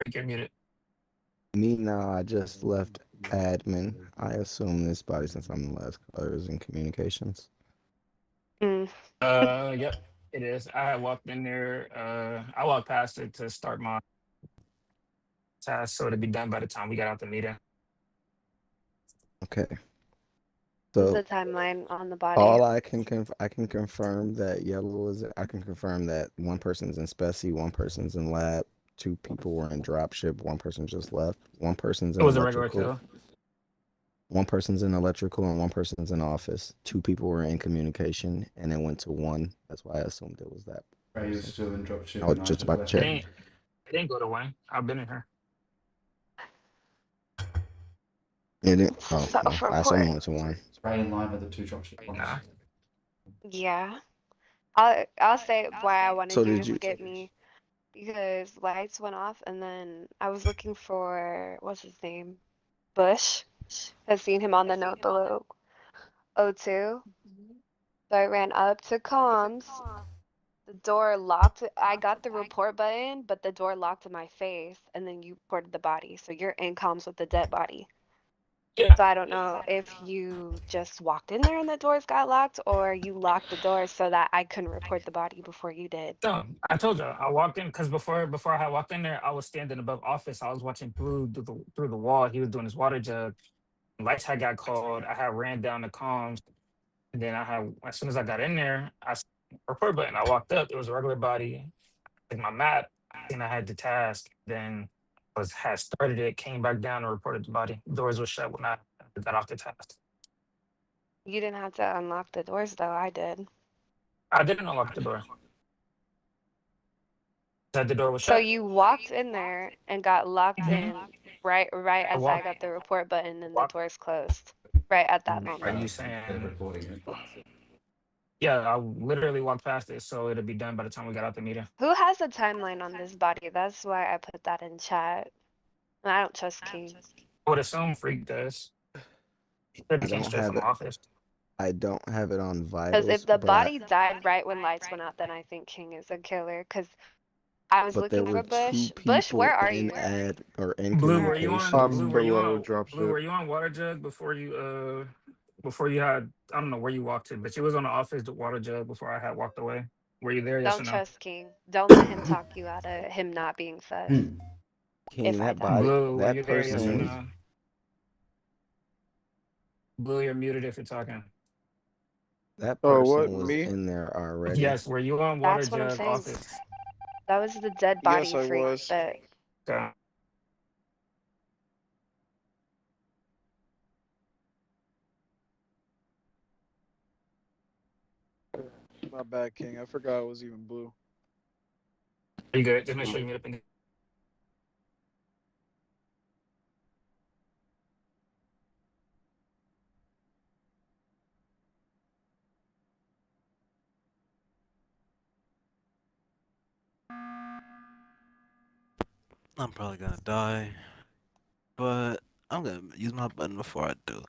kill. You're muted. Me now. I just left admin. I assume this body since I'm the last color is in communications. Mm. Yep, it is. I had walked in there. I walked past it to start my task, so it'd be done by the time we got out the meeting. Okay. What's So the timeline on the body? all I can I can confirm that yellow is. I can confirm that one person's in specie, one person's in lab, two people were in dropship, one person just left, one person's It in was a regular electrical, kill. one person's in electrical, and one person's in office. Two people were in communication, and it went to one. That's why I assumed it was that Grey was person. still in dropship. I was And I just just about to left. check. It didn't go to Wayne. I've been in here. It didn't. Oh, well, I assume Self-report. it went to one. Grey in line with the two dropship ones. Nah. Yeah. I'll say why I wanted So you did to you? skip me because lights went off and then I was looking for what's his name? Bush. I've seen him on the note below O2. So I ran up to comms. The door locked. I got the report button, but the door locked in my face, and then you reported the body. So you're in comms with the dead body. Yeah. So I don't know if you just walked in there and the doors got locked, or you locked the doors so that I couldn't report the body before you did. So I told you I walked in because before I had walked in there, I was standing above office. I was watching through the wall. He was doing his water jug. Lights had got called. I had ran down the comms, and then I had as soon as I got in there, report button. I walked up. It was a regular body. Like my map, and I had the task. Then had started it, came back down and reported the body. Doors were shut when I got off the task. You didn't have to unlock the doors though. I did. I didn't unlock the door. That the door was So shut. you walked in there and got locked Mhm. in right I as I walked. got the report button and the Walked. doors closed. Right at that Are moment. you saying? Yeah, I literally walked past it, so it'll be done by the time we got out the meeting. Who has a timeline on this body? That's why I put that in chat. I don't trust King. I would assume Freak does. He said I he came don't straight have from the it. office. I don't have it on Because if vitals, the but body died right when lights went out, then I think King is a killer. Because I was there looking were for two Bush. Bush, where people are in you? ad or in Blue, were you on? communications. I'm Blue, were you below on? Blue, dropship. were you on Water Jug before you had? I don't know where you walked to, but you was on the office the Water Jug before I had walked away. Were you there? Yes or Don't no? trust King. Don't let him talk you out of him not being sus. King, If I that die. body, Blue, were that you there? person Yes or was. no? Blue, you're muted if you're talking. That Oh, what? person was Me? in there already. Yes, were you on Water That's what I'm Jug saying. office? That was the dead Yes, body I freak was. that Okay. My bad, King. I forgot it was even blue. Are you good? Just make sure you mute up and I'm probably gonna die, but I'm gonna use my button before I do.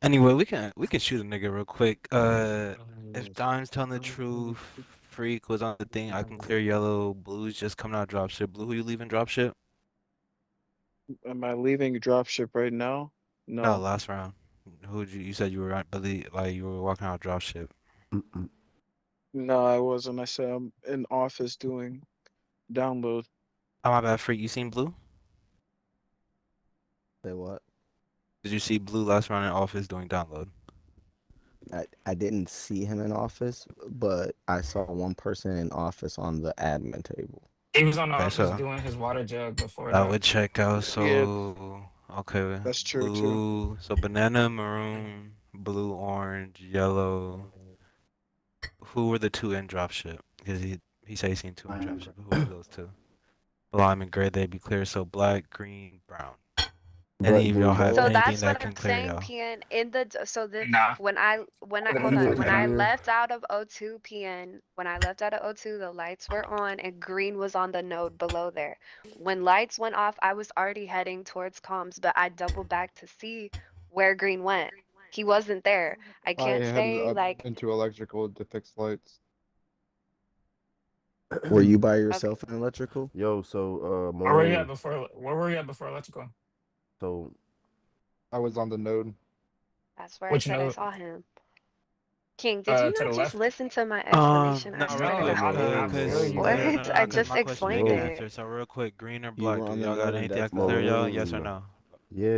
Anyway, we can shoot a nigga real quick. If Dime's telling the truth, Freak was on the thing. I can clear yellow. Blue's just coming out dropship. Blue, who you leaving dropship? Am I leaving dropship right now? No, No. last round. Who'd you said you were on, believe like you were walking out dropship. No, I wasn't. I said I'm in office doing download. Oh my bad, Freak. You seen Blue? Say what? Did you see Blue last round in office doing download? I didn't see him in office, but I saw one person in office on the admin table. he was on the Okay, office so doing his Water Jug before that that. would check out. Yeah, So okay, that's true too. blue. So banana, maroon, blue, orange, yellow. Who were the two in dropship? Because he said he seen two in dropship. Who were those two? Lime and gray, they'd be clear. So black, green, brown. But Any of y'all have So below, anything that's that what can I'm clear saying, y'all? PN. In the so the Nah. when I hold the on, when I engineer, left out of O2 PN, when I left out of O2, the lights were on and green was on the node below there. When lights went off, I was already heading towards comms, but I doubled back to see where green went. He wasn't there. I I can't headed say up like into electrical to fix lights. were you by okay. yourself in electrical? Yo, so Where were you at Maroon. before? Where were you at before electrical? So I was on the node. That's where I Which said I node? saw him. King, did you To the not just left. listen to my explanation? I No, swear real to No, quick, God. I mean I feel cause you, What? but no, I cause just my question didn't explained get Mo, it. answered. So real quick, green or You black? were Do on the y'all got node in anything that Death can clear Valley. y'all? Yes or Maroon. no?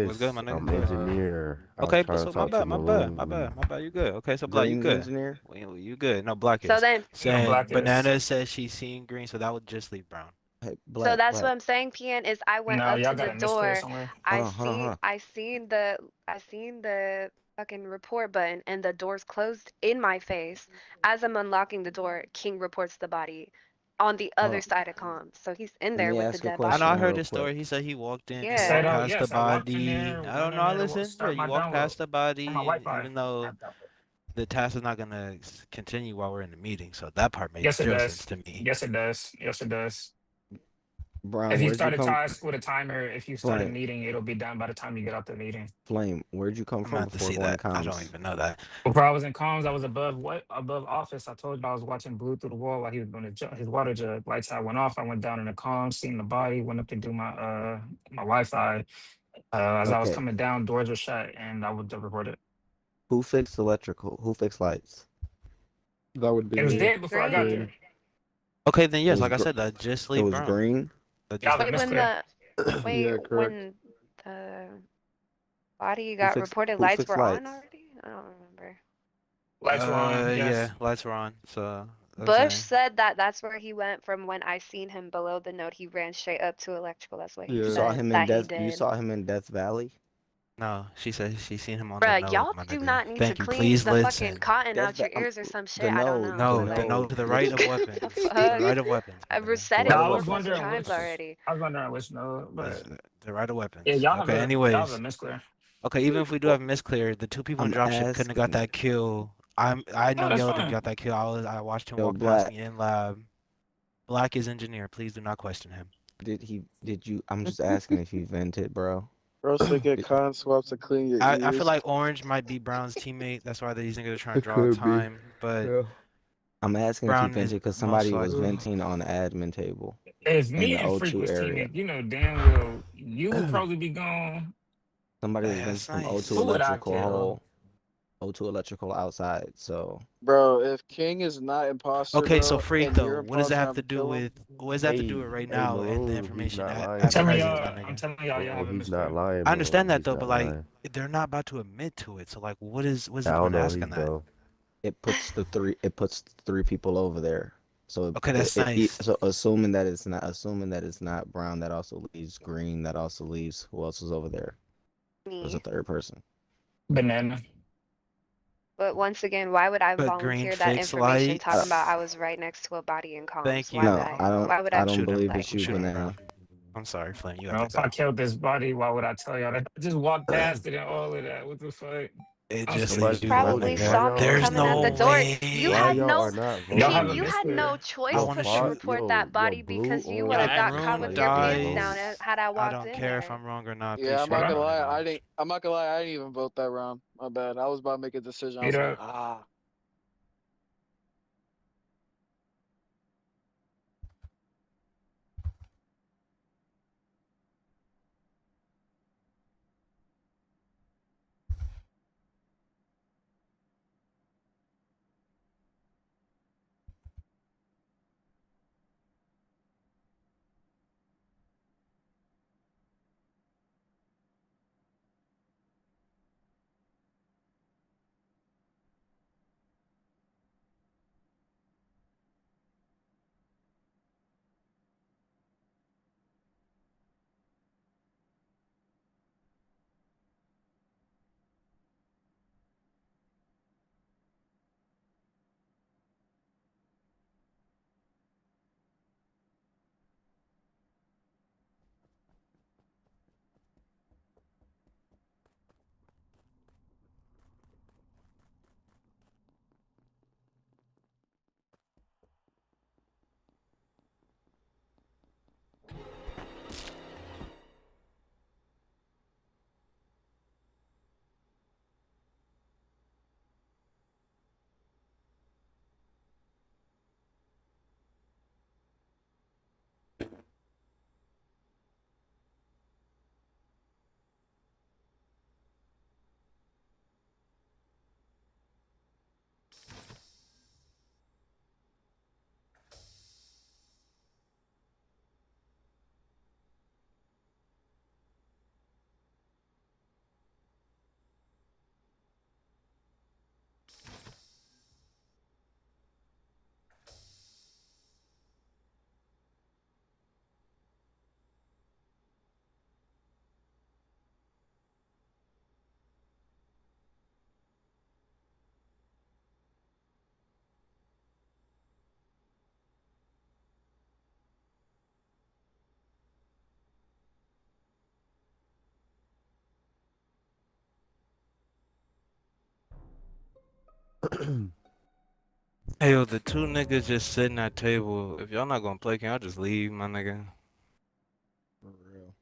What's good, my Yes, nigga? I'm What's engineer. I was okay? trying to My talk to bad, my bad, my Maroon. bad, my bad. You good? Okay, so black, you Green's good? engineer. You good? No, black So is then, no saying black is. banana says she's seeing green, so that would just leave brown. Hey, so black, that's what black. I'm saying, PN, is I went No, up y'all to got the it misclear door. somewhere. Hold on. I seen the fucking report button and the door's closed in my face. As I'm unlocking the door, King reports the body on the Hold other on. side of comms. So he's in Let there me with the ask a dead I know I question body. heard real his story. quick. He said he walked in, He Yeah. said, "Oh past the yes, I walked in body. there, I went don't know. in I there to listen. Yeah, start you my walked download past the on my body, Wi-Fi." even though the task is not gonna continue while we're in the meeting. So that part makes Yes, it zero sense does. to me. Yes, it does. Yes, it does. Brown, If you where'd you start a come? task with a timer, if you start a Flame, meeting, it'll be done by the time you get out the meeting. Flame, where'd you come I'm gonna from have to before see going that. I don't comms? even know that. Before I was in comms, I was above office. I told you I was watching Blue through the wall while he was doing his water jug. Lights out went off. I went down in the comms, seen the body, went up to do my Wi-Fi. As I was Okay. coming down, doors were shut, and I would report it. Who fixed electrical? Who fixed lights? That would be It was me. dead before I got Green. Green. there. Okay, then It yes, was like I gr- said, that just it leave was brown. green. That Y'all just got leave Wait, brown. when misclear. wait, Yeah, correct. when the body Who got fixed reported, who lights fixed were on lights? already? I don't remember. Lights were on. Yeah, Yes. lights were on. So Bush okay. said that that's where he went from when I seen him below the node. He ran straight up to electrical. That's what he You Yeah. saw said him in that he Death. You did. saw him in Death Valley. No, she said she seen him on the Bruh, nose, y'all my do nigga. not need to Thank you. clean Please the fucking listen. cotton That's out your the ears or some the shit. I don't nose, know. No, the the Like, no, nose. to the right of weapons. the To the fuck? right of weapons, my I've nigga. said The it right No, of I a was bunch of weapons. wondering times which. already. I was wondering which node, That's but the right of yeah, weapons. y'all have Okay, a anyways. misclear. Okay, even if we do Well, have misclear, the two people in I'm dropship couldn't have got asking. that kill. I Oh, know that's Yellow didn't fine. got that kill. I watched him Yo, walk past Black, me in lab. Black is engineer. Please do not question him. did you? I'm just asking if you vented, bro. Bro said get Did- cotton swabs to clean your I feel ears. like Orange might be Brown's teammate. That's why these niggas are trying to It draw could be. time. But Yeah. I'm asking if you Brown is vented because most somebody was likely. venting on the admin table If in me the and Freak O2 was area. teaming, you know damn well you would probably be gone. Somebody was Hey, venting that's from nice. O2 Who would I electrical kill? hole, O2 electrical outside. So Bro, if King is not imposter, Okay, so bro, Freak and though, you're what does that imposter, have I'm to gonna do kill with him. what does that have to do with Hey, right hey, now and the Maroon, he's information not I'm at lying, telling present, Maroon. my y'all, nigga? y'all have a He's not misclear. lying, I understand Maroon. that He's though, but not like lying. they're not about to admit to it. So like what's I the don't point of know. asking He's that? though. it puts the three people over there. So Okay, that's nice. so assuming that it's not Brown, that also leaves Green, that also leaves who else was over there? There's a Me. third person. Banana. But once again, why would I But green volunteer that fixed information talking about lights. I was right next to a body in comms? Thank Why would you. No, I? Why would I I I'm don't shooting. believe like it's I'm you, shooting Banana. Brown. I'm sorry, Flame. You You got know, the if I go. killed this body, why would I tell y'all that? I just walked past it and all of that. What the fuck? It I'm just scared. You leaves Nobody you, my told you. probably Why nigga. saw y'all me are There's coming out voting? the no door. You Why had way. y'all no are not Y'all see, have a voting? you had no misclear. I choice Yo, want to but to fire, shoot. report that yo, body blue, because you would orange, have and got green. caught Maroon Why with your y'all didn't pants vote? down dies. had I I walked don't in care if there. I'm wrong or not. Please Yeah, I'm shoot not What gonna up? Brown and lie. Orange. I'm not gonna lie. I didn't even vote that round. My bad. I was about to make a decision. I Meet was like, up. ah. Hey yo, the two niggas just sitting at table. If y'all not gonna play, can y'all just leave, my nigga? For real.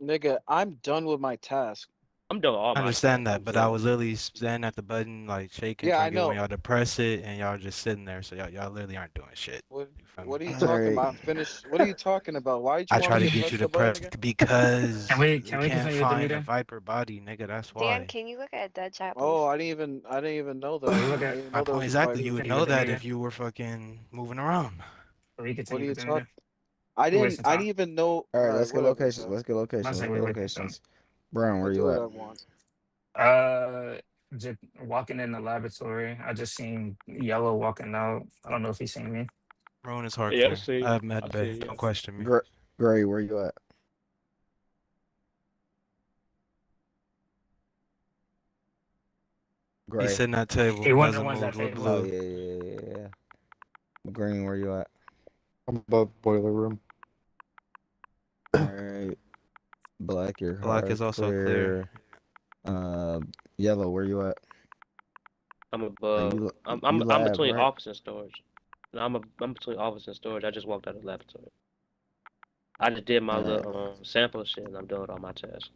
Nigga, I'm done with my task. I'm doing all I my understand tasks. that, I'm but I chilling. was literally standing at the button, like shaking, Yeah, trying I to get one know. y'all to press it, and y'all just sitting there. So y'all literally aren't doing shit. What You feel me? what are you All talking right. about? Finish. What are you talking about? Why did you I want try me to to get press you the to button press again? because we Can we can't continue with the find a meeting? Viper body, nigga. That's Dan, why. can you look at dead chat, please? Oh, I didn't even know Can that. we look I at didn't even My know there point was a exactly. can Viper. You we would continue know with the that if meeting? you were fucking moving around. Can we What are continue you with the talking? meeting? I We're didn't. wasting I time. didn't even know. All right, All right, let's get whatever, locations. bro. Let's get I locations. say Let's we get wasting time. locations. Brown, I where do you what at? I want. Just walking in the laboratory. I just seen Yellow walking out. I don't know if he seen me. Rowan is Yeah, I hardcore. see I you. have I med see bay. you. Don't question me. Gray, where you at? He's Gray. sitting at table. He one of the Hasn't ones that moved with table. Oh blue. yeah. Green, where you at? I'm above boiler room. Alright. Black, you're Black hard is also clear. clear. Yellow, where you at? I'm Are above. you I'm lab, between right? office and storage. No, I'm between office and storage. I just walked out of the laboratory. I just did my Alright. little sample shit, and I'm done with all my tasks.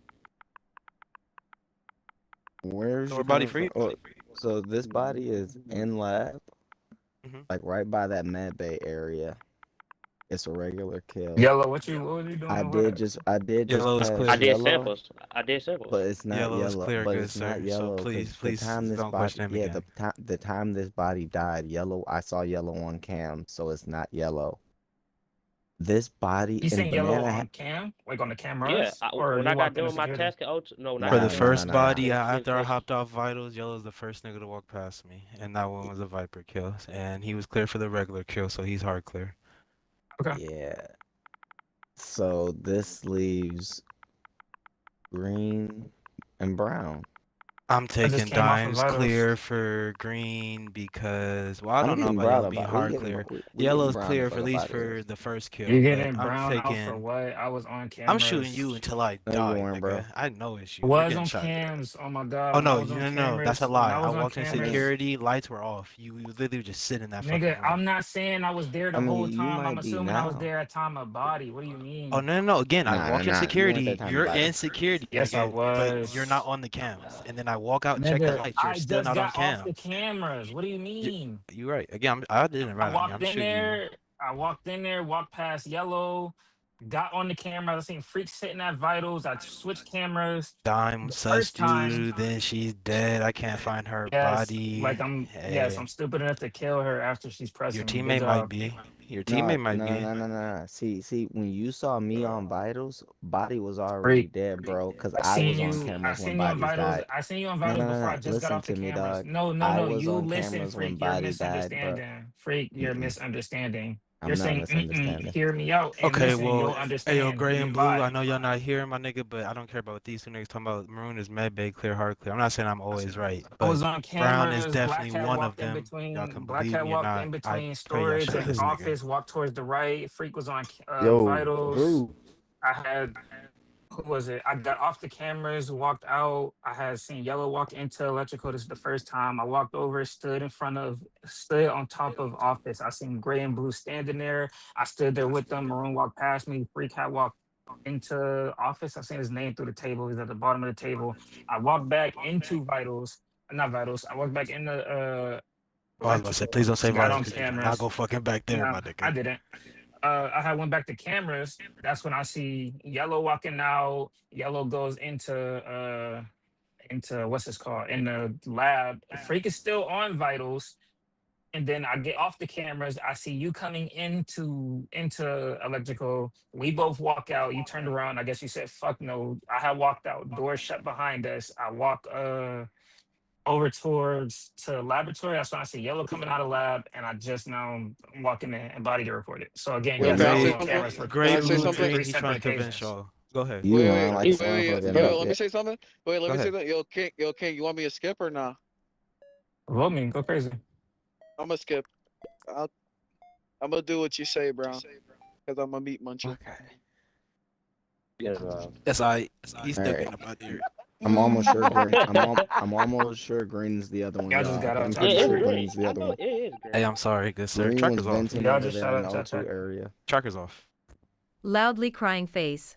Where's So you we're body coming from? free? Oh, so this body is in lab, Mm-hmm. like right by that med bay area. It's a regular kill. Yellow, what was you doing I on did lab? just Yellow is pass I clear. did yellow, samples. I did samples. but it's not Yellow is yellow. clear, But good it's not sir. So yellow please, because the please time this don't body, question him yeah, again. the time this body died, yellow. I saw yellow on cam, so it's not yellow. This body You in seen yellow banana. on cam, like on the Yeah, cameras, or when you I got walked done into with my security? task at O2, no, not For at the Nah, security. nah, first nah, nah. body, Same after I station. hopped off vitals, Yellow's the first nigga to walk past me, and that one was a Viper kill, and he was clear for the regular kill, so he's hard clear. Okay. Yeah. So this leaves green and brown. I'm I just taking came off of dimes vitals. clear for green because, well, I I'm don't know getting about brown yellow being about we hard getting clear. we getting Yellow's brown the clear for fuck at up least out of here. for the first You kill, but getting I'm brown out for taking. what? I was on I'm shooting you cameras. until I No, you die, weren't, bro. nigga. I know it's you. You're Was getting on shot. cams. Oh my god, Oh when I no, was on no, that's a cameras, when lie. I I was on walked in cameras, security, lights were off. You literally just sit in that fucking nigga, room. I'm not saying I was there I the whole mean, you time. I'm might be assuming I was now. there at time of body. What do you Oh mean? no. Again, I Nah, nah, walk in nah. You weren't that security. time You're about in it. security, Yes, I nigga, but you're not was. on the cams. And then I walk out, check the Nigga, lights. You're I still just not on got off the cams. cameras. What do you mean? You're right. Again, I didn't I rat on you. walked I'm in shooting you. there. I walked in there, walked past yellow, got on the camera. I seen freaks sitting at vitals. I switched cameras. Dime The first sussed time, you. Then she's dead. I can't find her yes, body. like yes, Hey, I'm stupid enough to kill her after she's your pressing me. Good teammate might job. be. Your No, teammate might no, no, be. no, no, no, no. See, when you saw me on vitals, body was already Freak. dead, bro. Cause I was on I cameras when seen you on bodies vitals. died. I seen you on No, no, vitals no, before I no. just got Listen off the to me, cameras. dog. No, no, I no. was You on listen, cameras when freak. You're body died, bro. misunderstanding. Freak, you're Mm-mm. misunderstanding. You're I'm not saying, mm-mm, misunderstanding. hear me out and Okay, listen. well, You'll hey, yo, understand. gray You and blue. I bot. know y'all not here, my nigga, but I don't care about what these two niggas talking about. Maroon is med bay, clear, hard clear. I'm not saying I'm always right, I but was on brown is cameras. definitely one of them. Y'all can Black believe Cat me or walked not. in I between pray y'all storage shot and this nigga. office, walked towards the right. Freak was on Yo, vitals. Drew. I had who was it? I got off the cameras, walked out. I had seen Yellow walk into electrical. This is the first time. I walked over, stood on top of office. I seen Gray and Blue standing there. I stood there with them. Maroon walked past me. Freak had walked into office. I seen his name through the table. He's at the bottom of the table. I walked back into vitals. Not vitals. I walked back into Oh, I was about to say, please electrical. don't say Got vitals on because you do not cameras. go fucking back there, No, my I nigga. didn't. I had went back to cameras. That's when I see Yellow walking out. Yellow goes into what's this called in the lab. Freak is still on vitals, and then I get off the cameras. I see you coming into electrical. We both walk out. You turned around. I guess you said fuck no. I had walked out. Doors shut behind us. I walk over towards to the laboratory. That's when I see Yellow coming out of lab, and I just now I'm walking in and body to report it. So again, Yo, yes, can I I was say Gray, on something? cameras for Can gray, I say blue, something? green. three He trying separate to convince occasions. y'all. Go ahead. You lying like Wait, some motherfucking yo, let me nugget. say something. Wait, let Go me say ahead. something. Yo, King, you want me to skip or not? Vote me, go crazy. I'm gonna skip. I'm gonna do what you say, bro. Cause I'm a meat muncher. Okay. Yeah, That's I. He's All still right. getting up out here. I'm almost sure green. I'm almost sure green's the other one, Y'all just y'all. got out I'm chat pretty yeah, it's sure chat. great. green's the I other know one. it is great. Hey, I'm sorry, good sir. Green was Tracker's off. venting Y'all over just there shout in out the chat O2 chat. area. Tracker's off. Loudly crying face.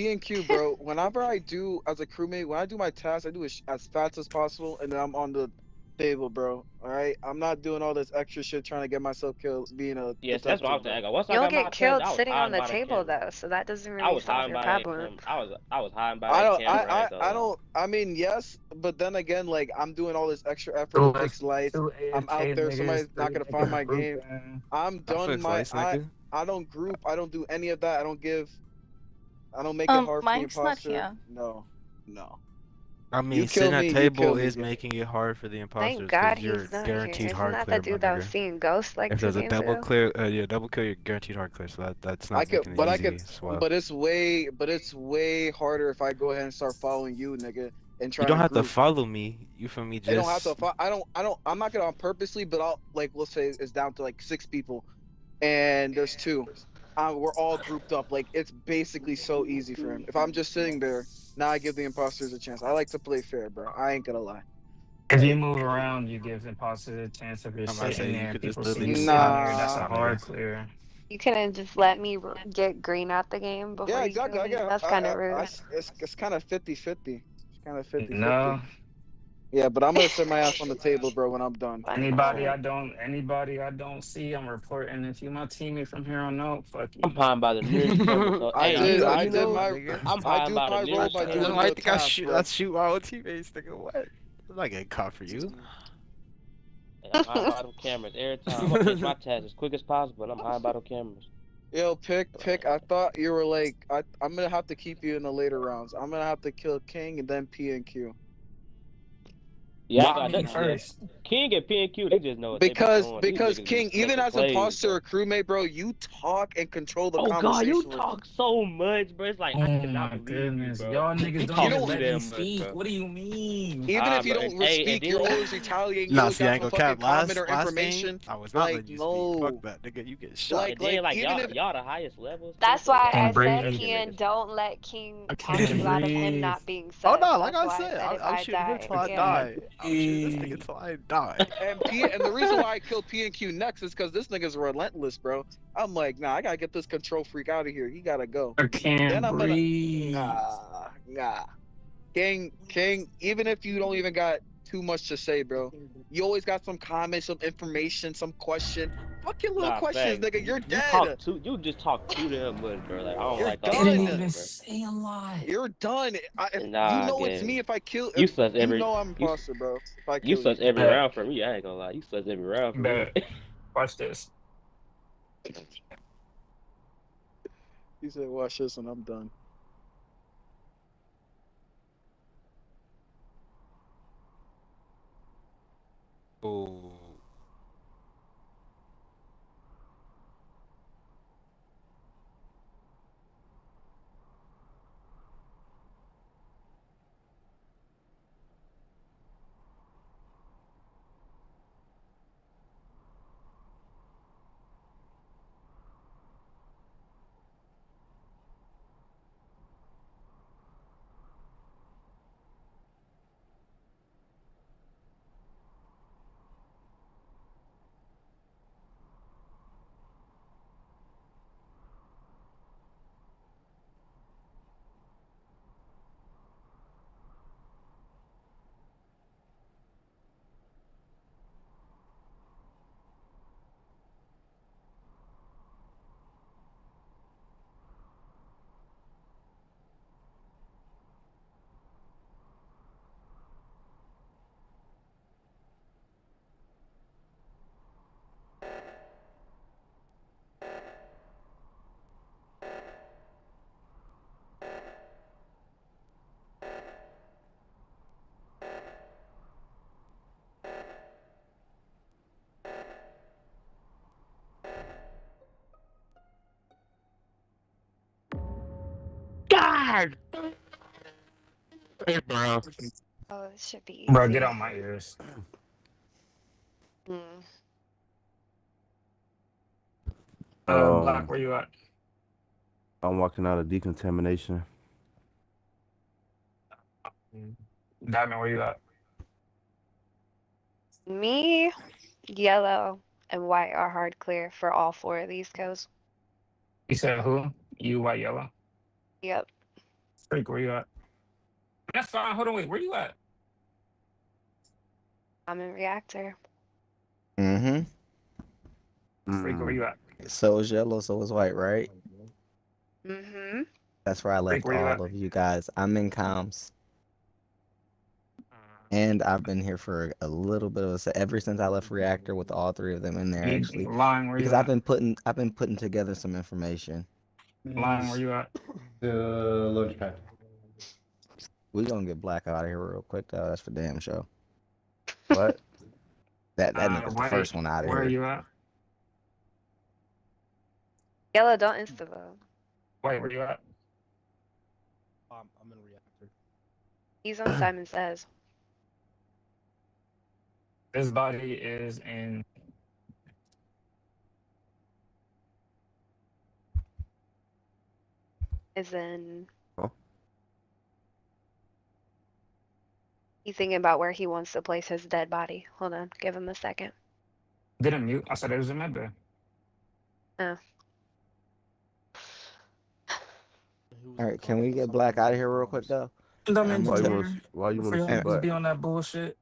P and Q, bro. Whenever I do as a crewmate, when I do my task, I do it as fast as possible, and then I'm on the table, bro. All right, I'm not doing all this extra shit trying to get myself killed, being a Yes, that's what I detective, was bro. saying. Once I You'll got my get credit, killed I was sitting on hiding the by the table camera. though, so that doesn't I really was solve hiding your by that problem. camera. I was hiding by I that don't, camera. I ain't gonna I lie. don't. I mean, yes, but then again, like I'm doing all this extra effort to Two F fix lights. two I'm out AFK there. niggas, Somebody's not three gonna find niggas my game. grouping. I'm I done. fix lights, nigga. I don't group. I don't do any of that. I don't give. I don't make it hard for the Mike's not imposter. here. No, no. I You mean, kill sitting at me. You kill table me, is gang. making it hard for the Thank imposters God because you're he's not here. guaranteed Isn't hard that the clear, my dude that was nigga. seeing ghosts like If 2 there's a games double ago? clear, yeah, double kill, you're guaranteed hard clear. So that's I not could, making but it I easy could, as well. but it's way harder if I go ahead and start following you, nigga, and You trying don't to have to group. follow me. You feel me? I don't have to. Just I'm not gonna purposely, but I'll like. We'll say it's down to like 6 people, and there's two. We're all grouped up. Like it's basically so easy for him. If I'm just sitting there, now I give the imposters a chance. I like to play fair, bro. I ain't gonna lie. If you move around, you give imposters a chance. If you're I'm about to say sitting you there, could just people see literally you just sitting hide there. That's Nah. a my nigga. hard clear. You couldn't just let me get green out the game before Yeah, you exactly. kill me? That's kind of rude. It's kind of 50-50. It's kind of 50-50. No. Yeah, but I'm gonna sit my ass on the table, bro, when I'm done. Anybody I don't see, I'm reporting. If you my teammate from here on out, fuck you. I'm hiding by the nearest camera. So, I hey, did you know, my I'm I hiding do by the my role nearest by doing camera. real tasks, bro. I shoot my own teammates, nigga. What? I'm not getting caught for you. Hey, I'm hiding by them cameras every time. I'm gonna finish my task as quick as possible. And I'm hiding by them cameras. Yo, pick. I thought you were like I'm gonna have to keep you in the later rounds. I'm gonna have to kill King and then P and Q. Yeah, Why me first? King and P and Q, they just know what they be doing. Because These niggas King, be even making as plays, imposter bro. or crewmate, bro, you talk and control the Oh God, conversation. you talk so much, bro. It's like I Oh cannot my believe you, goodness. bro. Y'all niggas You don't talk even too let me damn much, speak. bro. What do you mean? Even if you bro. don't Hey, speak, and you're then- always retaliating. You Nah, always see, I got ain't some gonna fucking cap. comment or Last information. game, I was not Like, letting you no. speak. Fuck that, nigga. You get shot. And then like even if y'all the highest levels. That's too, so why y'all I And said, breathe. Kian, don't let King I talk can't you out of him breathe. not being Oh sus. no, like That's I why I said, said if I'm I shooting him die, till I yeah. die. I'm shooting this nigga till I die. and the reason why I killed P and Q next is because this nigga's relentless, bro. I'm like, nah, I gotta get this control freak out of here. He gotta go. I can't Then I'm gonna breathe. nah. King, even if you don't even got too much to say, bro, you always got some comment, some information, some question. Fuck your little questions, facts. nigga. You're You dead. you just talk too damn much, bro. Like I don't You're like all done. that Didn't talking, even bro. say a lot. You're done. You Nah, know it's gang. me if I kill. You If, sus you every know I'm you, imposter, bro. If I you kill sus you. every Bet. round for me. I ain't gonna lie. You sus every round for me. Bet. Watch this. He said, watch this and I'm done. Oh. God. Hey, bro. Oh, it should be Bro, easy. get out my ears. Black, where you at? I'm walking out of decontamination. Diamond, where you at? Me, yellow, and white are hard clear for all 4 of these codes. You said who? You, white, yellow? Yep. Freak, where you at? That's fine. Hold on, wait. Where you at? I'm in reactor. Mm-hmm. Freak, where you at? So is yellow, so is white, right? Mm-hmm. That's where I Freak, left where you at? all of you guys. I'm in comms. And I've been here for a little bit of ever since I left reactor with all three of them in there actually. Lying, where Because you I've at? been putting together some information. Lying, where you at? The launch pad. We gonna get Black out of here real quick though. That's for damn sure. What? That nigga's the White, first one out of where are here. you at? Yellow, don't insta vote. White, where you at? I'm in reactor. He's on Simon Says. This body is in. Is in. Huh? He's thinking about where he wants to place his dead body. Hold on, give him a second. Didn't mute. I said it was in med bay. Oh. All right, can we get Black out of here real quick though? Dumb And I'm engineer. gonna Why you For want to y'all see niggas Black? be on that bullshit.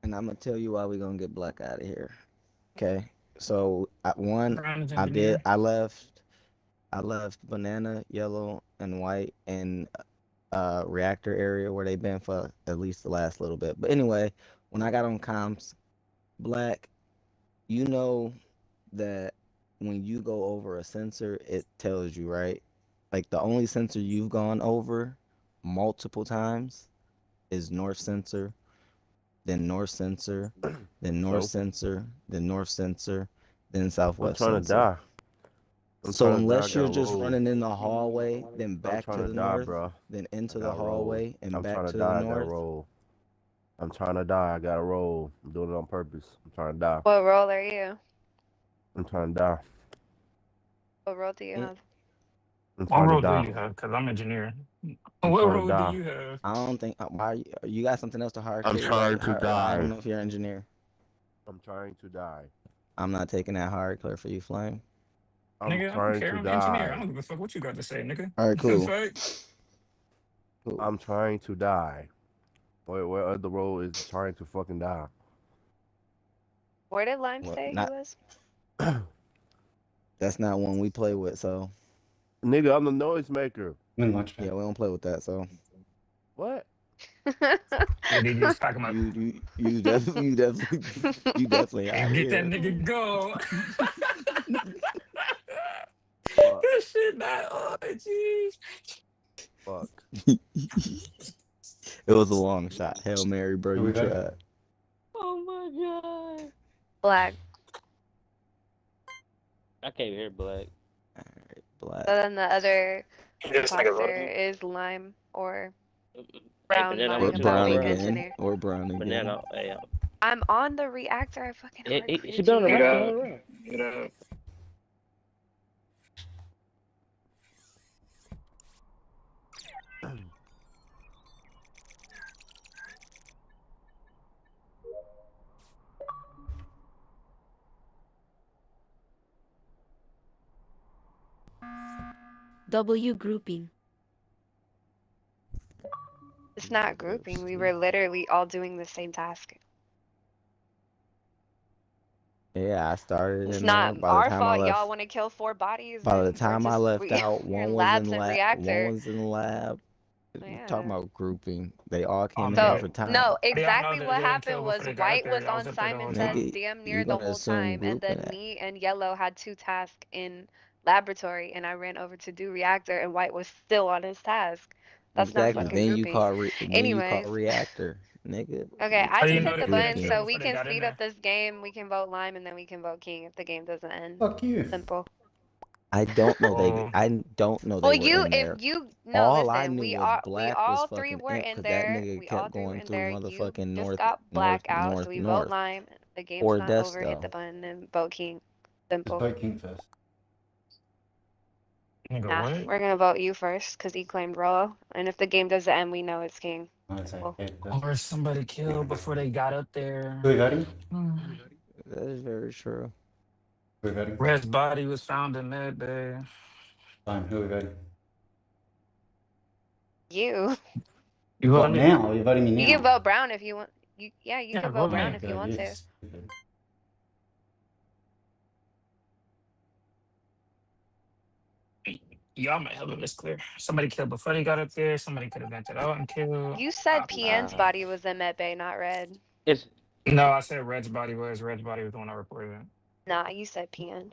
and I'm gonna tell you why we gonna get Black out of here. Okay, so one, Brown engineer. I left banana, yellow, and white in reactor area where they've been for at least the last little bit. But anyway, when I got on comms, Black, you know that when you go over a sensor, it tells you, right? Like the only sensor you've gone over multiple times is north sensor, then north sensor, then north So? sensor, then north sensor, then I'm southwest trying to sensor. die. So trying to die, I unless you're gotta just roll. running in the hallway, then back trying to to the die, north, bro. then into I the gotta roll. hallway and I'm back trying to to the die. I gotta north. roll. I'm trying to die. I gotta roll. I'm doing it on purpose. I'm trying to die. What role are you? I'm trying to die. What role do you have? I'm What trying to role do die. you have? Because I'm engineer. I'm What trying to role do die. you have? I don't think why you got something else to hard I'm clear. trying to I die. don't know if you're an engineer. I'm trying to die. I'm not taking that hard clear for you, Flame. I'm Nigga, I don't trying care. to I'm an engineer. I die. don't give a fuck what you got to say, nigga. All right, cool. Fuck. I'm trying to die. What other role is trying to fucking die? Where did Lime Well, say he not was? that's not one we play with, so Nigga, I'm the noise maker. yeah, we don't play with that, so What? Yeah, they just talking about. you definitely out of Get that here. nigga go. Fuck. This shit not on, jeez. Fuck. It was a long shot. Hail Mary, bro. You Okay. tried. Oh my god. Black. I can't hear Black. Alright, Black. So then the other This nigga imposter voted. is Lime or Hey, Brown Banana, lying Or what you about Brown doing, being bro? again. engineer. Or Brown again. Banana, hey, I'm on the reactor. I fucking hard she been on the Get right the up. whole round. Get up. W grouping. It's not grouping. We were literally all doing the same task. Yeah, I started It's in there. not By the our time I fault. Y'all left, want to kill 4 bodies. by the And we're time I just left out, we're in one was labs in and one reactor. was in lab. Yeah. Talking about grouping, they all came in man. here So for time. no, How do y'all know exactly that what they didn't happened kill was before they got up White there? was Y'all was on up there the whole Simon time. Says Nigga, damn you're near the gonna whole assume time, and grouping. then me and Yellow had 2 tasks in laboratory, and I ran over to do reactor, and White was still on his task. That's not Exactly. fucking Then you grouping. call Anyways, reactor, nigga. okay, I How do you just know hit that the they didn't button kill so Grouping. we before they can got in speed up there? this game. We can vote Lime, and then we can vote King if the game doesn't end. Fuck you. Simple. I don't know Oh. I don't know Well, they were in there. no, All I listen, knew we was all Black was 3 fucking were imp in because that there. nigga We all kept 3 were going in through there. You motherfucking just north, got north, Black out, so north, we vote north. Lime. The game's Or not over. Hit Desto. the button and vote King. Just Simple. vote King first. Nigga, Nah, what? we're gonna vote you first because he claimed Rollo. And if the game doesn't end, we know it's King. I would say Simple. okay first. Or somebody killed before they got up there. Who are we voting? That is very true. Who are we voting? Red's body was found in med bay. Fine, who are we voting? You. You What voted me? now? You're voting me You can now. vote Brown if you want. Yeah, you Yeah, can vote vote Brown me. if you want to. Y'all might have a misclear. Somebody killed before they got up there. Somebody could have vented out and killed. You said PN's Nah. body was in med bay, not red. It's No, I said Red's body was. Red's body was the one I reported. Nah, you said PN.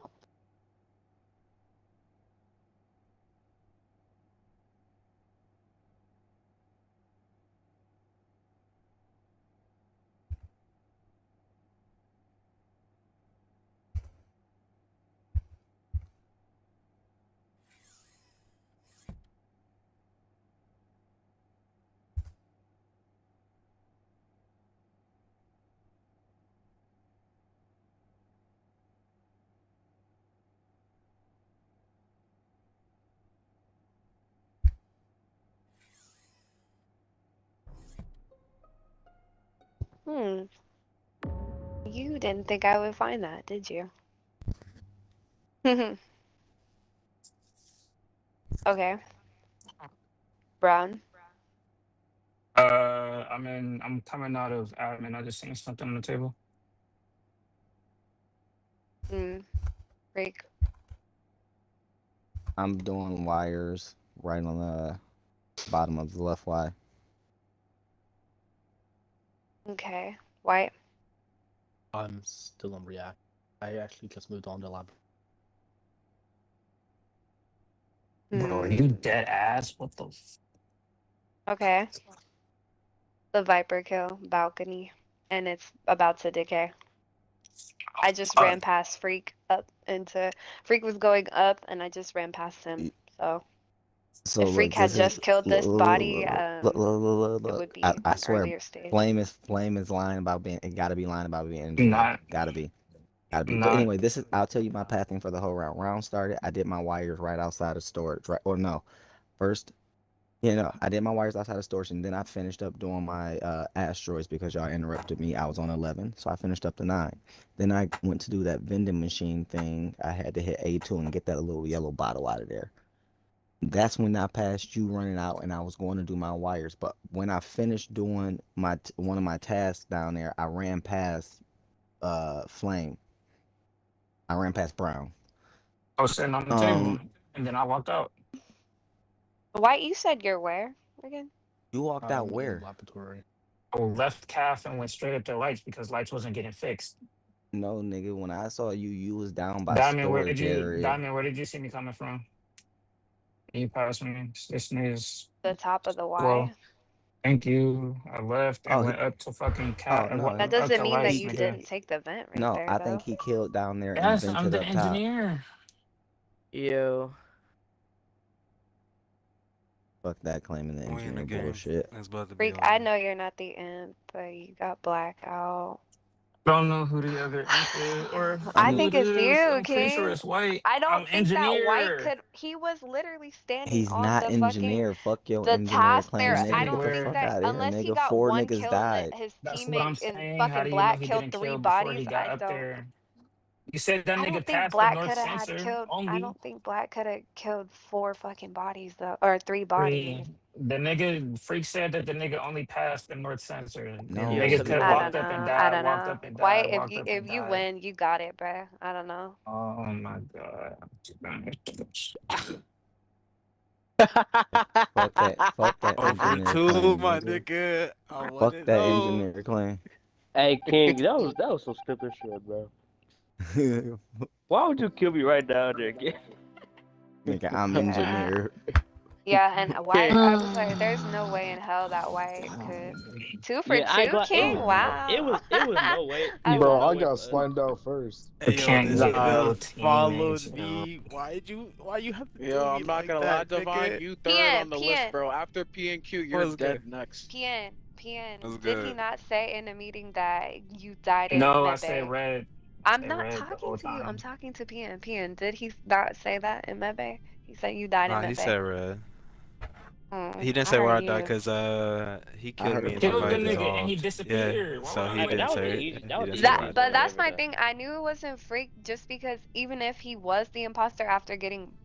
Hmm. You didn't think I would find that, did you? Okay. Brown. I'm coming out of admin. I just seen something on the table. Freak. I'm doing wires right on the bottom of the left Y. Okay. White. I'm still on React. I actually just moved on to lab. Bro, are you dead ass? What the? Okay. The Viper kill, balcony, and it's about to decay. I just ran past Freak up into Freak was going up, and I just ran past him. So So if look, Freak had this just is killed this body, look, it look. would be I an swear, earlier stage. Flame is lying about being. It gotta be lying about being engineer. Not. Gotta be. But Not. anyway, this is. I'll tell you my pathing for the whole round. Round started. I did my wires right outside of storage. Right or no, first. I did my wires outside of storage, and then I finished up doing my asteroids because y'all interrupted me. I was on 11, so I finished up to 9. Then I went to do that vending machine thing. I had to hit A2 and get that little yellow bottle out of there. That's when I passed you running out, and I was going to do my wires. But when I finished doing one of my tasks down there, I ran past Flame. I ran past Brown. I was sitting on the table, and then I walked out. White, you said you're where again? You walked out in where? Laboratory. I left calf and went straight up to lights because lights wasn't getting fixed. No, nigga. When I saw you, you was down by Diamond, storage area. Diamond, where did you see me coming from? You passed me. This is The top of the Y. well. Thank you. I left and went up to fucking cat. no, That doesn't mean that you didn't take the vent right No, there, I though. think he killed down there and Yes, vented I'm the up top. engineer. Yo. Fuck that claiming the We in the engineer game. bullshit. It's about to be Freak, over. I know you're not the imp, but you got blackout. Don't know who the other imp is, or I who think it it's is. you, I'm pretty sure King. it's White. I don't I'm think that White engineer. could. He was literally standing He's on not the fucking engineer. Fuck your the engineer task claim, there. nigga. I Get don't the think fuck that out of here, unless he nigga. got 4 one niggas kill died. and his That's what I'm teammate in saying. How fucking do you know black he killed didn't 3 kill before he bodies, got I up don't. there? You said that I nigga don't think passed the Black north could have had sensor killed. I only. don't think Black could have killed 4 fucking bodies though, or 3 bodies. The nigga Freak said that the nigga only passed the north sensor. No, Niggas could have I walked don't up and know. I died, don't walked know. up and White, died, walked up if and you died. win, you got it, bruh. I don't know. Oh my god. Fuck that Over engineer 2, claim, my nigga. nigga. I want Fuck it. that No. engineer claim. Hey King, that was some stupid shit, bro. Why would you kill me right down there, King? Nigga, I'm engineer. Yeah, and White, I was like, there's no way in hell that White could. 2 for Yeah, I ain't 2, gonna- King? Wow. It was no way. I Bro, love I it. got slimed out first. Hey, yo, can't this get Bill no followed teammates, me. Why you have to do Yo, me I'm not like gonna lie, that, Devon. nigga? You third PN, on the PN. list, bro. After P and Q, you're What's dead good? next. PN, That's did he good. not say in the meeting that you died in No, I med said bay? red. I'm Say not red the talking whole to you. I'm time. talking to PN. PN, did he not say that in med bay? He said you died in Nah, med he bay. said red. Hmm, He didn't I say where I heard died you. because he killed heard me him and say Killed the somebody red. nigga and he dissolved. disappeared. Yeah, Why so would he I I mean, didn't that was say easy. he That was didn't easy say right where I there. But died. that's my thing. I knew it wasn't Freak just because even if he was the imposter after getting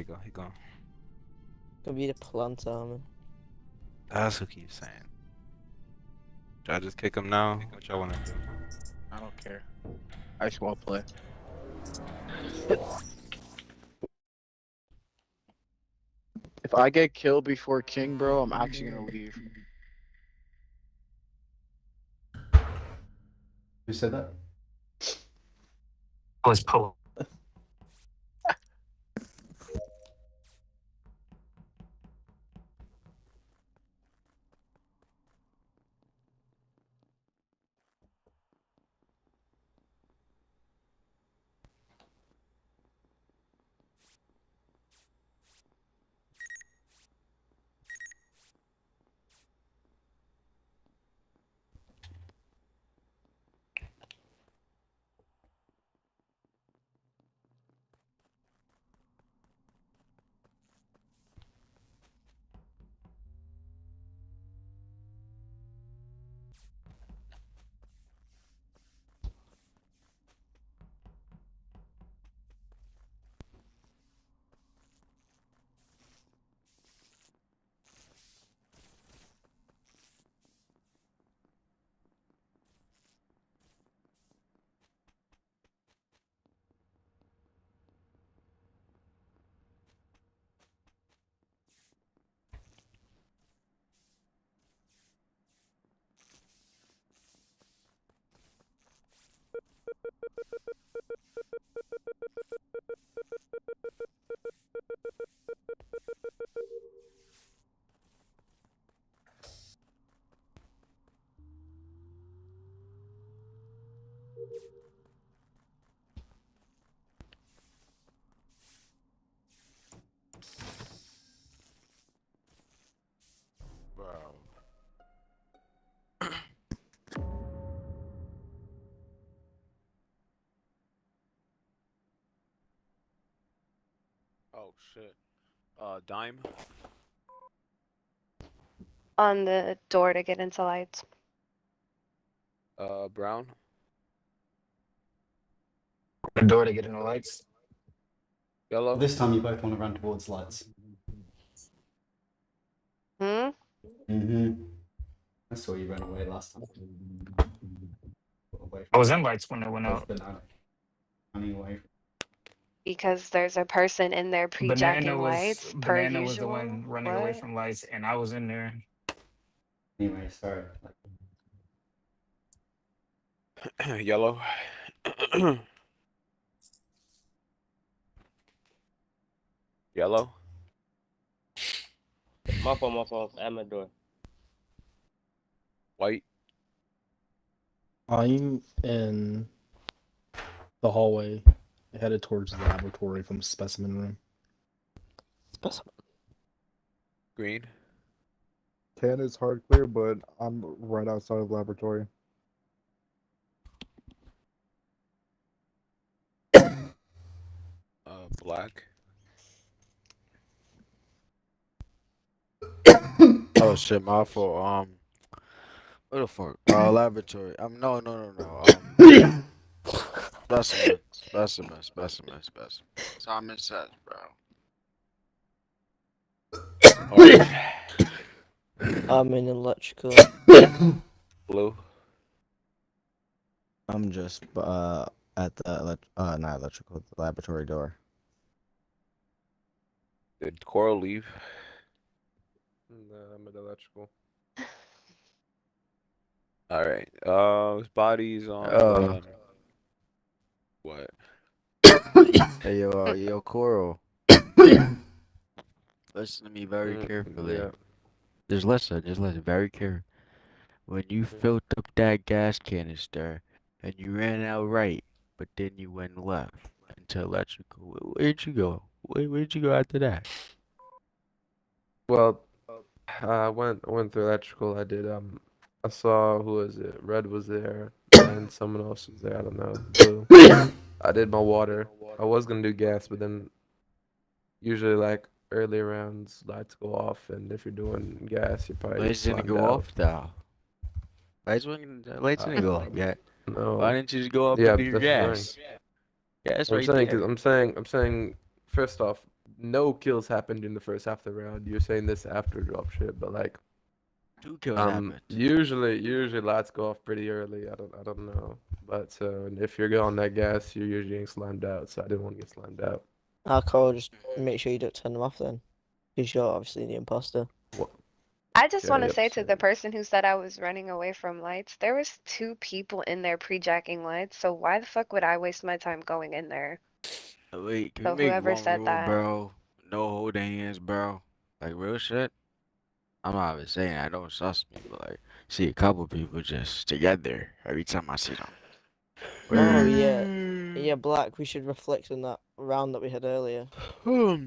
There you go. He gone. Gonna be the Planta, man. That's who keeps saying. Should I just kick him now? What y'all wanna do? I don't care. I just want to play. If I get killed before King, bro, I'm actually gonna leave. Who said that? I was pulling. Bro. Oh shit. Dime. On the door to get into lights. Brown. The door to get in the lights. Yellow. This time you both want to run towards lights. Hmm? Mm-hmm. I saw you run away last time. Away I from was in lights when it went both out. banana. Running away. Because there's a person in there Banana pre-jacking was lights, per Banana was the usual. one running away What? from lights, and I was in there. Anyway, sorry. Yellow. Yellow. My fault. At my door. White. I'm in the hallway, headed towards the laboratory from specimen room. Specimen. Green. Can is hard clear, but I'm right outside of the laboratory. Black. Oh shit, my fault. What the fuck? Laboratory. No. Specimen. Simon says, bro. Orange. I'm in electrical. Blue. I'm just at the not electrical, the laboratory door. Did Coral leave? No, I'm at electrical. All right. His body's on the what? Hey yo, Coral. Listen to me very carefully. Yeah. Just listen very carefully. When you filled up that gas canister and you ran out right, but then you went left into electrical. Where'd you go? Where'd you go after that? Well, I went through electrical. I did. I saw who was it? Red was there, and someone else was there. I don't know. Blue. I did my water. I was gonna do gas, but then usually like early rounds lights go off, and if you're doing gas, you probably get Lights didn't slimed go out. off though. Lights didn't go off yet. Why No. didn't you just go up Yeah, and do your that's the thing. gas? Gas I'm right saying, cause there. I'm saying, first off, no kills happened in the first half of the round. You're saying this after drop shit, but like, 2 kills happened. usually lights go off pretty early. I don't know, but if you're going that gas, you're usually getting slimed out. So I didn't want to get slimed out. I'll call, just make sure you don't turn them off then. Because you're obviously the imposter. I just want to Okay, say yep. to the person who said I was running away from lights, there was 2 people in there pre-jacking lights, so why the fuck would I waste my time going in there? Wait, can we So make whoever one said rule, that. bro? No holding hands, bro. Like real shit. I'm not even saying I don't sus me, but like, see a couple people just together every time I see them. Oh yeah, yeah, Black. We should reflect on that round that we had earlier. All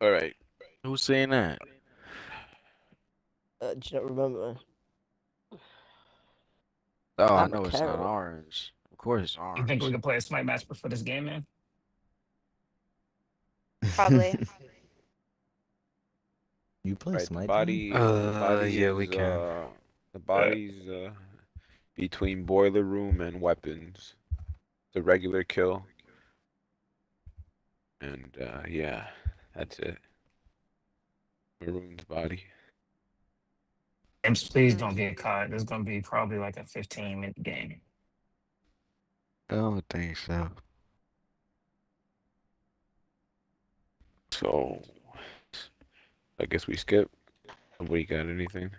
right. Who's saying that? Do you not remember? Oh, I I'm a know it's not carrot. orange. Of course it's You think we orange. can play a smite match before this game, man? Probably. You play Right, Smite game? Yeah, we can. the body's between boiler room and weapons. The regular kill. And yeah, that's it. Maroon's body. James, please don't get caught. There's gonna be probably like a 15-minute game. I don't think so. So I guess we skip. Nobody got anything?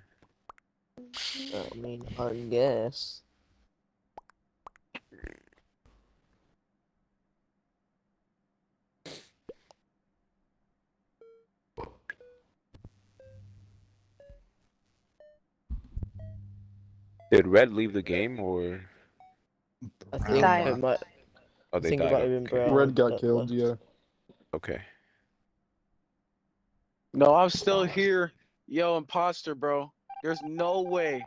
I mean, I guess. Did Red leave the game or I He think died. it might. oh I they think it died? might have been Okay. Red Brown got that killed, left. yeah. Okay. No, I'm still here. Yo, imposter, bro. There's no way.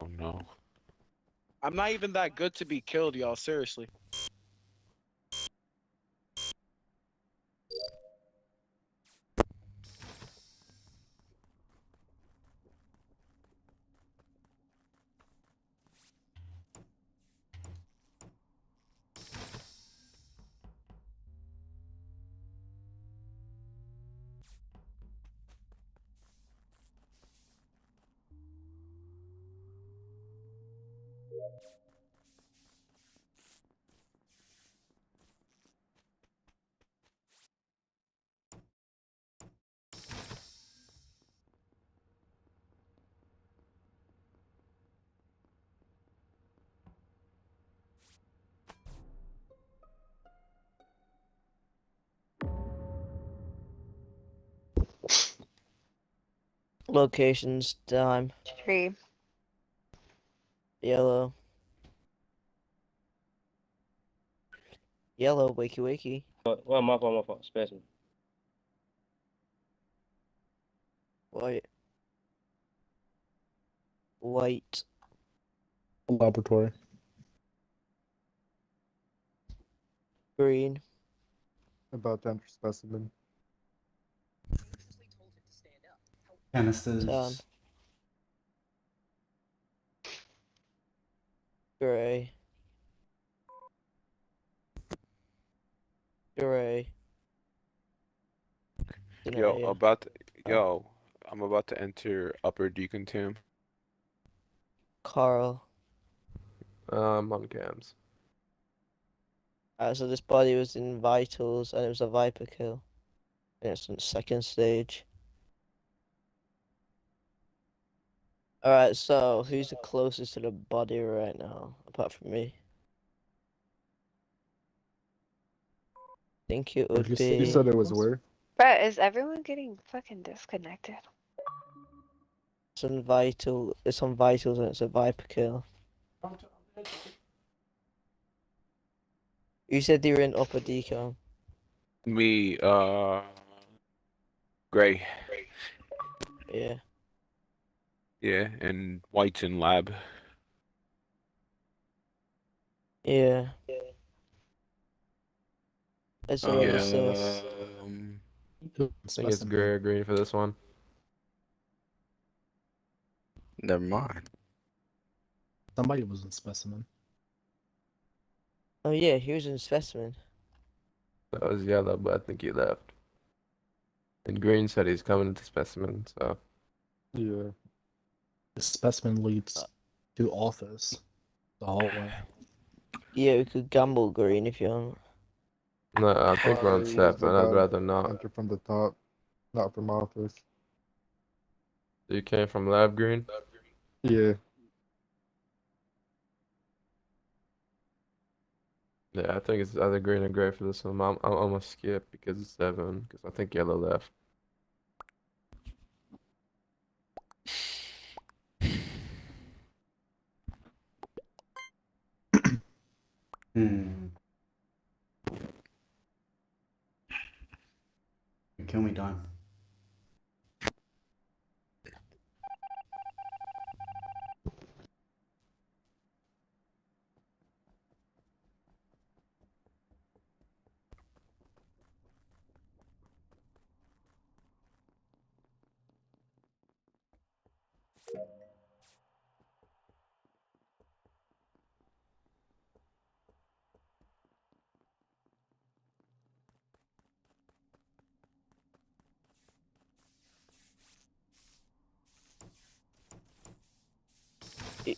Oh no. I'm not even that good to be killed, y'all. Seriously. Locations, time, Tree. yellow. Yellow, wakey wakey. Well, my fault. Specimen. White. White. Laboratory. Green. About to enter specimen. Canisters. Tan. Gray. Gray. Yo, Denia. I'm about to enter upper decontam. Carl. On cams. So this body was in vitals and it was a viper kill. And it's on the second stage. Alright, so who's the closest to the body right now, apart from me? I think it would You be. said it was where? But is everyone getting fucking disconnected? It's on vital. It's on vitals and it's a viper kill. You said you were in upper decon. Me, gray. Yeah. Yeah, and white's in lab. Yeah. It's already sus. I think it's gray or green for this one. Never mind. Somebody was in specimen. Oh yeah, he was in specimen. That was yellow, but I think he left. And green said he's coming to specimen, so. Yeah. The specimen leads to office. The hallway. Yeah, we could gamble green if you want. No, I think we're on I set, was but I'd about rather not. enter from the top, not from office. You came from Lab Green? Yeah. Yeah, I think it's either green or gray for this one. I'm gonna skip because it's 7, because I think yellow left. Kill me, Don.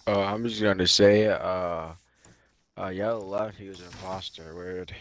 I'm just gonna say, Yellow left, he was an imposter. Weird.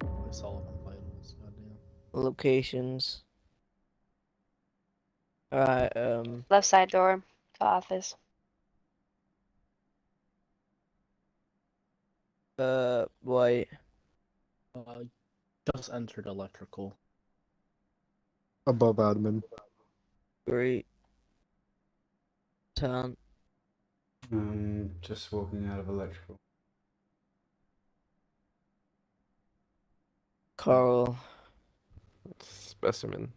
I saw it on vitals. Goddamn. Locations. Alright, Left side door to office. White. Just entered electrical. Above admin. Great. Town. Just walking out of electrical. Carl. Specimen.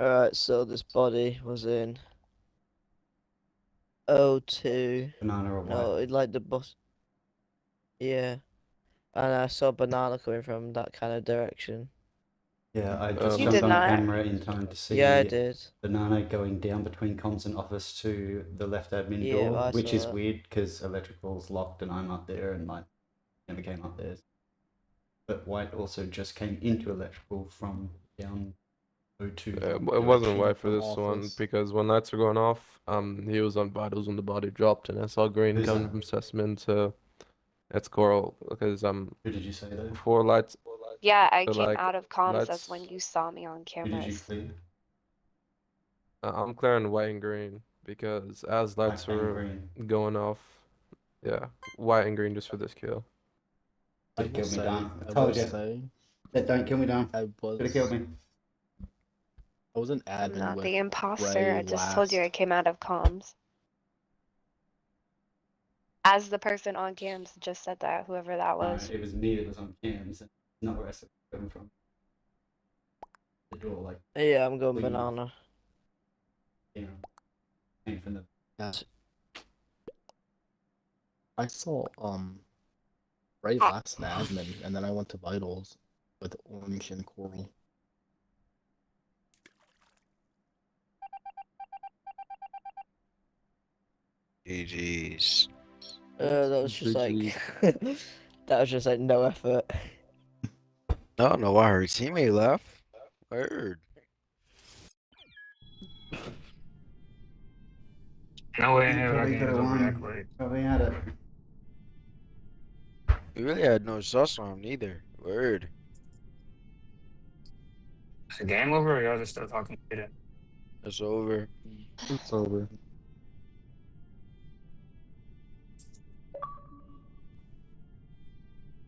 Alright, so this body was in O2. Banana or No, white? it like the bus. Yeah. And I saw banana coming from that kind of direction. Yeah, I just You jumped did on not. camera in time to see Yeah, I did. Banana going down between comms and office to the left admin Yeah, door, I which saw is that. weird because electrical's locked and I'm up there and like never came up there. But White also just came into electrical from down O2 It wasn't direction. white for this one because when lights were going off, he was on vitals when the body dropped, and I saw green Who's coming that? from specimen to it's coral because Who did you say though? before lights. Yeah, I so, came like out of comms. That's lights. when you saw me on Who did you cameras. flee? I'm clearing white and green because as lights White and were green. going off, yeah, white and green just for this kill. I Could have will killed me, say, Dan. I I told will you. say, Don't kill me, Dan. I Could have killed was me. I was in I'm admin not with the imposter. Ray I just told you I last. came out of comms. As the person on cams just said that, whoever that was. It was me that was on cams, and not where I said coming from. The door, like. Yeah, I'm going leading off. banana. Yeah. Came from the. Yeah. I saw Ray last in admin, and then I went to vitals with orange and coral. GG's. That was just like that was just like no effort. I don't know why her teammate left. Weird. No way in You hell that probably game could is have over that won. quick. Probably had it. We really had no sauce on him neither. Word. Is the game over, or y'all just still talking shit? It's over. It's over.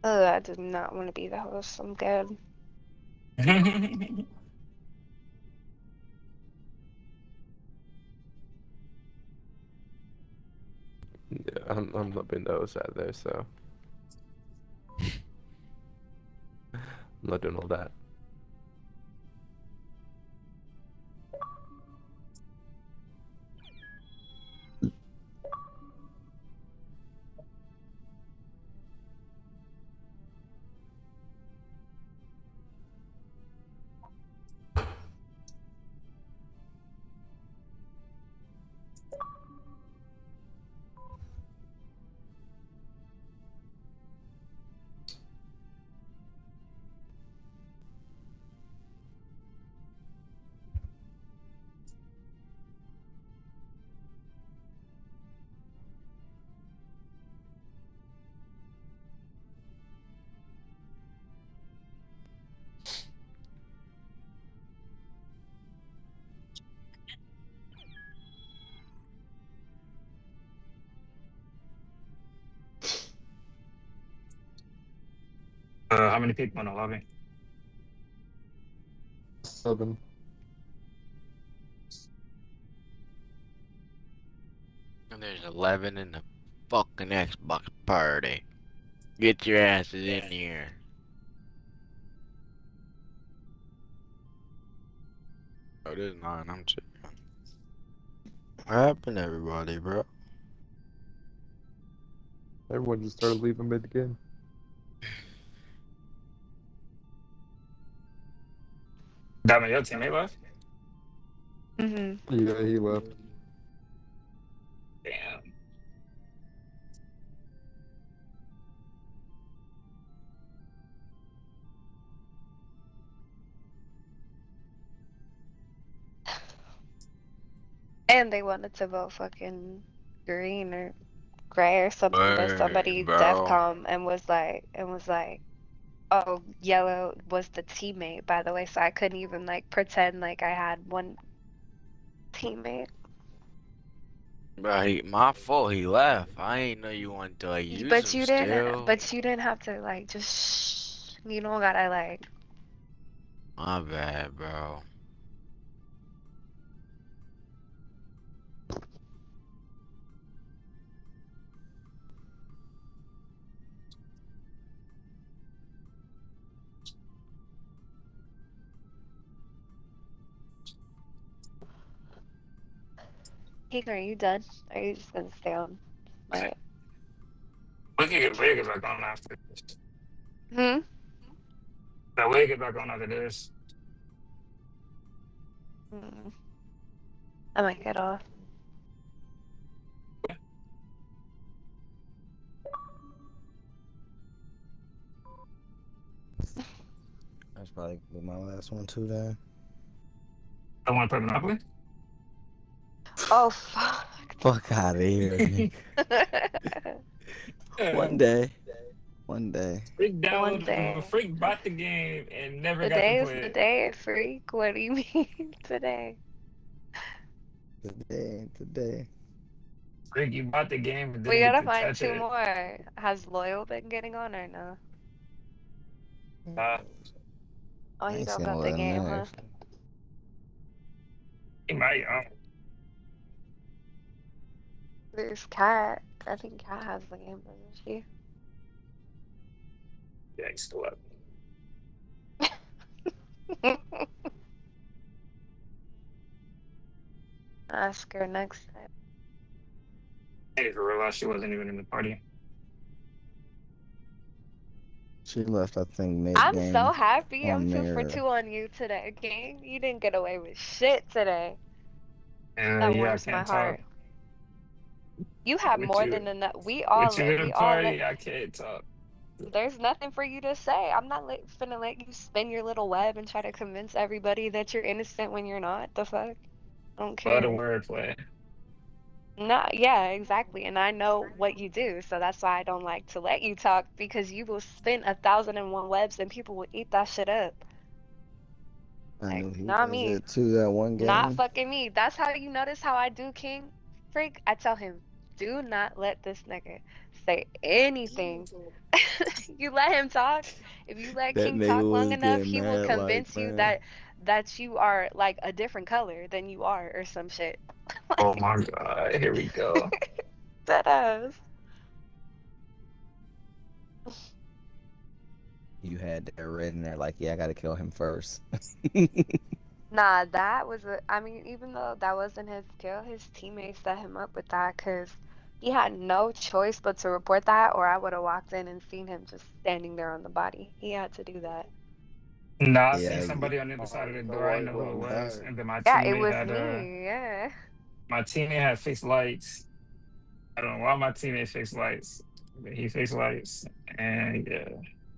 Oh, I did not want to be the host. I'm good. Yeah, I'm not being the host out there, so I'm not doing all that. How many people in the lobby? 7. And there's 11 in the fucking Xbox party. Get your asses in here. Oh, there's 9. I'm checking. What happened, everybody, bro? Everyone just started leaving mid game. Diamond, your teammate left? Mm-hmm. Yeah, he left. Damn. And they wanted to vote fucking green or gray or something, but Word, somebody bro. DEFCON and was like, oh, yellow was the teammate, by the way, so I couldn't even like pretend like I had one teammate. Bro, my fault. He left. I ain't know you wanted to like use But him you didn't. still. But you didn't have to like just. You don't gotta like. My bad, bro. King, are you done? Or are you just gonna stay on? Right. We can get back on after this. Hmm. That we get back on after this. I might get off. That's probably gonna be my last one too. Then. I want to play Monopoly. Oh fuck. Fuck out of here, nigga. One day. One day. Freak One downloaded, day. freak bought the game and never got to Today is play the it. day, freak. What do you mean today? Today. Freak, you bought the game and We didn't get gotta to find touch 2 it. more. Has Loyal been getting on or no? Uh, Oh, I he ain't don't seen got all the that game, in huh? there. he might. There's Cat. I think Cat has the game, doesn't she? Yeah, he's still up. Ask her next time. I didn't realize she wasn't even in the party. She left, I think, mid I'm game so happy. I'm on 2 for there. 2 on you today, gang. You didn't get away with shit today. Yeah, That I warms my can't talk. heart. You have With more you, than enough. with you in the party, I can't talk. There's nothing for you to say. I'm not finna let you spin your little web and try to convince everybody that you're innocent when you're not. The fuck? I don't A lot of care. wordplay. No, yeah, exactly. And I know what you do, so that's why I don't like to let you talk because you will spin 1,001 webs and people will eat that shit up. I knew he Not does me. it too. That one Not game. fucking me. That's how you notice how I do King Freak. I tell him, do not let this nigga say anything. You let him talk. If you let That King nigga talk long was enough, getting he will mad. Like, convince you man, that you are like a different color than you are or some shit. Oh my god, here we go. That ass. you had that red in there. Like, yeah, I gotta kill him first. Nah, that was I mean, even though that wasn't his kill, his teammates set him up with that because he had no choice but to report that, or I would have walked in and seen him just standing there on the body. He had to do that. Nah, I seen Yeah, somebody on the other side of the know door. I why didn't he know who it went and was, died. and then my Yeah, it teammate was had me. Yeah. fixed lights. I don't know why my teammate fixed lights, but he fixed lights, and yeah,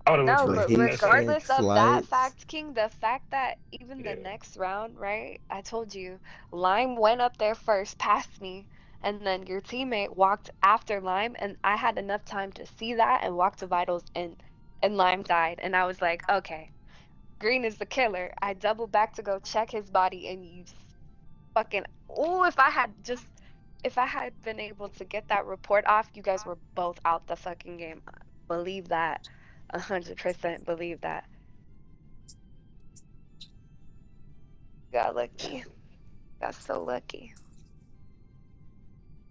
I would have looked No, for but but he that shit. regardless fixed of that lights. fact, King, the fact that even the Yeah, next round, right? I told you, Lime went up there first, past me, and then your teammate walked after Lime, and I had enough time to see that and walk to Vitals, and Lime died, and I was like, okay, Green is the killer. I doubled back to go check his body, and you fucking oh, if I had been able to get that report off, you guys were both out the fucking game. Believe that. 100% believe that. Got lucky. Got so lucky.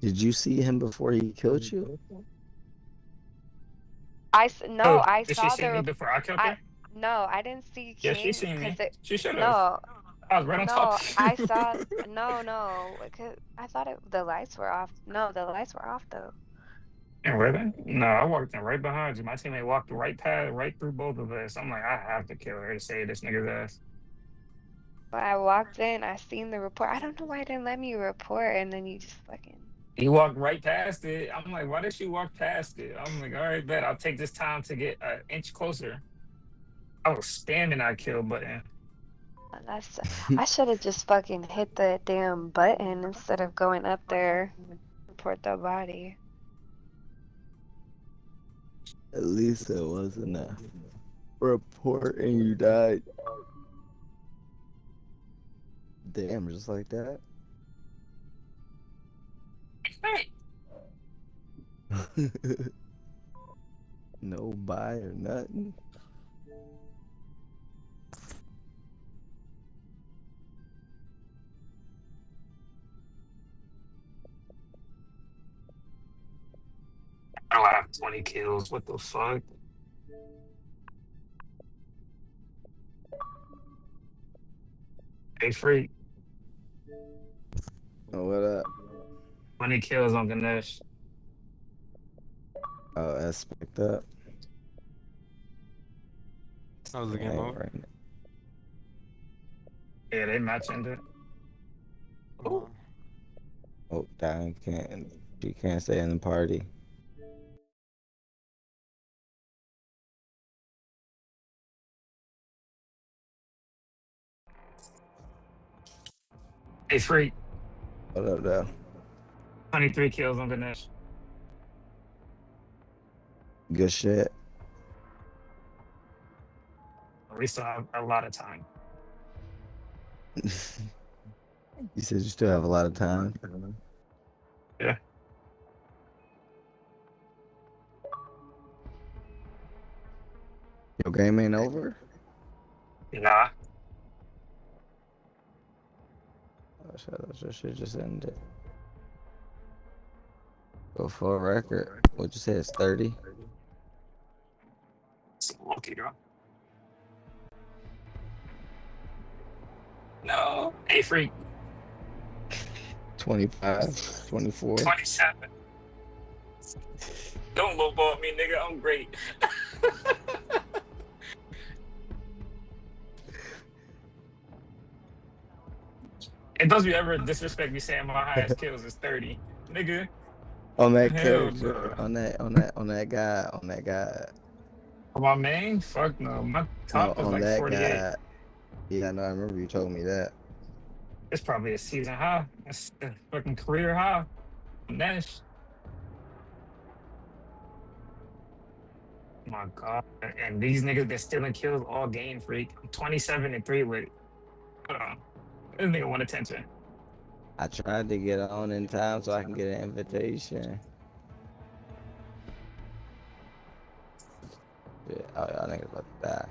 Did you see him before he killed you? No, Oh, I did she saw see the me before I killed I her? no, I didn't see Yeah, she King seen because me. it She should have. no, I was right on top no, of I you. saw no, because I thought the lights were off. No, the lights were off though. And were they? No, I walked in right behind you. My teammate walked right through both of us. I'm like, I have to kill her to save this nigga's ass. But I walked in, I seen the report. I don't know why it didn't let me report, and then you just fucking. He walked right past it. I'm like, why did she walk past it? I'm like, all right, bet I'll take this time to get an inch closer. I was spamming that kill button. That's I should have just fucking hit the damn button instead of going up there and report the body. At least it wasn't a report and you died. Damn, just like that. No buy or nothing. I don't have 20 kills. What the fuck? Hey, freak. Oh, what up? 20 kills on Ganesh. Oh, that's picked up. That was the game over. Right. Yeah, they match ended. Oh, damn, can't. She can't stay in the party. Hey, freak. What up, though? 23 kills on Ganesh. Good shit. We still have a lot of time. You said you still have a lot of time. Yeah. Your game ain't over? Nah. Oh, shit, shit just ended. Go for a record. What'd you say? It's 30? It's lucky, girl. No. Hey, freak. 25, 24. 27. Don't lowball me, nigga. I'm great. It doesn't ever disrespect me saying my highest kills is 30. Nigga. On that Hell character, no. on that guy. For my main? Fuck no. My No, top is on like that 48. guy. Yeah, no, I remember you told me that. It's probably a season high. That's a fucking career high. Nash. My God. And these niggas been stealing kills all game, freak. I'm 27-3 with Hold on. This nigga want attention. I tried to get on in time so I can get an invitation. Yeah, oh, y'all niggas about to die.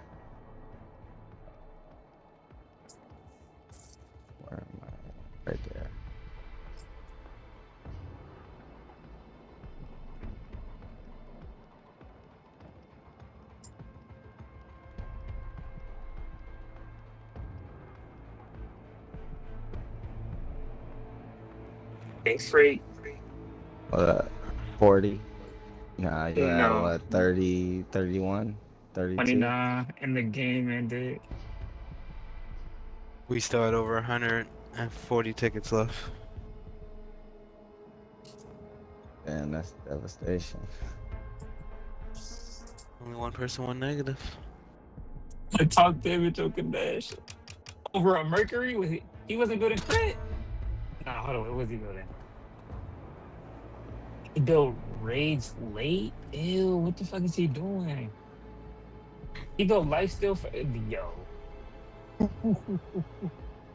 Where am I? Right there. Big freak. What, 40? Nah, you at No. what, 30, 31, 32? 29 and the game ended. We still had over 140 tickets left. Man, that's devastation. Only one person went negative. I talked David Jokic over on Mercury. Was he wasn't building crit? Nah, hold on. What was he building? He built raids late? Ew, what the fuck is he doing? He built life steal for yo.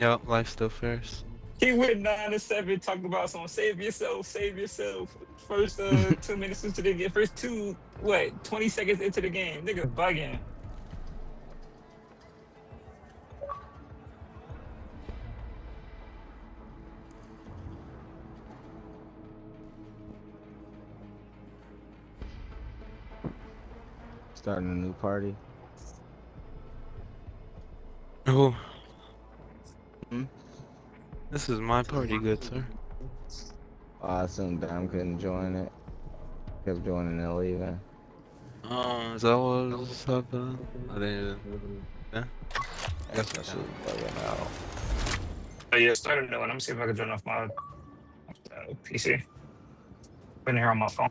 Yep, life still first. He went 9-7 talking about some save yourself, save yourself. First 2 minutes into the game, first 20 seconds into the game. Nigga bugging. Starting a new party. Oh. Hmm? This is my party, good sir. Oh, I assumed Dom couldn't join it. Kept joining and leaving. Is that what was happening? I didn't even... Yeah? I guess That I shit can. bugging out. Oh yeah, started a new one. Let me see if I can turn off my PC. Been here on my phone.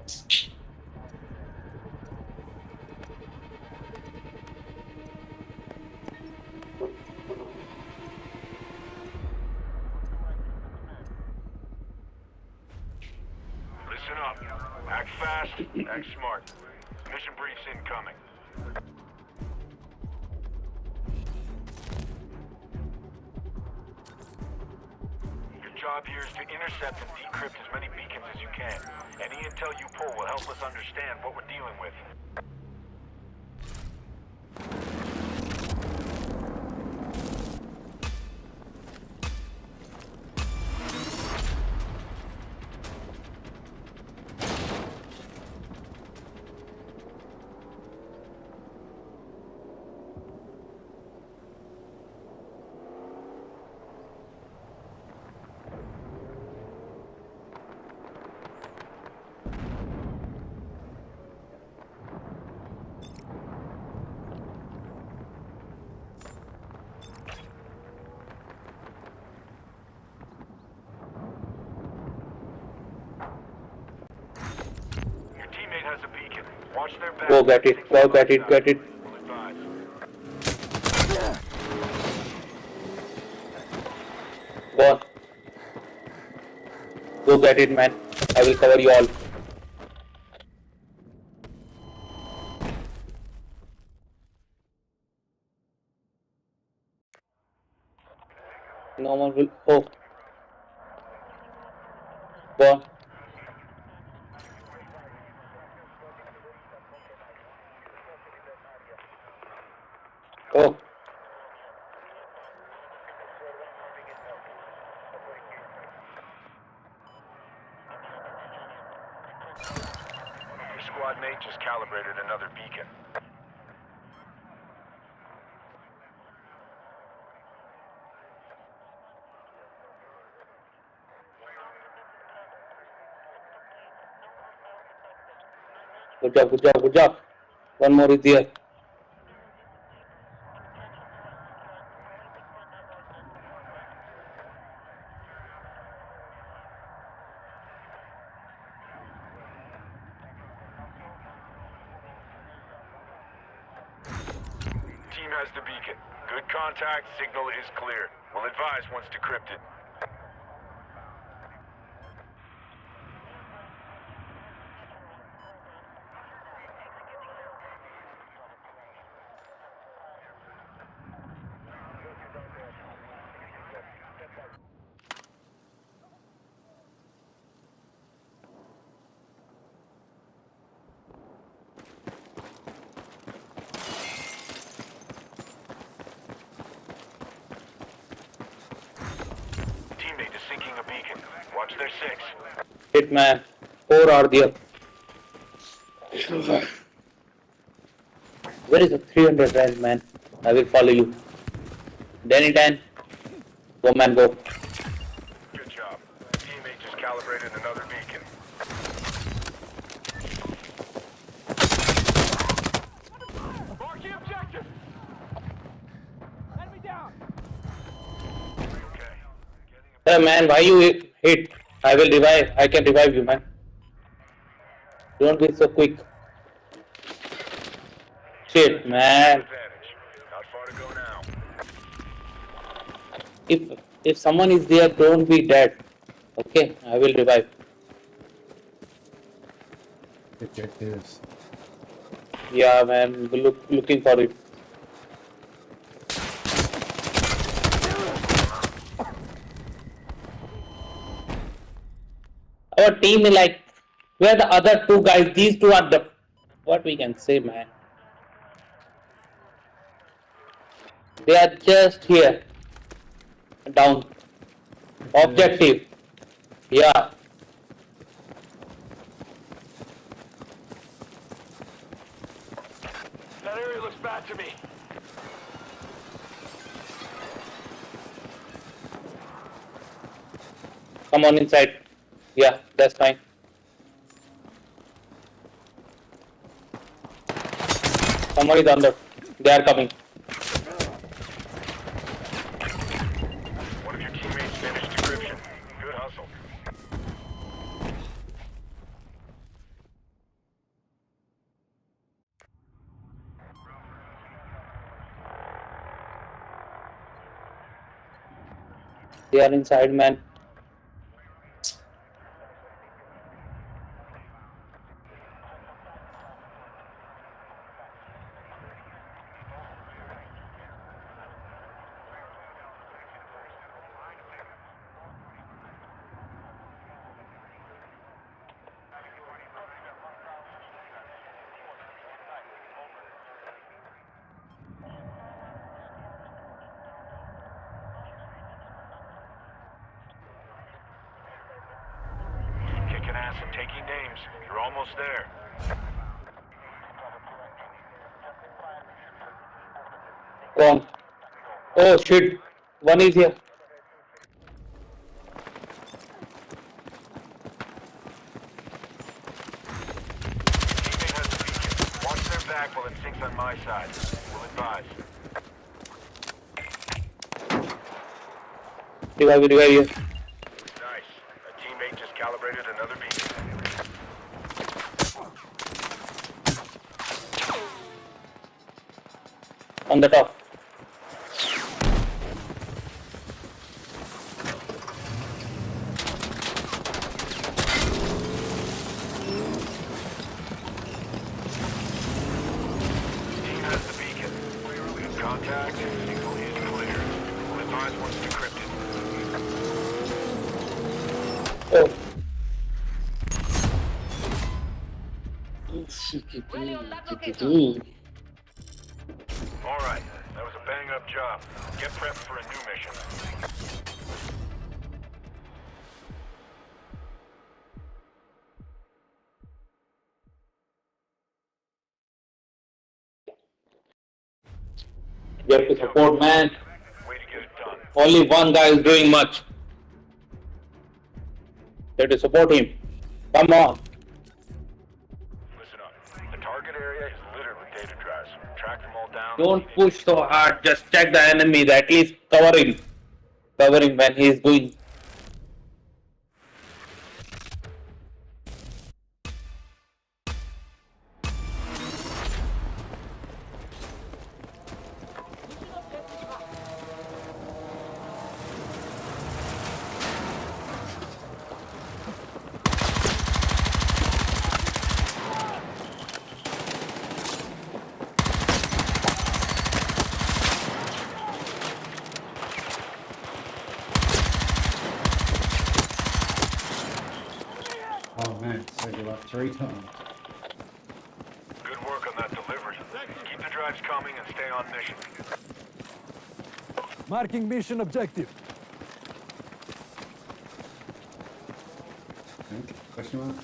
Listen up. Act fast, act smart. Mission briefs incoming. Your job here is to intercept and decrypt as many beacons as you can. Any intel you pull will help us understand what we're dealing with. Has a beacon. Watch their back. Go get it. Go get it. Get it. Go on. Go get it, man. I will cover you all. No one will. Oh. Go on. Oh. Your squad mate just calibrated another beacon. Good job. Good job. Good job. One more is here. Team has the beacon. Good contact, signal is clear. We'll advise once decrypted. Teammate is sinking a beacon. Watch their six. Hit, man. 4 are there. Where is the 300 rank, man? I will follow you. DanIT404. Go, man, go. Good job. Teammate just calibrated another beacon. Mark the objective! Enemy down! Hey, man, why you hit? I will revive. I can revive you, man. Don't be so quick. Shit, man. Not far to go now. If someone is there, don't be dead. Okay, I will revive. Objectives. Yeah, man. Looking for it. Our team is like, where the other two guys? These two are the, what we can say, man. They are just here. Down. Objective. Yeah. That area looks bad to me. Come on inside. Yeah, that's fine. Someone is under. They are coming. One of your teammates finished decryption. Good hustle. They are inside, man. Kicking ass and taking names. You're almost there. Go on. Oh shit. One is here. Watch their back while it sinks on my side. We'll advise. Revive you. Nice. A teammate just calibrated another beacon. On the top. Team has the beacon. We have contact. Signal is clear. We'll advise once decrypted. Oh. Alright. That was a bang-up job. Get prepped for a new mission. You have to support, man. Way to get it done. Only one guy is doing much. You have to support him. Come on. Listen up. The target area is littered with data drives. Track them all down. Don't push so hard. Just check the enemies. At least cover him. Cover him when he is going. Oh man, so you like 3 times. Good work on that delivery. Keep the drives coming and stay on mission. Marking mission objective. Okay, question mark?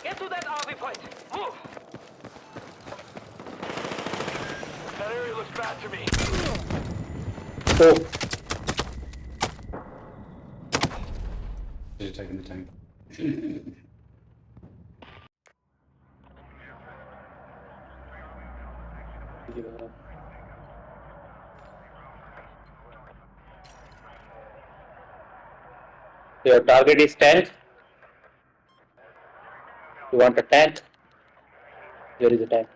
Get to that RV point. Move. That area looks bad to me. Oh. You're taking the tank. Your target is tank. You want a tank? Here is a tank.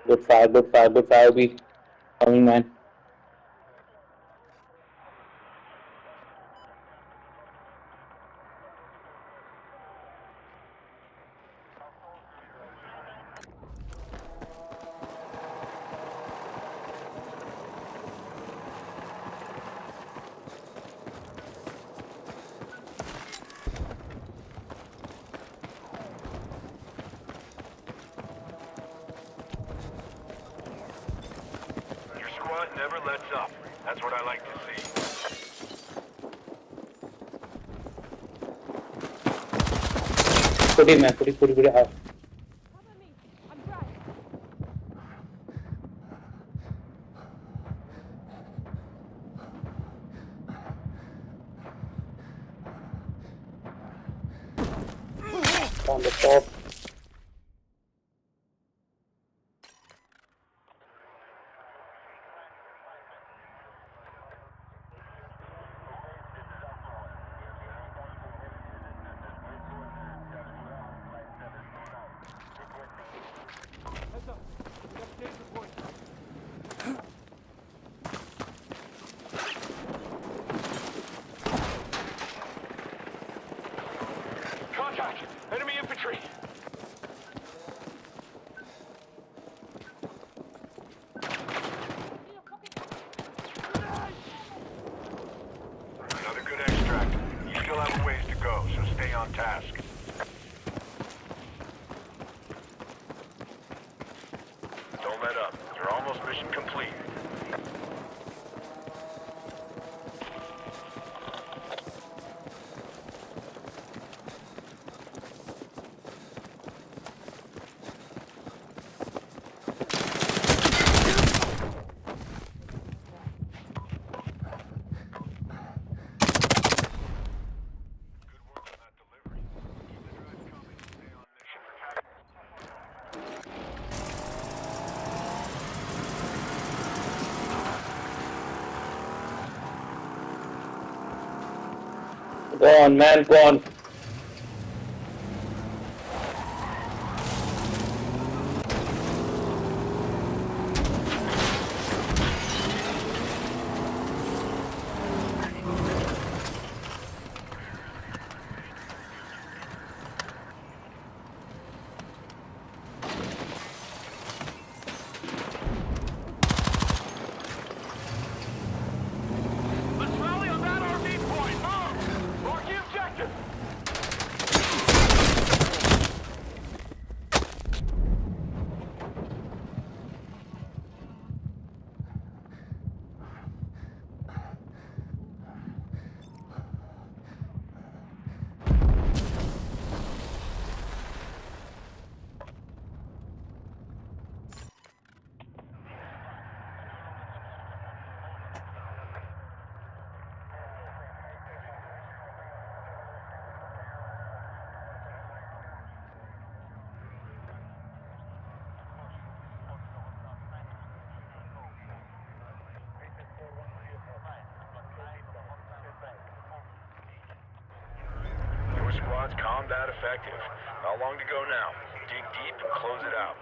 Good fire, good fire, good fire. Be coming, man. Your squad never lets up. That's what I like to see. Put him, man. Put it hard. On the top. entry. Another good extract. You still have a ways to go, so stay on task. Don't let up. You're almost mission complete. Go on, man, go on. Let's rally on that RV point. Move! Mark the objective. Your squad's combat effective. Not long to go now. Dig deep and close it out.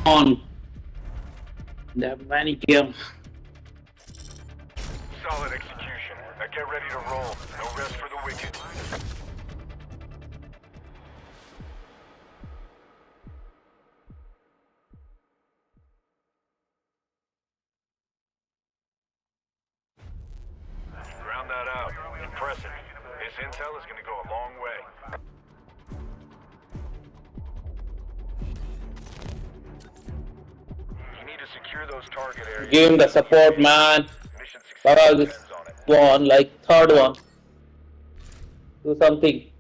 On. The manicure. Solid execution. Now get ready to roll. No rest for the wicked. Ground that out. Impressive. This intel is going to go a long way. You need to secure those target areas. Give him the support, man. I'll just go on, like third one. Do something.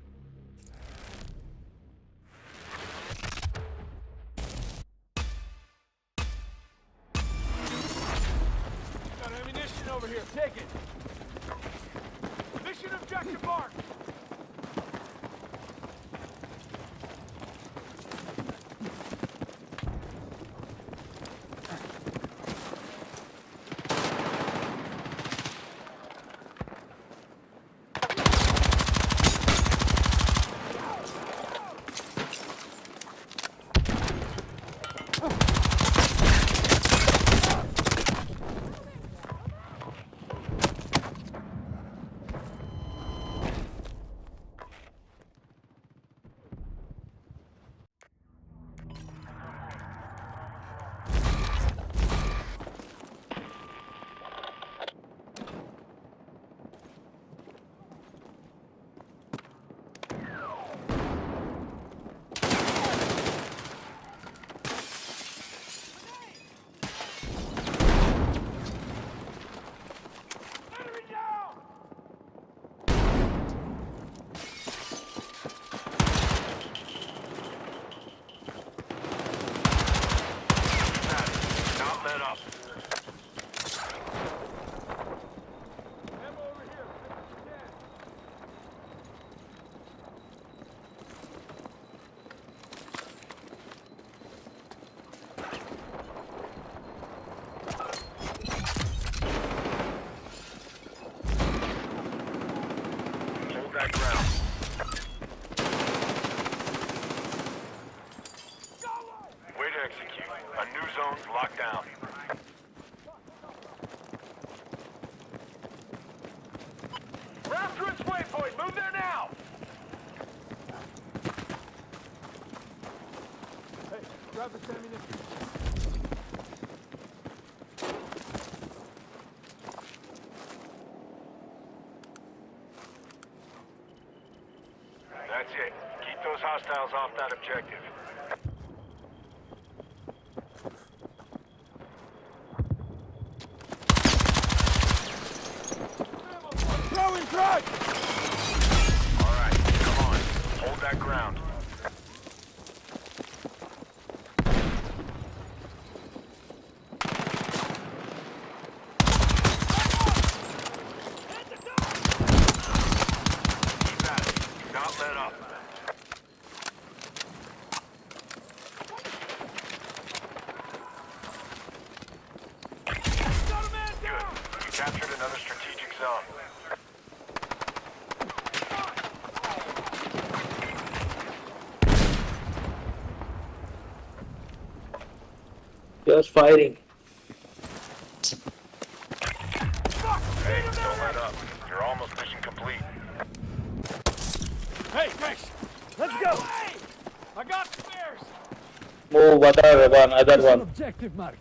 Got ammunition over here. Take it. Mission objective marked. that ground. Way to execute. A new zone's locked down. Raptor its waypoint. Move there now. Hey, grab this ammunition. That's it. Keep those hostiles off that objective. Throwing frag! Alright, come on. Hold that ground. Keep at it. Do not let up. Good. You captured another strategic zone. Just fighting. Hey, don't let up. You're almost mission complete. Hey, Rex! Let's go! I got spares! Move other one. Objective mark.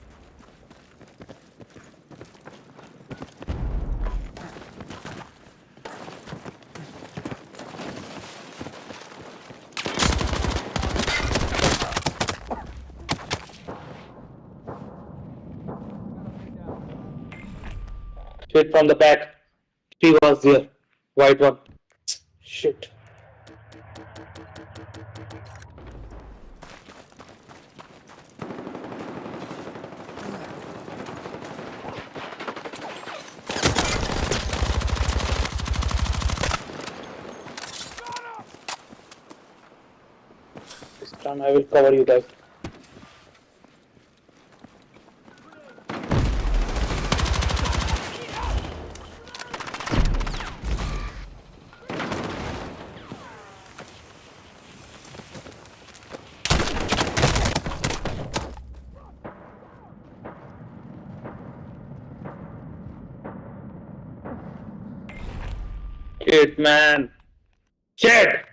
Shit from the back. She was there. White one. Shit. This time I will cover you guys. Shit, man. Shit!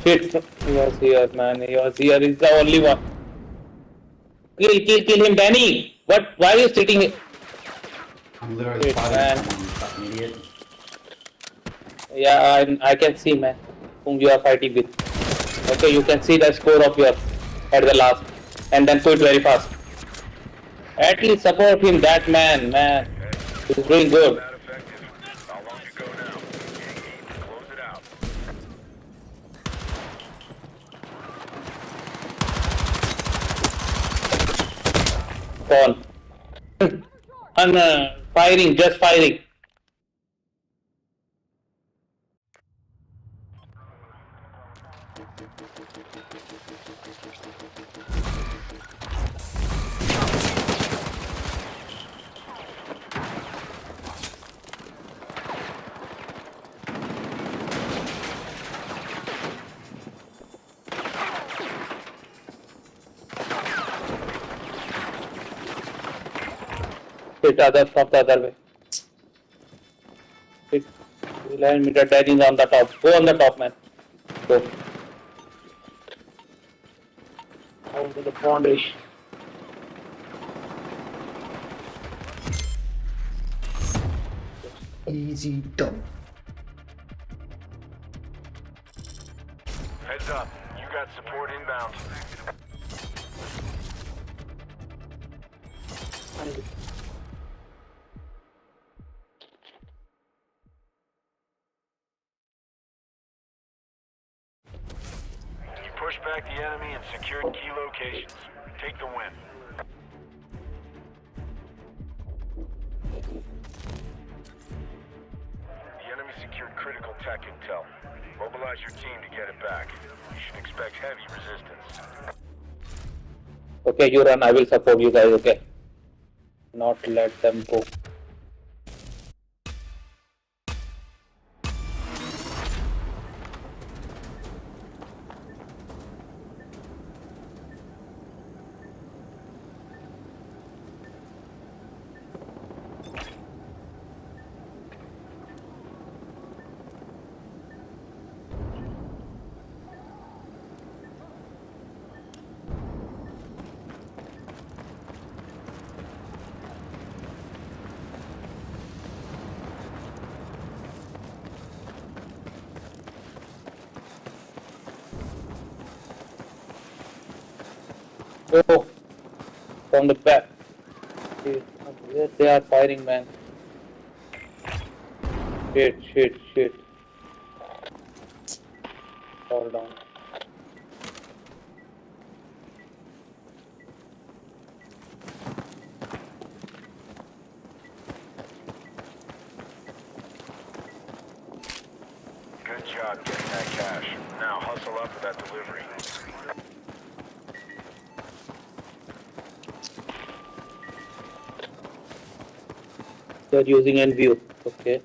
Shit, he was here, man. He was here. He's the only one. Kill him, Danny. What? Why are you sitting here? I'm literally Shit, fighting man. someone, you fucking idiot. Yeah, I can see, man, whom you are fighting with. Okay, you can see the score of yours at the last, and then quit very fast. At least support him, that man. He's doing good. How long you go now? Close it out. Gone. And firing, just firing. Hit others from the other way. Hit. 11-meter tagging on the top. Go on the top, man. Go. Out to the foundation. Easy done. Heads up. You got support inbound. You push back the enemy and secured key locations. Take the win. The enemy secured critical tech intel. Mobilize your team to get it back. You should expect heavy resistance. Okay, you run. I will support you guys. Okay. Not let them go. Oh, from the back. Yes, they are firing, man. Shit. Fall down. Good job getting that cash. Now hustle up for that delivery. They're using NView. Okay.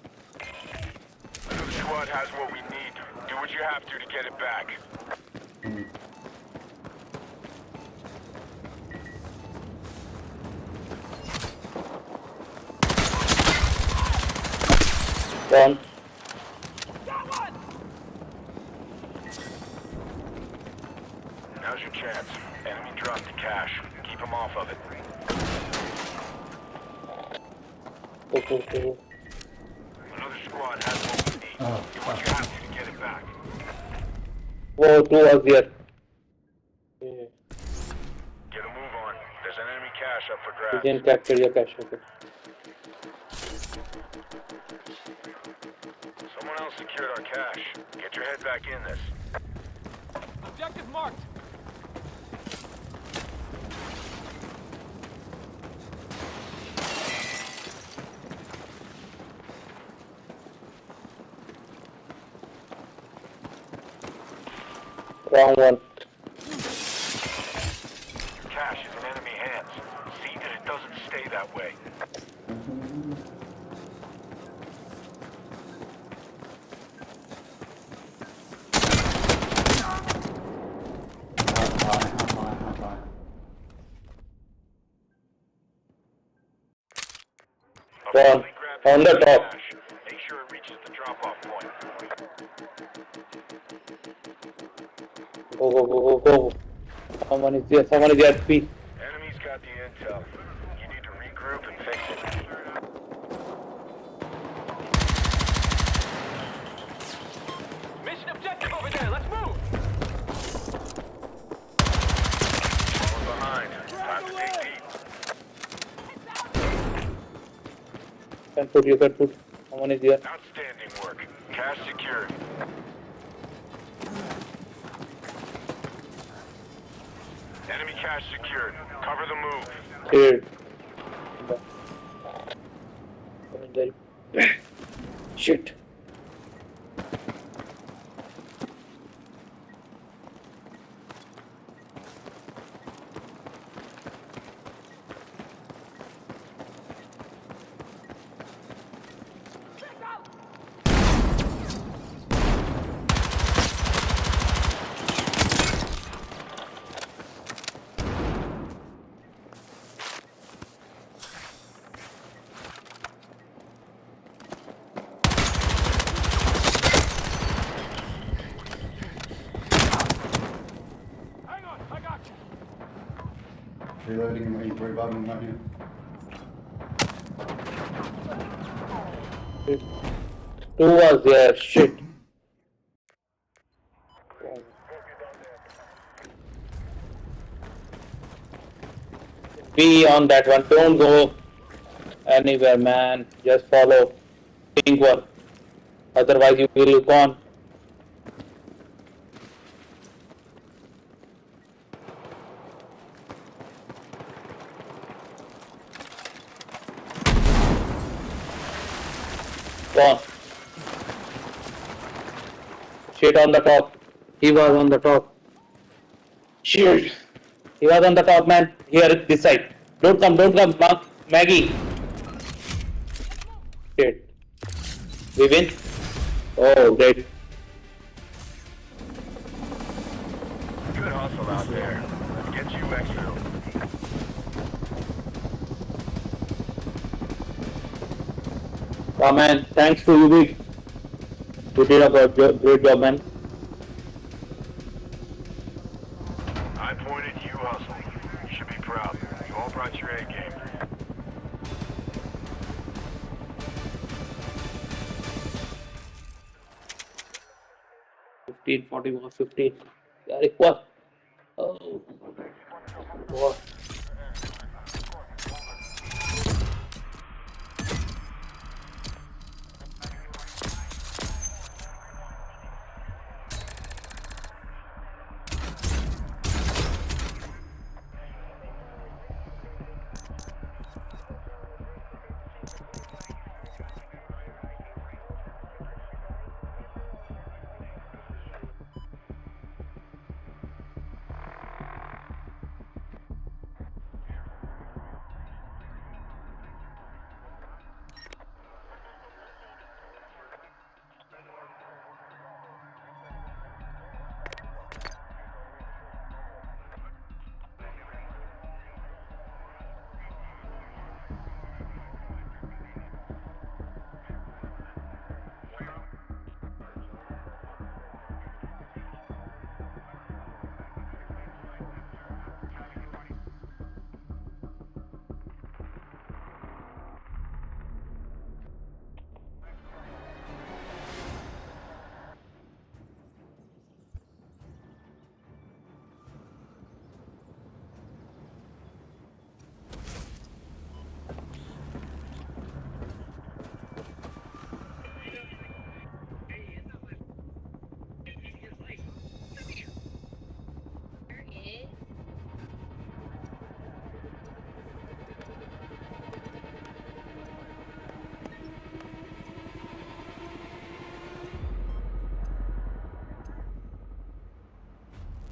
The squad has what we need. Do what you have to get it back. One. Now's your chance. Enemy dropped the cash. Keep him off of it. Go. Another squad has what we need. Do what you have to get it back. Whoa, 2 was here. Get a move on. There's an enemy cash up for You grabs. didn't capture your cash. Okay. Someone else secured our cash. Get your head back in this. Objective marked. Wrong one. Your cash is in enemy hands. See that it doesn't stay that way. One. On the top. Make sure it reaches the drop-off point. Go. Someone is there. Speed. Enemy's got the intel. You need to regroup and fix it. Mission objective over there. Let's move. Falling behind. Time to dig deep. You can put. Someone is here. Outstanding work. Cash secured. Enemy cash secured. Cover the move. Cleared. Shit. Reloading and reviving right now. Two was there. Shit. Be on that one. Don't go anywhere, man. Just follow. Pink one. Otherwise, you will gone. Gone. Shit on the top. He was on the top. Shit. He was on the top, man. Here, this side. Don't come, Maggie. Shit. We win? Oh, great. Good hustle out there. Let's get you extra. Oh, man. Thanks to you, Big. You did a great job, man. I pointed, you hustle. You should be proud. You all brought your A game. Fifteen, 41, 15. Very what? Oh. What?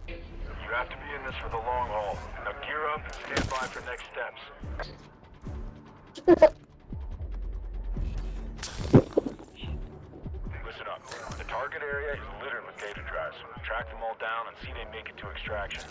You have to be in this for the long haul. Now gear up and stand by for next steps. Listen up. The target area is littered with data drives. Track them all down and see they make it to extraction.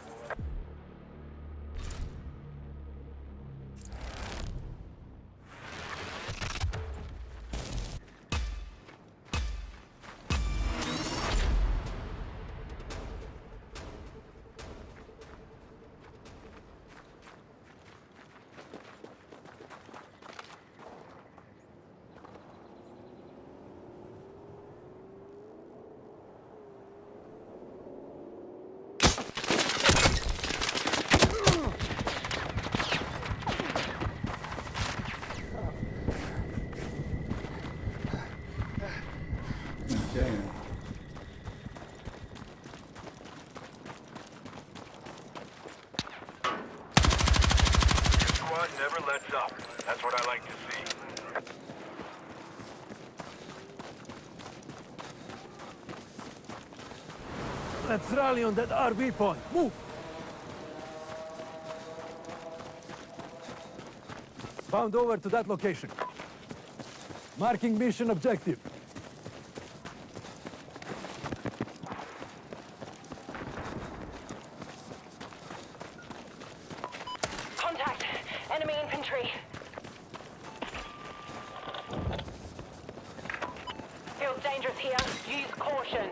Never lets up. That's what I like to see. Let's rally on that RV point. Move! Bound over to that location. Marking mission objective. Contact! Enemy infantry! Feels dangerous here. Use caution.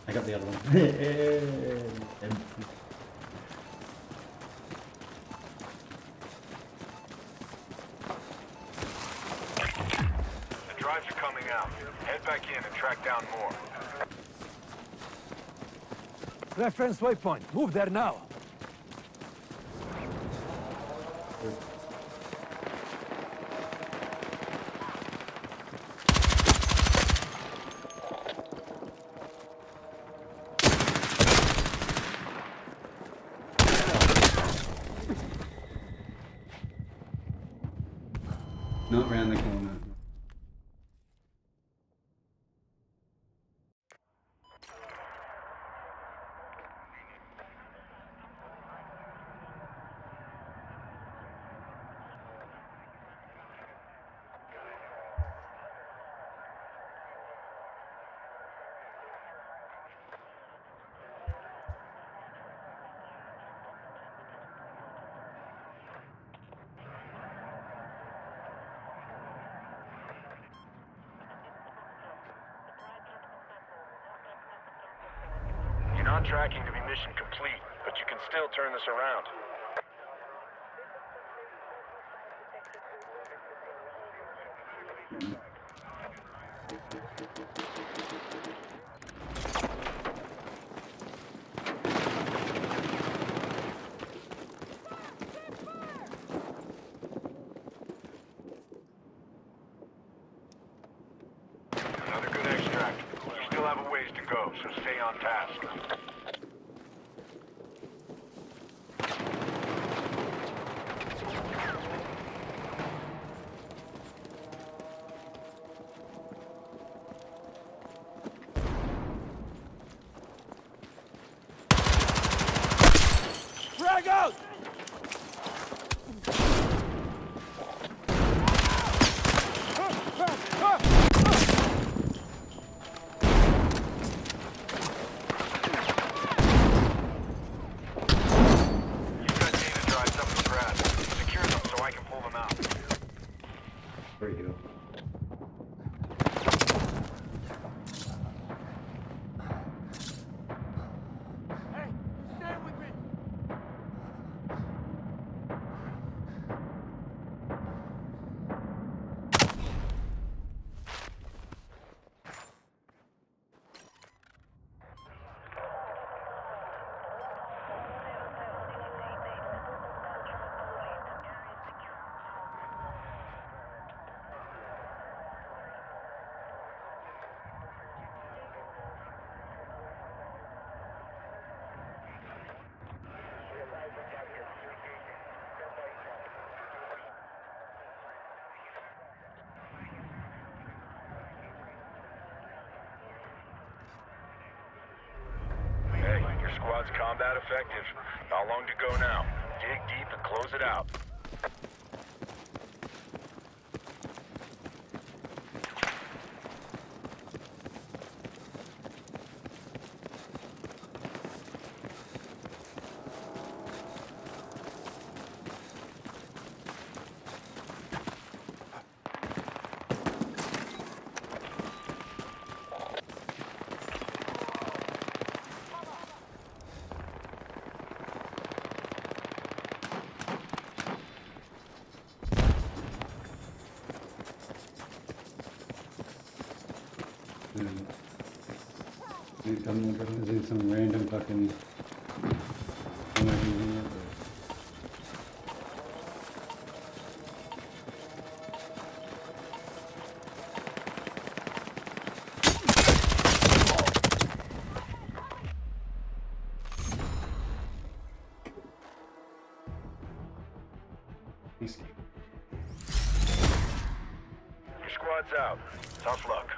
I got the other one. Empty. The drives are coming out. Head back in and track down more. Reference waypoint. Move there now. Not round the corner. You're not tracking to be mission complete, but you can still turn this around. Another good extract. You still have a ways to go, so stay on task. Frag out! You've got data drives up the grass. Secure them so I can pull them out. There you go. Hey, your squad's combat effective. Not long to go now. Dig deep and close it out. He's coming using some random fucking. I'm not using it, but. Escape. Your squad's out. Tough luck.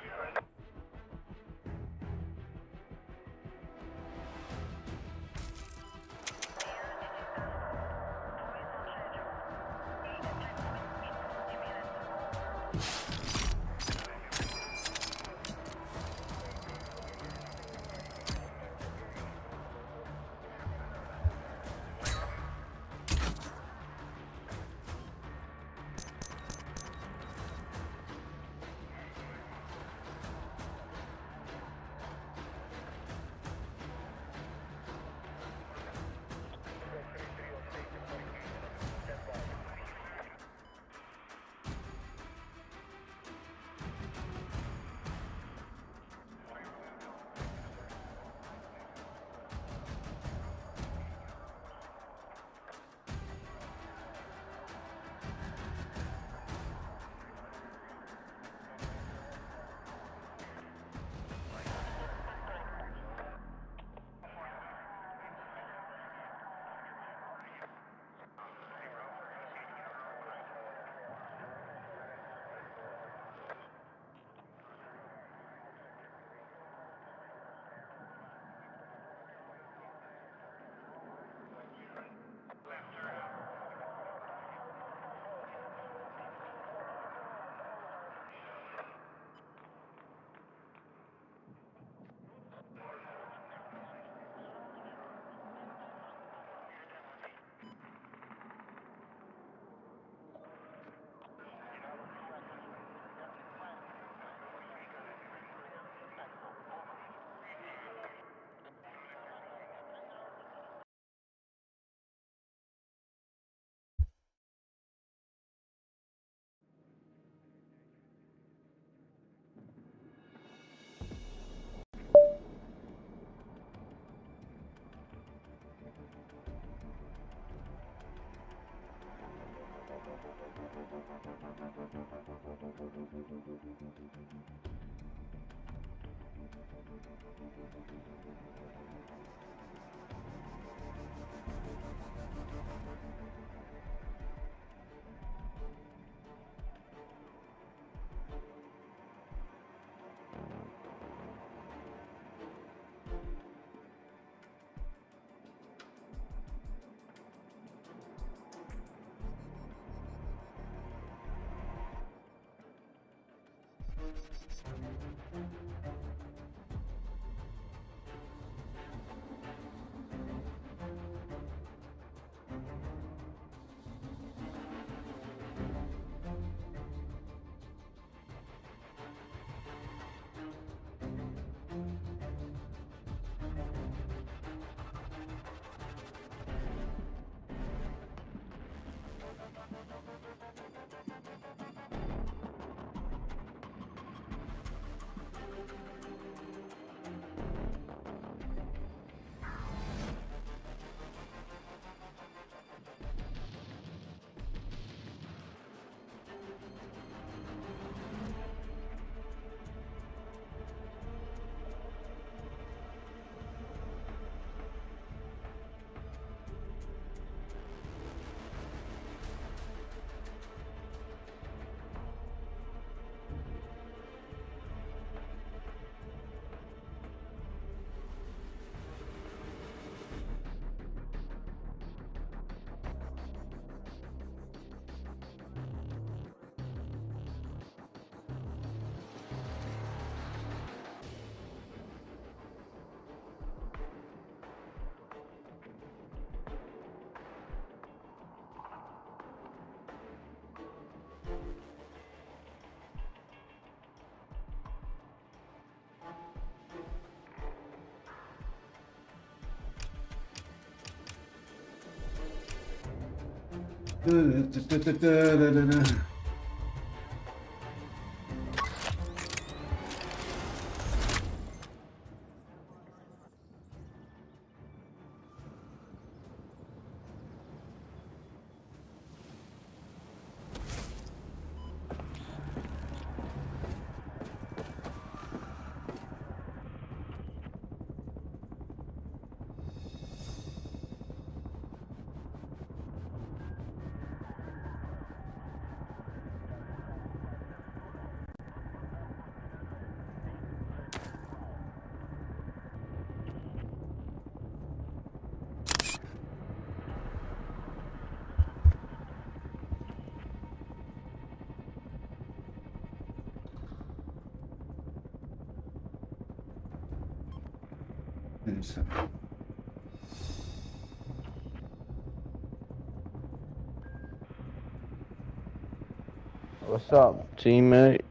What's up, teammate?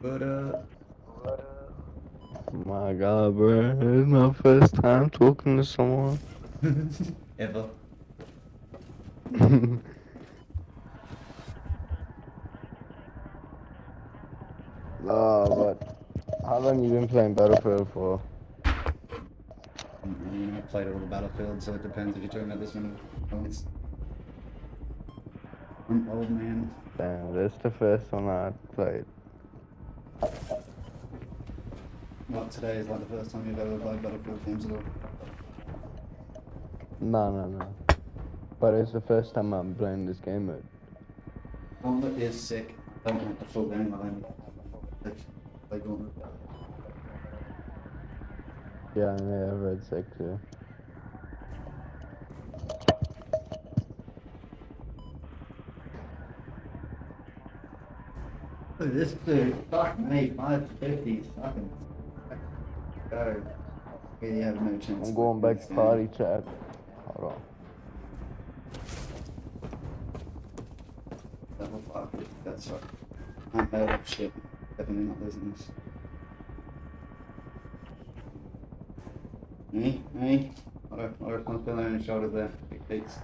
What up? My God, bro, it's my first time talking to someone. Ever. No, but how long you been playing Battlefield for? I mean, I've played all the Battlefield, so it depends if you're talking about this one. I'm old man. Damn, that's the first one I played. What, today is like the first time you've ever played Battlefield games at all? No. But it's the first time I'm playing this game mode. Gauntlet is sick. I don't want the full game, I only play Gauntlet. Yeah, I read sick too. Look at this dude. Fuck me, 550s. Fucking go. We have no chance. I'm going back to party chat. Hold on. Level 5, that's right. I'm made of shit. Definitely not losing this. Me? What a responsibility on your shoulders there. Big beats.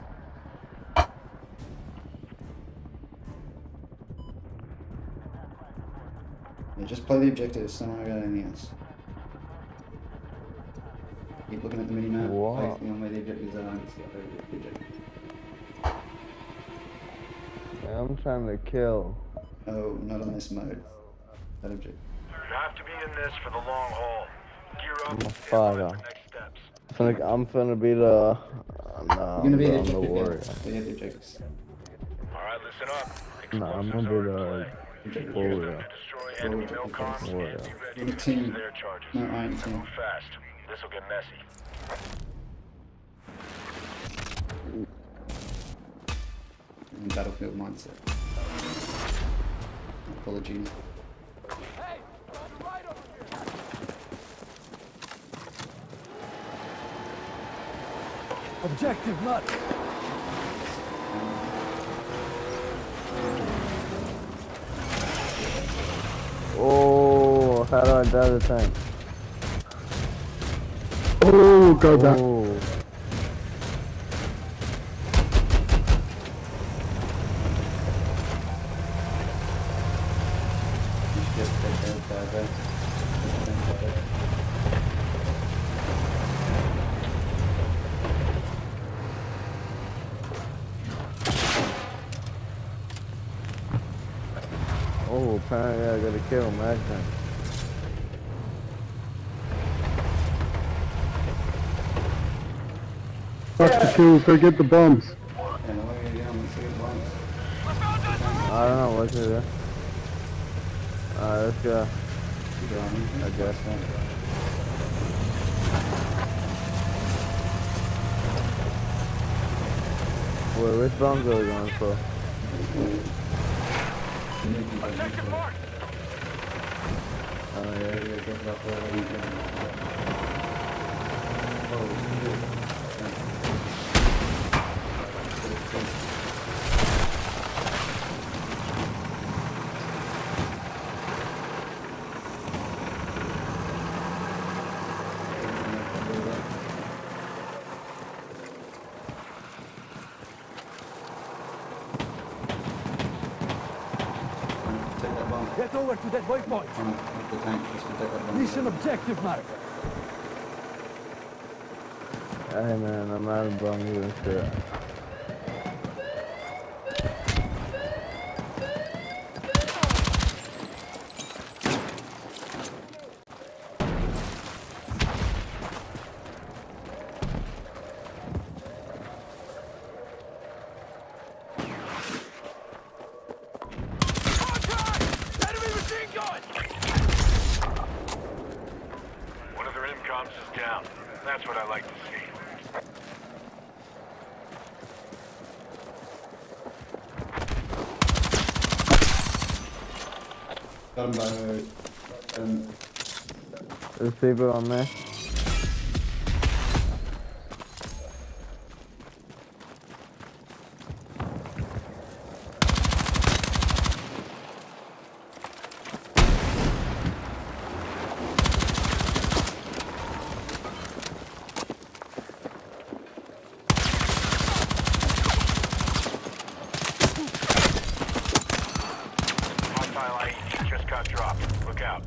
Yeah, just play the objectives, don't worry about anything else. Keep looking at the mini-map, focusing on where the objectives are, and just get over the objectives. Yeah, I'm trying to kill. No, not on this mode. That object. You have to be in this for the long haul. Gear up I'm a and fighter. next steps. I'm finna be the. Nah, You're gonna be bro, the I'm the objective, warrior. yeah. So you have the objectives. Alright, listen up. Nah, I'm gonna be the warrior. Enemy milcoms Warrior. and be ready You're to team. use their charges. No, I ain't team. Move fast. This will get messy. And battlefield mindset. Apologies. Objective mark. Oh, how do I die the tank? Oh, go back. Oh. Oh, apparently I gotta kill Mac then. Fuck the kills, go get the bombs. I don't know what to do. Alright, let's go. I guess so. Wait, which bombs are we going for? Oh Get over to that waypoint. Mission objective mark. Hey man, I'm out of bombs and shit. One of their MCOMs is down. That's what I like to see. Got him by There's people on me. Hostile IED just got dropped. Look out.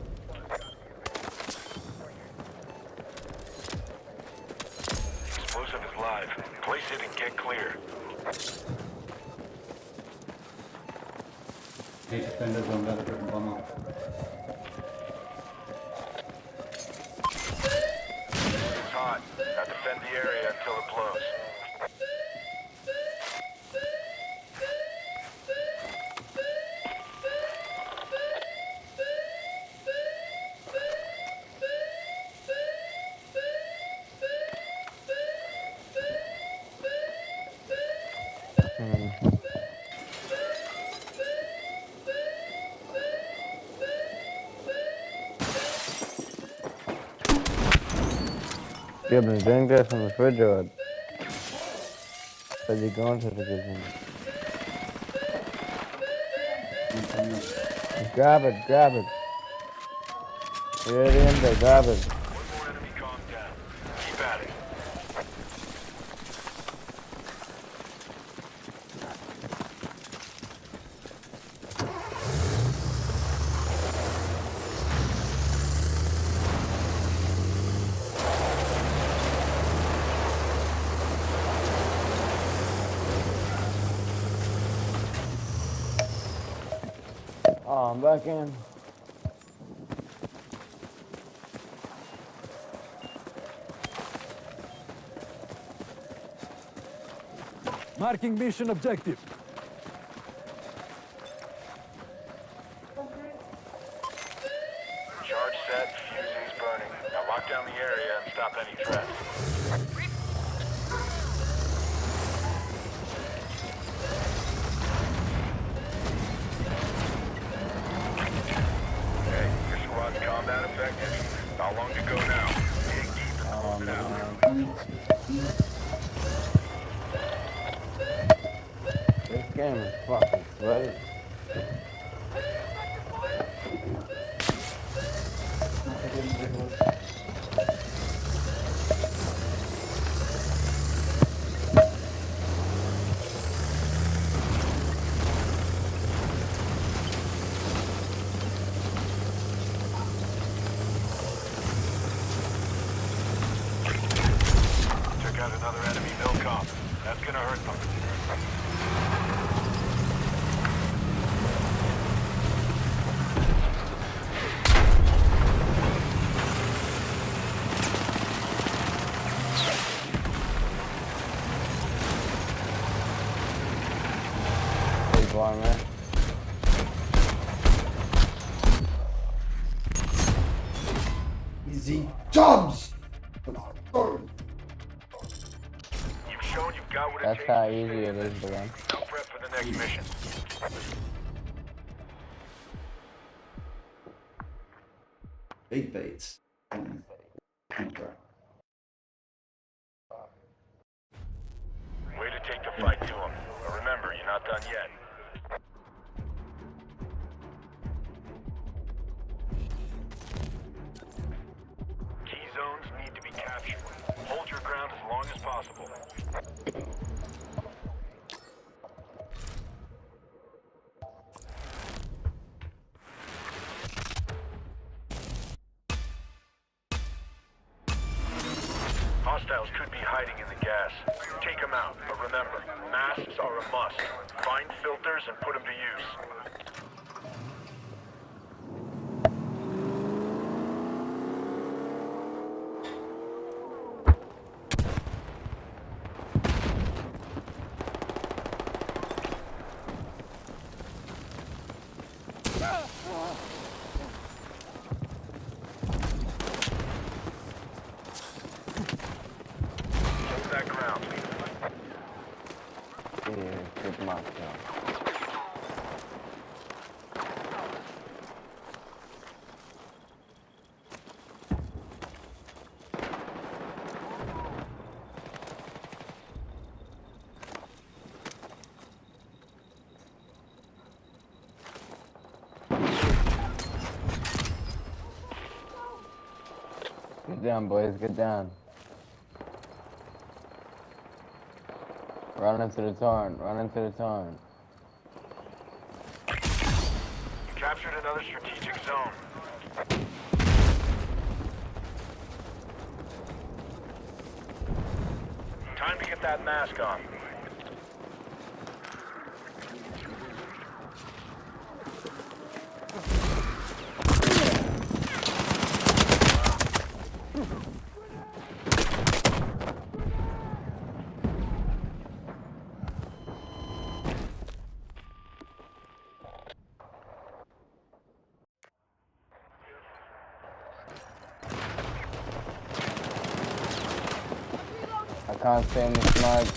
Explosive is live. Place it and get clear. 8 defenders on battlefield bomber. It's hot. Now defend the area until it blows. Yeah, but drink that from the refrigerator. Said you're going to the kitchen. Grab it, grab it. You're in there, grab it. One more enemy calm down. Keep at it. Oh, I'm back in. Marking mission objective. Charge set, fuses burning. Now lock down the area and stop any threats. Hey, your squad's combat effective. How long to go now? Dig deep and close it out. This game is fucking sweaty. Took out another enemy milcom. That's gonna hurt them. Big boy, man. Easy jobs. You've shown you've got what it That's takes how to easy stay it in is this. to win. Prep for the next mission. Big baits. Way to take the fight to them. But remember, you're not done yet. Key zones need to be captured. Hold your ground as long as possible. Hostiles could be hiding in the gas. Take them out, but remember, masks are a must. Find filters and put them to use. Hold that ground. Yeah, good mark, Get down, boys, get down. Run into the torrent, run into the torrent. You captured another strategic zone. Time to get that mask on. I can't stand the smoke.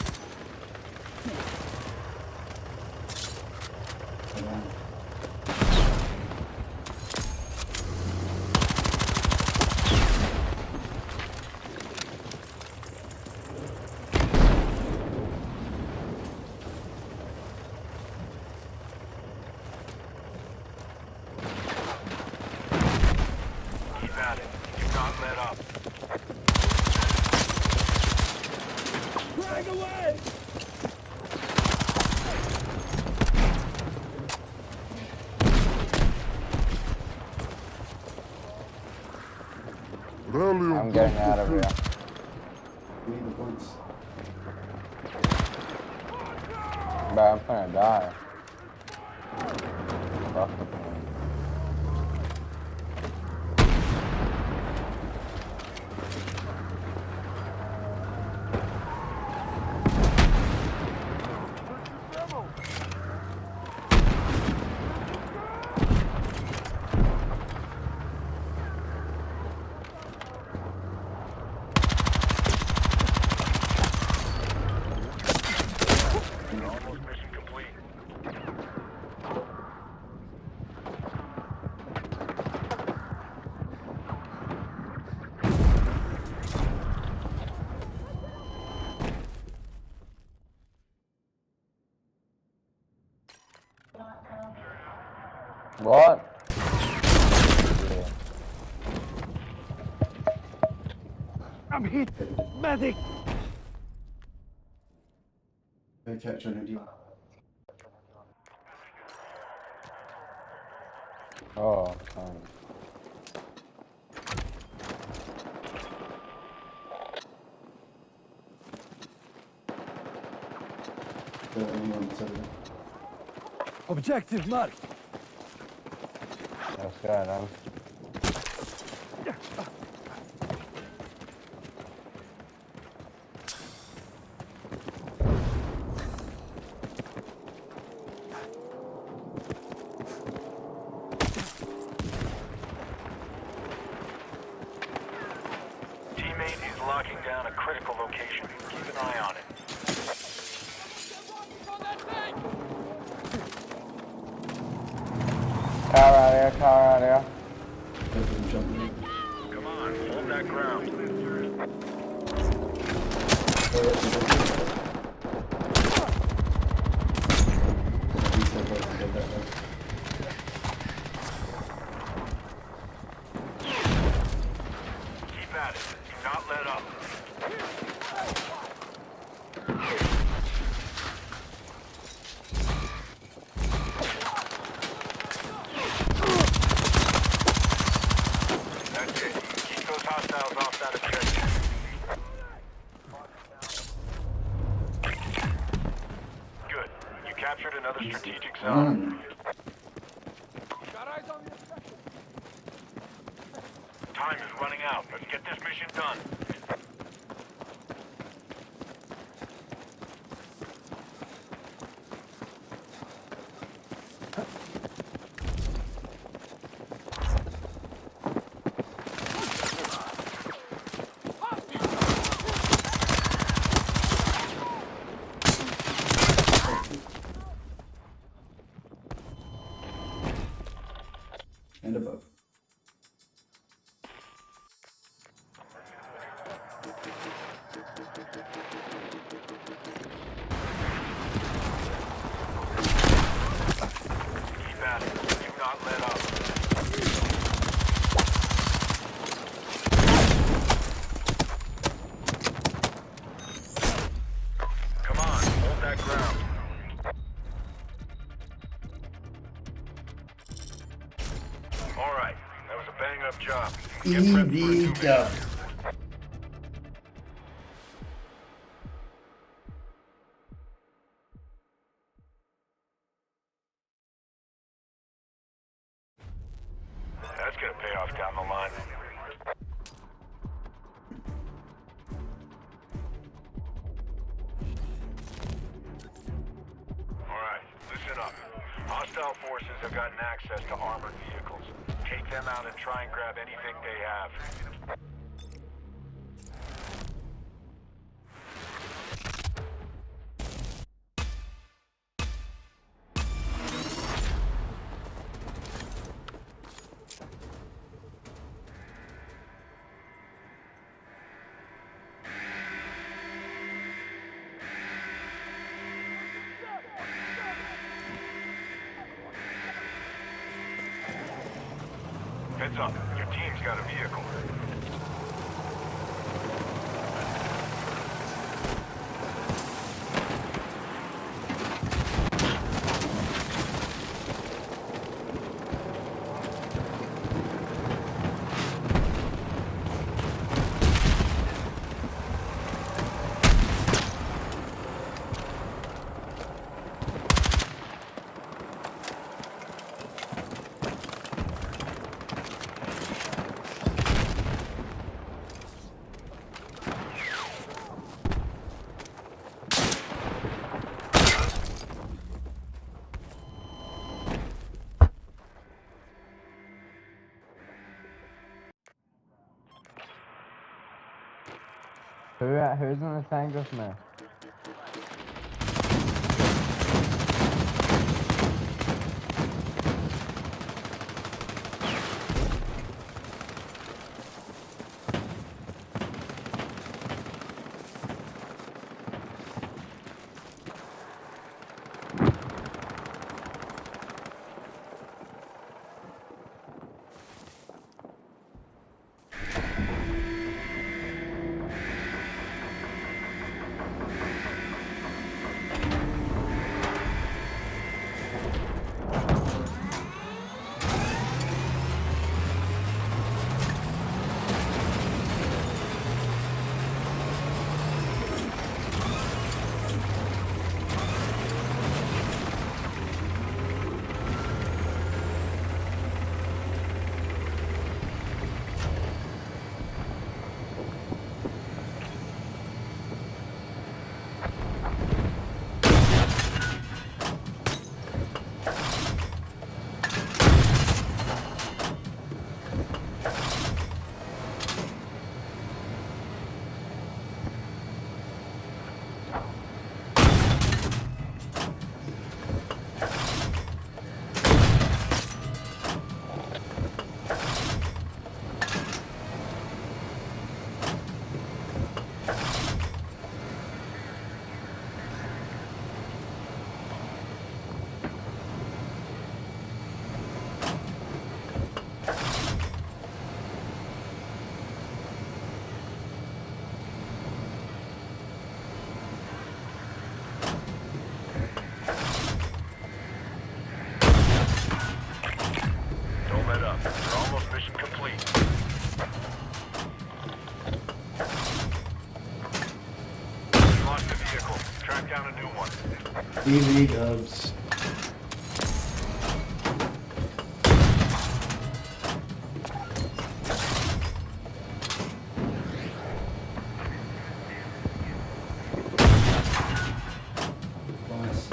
Keep at it. Do not let up. Drag away! I'm getting out of here. Need the points. Bro, I'm gonna die. Fuck the point. What? I'm hit. Medic. Go catch on you. Oh, fine. Objective marked. That's good, huh? Teammate is locking down a critical location. Keep an eye on it. Car out here, car out here. Come on, hold that ground. Keep at it. Do not let up. That's it. Keep those hostiles off that objective. Good. You captured another strategic zone. Time is running out. Let's get this mission done. And above. Keep at it. Do not let up. Come on, hold that ground. All right, that was a bang-up job. Get prepped for a new Easy job. That's gonna pay off down the line. Alright, listen up. Hostile forces have gotten access to armored vehicles. Take them out and try and grab anything they have. Heads up, your team's got a vehicle. Who's in the tank with me? down a new one. Easy dubs. Nice.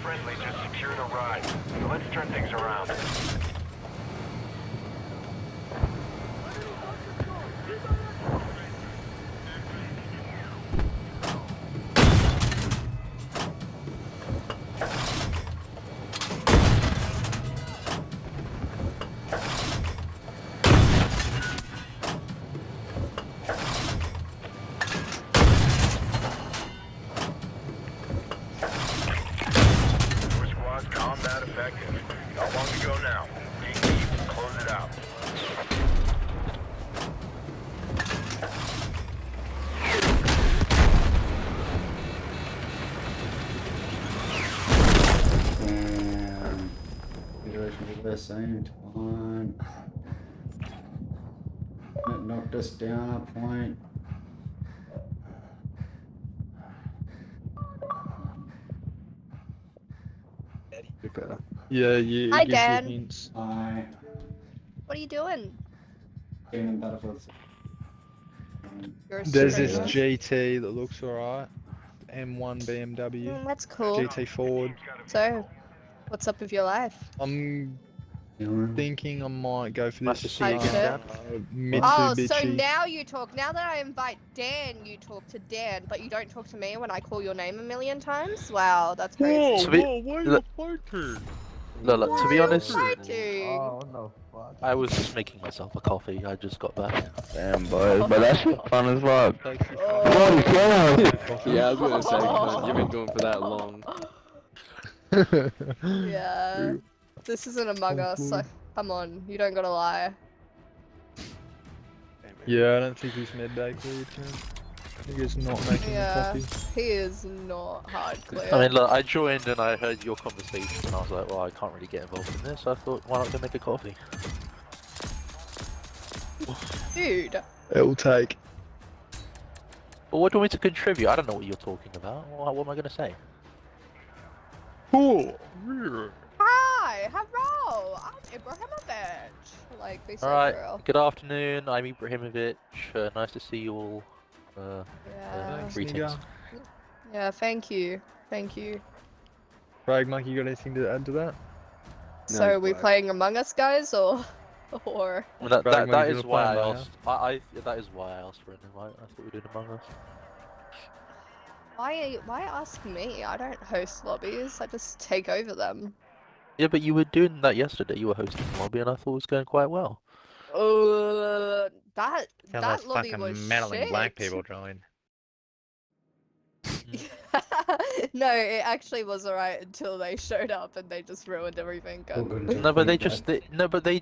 Friendly just secured a ride. So let's turn things around. Your squad's combat effective. Not long to go now. Dig deep and close it out. Damn. Iteration to the same time. That knocked us down a point. Yeah, yeah. Hi, It gives you Dan. hints. I What are you doing? game in Battlefield. You're a There's this streamer. GT that looks alright. M1 BMW. That's cool. GT Ford. So, what's up with your life? I'm thinking I might go for Nice this to see you again, Oh, Mitsubishi. so now you talk. Now that I invite Dan, you talk to Dan, but you don't talk to me when I call your name a million times? Wow, that's crazy. To be- why are you look- fighting? Look, to be honest, Fighting. Oh, what the fuck? I was just making myself a coffee. I just got back. Damn, boy, but that shit fun as fuck. Yeah, I was gonna say, cunt, you've been going for that long. Yeah. This isn't Among Us, so come on, you don't gotta lie. Yeah, I don't think he's mid-day cleared, man. I think he's not making Yeah, the coffee. he is not hard clear. I mean, look, I joined and I heard your conversation and I was like, well, I can't really get involved in this. So I thought, why not go make a coffee? Dude. It'll take. Well, what do you want me to contribute? I don't know what you're talking about. What am I going to say? Oh, Hi, hello, I'm Ibrahimovic. Like they say, Alright, girl. good afternoon. I'm Ibrahimovic. Nice to see you all. Yeah. Greetings. Yeah, thank you. Thank you. Craig, Mike, you got anything to add to that? So are we playing Among Us, guys, or? Well, Bragg, that mate, is you're why I playing, asked. That is why I asked for an invite. I thought we were doing Among Us. Why ask me? I don't host lobbies. I just take over them. Yeah, but you were doing that yesterday. You were hosting the lobby, and I thought it was going quite well. That Unless lobby fucking was meddling shit. black people join. No, it actually was alright until they showed up and they just ruined everything. No, but they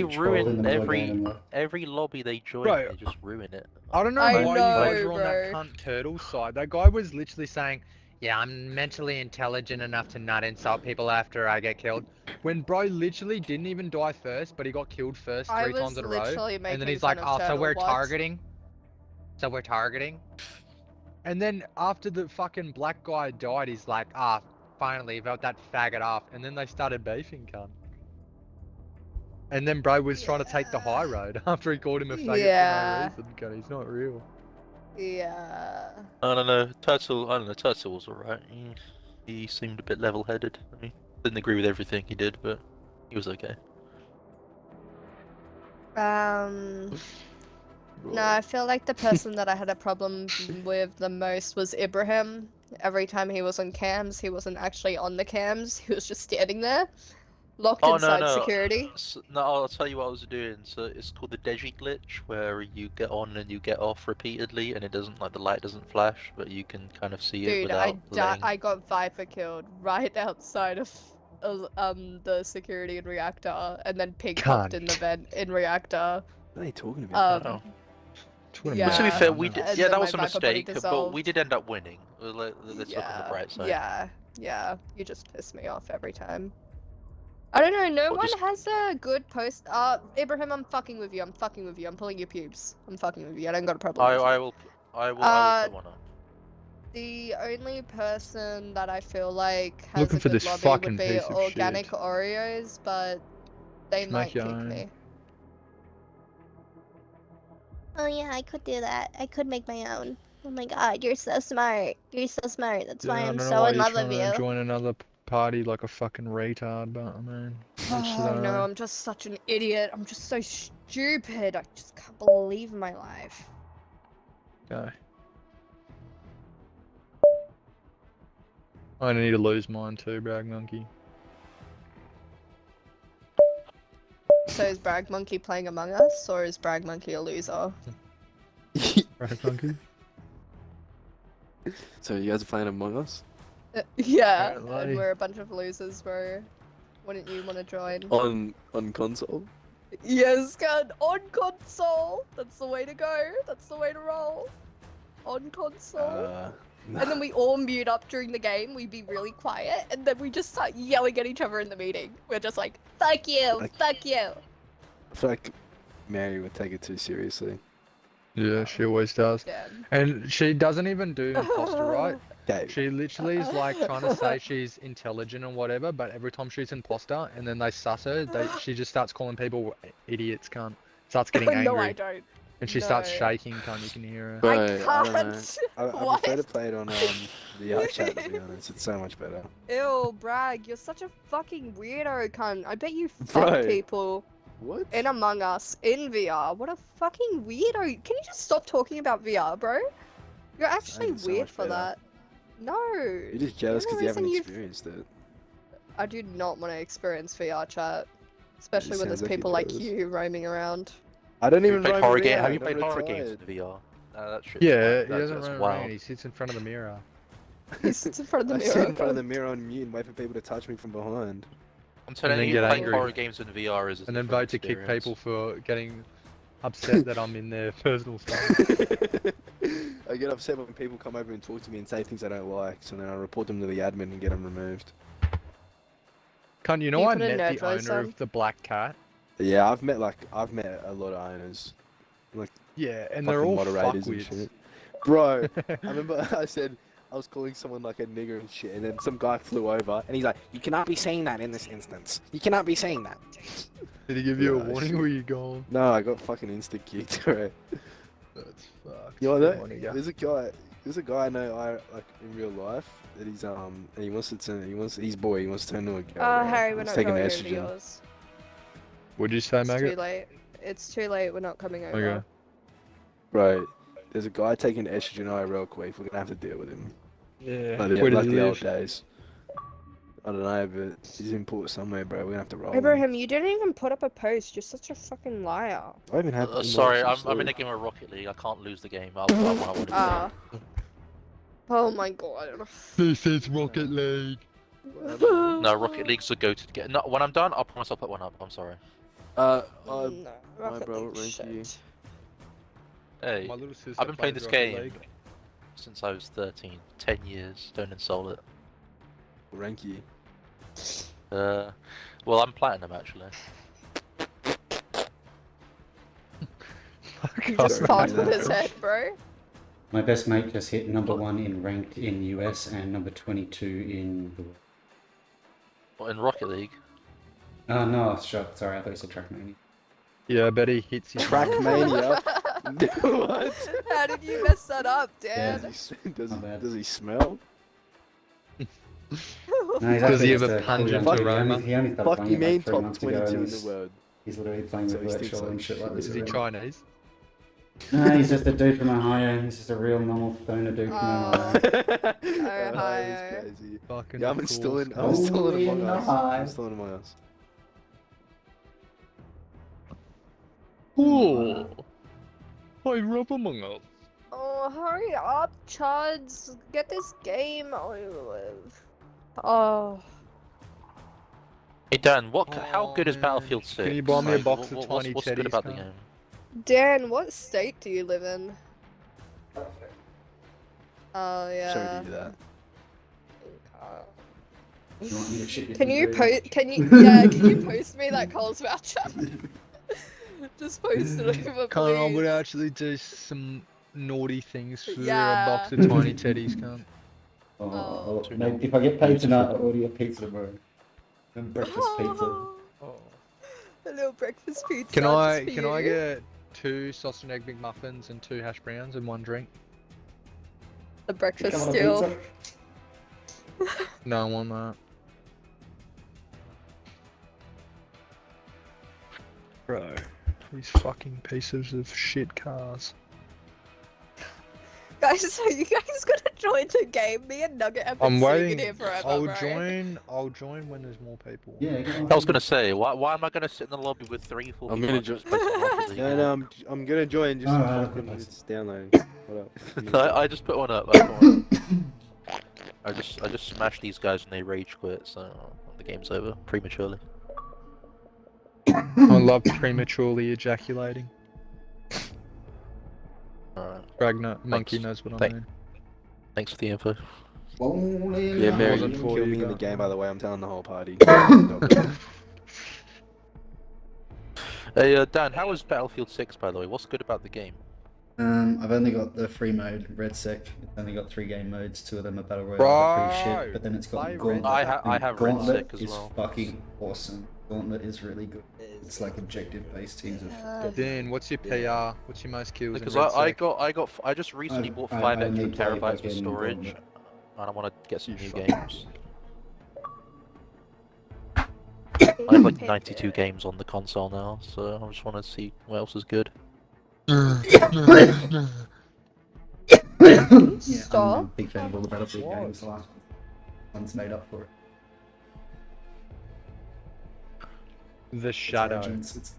ruin every lobby they join. Bro, They just ruin it. I don't know I why know, you guys were on that bro. cunt turtle side. That guy was literally saying, yeah, I'm mentally intelligent enough to not insult people after I get killed. When bro literally didn't even die first, but he got killed first I 3 was times in a row. literally And then making he's like, fun of oh, so we're Turtle, what? targeting? So we're targeting? And then after the fucking black guy died, he's like, ah, finally, vote that faggot off. And then they started beefing, cunt. And then bro was trying to take the high road after he called him a faggot Yeah. for no reason. God, he's not real. Yeah. I don't know. Turtle was alright. He seemed a bit level-headed. I mean, didn't agree with everything he did, but he was okay. No, I feel like the person that I had a problem with the most was Ibrahim. Every time he was on cams, he wasn't actually on the cams. He was just standing there, locked inside security. No, I'll tell you what I was doing. So it's called the Deji glitch, where you get on and you get off repeatedly, and it doesn't the light doesn't flash, but you can kind of see it Dude, without letting... I got Viper killed right outside of the security in reactor, and then Pig popped in the vent in reactor. What are they talking about? Yeah. But to be fair, we did, And yeah, then that my was a Viper body mistake, but dissolved. we did end up winning. Let's look on the bright side. Yeah. You just piss me off every time. I don't know. No one has a good post. Ibrahim, I'm fucking with you. I'm pulling your pubes. I'm fucking with you. I don't got a problem. with you. I will put one up. The only person that I feel like has Looking a for good this lobby fucking would be piece of Organic shit. Oreos, but they Just might make your kick own. me. Oh yeah, I could do that. I could make my own. Oh my god, you're so smart. You're so smart. That's why I I'm don't know so why in you're love trying with to you. join another party like a fucking retard, but I mean, Oh no, I'm just such an idiot. I'm just so stupid. I just can't believe my life. Okay. I need to lose mine too, Brag Monkey. So is Brag Monkey playing Among Us, or is Brag Monkey a loser? Brag Monkey? So you guys are playing Among Us? Yeah, and Apparently. we're a bunch of losers, bro. Wouldn't you want to join? On console? Yes, God, on console. That's the way to go. That's the way to roll. On console. And then we all mute up during the game. We be really quiet, and then we just start yelling at each other in the meeting. We're just like, "Fuck you, fuck you." I feel like Mary would take it too seriously. Yeah, she always does. Yeah. And she doesn't even do imposter, right? Dave. She literally is like trying to say she's intelligent or whatever, but every time she's imposter and then they suss her, she just starts calling people idiots, cunt. Starts getting angry. No, I don't. And she starts shaking, cunt, you can hear her. But I don't know. can't. I prefer to play it on the chat, to be honest. It's so much better. Ew, Brag, you're such a fucking weirdo, cunt. I bet you Bro. fuck people. What? In Among Us, in VR. What a fucking weirdo. Can you just stop talking about VR, bro? You're actually it's so weird much for better. that. No. You're just jealous because you haven't reason experienced it. I do not want to experience VR chat. Especially when sounds there's like he people like does. you roaming around. I don't even Played roam horror in game. VR, Have you I'm played horror games retired. in VR? That shit. Yeah, he that's doesn't run wild. around, he sits in front of the mirror. He sits in front of the I mirror. sit in front of the mirror on mute and wait for people to touch me from behind. I'm telling then you, get playing angry. horror games in VR is a And then different vote to kick experience. people for getting upset that I'm in their personal stuff. I get upset when people come over and talk to me and say things I don't like, so then I report them to the admin and get them removed. Cunt, you know You I put a met nerd the voice owner on? of the black cat? Yeah, I've met a lot of owners, like Yeah, and fucking they're all moderators and fuckwits. shit. Bro, I remember I said I was calling someone like a nigger and shit, and then some guy flew over and he's like, "You cannot be saying that in this instance. You cannot be saying that." Did he give you a Yeah, warning where you gone? No, I got fucking insta kicked. Right. That's fucked. You know that? Warning, yeah. There's a guy I know like in real life that he's and he wants to turn he wants to turn to a girl. right? Harry, we're He's not taking going over estrogen. yours. What'd you say, It's too Maggot? late. It's too late. We're not coming over. Okay. Right. There's a guy taking estrogen real quick. We're gonna have to deal with him. Yeah. Like, Where does like he the old live? days. I don't know, but he's in port somewhere, bro. We're gonna have to roll him. Abraham, you didn't even put up a post. You're such a fucking liar. I even have. Sorry, I'm in a game of Rocket League. I can't lose the game. I want to Ah. Oh my god. This is Rocket League. No, Rocket League's a go-to game. No, when I'm done, I promise I'll put one up. I'm sorry. No, my Rocket bro, League's rank you. shit. Hey, My little sister I've been playing plays this Rocket game League. since I was 13. 10 years. Don't insult it. Rank you. Well, I'm platinum actually. You just farted with his head, bro. My best mate just hit #1 in ranked in US and number 22 in the world. What, in Rocket League? No, sure. Sorry, I thought you said Trackmania. Yeah, I bet he hits his Trackmania. What? How did you mess that up, Dan? Does he smell? No, he's Does he actually have just a a cool pungent young dude. aroma? He only started Fuck playing you it mean like 3 top months ago, 22 and in the world? he's literally playing So with he thinks virtual like and shit like shit. this. Is he already. Chinese? No, he's just a dude from Ohio. He's just a real normal stoner dude from Ohio. Ohio. Crazy. Fucking Yeah, I'm cool, installing. Scott. I'm installing Only Among in Us. Ohio. I'm installing Among Us. Oh, I rub Among Us. Oh, hurry up, Chuds. Get this game. Oh. Hey Dan, how good is Battlefield 6? Can you buy me a Like, box of 20 what's good teddies, about the cunt? game? Dan, what state do you live in? Oh, yeah. Sorry to do that. You want me to shit your Can you food, post? Can you post me that Coles voucher? Just post it over, Can't I please. would actually do some naughty things for Yeah. a box of tiny teddies, cunt. Oh, mate, if I get paid tonight, I'll order you a pizza, bro. And breakfast pizza. A little breakfast pizza. Can just I for can I you. get 2 sausage and egg McMuffins and 2 hash browns and 1 drink? The breakfast Come on, a steal? pizza. No, I want that. Bro, these fucking pieces of shit cars. Guys, so you guys gonna join the game? Me and Nugget have been I'm sitting in waiting. here forever, I'll bro. join. I'll join when there's more people. Yeah, I was gonna say, why am I gonna sit in the lobby with 3, 4 I'm people? gonna I join. just play some Rocket League? No, I'm gonna join. Just Alright, fucking okay. it's downloading. What up? I just put one up. I put one up. I just smashed these guys and they rage quit, so the game's over prematurely. I love prematurely ejaculating. Alright. Ragnar, monkey Thanks. knows what I Thank- mean. Thanks for the info. Yeah, Mary, you Wasn't can for kill you, me in the but- game. By the way, I'm telling the whole party. Hey Dan, how is Battlefield 6 by the way? What's good about the game? I've only got the free mode, Red Sec. It's only got 3 game modes, 2 of them are Battle Royale, they're pretty Bro, shit, but then it's got play Gauntlet. I have Red Gauntlet Sec as is well. fucking awesome. Gauntlet is really good. It's like objective-based teams of... Dan, what's your PR? What's your most kills? Because in Red I just recently bought I 5 only extra play terabytes of fucking storage, Gauntlet. and I want to get some new fuck. games. I have like 92 games on the console now, so I just want to see what else is good. Yeah, I'm a Stop. big fan of all the Battlefield games. The last one's made up for it. The It's Shadow. Legends, it's-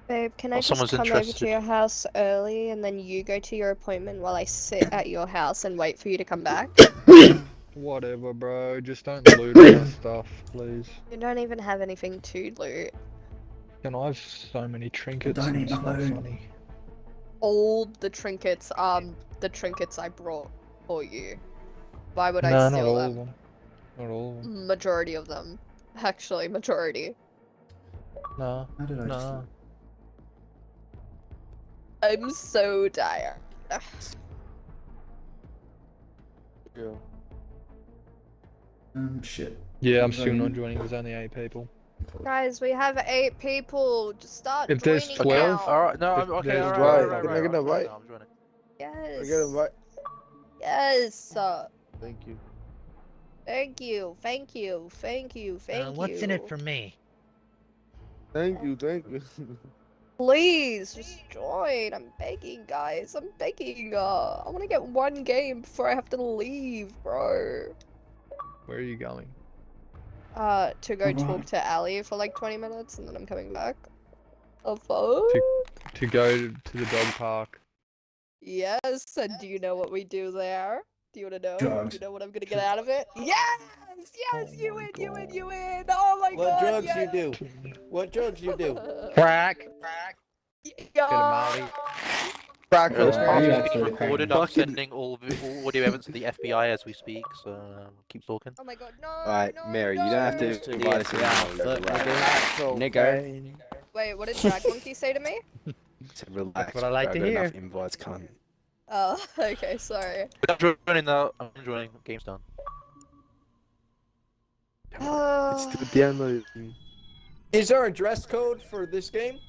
Babe, can I Well, just someone's come over to interested. your house early and then you go to your appointment while I sit at your house and wait for you to come back? Whatever, bro. Just don't loot all my stuff, please. You don't even have anything to loot. Can I have so many trinkets? Don't and eat my it's not food. funny. All the trinkets I brought for you. Why would I No, not steal all them? of them. Not all of them. Majority of them. Actually, majority. No. How did I just... No. I'm so tired. Yeah. Shit. Yeah, I'm Was I still not in? joining. There's only 8 people. Guys, we have 8 people. Just start If there's joining 12, now. Alright, no, If okay, there's alright, Can I get an invite? I'm joining. Yes. I get an invite. Yes. Thank you. Thank you. Thank you. Thank you. Thank you. What's in it for me? Thank you. Thank you. Please, just join. I'm begging, guys. I'm begging. I want to get 1 game before I have to leave, bro. Where are you going? To go talk to Ali for like 20 minutes and then I'm coming back. Oh, fuck? To go to the dog park. Yes, and do you know what we do there? Do you want to know? Drugs. Do you know what I'm gonna get out of it? Yes! Yes! You win! You win! You win! Oh my What god! drugs yes! you do? What drugs you do? Crack! Yeah. Crack! This Yeah, part yeah, is being actually, recorded. I'm fucking- sending all audio evidence to the FBI as we speak, so keep talking. Oh my god! No! Alright, no, Mary, no. you don't have to invite us anymore. Nigger. Wait, what did Drag Monkey say to me? Relax. what I like bro, to I got hear. enough invites, cunt. Oh, okay, sorry. I'm joining now. I'm joining. Game's done. It's still downloading. Is there a dress code for this game?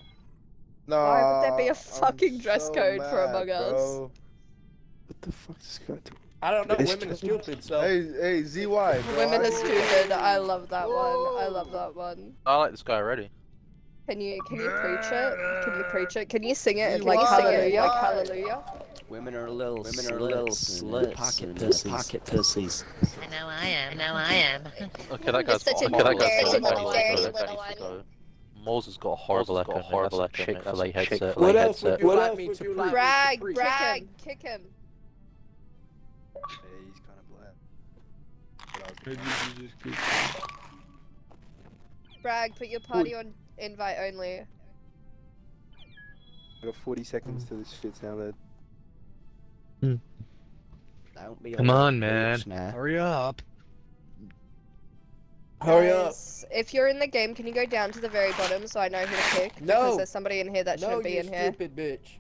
No. Why would there be a fucking dress code for Among Us? Bro. What the fuck is this guy doing? I don't know. It's Women are stupid, so. Hey, ZY, bro. Women are stupid. I love that one. I love that one. I like this guy already. Can you preach it? Can you preach it? Can you sing it You like are, hallelujah? you Like are. hallelujah? Women are little sluts, pocket pussies. I know I am. I know I am. Okay, that guy's such a got. Okay, that guy's dirty got. little That one. guy's got. Moses has got a horrible echo. Horrible echo. Chick-fil-A headset. What else would you like me to preach? Brag, kick him. Hey, he's kind of black. Brag, put your party on invite only. I got 40 seconds till this shit's downloaded. Don't be Come a on, bitch man. now. Hurry up. Hurry up. Guys, if you're in the game, can you go down to the very bottom so I know who to kick? No. Because there's somebody in here that No, shouldn't be you in here. stupid bitch.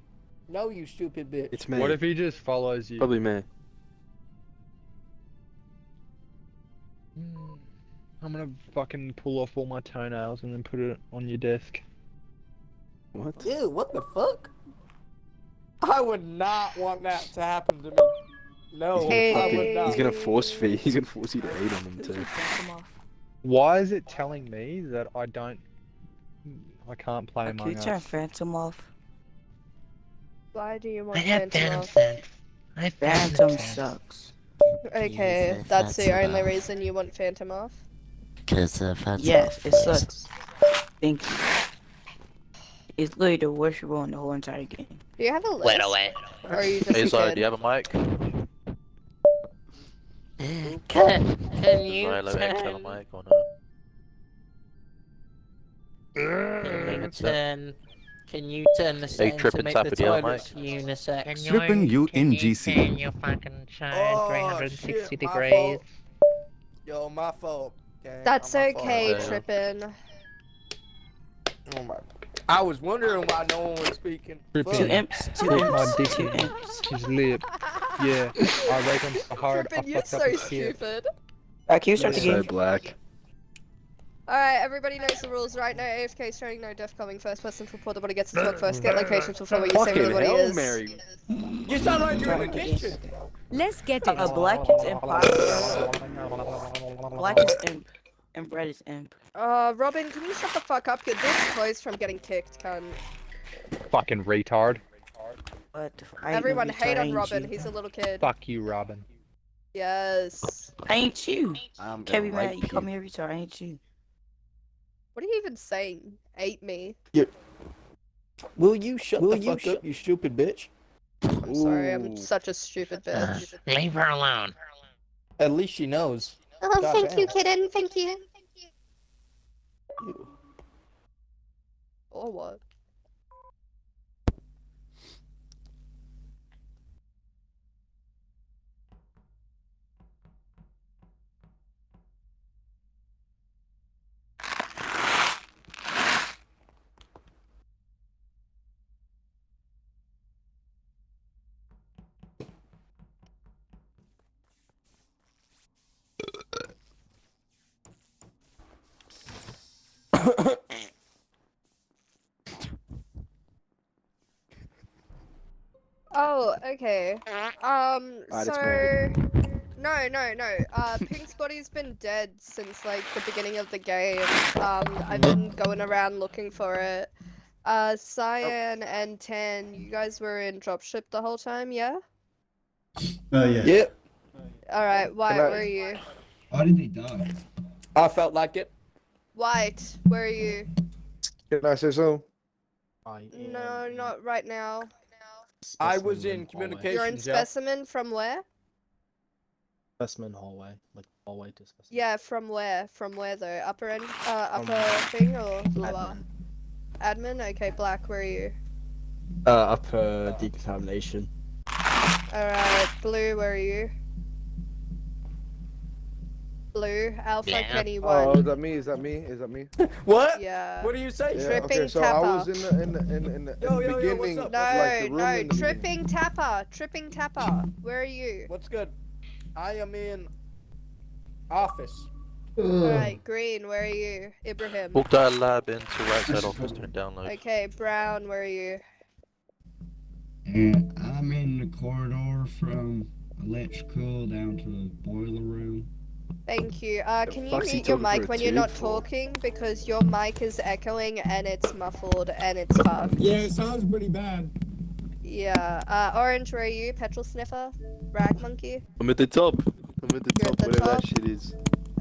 No, you stupid bitch. It's me. What if he just follows you? Probably me. I'm gonna fucking pull off all my toenails and then put it on your desk. What? Ew, what the fuck? I would not want that to happen to me. No, I would not. He's gonna force feed. He's gonna force you to eat on him too. Why is it telling me that I can't play Among Can you turn Us? Phantom off? Why do you want I have Phantom Phantom. off? Phantom sucks. Okay, Use that's the Phantom only off. reason you want Phantom off? Cause Phantom yes, it sucks. Thank you. It's literally the worst role in the whole entire game. Do you have a list? Wait away. Or are you just Hey, a Zara, kid? do you have a mic? Can you Zara, let me turn... extend a mic or no? Can you turn the Hey, sound to Trippin' make Tapper, the do you have a toilets unisex? Stripping you in GC. You fucking shine Oh, 360 shit, my degrees. fault. Yo, my fault. gang. That's My fault. okay, Yeah. Trippin'. Oh my. I was wondering why no one was speaking. Trippin'. Fuck. Two imps, two Suck my imps, dick two in imps. his lip. Yeah, I reckon so hard. Trippin', I you're fucked up so his shit. stupid. Can you start the So game? black. Alright, everybody knows the rules, right? No AFK, showing no death coming. First person to report the body gets to talk first. Get locations before where you say where the body Hell, is. Mary. You sound like you're in the kitchen. Let's get it. Black is imposter. Black is imp. And red is imp. Robin, can you shut the fuck up? Your door's closed from getting kicked, cunt. Fucking retard. What the I ain't no Everyone retard, hate on ain't Robin, you. he's a little kid. Fuck you, Robin. Yes. I ain't you. I'm Can't be gonna mad. rape You call me a retard. I ain't you. What are you even saying? Ate me. Will you shut the fuck up, you stupid bitch? I'm sorry, I'm such a stupid bitch. Leave her alone. At least she knows. Oh, God thank damn. you, kitten. Thank you. Or what? Oh, okay. it's So... No. Pink's body's been dead since, like, the beginning of the game. I've been going around looking for it. Cyan and Tan, you guys were in dropship the whole time, yeah? Yeah. Yep. Alright, White, Can I- where are you? Why did he die? I felt like it. White, where are you? Can I say so? No, not right now. I was in You're in communications. Yeah. Specimen from where? Specimen hallway, like hallway to specimen. Yeah, from where? From where though? Upper end, upper thing or lower? Admin? Okay, Black, where are you? Upper decontamination. Alright, Blue, where are you? Blue, Alpha, Yeah. Kenny, Oh, 1. is that me? Is that me? Is that me? What? Yeah. What do you say? Yeah, Tripping okay, so I was Tapper. in the Yo, yo, yo, what's beginning, up? of, No, like the room no, in the Tripping Tapper, Tripping Tapper, where are you? What's good? I am in office. Alright, Green, where are you? Ibrahim. Walked out of lab into right side office doing download. Okay, Brown, where are you? I'm in the corridor from electrical down to the boiler room. Thank you. Can you fuck's he mute your talking for mic a when you're tube not for? talking? Because your mic is echoing and it's muffled and it's fucked. Yeah, it sounds pretty bad. Yeah. Orange, where are you? Petrol sniffer? Rag monkey? I'm at the top. I'm at the You're top, at the whatever top? that shit is.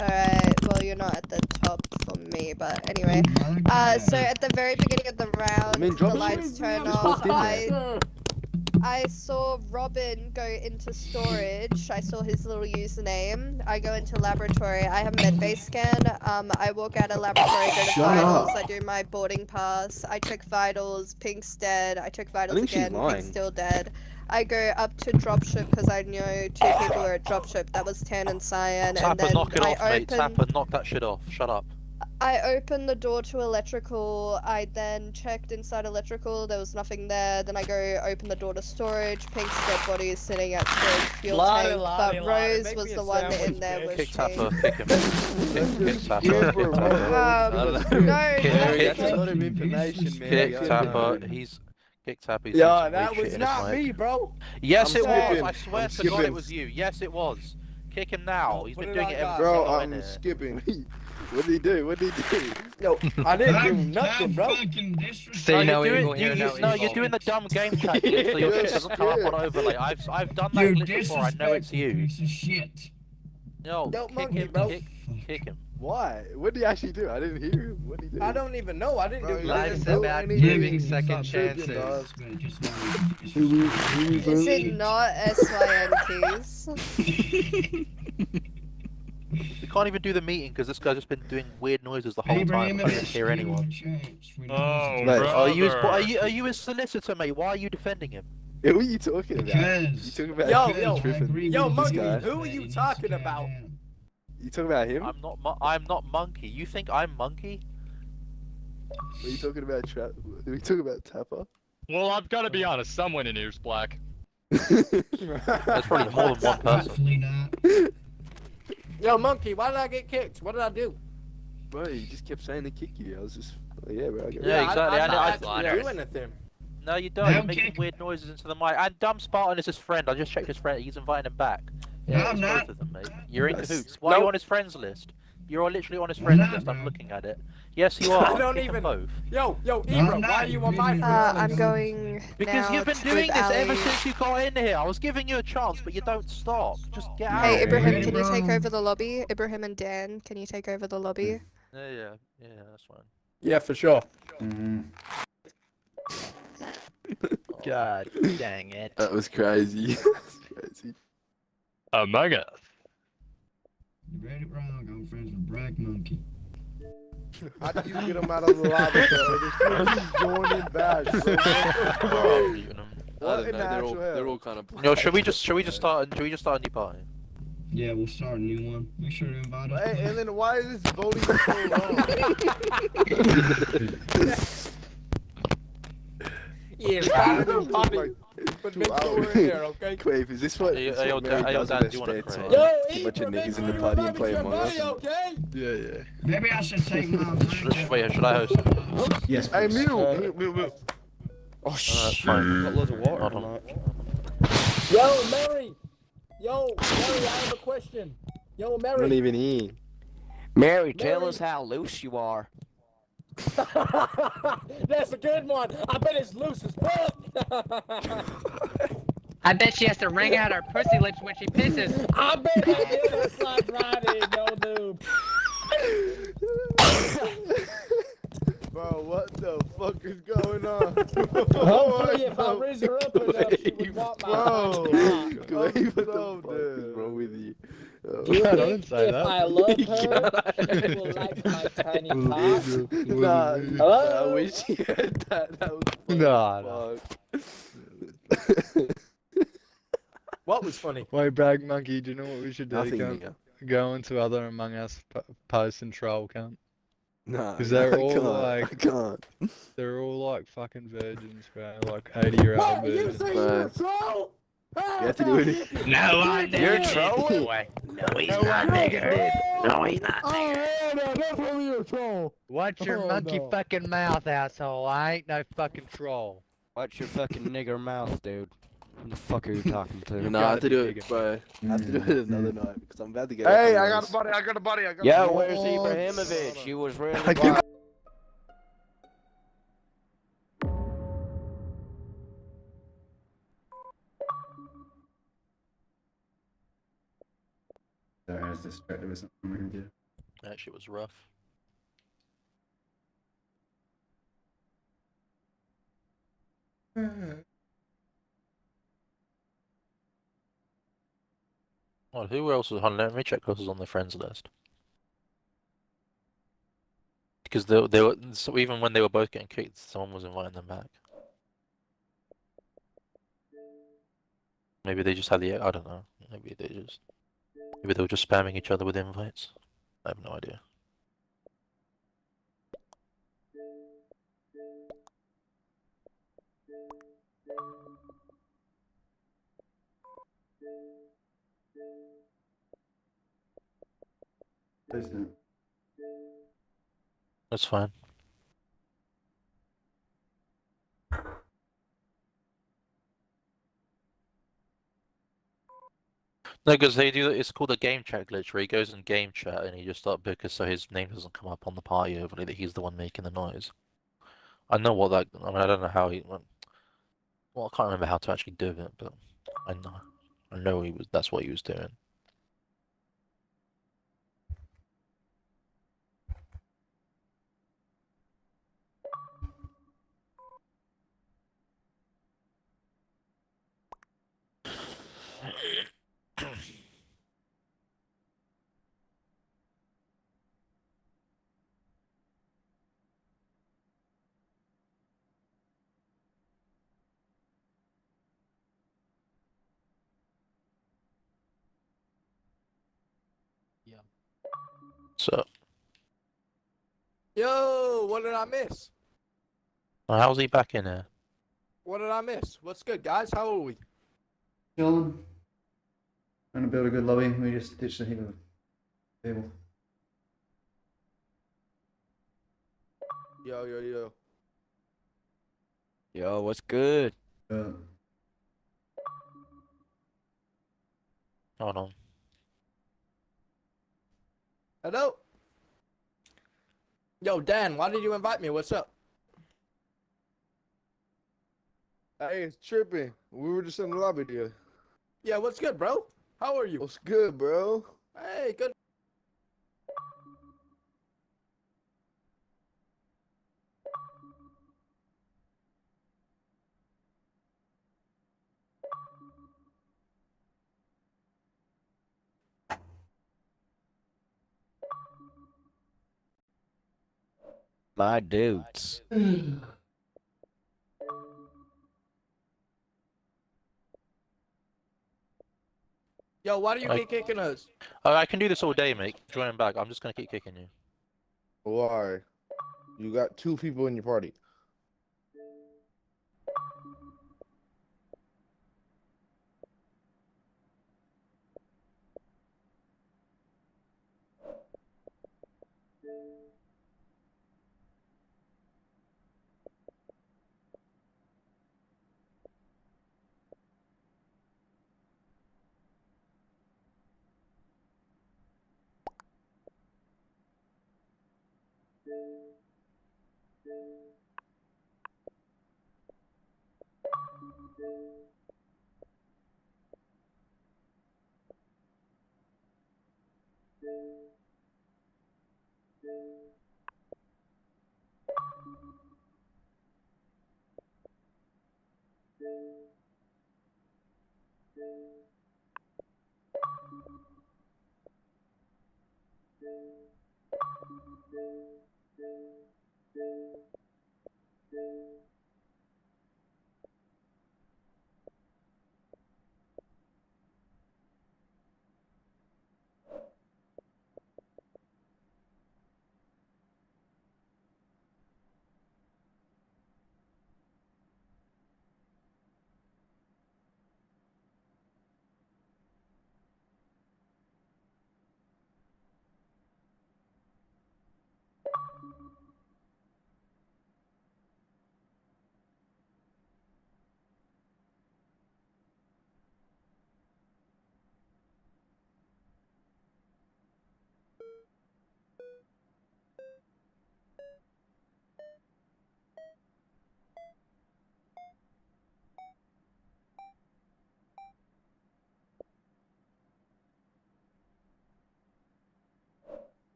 Alright, well you're not at the top for me, but anyway. So at the very beginning of the round, I'm in the drop lights ship. turn Just off. walked in there. I saw Robin go into storage. I saw his little username. I go into laboratory. I have medbay scan. I walk out of laboratory, go to Shut vitals. up. I do my boarding pass. I check vitals. Pink's dead. I check vitals think she's again. lying. Pink's still dead. I go up to dropship because I know 2 people were at dropship. That was Tan and Cyan. And Tapper, then knock it I off, mate. open. Tapper, knock that shit off. Shut up. I opened the door to electrical. I then checked inside electrical. There was nothing there. Then I go open the door to storage. Pink's dead body is sitting at storage fuel Lottie, tank. Lottie, But Lottie, Rose make was me a the one sandwich, in there bitch. with Kick me. Tapper, kick him. Kick Tapper, Yeah, kick bro, Tapper. No, Kick that's a lot of information, man. Kick I don't Tapper, know. he's... Kick Tapper, he's Yeah, doing some that weird was shit in his not mic. me, bro. Yes, I'm it was. skipping. I swear I'm to God skipping. it was you. Yes, it was. Kick him now. He's put been it doing on it ever God. since Bro, I went I'm here. skipping. What did he do? What did he do? No, I didn't do nothing, bro. See, no you're evil doing, here, no no, evil. you're doing the dumb game chat glitch, so your shit doesn't come up on overlay. I've done that glitch before. I know it's you. Piece of shit. No, Don't kick monkey, him, bro. kick him. Why? What did he actually do? I didn't hear him. What did he do? I don't even know. I didn't Bro, do you nothing. Life's didn't do about anything. giving second Stop tripping, chances. dog. Is it not SYNTs? We can't even do the meeting because this guy's just been doing weird noises the whole time. I didn't hear anyone. Oh, Mate, Are you his solicitor, mate? Why are you defending him? Yeah, what are you talking about? You talking about Yo, Monkey, guy? who are you talking about? You talking about him? I'm not Monkey. You think I'm Monkey? What are you talking about, Trap? Are we talking about Tapper? Well, I've got to be honest. Someone in here's black. There's probably more than one person. Yo, Monkey, why did I get kicked? What did I do? Bro, you just kept saying to kick you. I was just, oh, yeah, bro. I get Yeah, exactly. I I didn't do anything. No, you don't. You're making weird noises into the mic. And Dumb Spartan is his friend. I just checked his friend. He's inviting him back. Yeah, it's both of them, mate. You're in cahoots. Why are you on his friends list? You're literally on his friends list. I'm looking at it. Yes, you are. I don't Kick them even. both. Yo, Ibra, why are you on my friends I'm list? going Because now you've been with doing this ever Ali. since you got in here. I was giving you a chance, but you don't stop. Just get out. Hey, Ibrahim, can you take over the lobby? Ibrahim and Dan, can you take over the lobby? Yeah, that's fine. Yeah, for sure. God dang it. That was crazy. Crazy. Among Us. You read it wrong. I'm friends with Black Monkey. How do you get him out of the lobby, bro? He's joining back, bro. What in the actual hell? They're all kind of. Yo, should we just start a new party? Yeah, we'll start a new one. Make sure to invite us. Hey, and then why is this voting so long? Yeah, start a new party. But make sure we're in there, okay? Quave, is this what? Hey, this yo, what Mary Dan, does Dan, in do you her wanna spare create? time? Yo, Too much of Ibra, niggas in make the sure party you and play remember Among your Us. buddy, okay? Yeah. Maybe I should take my Wait, should I host him? Yes, Hey, please. mute. Oh, That's fine. Got loads of water. Hold on. Yo, Mary! Yo, Mary, I have a question. Yo, I'm not Mary. even here. Mary, tell Mary. us how loose you are. That's a good one. I bet it's loose as fuck. I bet she has to wring out her pussy lips when she pisses. I bet that dinner slides right in, no noob. Bro, what the fuck is going on? Hopefully, if I raise her up enough, she would want my Bro, cock. Quave, what so the fuck is wrong with you? Do you I think didn't say if that. I love her, she will like my tiny cock? Nah, Hello? I wish you heard that. That was funny. No. Fuck. What was funny? Wait, Brag Monkey, do you know what we should do? Nothing, nigga. Go into other Among Us posts and troll count. Nah, Because they're I all can't, like, I can't. they're all like fucking virgins, bro. Like 80-year-old What? You virgins. say you're a troll? You have to do it. No, I You're never did, trolling? boy. No, he's not, nigger. No, he's not, Oh, nigger. hell no, definitely you're a troll. Watch your Oh, monkey no. fucking mouth, asshole. I ain't no fucking troll. Watch your fucking nigger mouth, dude. Who the fuck are you talking to? No, I have to do it, bro. I have to do it another night because I'm about to get. Hey, I got a buddy. I got a buddy. I got a Yo, buddy. where's Ibrahimovic? He was really I good. Sorry, I was distracted with something. Yeah. That shit was rough. Well, who else was on? Let me check who was on the friends list. Because they were so even when they were both getting kicked, someone was inviting them back. Maybe they just had the I don't know. Maybe they were just spamming each other with invites. I have no idea. That's fine. No, because they do. It's called a game chat glitch, where he goes in game chat and he just starts because so his name doesn't come up on the party overlay that he's the one making the noise. I know what that. I mean, I don't know how he. Well, I can't remember how to actually do it, but I know. I know he was. That's what he was doing. So, Yo, what did I miss? how's he back in here? What did I miss? What's good, guys? How are we? Chilling. Trying to build a good lobby. We just ditched the heap of table. Yo, yo, yo. Yo, what's good? Hold on. Hello? Yo, Dan, why did you invite me? What's up? Hey, it's tripping. We were just in the lobby together. Yeah, what's good, bro? How are you? What's good, bro? Hey, good. My dudes. Yo, why do you keep kicking us? Oh, I can do this all day, mate. Join back. I'm just gonna keep kicking you. Why? You got 2 people in your party.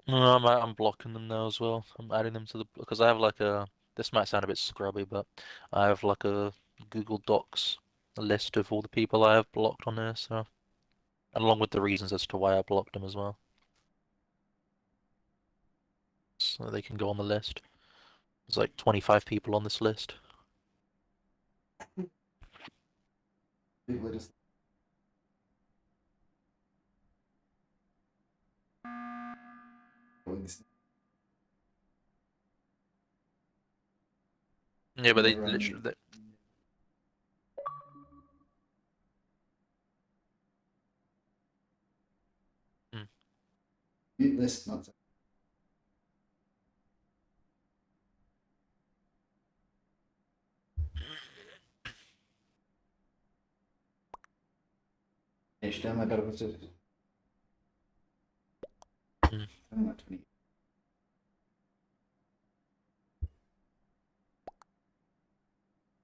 No, I'm blocking them now as well. I'm adding them to the because I have like a. This might sound a bit scrubby, but I have like a Google Docs list of all the people I have blocked on there. So, and along with the reasons as to why I blocked them as well, so they can go on the list. There's like 25 people on this list. People are just. Yeah, but they Never, literally. Mute list, not. HTML purposes.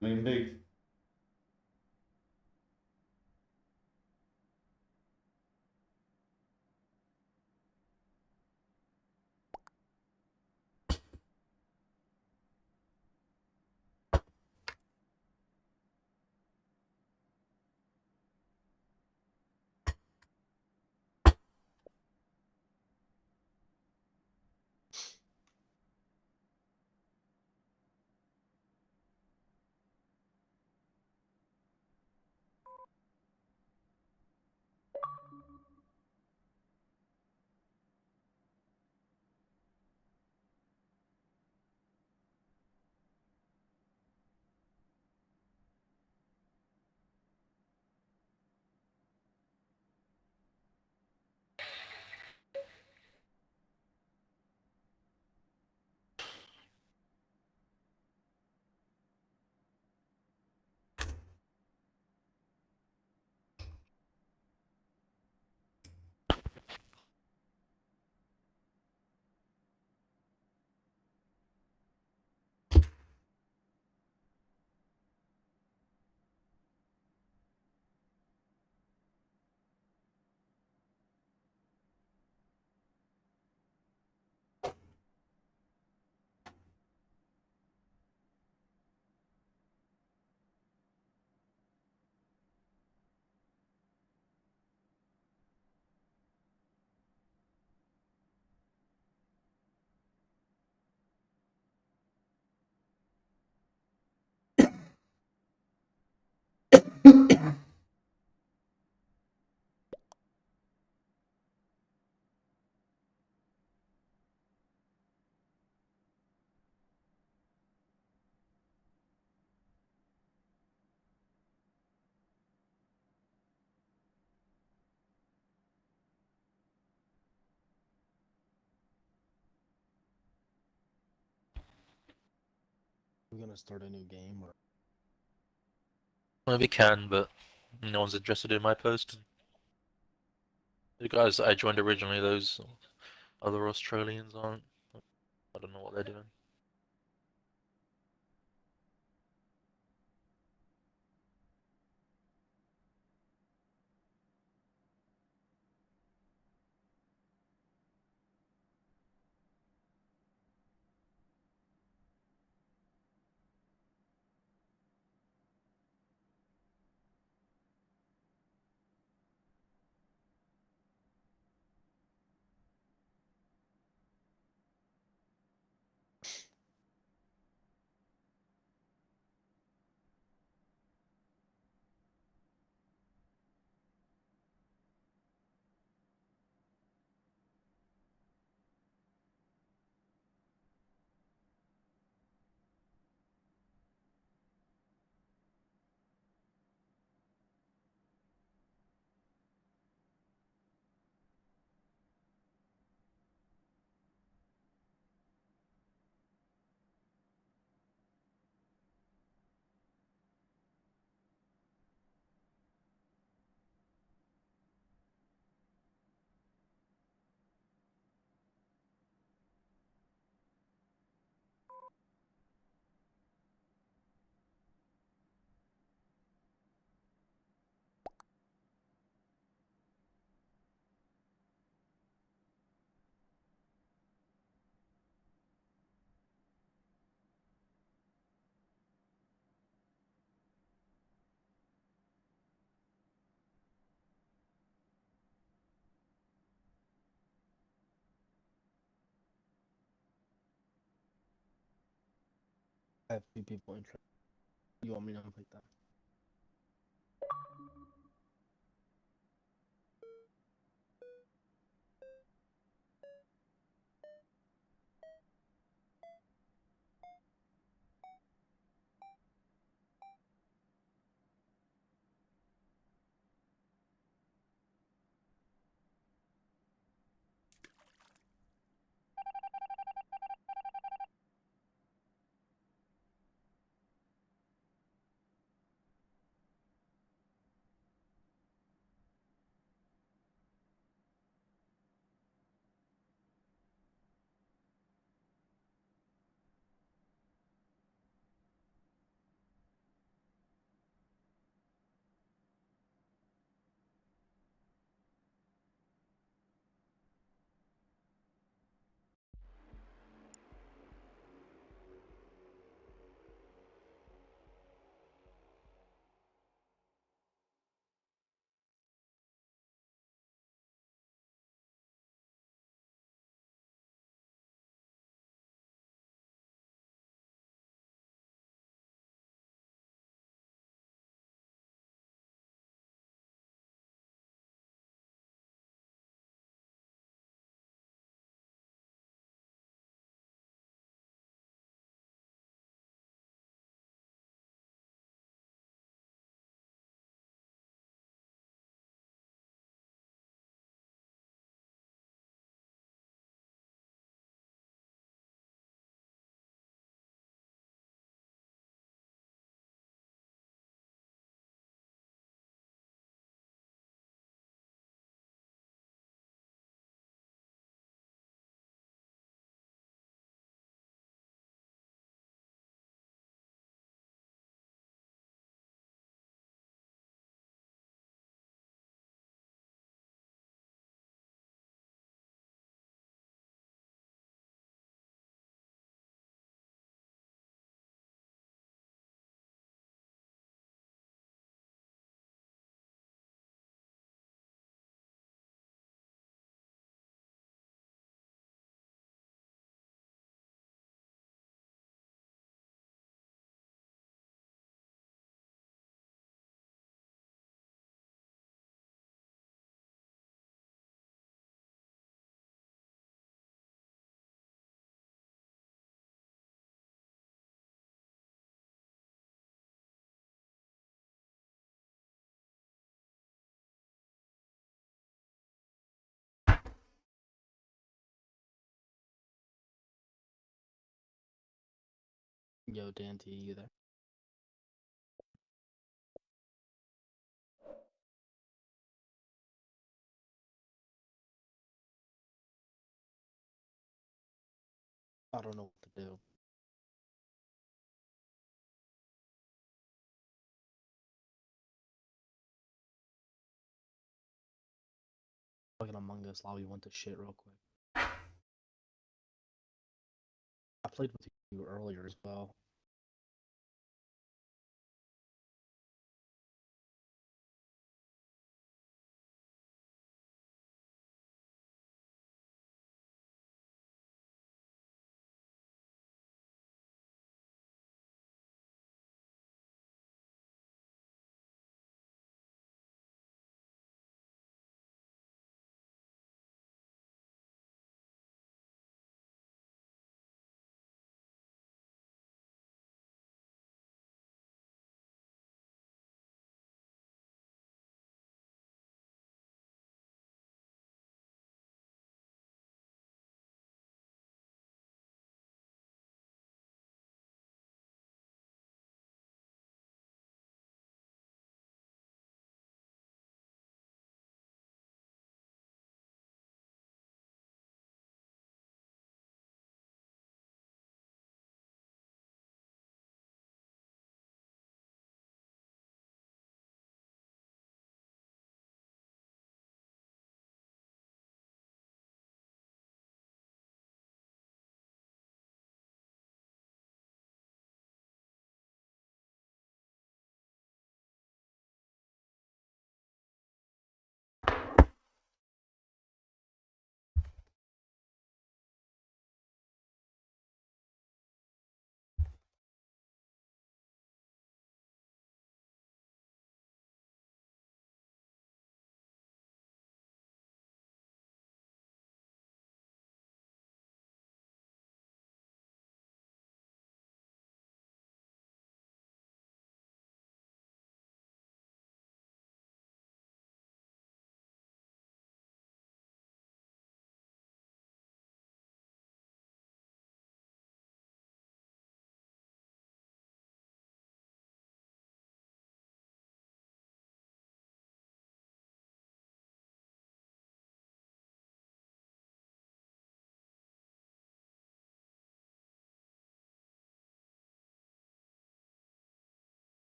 Big. We're gonna start a new game or Well, we can, but no one's interested in my post. The guys that I joined originally, those other Australians aren't. I don't know what they're doing. I have 2 people interested. You want me to invite them? Yo, Dante, you there? I don't know what to do. Fucking Among Us lobby went to shit real quick. I played with you earlier as well.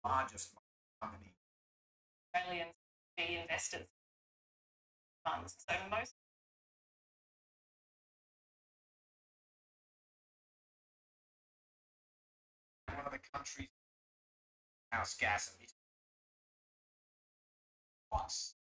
largest company. Australian investors funds. So most one of the countries house gas emissions. Plus.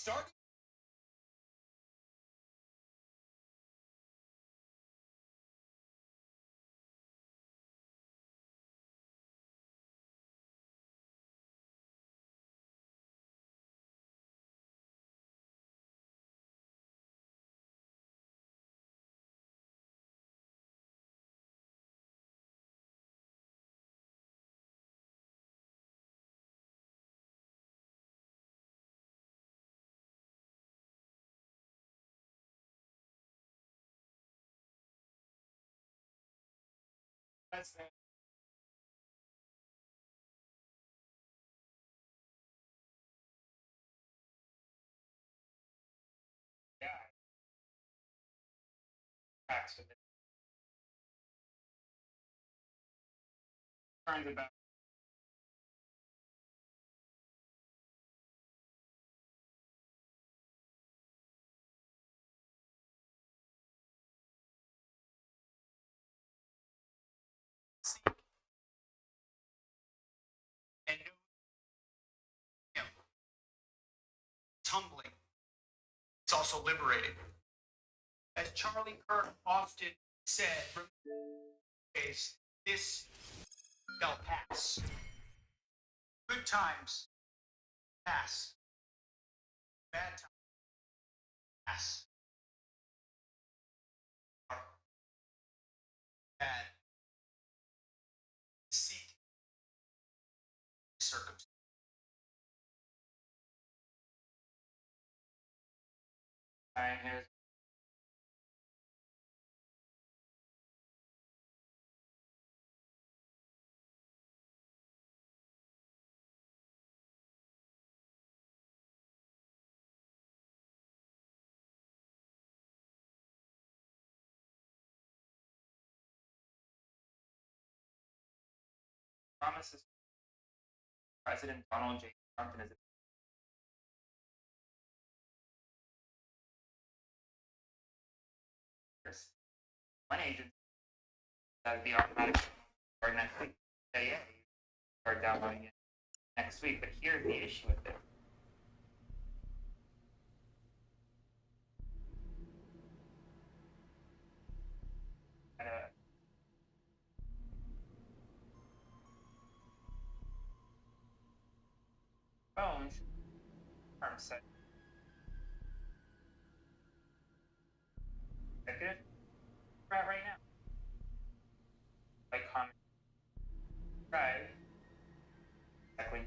Start. That's it. Yeah. Facts with it. Turns about. And him. It's humbling. It's also liberating. As Charlie Kirk often said, this shall pass. Good times pass. Bad times pass. Bad. Seek circumstance. And here's promises. President Donald J. Trump and his one agent that would be automatic or next week. Yeah, you start downloading it next week. But here's the issue with it. Phone term set. Executive. Right now. Like comment. Right. Exactly.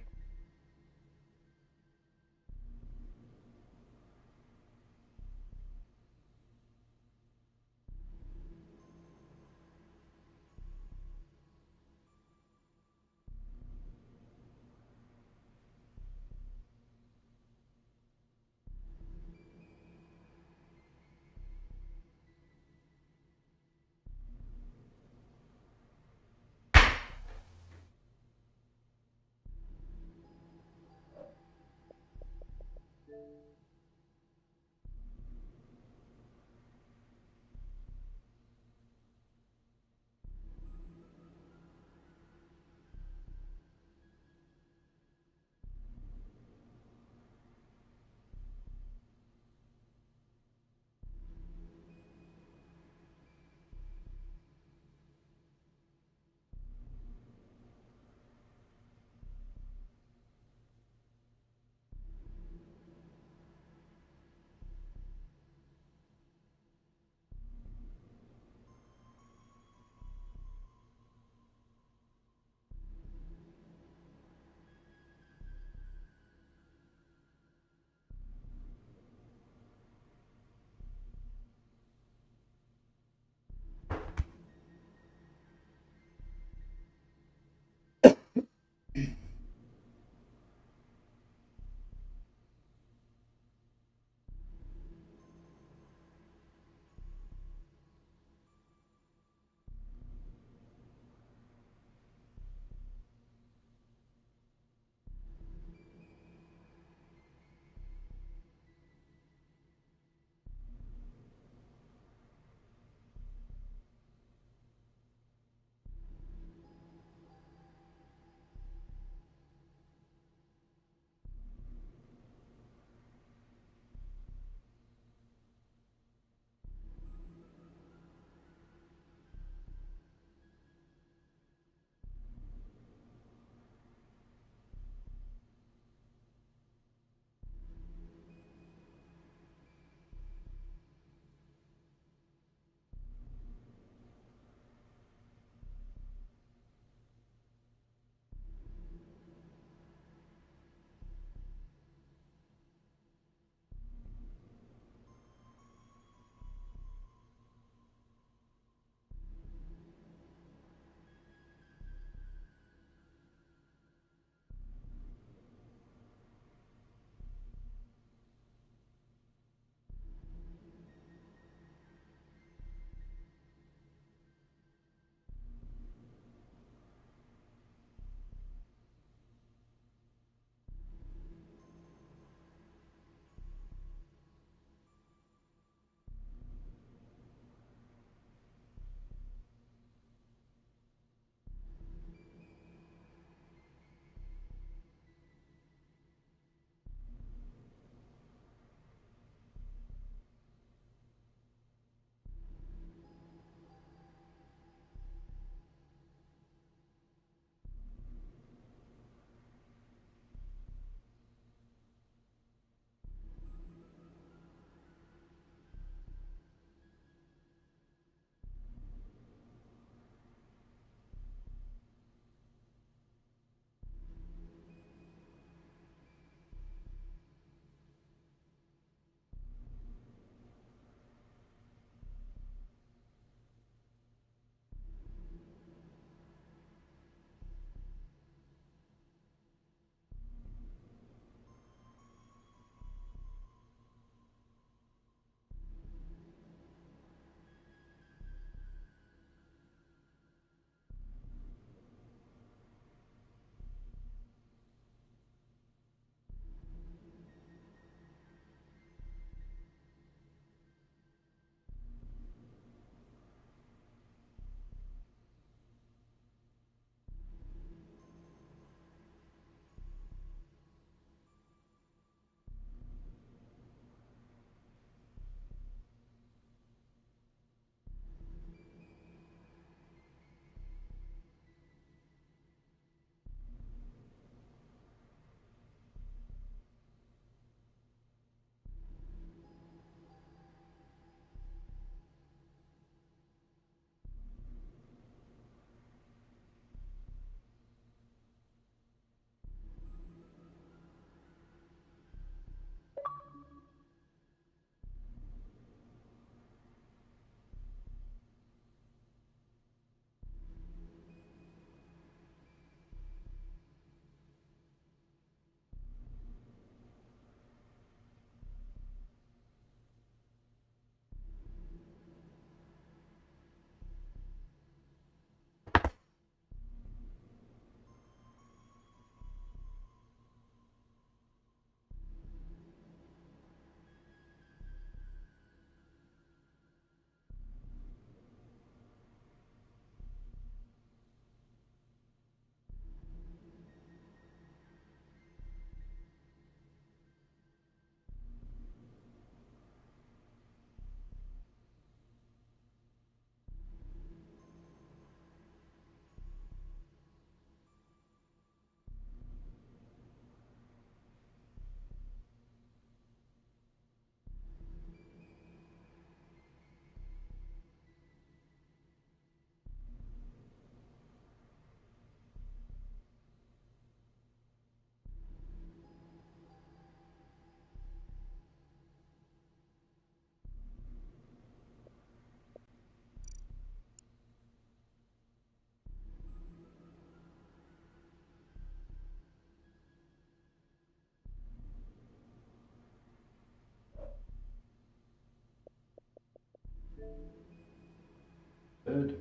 bird.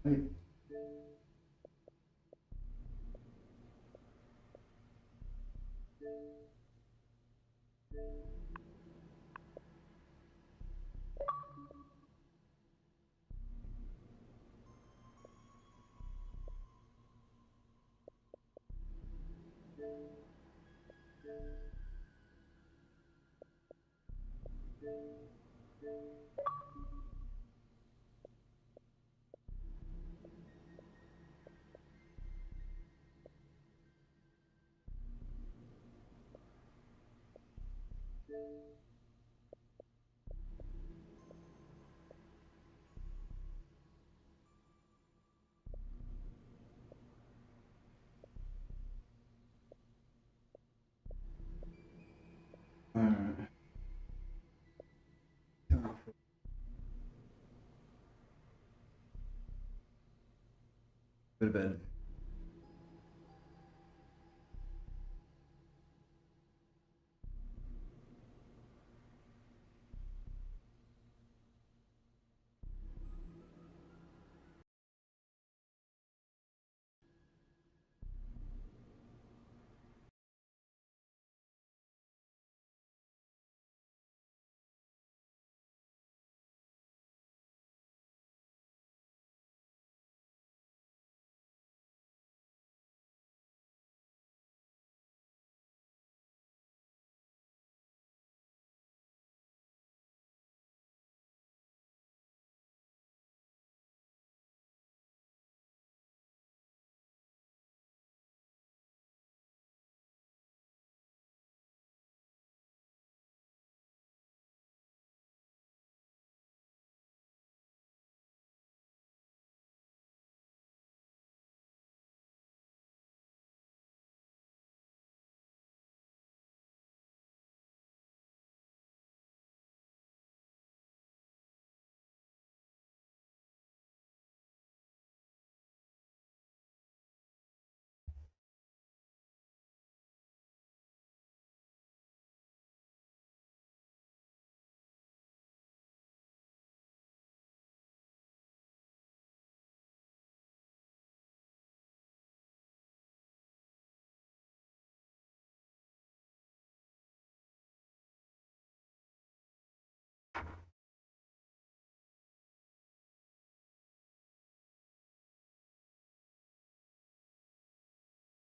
Wait. Alright. Go to bed.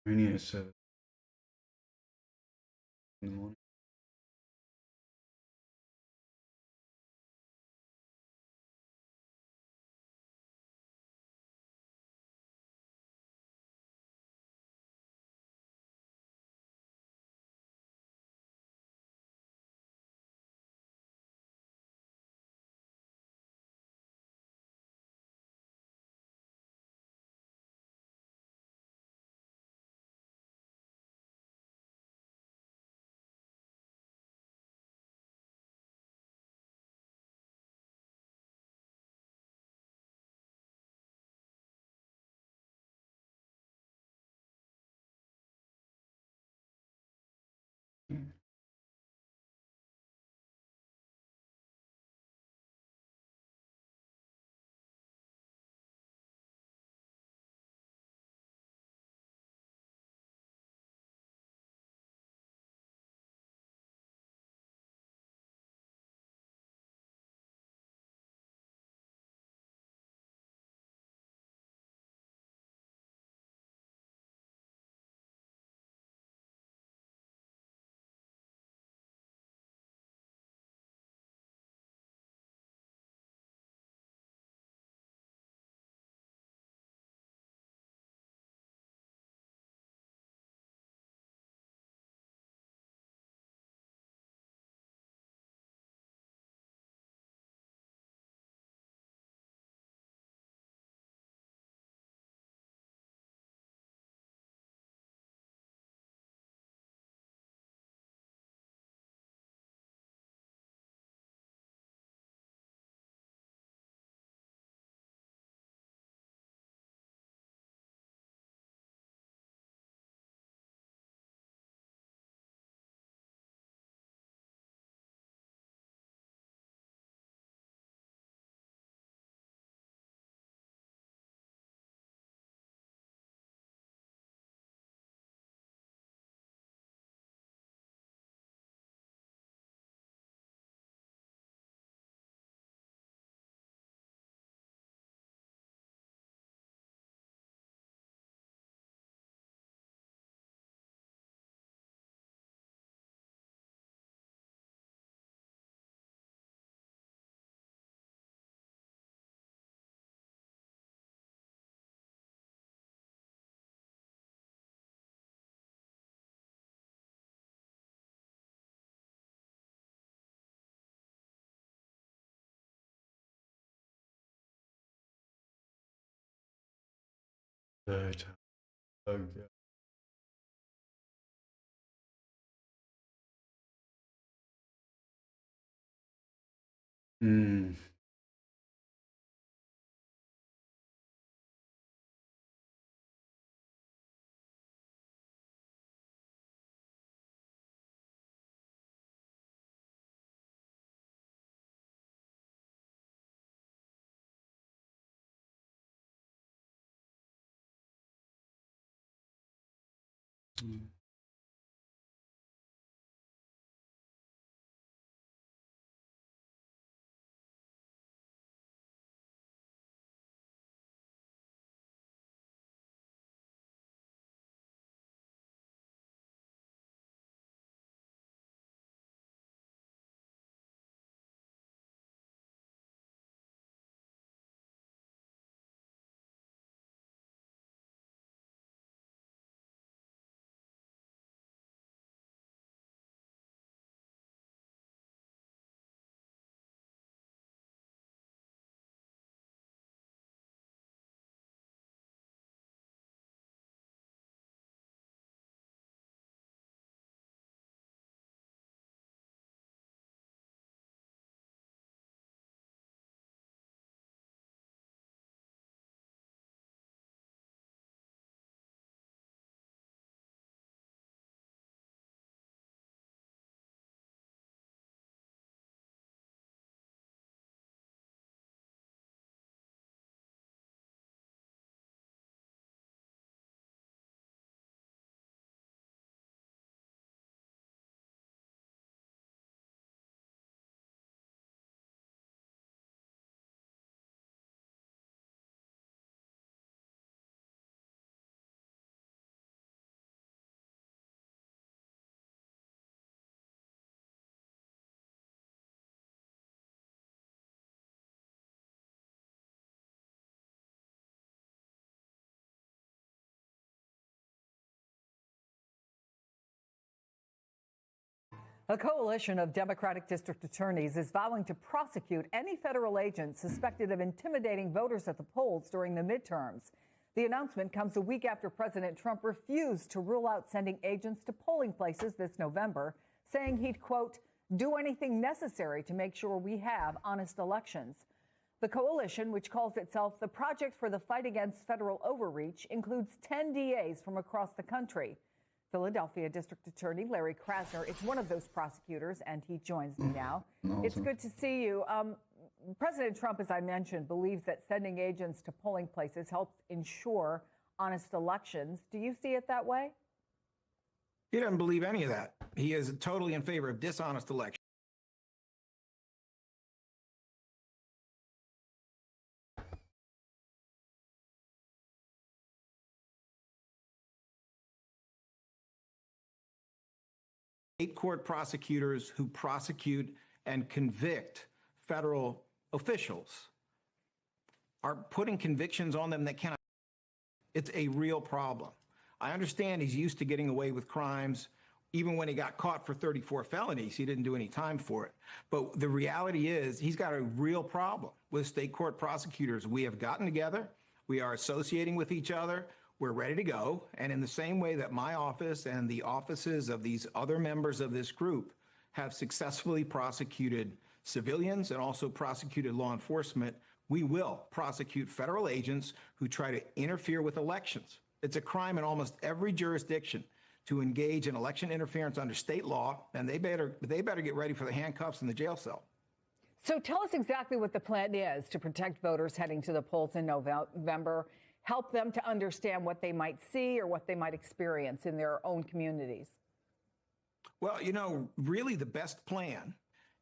Only at 7 in the morning. Right. Okay. Hmm. A coalition of Democratic district attorneys is vowing to prosecute any federal agent suspected of intimidating voters at the polls during the midterms. The announcement comes a week after President Trump refused to rule out sending agents to polling places this November, saying he'd, quote, do anything necessary to make sure we have honest elections. The coalition, which calls itself the Project for the Fight Against Federal Overreach, includes 10 DAs from across the country. Philadelphia District Attorney Larry Krasner is one of those prosecutors, and he joins me now. Awesome. It's good to see you. President Trump, as I mentioned, believes that sending agents to polling places helps ensure honest elections. Do you see it that way? He doesn't believe any of that. He is totally in favor of dishonest elections. State court prosecutors who prosecute and convict federal officials are putting convictions on them that cannot. It's a real problem. I understand he's used to getting away with crimes. Even when he got caught for 34 felonies, he didn't do any time for it. But the reality is he's got a real problem with state court prosecutors. We have gotten together. We are associating with each other. We're ready to go. And in the same way that my office and the offices of these other members of this group have successfully prosecuted civilians and also prosecuted law enforcement, we will prosecute federal agents who try to interfere with elections. It's a crime in almost every jurisdiction to engage in election interference under state law, and they better get ready for the handcuffs and the jail cell. So tell us exactly what the plan is to protect voters heading to the polls in November. Help them to understand what they might see or what they might experience in their own communities. Well, you know, really the best plan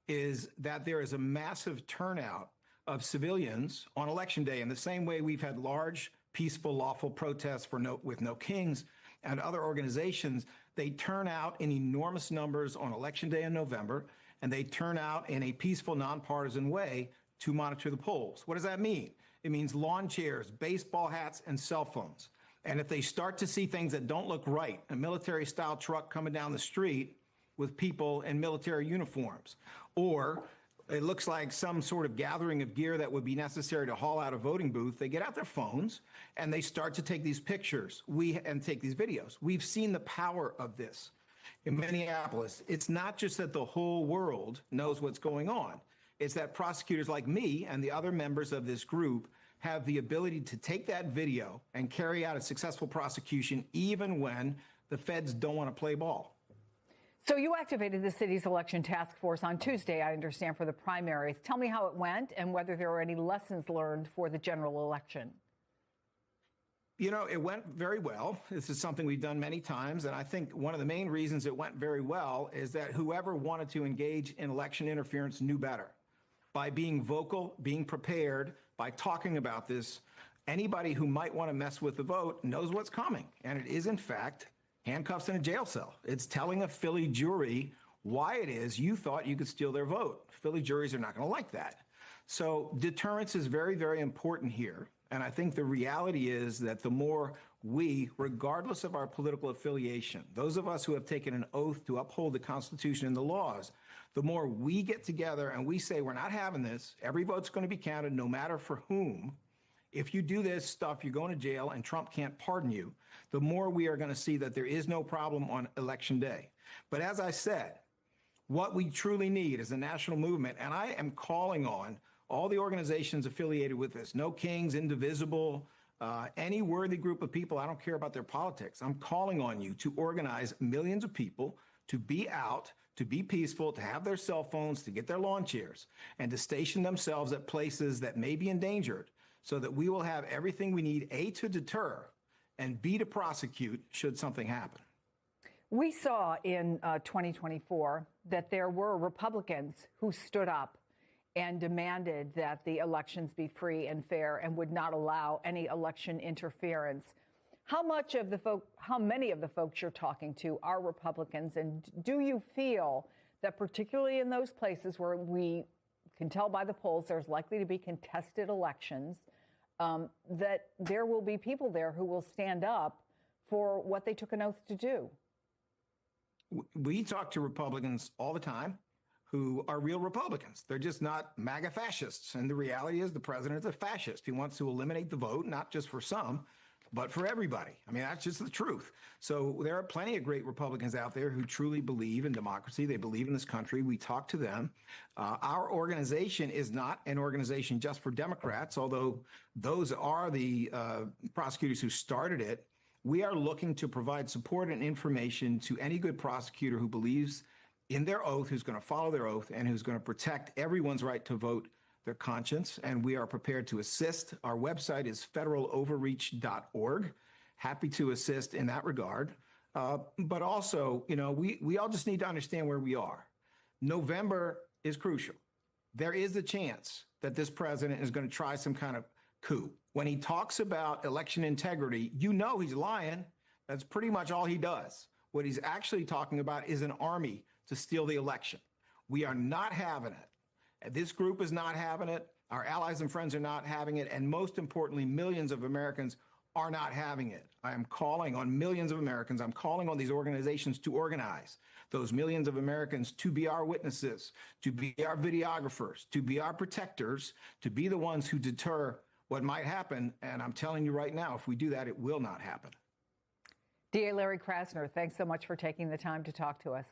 is that there is a massive turnout of civilians on Election Day in the same way we've had large, peaceful, lawful protests with No Kings and other organizations. They turn out in enormous numbers on Election Day in November, and they turn out in a peaceful, nonpartisan way to monitor the polls. What does that mean? It means lawn chairs, baseball hats, and cell phones. And if they start to see things that don't look right, a military-style truck coming down the street with people in military uniforms, or it looks like some sort of gathering of gear that would be necessary to haul out a voting booth. They get out their phones and they start to take these pictures and take these videos. We've seen the power of this in Minneapolis. It's not just that the whole world knows what's going on. It's that prosecutors like me and the other members of this group have the ability to take that video and carry out a successful prosecution even when the feds don't want to play ball. So you activated the city's election task force on Tuesday, I understand, for the primaries. Tell me how it went and whether there were any lessons learned for the general election. You know, it went very well. This is something we've done many times. And I think one of the main reasons it went very well is that whoever wanted to engage in election interference knew better. By being vocal, being prepared, by talking about this, anybody who might want to mess with the vote knows what's coming. And it is, in fact, handcuffs in a jail cell. It's telling a Philly jury why it is you thought you could steal their vote. Philly juries are not going to like that. So deterrence is very, very important here. And I think the reality is that the more we, regardless of our political affiliation, those of us who have taken an oath to uphold the Constitution and the laws, the more we get together and we say, we're not having this, every vote's going to be counted no matter for whom. If you do this stuff, you're going to jail and Trump can't pardon you, the more we are going to see that there is no problem on Election Day. But as I said, what we truly need is a national movement, and I am calling on all the organizations affiliated with this, No Kings, Indivisible, any worthy group of people, I don't care about their politics. I'm calling on you to organize millions of people to be out, to be peaceful, to have their cell phones, to get their lawn chairs, and to station themselves at places that may be endangered so that we will have everything we need, A, to deter, and B, to prosecute should something happen. We saw in 2024 that there were Republicans who stood up and demanded that the elections be free and fair and would not allow any election interference. How many of the folks you're talking to are Republicans, and do you feel that particularly in those places where we can tell by the polls there's likely to be contested elections, that there will be people there who will stand up for what they took an oath to do? We talk to Republicans all the time who are real Republicans. They're just not MAGA fascists. And the reality is the president is a fascist. He wants to eliminate the vote, not just for some, but for everybody. I mean, that's just the truth. So there are plenty of great Republicans out there who truly believe in democracy. They believe in this country. We talk to them. Our organization is not an organization just for Democrats, although those are the prosecutors who started it. We are looking to provide support and information to any good prosecutor who believes in their oath, who's going to follow their oath, and who's going to protect everyone's right to vote their conscience, and we are prepared to assist. Our website is federaloverreach.org. Happy to assist in that regard. But also, you know, we all just need to understand where we are. November is crucial. There is a chance that this president is going to try some kind of coup. When he talks about election integrity, you know he's lying. That's pretty much all he does. What he's actually talking about is an army to steal the election. We are not having it. This group is not having it. Our allies and friends are not having it. And most importantly, millions of Americans are not having it. I am calling on millions of Americans. I'm calling on these organizations to organize those millions of Americans to be our witnesses, to be our videographers, to be our protectors, to be the ones who deter what might happen. And I'm telling you right now, if we do that, it will not happen. DA Larry Krasner, thanks so much for taking the time to talk to us.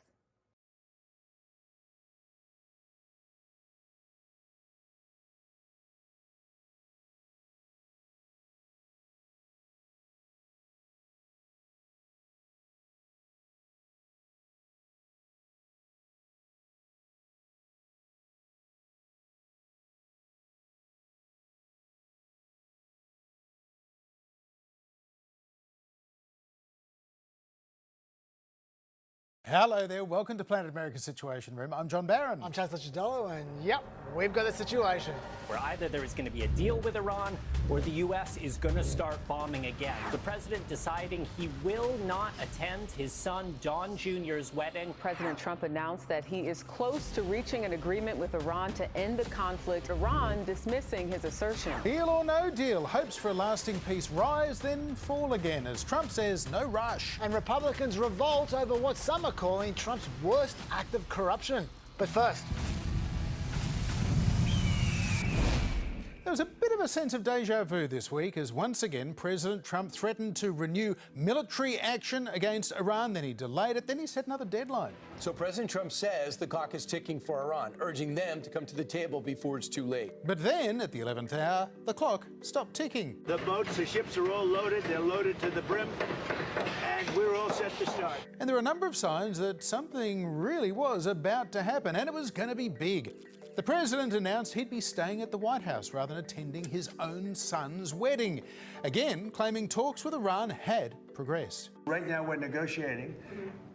Hello there, welcome to Planet America Situation Room. I'm John Barron. I'm Chancellor Chidello, and yep, we've got a situation. Where either there is going to be a deal with Iran or the U.S. is going to start bombing again. The president deciding he will not attend his son Don Jr.'s wedding. President Trump announced that he is close to reaching an agreement with Iran to end the conflict, Iran dismissing his assertion. Deal or no deal, hopes for a lasting peace rise, then fall again, as Trump says no rush. And Republicans revolt over what some are calling Trump's worst act of corruption. But first, There was a bit of a sense of deja vu this week as once again President Trump threatened to renew military action against Iran. Then he delayed it. Then he set another deadline. So President Trump says the clock is ticking for Iran, urging them to come to the table before it's too late. But then, at the 11th hour, the clock stopped ticking. The boats, the ships are all loaded. They're loaded to the brim. And we're all set to start. And there were a number of signs that something really was about to happen, and it was going to be big. The president announced he'd be staying at the White House rather than attending his own son's wedding, again claiming talks with Iran had progressed. Right now we're negotiating,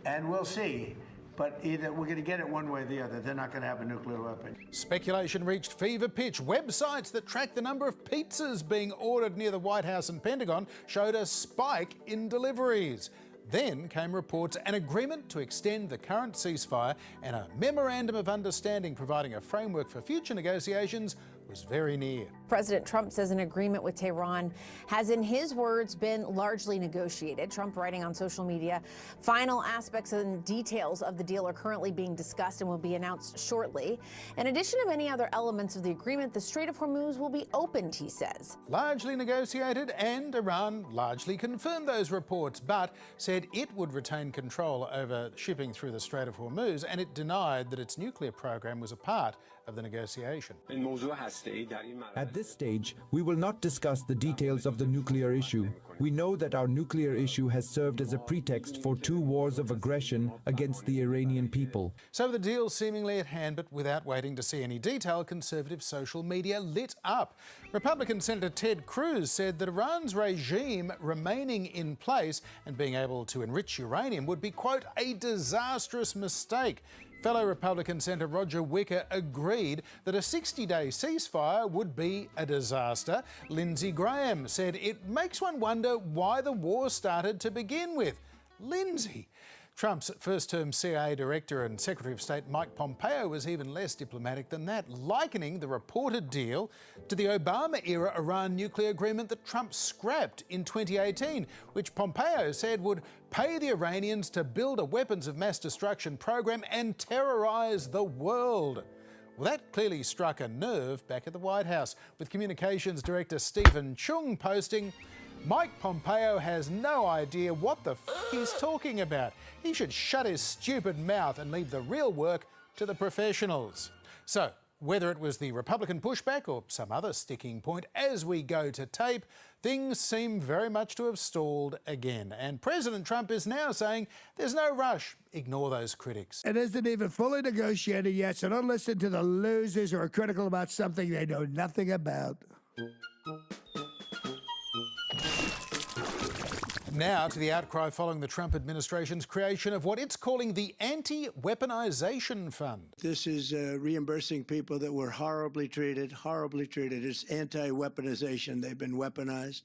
and we'll see. But either we're going to get it one way or the other. They're not going to have a nuclear weapon. Speculation reached fever pitch. Websites that track the number of pizzas being ordered near the White House and Pentagon showed a spike in deliveries. Then came reports an agreement to extend the current ceasefire and a memorandum of understanding providing a framework for future negotiations was very near. President Trump says an agreement with Tehran has, in his words, been largely negotiated. Trump writing on social media, final aspects and details of the deal are currently being discussed and will be announced shortly. In addition to many other elements of the agreement, the Strait of Hormuz will be opened, he says. Largely negotiated, and Iran largely confirmed those reports, but said it would retain control over shipping through the Strait of Hormuz, and it denied that its nuclear program was a part of the negotiation. At this stage, we will not discuss the details of the nuclear issue. We know that our nuclear issue has served as a pretext for 2 wars of aggression against the Iranian people. So the deal seemingly at hand, but without waiting to see any detail, conservative social media lit up. Republican Senator Ted Cruz said that Iran's regime remaining in place and being able to enrich uranium would be, quote, a disastrous mistake. Fellow Republican Senator Roger Wicker agreed that a 60-day ceasefire would be a disaster. Lindsey Graham said it makes one wonder why the war started to begin with. Lindsey. Trump's first-term CIA director and Secretary of State Mike Pompeo was even less diplomatic than that, likening the reported deal to the Obama-era Iran nuclear agreement that Trump scrapped in 2018, which Pompeo said would pay the Iranians to build a weapons of mass destruction program and terrorize the world. Well, that clearly struck a nerve back at the White House, with Communications Director Stephen Chung posting, Mike Pompeo has no idea what the f he's talking about. He should shut his stupid mouth and leave the real work to the professionals. So, whether it was the Republican pushback or some other sticking point, as we go to tape, things seem very much to have stalled again. And President Trump is now saying there's no rush. Ignore those critics. It isn't even fully negotiated yet, so don't listen to the losers who are critical about something they know nothing about. Now to the outcry following the Trump administration's creation of what it's calling the Anti-Weaponization Fund. This is reimbursing people that were horribly treated, It's anti-weaponization. They've been weaponized.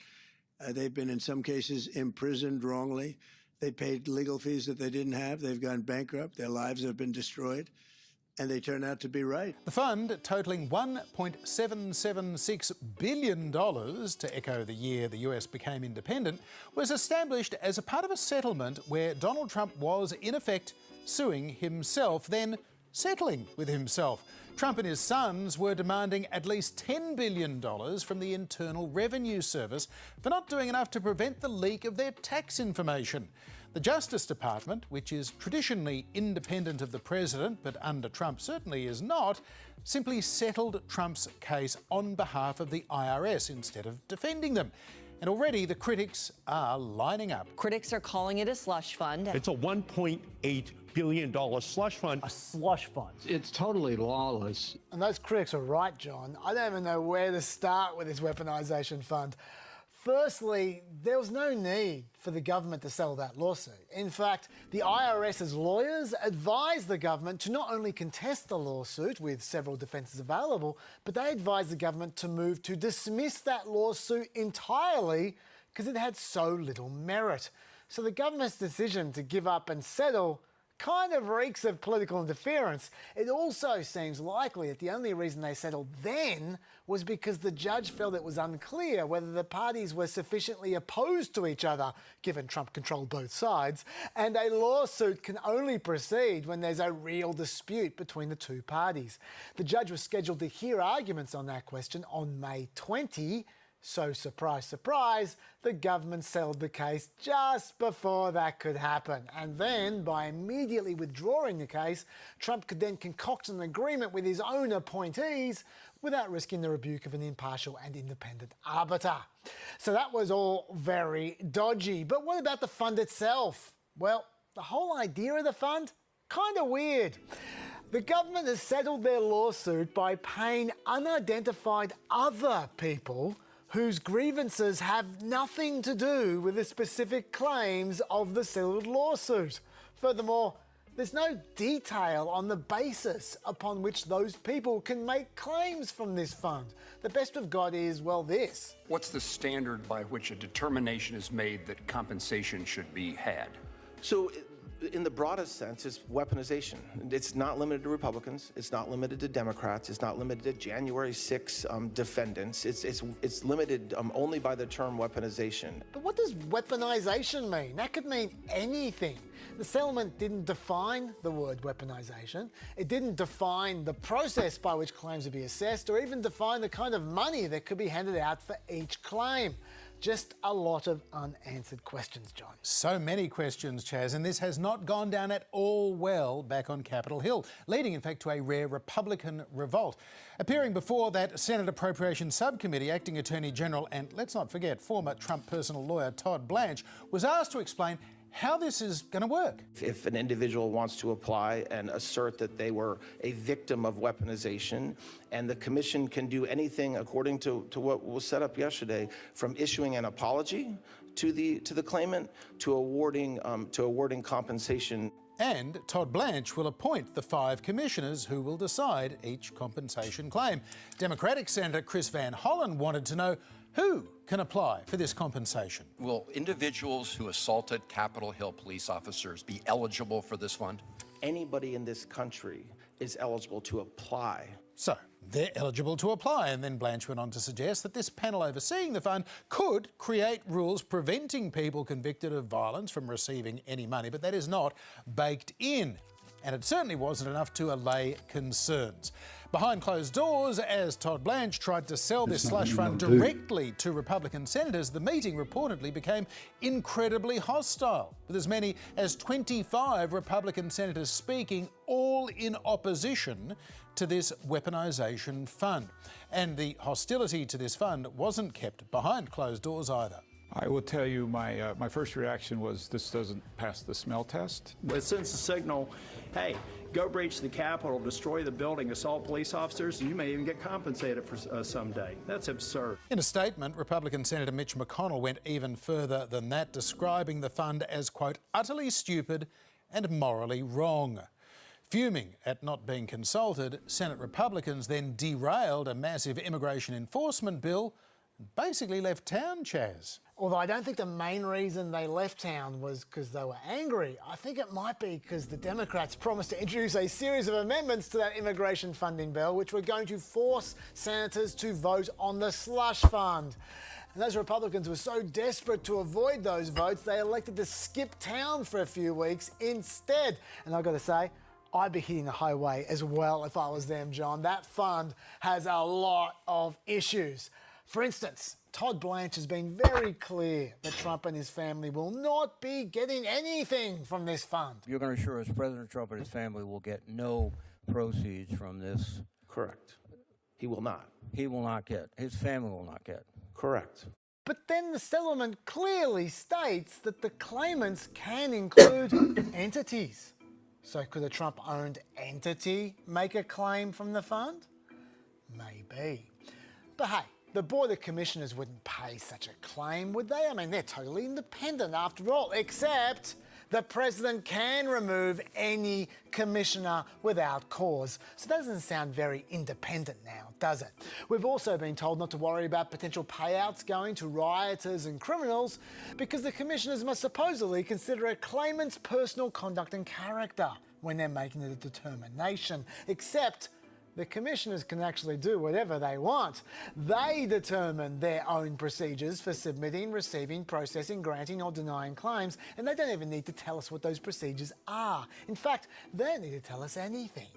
They've been, in some cases, imprisoned wrongly. They paid legal fees that they didn't have. They've gone bankrupt. Their lives have been destroyed. And they turn out to be right. The fund, totalling $1.776 billion, to echo the year the US became independent, was established as a part of a settlement where Donald Trump was, in effect, suing himself, then settling with himself. Trump and his sons were demanding at least $10 billion from the Internal Revenue Service for not doing enough to prevent the leak of their tax information. The Justice Department, which is traditionally independent of the president, but under Trump certainly is not, simply settled Trump's case on behalf of the IRS instead of defending them. And already the critics are lining up. Critics are calling it a slush fund. It's a $1.8 billion slush fund. A slush fund. It's totally lawless. And those critics are right, John. I don't even know where to start with this weaponization fund. Firstly, there was no need for the government to settle that lawsuit. In fact, the IRS's lawyers advised the government to not only contest the lawsuit with several defences available, but they advised the government to move to dismiss that lawsuit entirely because it had so little merit. So the government's decision to give up and settle kind of reeks of political interference. It also seems likely that the only reason they settled then was because the judge felt it was unclear whether the parties were sufficiently opposed to each other, given Trump controlled both sides, and a lawsuit can only proceed when there's a real dispute between the two parties. The judge was scheduled to hear arguments on that question on May 20, so surprise, surprise, the government settled the case just before that could happen. And then, by immediately withdrawing the case, Trump could then concoct an agreement with his own appointees without risking the rebuke of an impartial and independent arbiter. So that was all very dodgy. But what about the fund itself? Well, the whole idea of the fund? Kind of weird. The government has settled their lawsuit by paying unidentified other people whose grievances have nothing to do with the specific claims of the settled lawsuit. Furthermore, there's no detail on the basis upon which those people can make claims from this fund. The best we've got is, well, this. What's the standard by which a determination is made that compensation should be had? So, in the broadest sense, it's weaponization. It's not limited to Republicans. It's not limited to Democrats. It's not limited to January 6 defendants. It's limited only by the term weaponization. But what does weaponization mean? That could mean anything. The settlement didn't define the word weaponization. It didn't define the process by which claims would be assessed, or even define the kind of money that could be handed out for each claim. Just a lot of unanswered questions, John. So many questions, Chaz, and this has not gone down at all well back on Capitol Hill, leading in fact to a rare Republican revolt. Appearing before that Senate Appropriations Subcommittee, Acting Attorney General and, let's not forget, former Trump personal lawyer Todd Blanche was asked to explain how this is going to work. If an individual wants to apply and assert that they were a victim of weaponization, and the commission can do anything according to what was set up yesterday, from issuing an apology to the claimant to awarding compensation. And Todd Blanche will appoint the 5 commissioners who will decide each compensation claim. Democratic Senator Chris Van Hollen wanted to know who can apply for this compensation. Will individuals who assaulted Capitol Hill police officers be eligible for this fund? Anybody in this country is eligible to apply. So they're eligible to apply, and then Blanche went on to suggest that this panel overseeing the fund could create rules preventing people convicted of violence from receiving any money, but that is not baked in. And it certainly wasn't enough to allay concerns. Behind closed doors, as Todd Blanche tried to sell this slush fund directly to Republican senators, the meeting reportedly became incredibly hostile, with as many as 25 Republican senators speaking, all in opposition to this weaponization fund. And the hostility to this fund wasn't kept behind closed doors either. I will tell you, my first reaction was this doesn't pass the smell test. It sends a signal, hey, go breach the Capitol, destroy the building, assault police officers, and you may even get compensated for someday. That's absurd. In a statement, Republican Senator Mitch McConnell went even further than that, describing the fund as, quote, utterly stupid and morally wrong. Fuming at not being consulted, Senate Republicans then derailed a massive immigration enforcement bill and basically left town, Chaz. Although I don't think the main reason they left town was because they were angry. I think it might be because the Democrats promised to introduce a series of amendments to that immigration funding bill which were going to force senators to vote on the slush fund. And those Republicans were so desperate to avoid those votes, they elected to skip town for a few weeks instead. And I've got to say, I'd be hitting the highway as well if I was them, John. That fund has a lot of issues. For instance, Todd Blanche has been very clear that Trump and his family will not be getting anything from this fund. You're going to assure us President Trump and his family will get no proceeds from this? Correct. He will not. He will not get. His family will not get. Correct. But then the settlement clearly states that the claimants can include entities. So could a Trump-owned entity make a claim from the fund? Maybe. But hey, the Board of Commissioners wouldn't pay such a claim, would they? I mean, they're totally independent after all, except the president can remove any commissioner without cause. So that doesn't sound very independent now, does it? We've also been told not to worry about potential payouts going to rioters and criminals because the commissioners must supposedly consider a claimant's personal conduct and character when they're making a determination, except the commissioners can actually do whatever they want. They determine their own procedures for submitting, receiving, processing, granting or denying claims, and they don't even need to tell us what those procedures are. In fact, they don't need to tell us anything.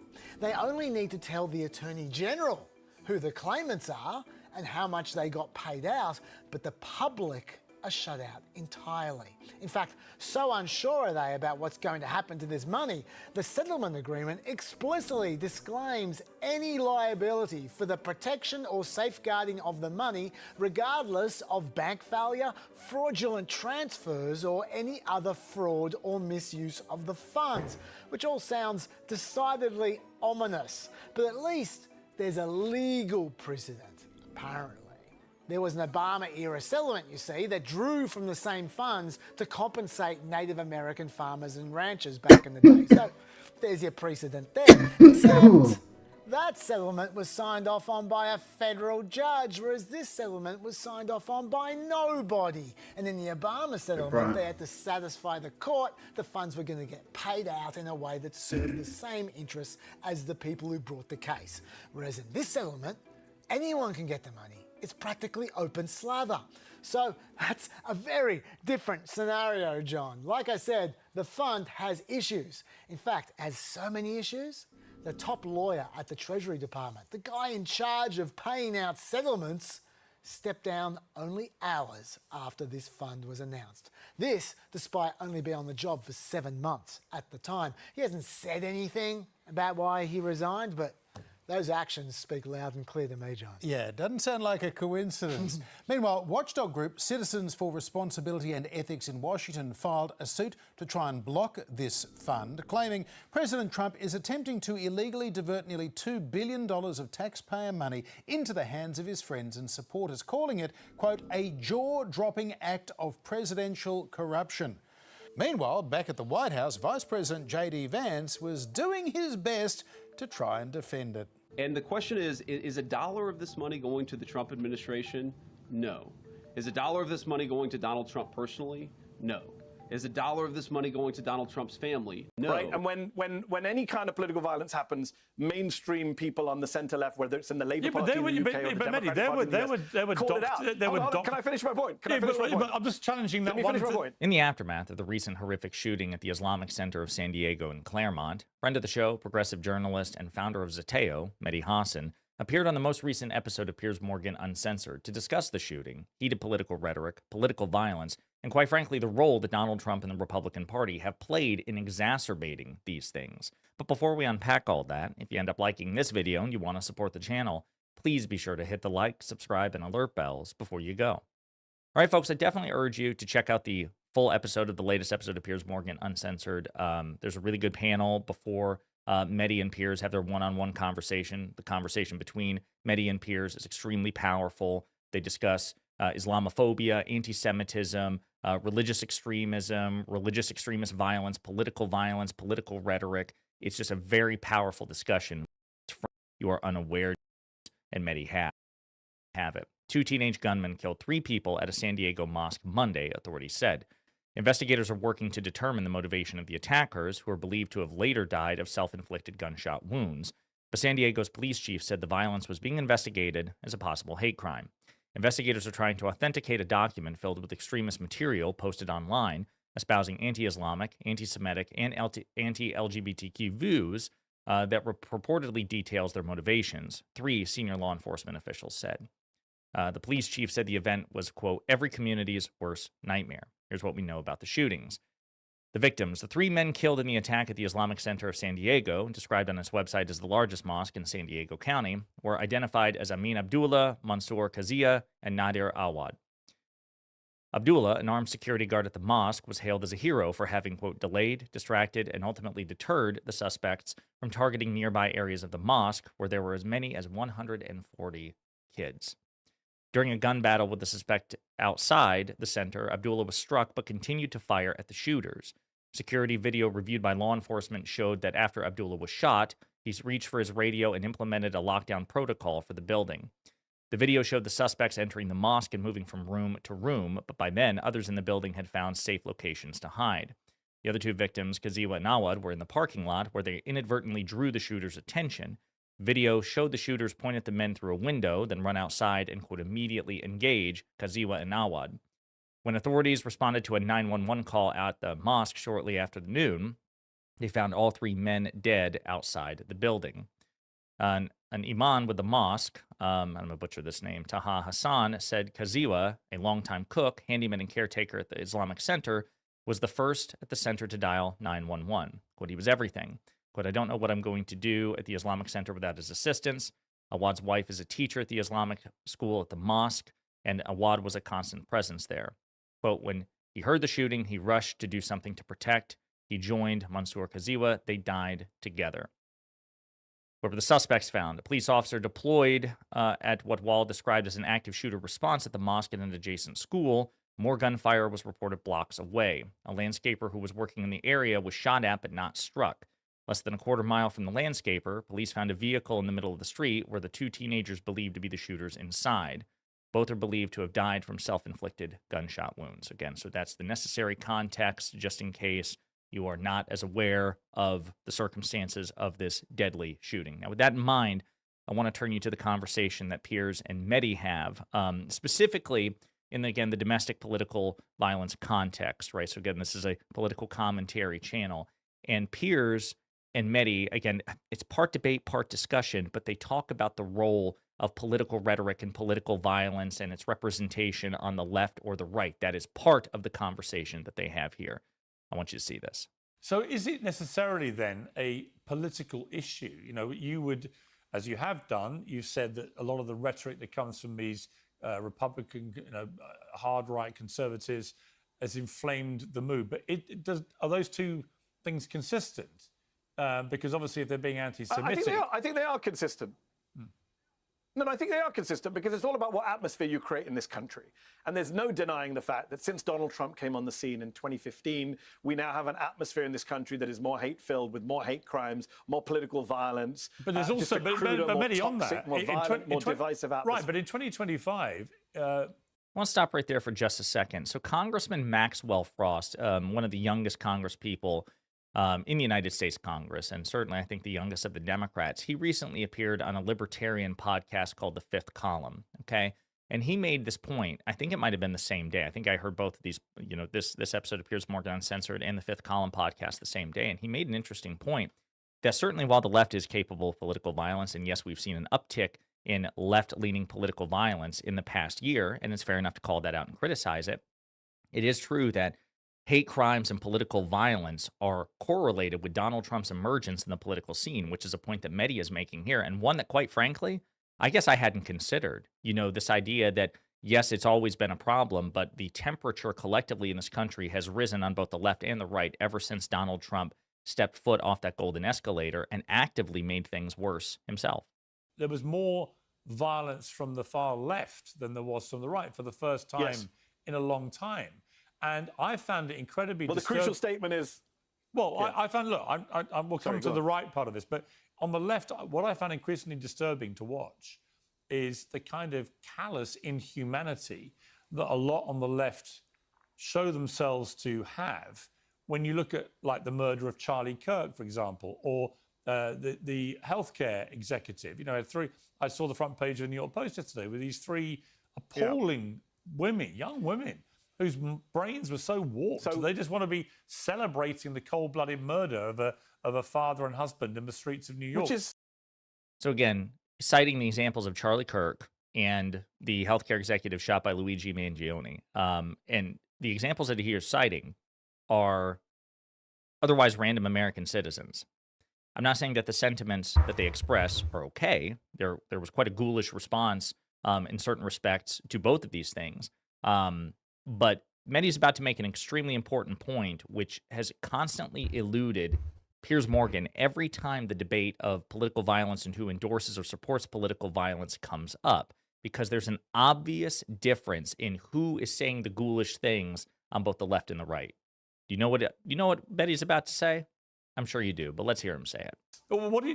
They only need to tell the Attorney General who the claimants are and how much they got paid out, but the public are shut out entirely. In fact, so unsure are they about what's going to happen to this money, the settlement agreement explicitly disclaims any liability for the protection or safeguarding of the money, regardless of bank failure, fraudulent transfers, or any other fraud or misuse of the funds, which all sounds decidedly ominous. But at least there's a legal precedent, apparently. There was an Obama-era settlement, you see, that drew from the same funds to compensate Native American farmers and ranchers back in the day. So there's your precedent there. Except that settlement was signed off on by a federal judge, whereas this settlement was signed off on by nobody. And in the Obama settlement, they had to satisfy the court the funds were going to get paid out in a way that served the same interests as the people who brought the case. Whereas in this settlement, anyone can get the money. It's practically open slather. So that's a very different scenario, John. Like I said, the fund has issues. In fact, has so many issues, the top lawyer at the Treasury Department, the guy in charge of paying out settlements, stepped down only hours after this fund was announced. This, despite only being on the job for 7 months at the time. He hasn't said anything about why he resigned, but those actions speak loud and clear to me, John. Yeah, it doesn't sound like a coincidence. Meanwhile, watchdog group Citizens for Responsibility and Ethics in Washington filed a suit to try and block this fund, claiming President Trump is attempting to illegally divert nearly $2 billion of taxpayer money into the hands of his friends and supporters, calling it, quote, a jaw-dropping act of presidential corruption. Meanwhile, back at the White House, Vice President J.D. Vance was doing his best to try and defend it. And the question is a dollar of this money going to the Trump administration? No. Is a dollar of this money going to Donald Trump personally? No. Is a dollar of this money going to Donald Trump's family? No. Right, and when any kind of political violence happens, mainstream people on the centre left, whether it's in the Labour Party in the UK or the Democratic Party in the US, call it out. Can I finish my point? I'm just challenging that one. In the aftermath of the recent horrific shooting at the Islamic Center of San Diego in Claremont, friend of the show, progressive journalist, and founder of Zateo, Mehdi Hassan, appeared on the most recent episode of Piers Morgan Uncensored to discuss the shooting, heated political rhetoric, political violence, and quite frankly, the role that Donald Trump and the Republican Party have played in exacerbating these things. But before we unpack all that, if you end up liking this video and you want to support the channel, please be sure to hit the like, subscribe, and alert bells before you go. All right, folks, I definitely urge you to check out the full episode of the latest episode of Piers Morgan Uncensored. There's a really good panel before Mehdi and Piers have their one-on-one conversation. The conversation between Mehdi and Piers is extremely powerful. They discuss Islamophobia, anti-Semitism, religious extremism, religious extremist violence, political rhetoric. It's just a very powerful discussion. You are unaware, and Mehdi have it. 2 teenage gunmen killed 3 people at a San Diego mosque Monday, authorities said. Investigators are working to determine the motivation of the attackers, who are believed to have later died of self-inflicted gunshot wounds. But San Diego's police chief said the violence was being investigated as a possible hate crime. Investigators are trying to authenticate a document filled with extremist material posted online, espousing anti-Islamic, anti-Semitic, and anti-LGBTQ views that purportedly details their motivations, 3 senior law enforcement officials said. The police chief said the event was, quote, every community's worst nightmare. Here's what we know about the shootings. The victims, the 3 men killed in the attack at the Islamic Center of San Diego, described on its website as the largest mosque in San Diego County, were identified as Amin Abdullah, Mansour Kazia, and Nadir Awad. Abdullah, an armed security guard at the mosque, was hailed as a hero for having, quote, delayed, distracted, and ultimately deterred the suspects from targeting nearby areas of the mosque where there were as many as 140 kids. During a gun battle with the suspect outside the center, Abdullah was struck but continued to fire at the shooters. Security video reviewed by law enforcement showed that after Abdullah was shot, he reached for his radio and implemented a lockdown protocol for the building. The video showed the suspects entering the mosque and moving from room to room, but by then, others in the building had found safe locations to hide. The other two victims, Kaziwa and Awad, were in the parking lot where they inadvertently drew the shooter's attention. Video showed the shooters point at the men through a window, then run outside and, quote, immediately engage Kaziwa and Awad. When authorities responded to a 911 call at the mosque shortly after noon, they found all three men dead outside the building. An imam with the mosque, I'm going to butcher this name, Taha Hassan, said Kaziwa, a longtime cook, handyman, and caretaker at the Islamic Center, was the first at the center to dial 911. Quote, he was everything. Quote, I don't know what I'm going to do at the Islamic Center without his assistance. Awad's wife is a teacher at the Islamic school at the mosque, and Awad was a constant presence there. Quote, when he heard the shooting, he rushed to do something to protect. He joined Mansour Kaziwa. They died together. What were the suspects found? A police officer deployed at what Wall described as an active shooter response at the mosque and an adjacent school. More gunfire was reported blocks away. A landscaper who was working in the area was shot at but not struck. Less than a quarter mile from the landscaper, police found a vehicle in the middle of the street where the two teenagers believed to be the shooters inside. Both are believed to have died from self-inflicted gunshot wounds. Again, so that's the necessary context just in case you are not as aware of the circumstances of this deadly shooting. Now, with that in mind, I want to turn you to the conversation that Piers and Mehdi have, specifically in, again, the domestic political violence context, right? So, again, this is a political commentary channel. And Piers and Mehdi, again, it's part debate, part discussion, but they talk about the role of political rhetoric and political violence and its representation on the left or the right. That is part of the conversation that they have here. I want you to see this. So is it necessarily then a political issue? You know, you would, as you have done, you've said that a lot of the rhetoric that comes from these Republican, hard right conservatives has inflamed the mood. But are those two things consistent? Because obviously if they're being anti-Semitic... I think they are consistent. No, I think they are consistent because it's all about what atmosphere you create in this country. And there's no denying the fact that since Donald Trump came on the scene in 2015, we now have an atmosphere in this country that is more hate-filled, with more hate crimes, more political violence. But there's also, many on that, more violent, more divisive atmosphere. Right, but in 2025... I want to stop right there for just a second. So Congressman Maxwell Frost, one of the youngest Congress people in the United States Congress, and certainly I think the youngest of the Democrats, he recently appeared on a libertarian podcast called The Fifth Column, okay? And he made this point, I think it might have been the same day. I think I heard both of these, this episode of Piers Morgan Uncensored and The Fifth Column podcast the same day, and he made an interesting point that certainly while the left is capable of political violence, and yes, we've seen an uptick in left-leaning political violence in the past year, and it's fair enough to call that out and criticize it, it is true that hate crimes and political violence are correlated with Donald Trump's emergence in the political scene, which is a point that Mehdi is making here, and one that, quite frankly, I guess I hadn't considered. This idea that, yes, it's always been a problem, but the temperature collectively in this country has risen on both the left and the right ever since Donald Trump stepped foot off that golden escalator and actively made things worse himself. There was more violence from the far left than there was from the right for the first time in a long time. And I found it incredibly disturbing. The crucial statement is... Well, I found, look, I will come to the right part of this, but on the left, what I found increasingly disturbing to watch is the kind of callous inhumanity that a lot on the left show themselves to have when you look at, like, the murder of Charlie Kirk, for example, or the healthcare executive. I saw the front page of the New York Post yesterday with these three appalling women, young women, whose brains were so warped. So they just want to be celebrating the cold-blooded murder of a father and husband in the streets of New York. So again, citing the examples of Charlie Kirk and the healthcare executive shot by Luigi Mangione, and the examples that he is citing are otherwise random American citizens. I'm not saying that the sentiments that they express are okay. There was quite a ghoulish response in certain respects to both of these things. But Mehdi's about to make an extremely important point, which has constantly eluded Piers Morgan every time the debate of political violence and who endorses or supports political violence comes up, because there's an obvious difference in who is saying the ghoulish things on both the left and the right. Do you know what Betty's about to say? I'm sure you do, but let's hear him say it.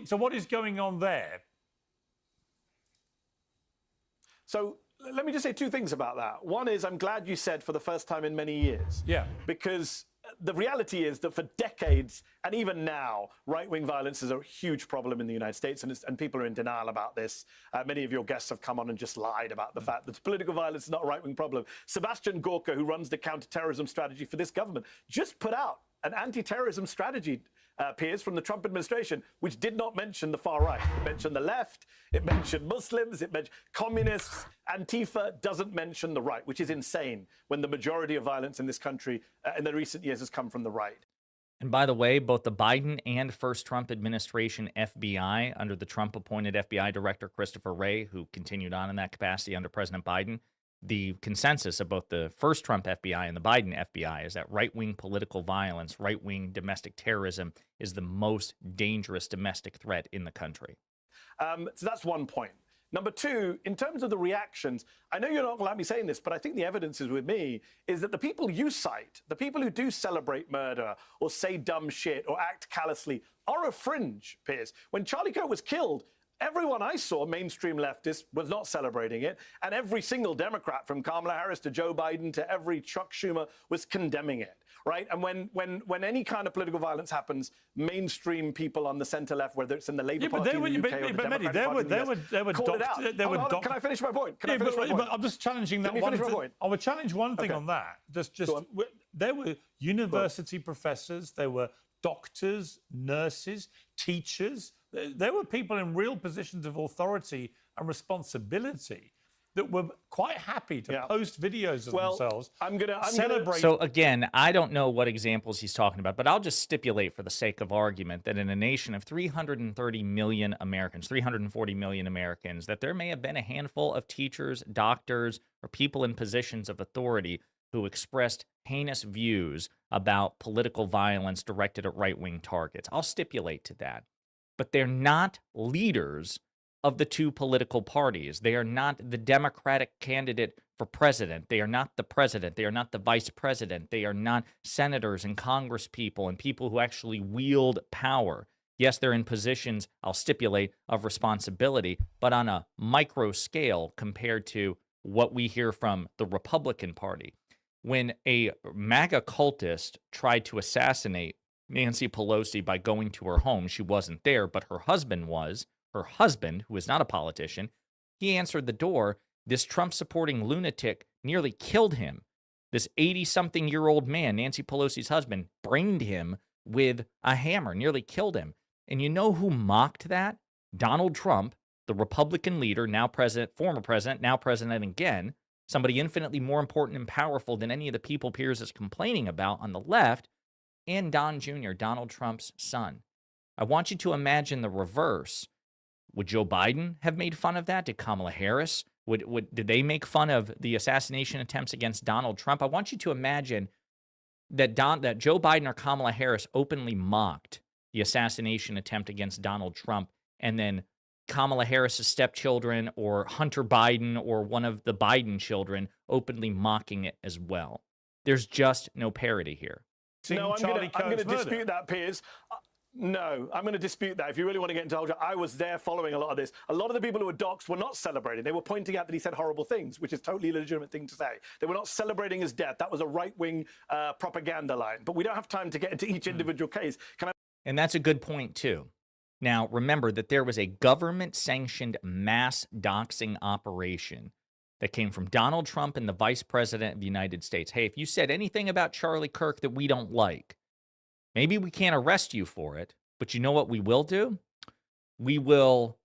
So what is going on there? So let me just say two things about that. One is I'm glad you said for the first time in many years. Yeah. Because the reality is that for decades, and even now, right-wing violence is a huge problem in the United States, and people are in denial about this. Many of your guests have come on and just lied about the fact that political violence is not a right-wing problem. Sebastian Gorka, who runs the counterterrorism strategy for this government, just put out an anti-terrorism strategy, Piers, from the Trump administration, which did not mention the far right. It mentioned the left, it mentioned Muslims, it mentioned communists. Antifa doesn't mention the right, which is insane when the majority of violence in this country in the recent years has come from the right. And by the way, both the Biden and first Trump administration FBI, under the Trump-appointed FBI director Christopher Wray, who continued on in that capacity under President Biden, the consensus of both the first Trump FBI and the Biden FBI is that right-wing political violence, right-wing domestic terrorism is the most dangerous domestic threat in the country. So that's one point. Number two, in terms of the reactions, I know you're not going to like me saying this, but I think the evidence is with me, is that the people you cite, the people who do celebrate murder or say dumb shit or act callously, are a fringe, Piers. When Charlie Kirk was killed, everyone I saw, mainstream leftists, was not celebrating it. And every single Democrat, from Kamala Harris to Joe Biden to every Chuck Schumer, was condemning it, right? And when any kind of political violence happens, mainstream people on the center-left, whether it's in the Labour Party in the UK or the Democratic Party in the US, called it out. Can I finish my point? Can I finish my point? But I'm just challenging that one thing. I would challenge one thing on that. There were university professors, there were doctors, nurses, teachers. There were people in real positions of authority and responsibility that were quite happy to post videos of themselves. I'm celebrate. So again, I don't know what examples he's talking about, but I'll just stipulate for the sake of argument that in a nation of 330 million Americans, 340 million Americans, that there may have been a handful of teachers, doctors, or people in positions of authority who expressed heinous views about political violence directed at right-wing targets. I'll stipulate to that. But they're not leaders of the two political parties. They are not the Democratic candidate for president. They are not the president. They are not the vice president. They are not senators and congresspeople and people who actually wield power. Yes, they're in positions, I'll stipulate, of responsibility, but on a micro scale compared to what we hear from the Republican Party. When a MAGA cultist tried to assassinate Nancy Pelosi by going to her home, she wasn't there, but her husband was. Her husband, who is not a politician, he answered the door. This Trump-supporting lunatic nearly killed him. This 80-something-year-old man, Nancy Pelosi's husband, brained him with a hammer, nearly killed him. And you know who mocked that? Donald Trump, the Republican leader, now president, former president, now president again, somebody infinitely more important and powerful than any of the people Piers is complaining about on the left, and Don Jr., Donald Trump's son. I want you to imagine the reverse. Would Joe Biden have made fun of that? Did Kamala Harris? Did they make fun of the assassination attempts against Donald Trump? I want you to imagine that Joe Biden or Kamala Harris openly mocked the assassination attempt against Donald Trump, and then Kamala Harris's stepchildren or Hunter Biden or one of the Biden children openly mocking it as well. There's just no parity here. No, I'm going to dispute that, Piers. No, I'm going to dispute that. If you really want to get into culture, I was there following a lot of this. A lot of the people who were doxxed were not celebrating. They were pointing out that he said horrible things, which is totally a legitimate thing to say. They were not celebrating his death. That was a right-wing propaganda line. But we don't have time to get into each individual case. And that's a good point, too. Now, remember that there was a government-sanctioned mass doxing operation that came from Donald Trump and the Vice President of the United States. Hey, if you said anything about Charlie Kirk that we don't like, maybe we can't arrest you for it, but you know what we will do? We will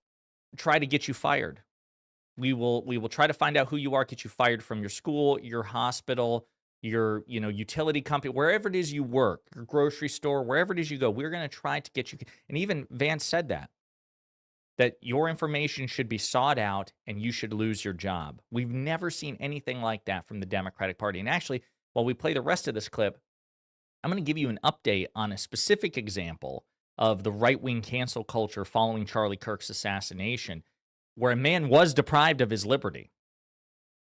try to get you fired. We will try to find out who you are, get you fired from your school, your hospital, your utility company, wherever it is you work, your grocery store, wherever it is you go. We're going to try to get you. And even Vance said that your information should be sought out and you should lose your job. We've never seen anything like that from the Democratic Party. And actually, while we play the rest of this clip, I'm going to give you an update on a specific example of the right-wing cancel culture following Charlie Kirk's assassination, where a man was deprived of his liberty.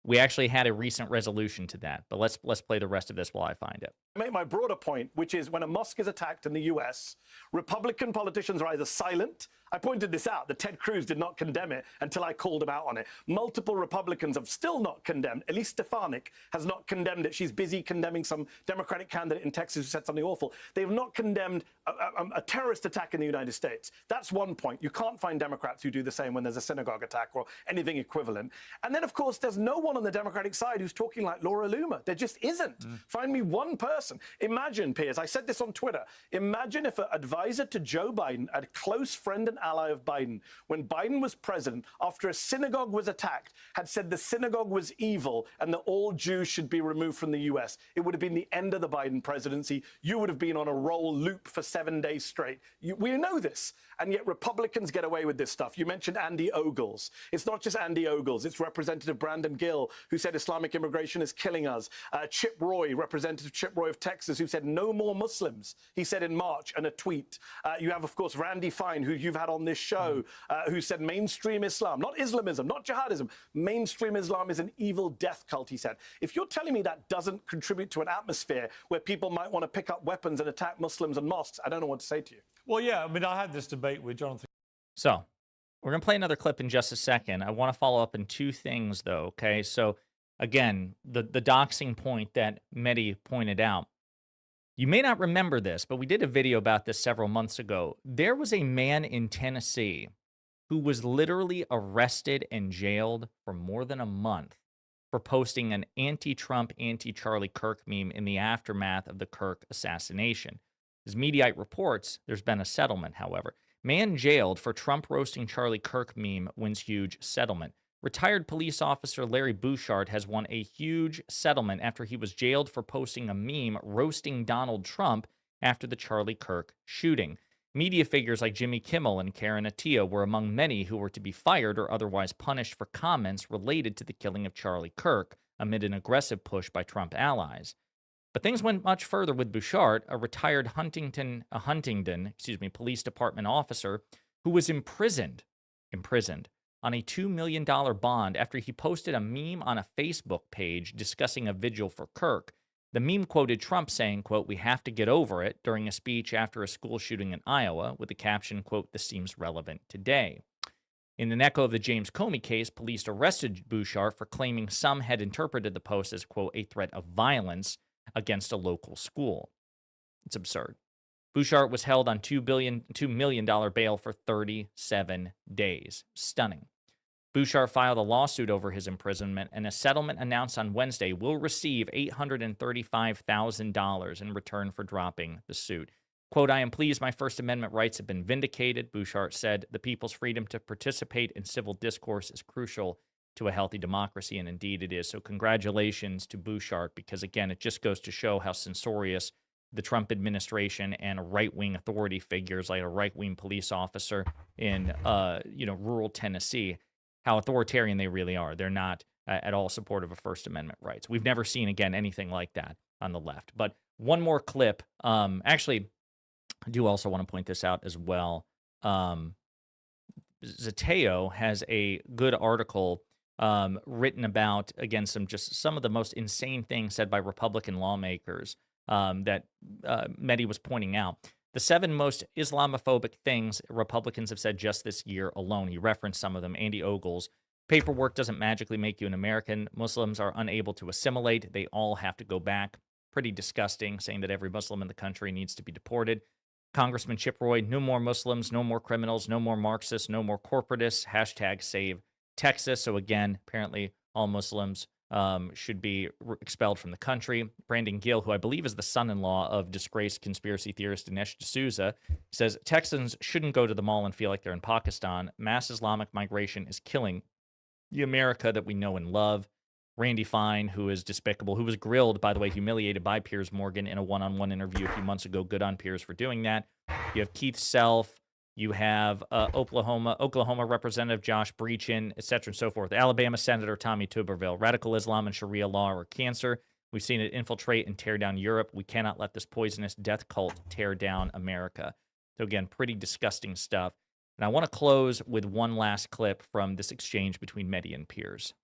We actually had a recent resolution to that, but let's play the rest of this while I find it. Make my broader point, which is when a mosque is attacked in the US, Republican politicians are either silent. I pointed this out, that Ted Cruz did not condemn it until I called him out on it. Multiple Republicans have still not condemned. Elise Stefanik has not condemned it. She's busy condemning some Democratic candidate in Texas who said something awful. They have not condemned a terrorist attack in the United States. That's one point. You can't find Democrats who do the same when there's a synagogue attack or anything equivalent. And then, of course, there's no one on the Democratic side who's talking like Laura Loomer. There just isn't. Find me one person. Imagine, Piers, I said this on Twitter, imagine if an advisor to Joe Biden, a close friend and ally of Biden, when Biden was president, after a synagogue was attacked, had said the synagogue was evil and that all Jews should be removed from the US. It would have been the end of the Biden presidency. You would have been on a roll loop for 7 days straight. We know this. And yet Republicans get away with this stuff. You mentioned Andy Ogles. It's not just Andy Ogles. It's Representative Brandon Gill, who said Islamic immigration is killing us. Chip Roy, Representative Chip Roy of Texas, who said no more Muslims, he said in March in a tweet. You have, of course, Randy Fine, who you've had on this show, who said mainstream Islam, not Islamism, not jihadism, mainstream Islam is an evil death cult, he said. If you're telling me that doesn't contribute to an atmosphere where people might want to pick up weapons and attack Muslims and mosques, I don't know what to say to you. Well, yeah, I mean, I had this debate with Jonathan. So we're going to play another clip in just a second. I want to follow up on two things, though, okay? So, again, the doxing point that Mehdi pointed out. You may not remember this, but we did a video about this several months ago. There was a man in Tennessee who was literally arrested and jailed for more than a month for posting an anti-Trump, anti-Charlie Kirk meme in the aftermath of the Kirk assassination. As Mediaite reports, there's been a settlement, however. Man jailed for Trump roasting Charlie Kirk meme wins huge settlement. Retired police officer Larry Bouchard has won a huge settlement after he was jailed for posting a meme roasting Donald Trump after the Charlie Kirk shooting. Media figures like Jimmy Kimmel and Karen Attiah were among many who were to be fired or otherwise punished for comments related to the killing of Charlie Kirk amid an aggressive push by Trump allies. But things went much further with Bouchard, a retired Huntington Police Department officer who was imprisoned on a $2 million bond after he posted a meme on a Facebook page discussing a vigil for Kirk. The meme quoted Trump saying, quote, "We have to get over it," during a speech after a school shooting in Iowa, with the caption, quote, "This seems relevant today." In an echo of the James Comey case, police arrested Bouchard for claiming some had interpreted the post as, quote, "a threat of violence against a local school." It's absurd. Bouchard was held on $2 million bail for 37 days. Stunning. Bouchard filed a lawsuit over his imprisonment, and a settlement announced on Wednesday will receive $835,000 in return for dropping the suit. Quote, "I am pleased my First Amendment rights have been vindicated," Bouchard said. "The people's freedom to participate in civil discourse is crucial to a healthy democracy," and indeed it is. So congratulations to Bouchard, because, again, it just goes to show how censorious the Trump administration and right-wing authority figures like a right-wing police officer in, rural Tennessee, how authoritarian they really are. They're not at all supportive of First Amendment rights. We've never seen, again, anything like that on the left. But one more clip. Actually, I do also want to point this out as well. Zateo has a good article written about, again, some of the most insane things said by Republican lawmakers that Mehdi was pointing out. The 7 most Islamophobic things Republicans have said just this year alone. He referenced some of them. Andy Ogles. Paperwork doesn't magically make you an American. Muslims are unable to assimilate. They all have to go back. Pretty disgusting, saying that every Muslim in the country needs to be deported. Congressman Chip Roy, no more Muslims, no more criminals, no more Marxists, no more corporatists. # save Texas. So again, apparently all Muslims should be expelled from the country. Brandon Gill, who I believe is the son-in-law of disgraced conspiracy theorist Dinesh D'Souza, says Texans shouldn't go to the mall and feel like they're in Pakistan. Mass Islamic migration is killing the America that we know and love. Randy Fine, who is despicable, who was grilled, by the way, humiliated by Piers Morgan in a one-on-one interview a few months ago. Good on Piers for doing that. You have Keith Self. You have Oklahoma Representative Josh Breachin, et cetera, and so forth. Alabama Senator Tommy Tuberville. Radical Islam and Sharia law are cancer. We've seen it infiltrate and tear down Europe. We cannot let this poisonous death cult tear down America. So again, pretty disgusting stuff. And I want to close with one last clip from this exchange between Mehdi and Piers.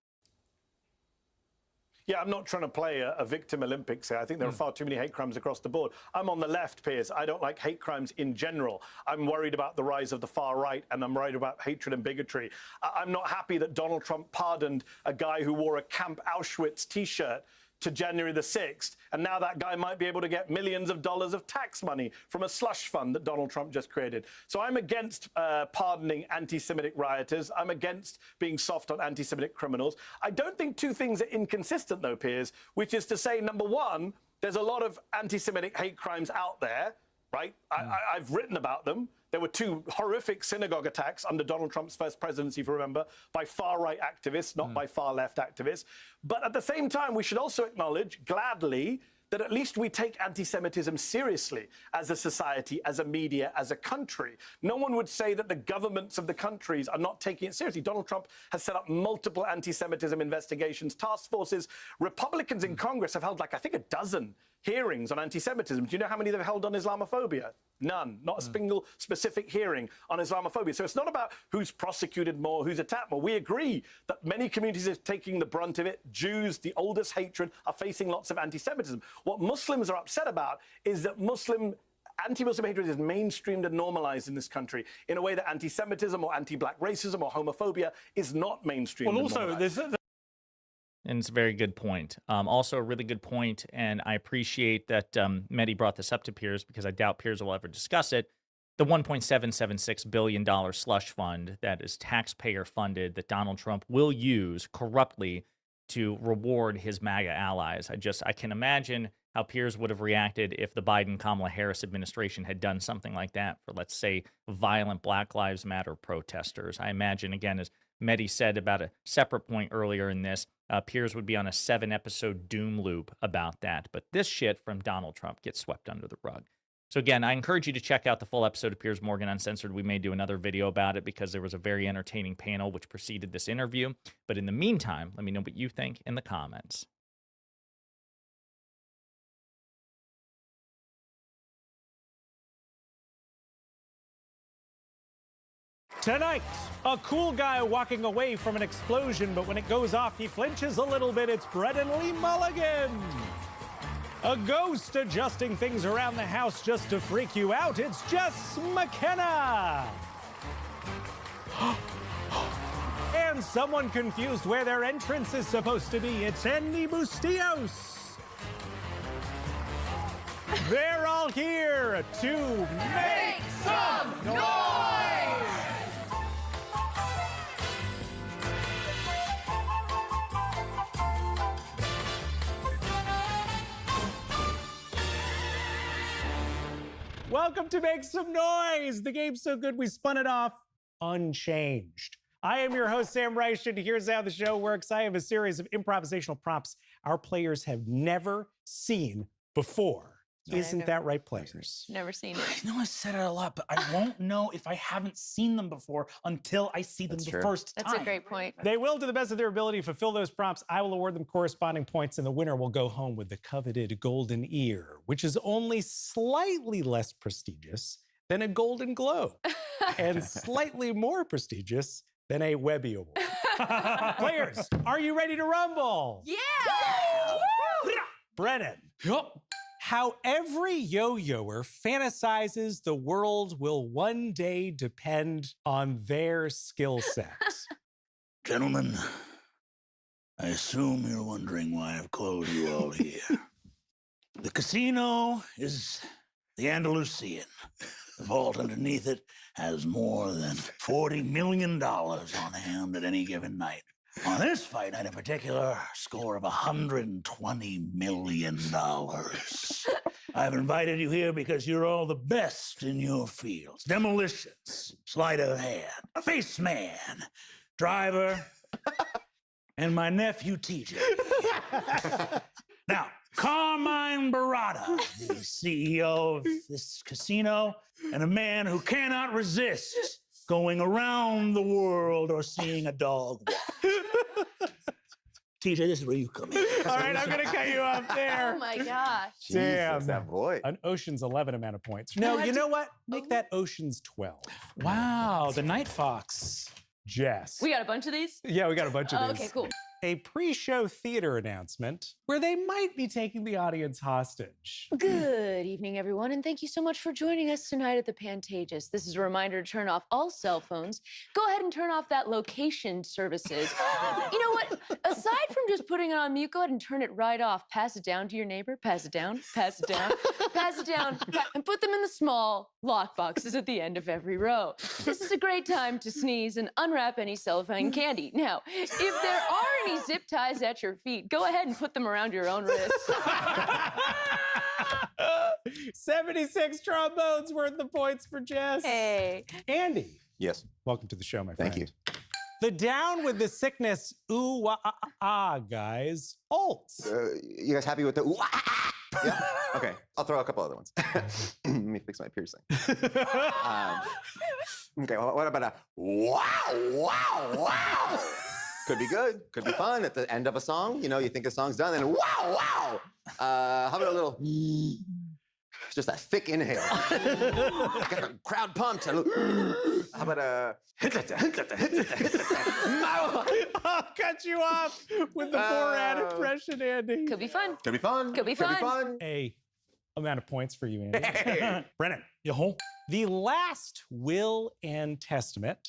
Yeah, I'm not trying to play a victim Olympics here. I think there are far too many hate crimes across the board. I'm on the left, Piers. I don't like hate crimes in general. I'm worried about the rise of the far right, and I'm worried about hatred and bigotry. I'm not happy that Donald Trump pardoned a guy who wore a Camp Auschwitz T-shirt to January the 6th, and now that guy might be able to get millions of dollars of tax money from a slush fund that Donald Trump just created. So I'm against pardoning anti-Semitic rioters. I'm against being soft on anti-Semitic criminals. I don't think two things are inconsistent, though, Piers, which is to say, number one, there's a lot of anti-Semitic hate crimes out there, right? I've written about them. There were two horrific synagogue attacks under Donald Trump's first presidency, if you remember, by far-right activists, not by far-left activists. But at the same time, we should also acknowledge, gladly, that at least we take anti-Semitism seriously as a society, as a media, as a country. No one would say that the governments of the countries are not taking it seriously. Donald Trump has set up multiple anti-Semitism investigations, task forces. Republicans in Congress have held, like, I think, a dozen hearings on anti-Semitism. Do you know how many they've held on Islamophobia? None. Not a single specific hearing on Islamophobia. So it's not about who's prosecuted more, who's attacked more. We agree that many communities are taking the brunt of it. Jews, the oldest hatred, are facing lots of anti-Semitism. What Muslims are upset about is that anti-Muslim hatred is mainstreamed and normalized in this country in a way that anti-Semitism or anti-black racism or homophobia is not mainstreamed. Well, also, And it's a very good point. Also, a really good point, and I appreciate that Mehdi brought this up to Piers because I doubt Piers will ever discuss it. The $1.776 billion slush fund that is taxpayer funded that Donald Trump will use corruptly to reward his MAGA allies. I can imagine how Piers would have reacted if the Biden-Kamala Harris administration had done something like that for, let's say, violent Black Lives Matter protesters. I imagine, again, as Mehdi said about a separate point earlier in this, Piers would be on a 7-episode doom loop about that. But this shit from Donald Trump gets swept under the rug. So again, I encourage you to check out the full episode of Piers Morgan Uncensored. We may do another video about it because there was a very entertaining panel which preceded this interview. But in the meantime, let me know what you think in the comments. Tonight, a cool guy walking away from an explosion, but when it goes off, he flinches a little bit. It's Brett and Lee Mulligan. A ghost adjusting things around the house just to freak you out. It's Jess McKenna. And someone confused where their entrance is supposed to be. It's Andy Bustillos. They're all here to make some noise. Welcome to Make Some Noise. The game's so good we spun it off unchanged. I am your host, Sam Reich, and here's how the show works. I have a series of improvisational prompts our players have never seen before. Isn't that right, players? Never seen it. I know I said it a lot, but I won't know if I haven't seen them before until I see them the first time. That's a great point. They will, to the best of their ability, fulfill those prompts. I will award them corresponding points, and the winner will go home with the coveted golden ear, which is only slightly less prestigious than a Golden Globe and slightly more prestigious than a Webby Award. Players, are you ready to rumble? Yeah! Brennan. Yup. How every yo-yoer fantasizes the world will one day depend on their skill set. Gentlemen, I assume you're wondering why I've called you all here. The casino is the Andalusian. The vault underneath it has more than $40 million on hand at any given night. On this fight night in particular, a score of $120 million. I've invited you here because you're all the best in your fields. Demolitions, sleight of hand, face man, driver, and my nephew TJ. Now, Carmine Barada, the CEO of this casino, and a man who cannot resist going around the world or seeing a dog walk. TJ, this is where you come in. All right, I'm going to cut you off there. Oh, my gosh. Damn. Jesus, that boy. An Ocean's 11 amount of points. No, you know what? Make that Ocean's 12. Wow, the Night Fox. Jess. We got a bunch of these? Yeah, we got a bunch of these. Okay, cool. a pre-show theater announcement where they might be taking the audience hostage. Good evening, everyone, and thank you so much for joining us tonight at the Pantages. This is a reminder to turn off all cell phones. Go ahead and turn off that location services. You know what? Aside from just putting it on mute, go ahead and turn it right off. Pass it down to your neighbor. Pass it down. Pass it down. Pass it down. And put them in the small lock boxes at the end of every row. This is a great time to sneeze and unwrap any cellophane candy. Now, if there are any zip ties at your feet, go ahead and put them around your own wrists. 76 trombones worth of points for Jess. Hey. Andy. Yes. Welcome to the show, my friend. Thank you. The down with the sickness, ooh, wah, ah, ah, guys. Olds. You guys happy with the ooh, ah, ah? Yeah? Okay, I'll throw a couple other ones. Let me fix my piercing. Okay, well, what about a wow, wow, wow? Could be good, could be fun at the end of a song. You know, you think a song's done, and wow, wow. How about a little, just that thick inhale. Get the crowd pumped. How about a, I'll cut you off with the Borat impression, Andy. Could be fun. Could be fun. Could be fun. Could be fun. A amount of points for you, Andy. Hey. Brennan. The last will and testament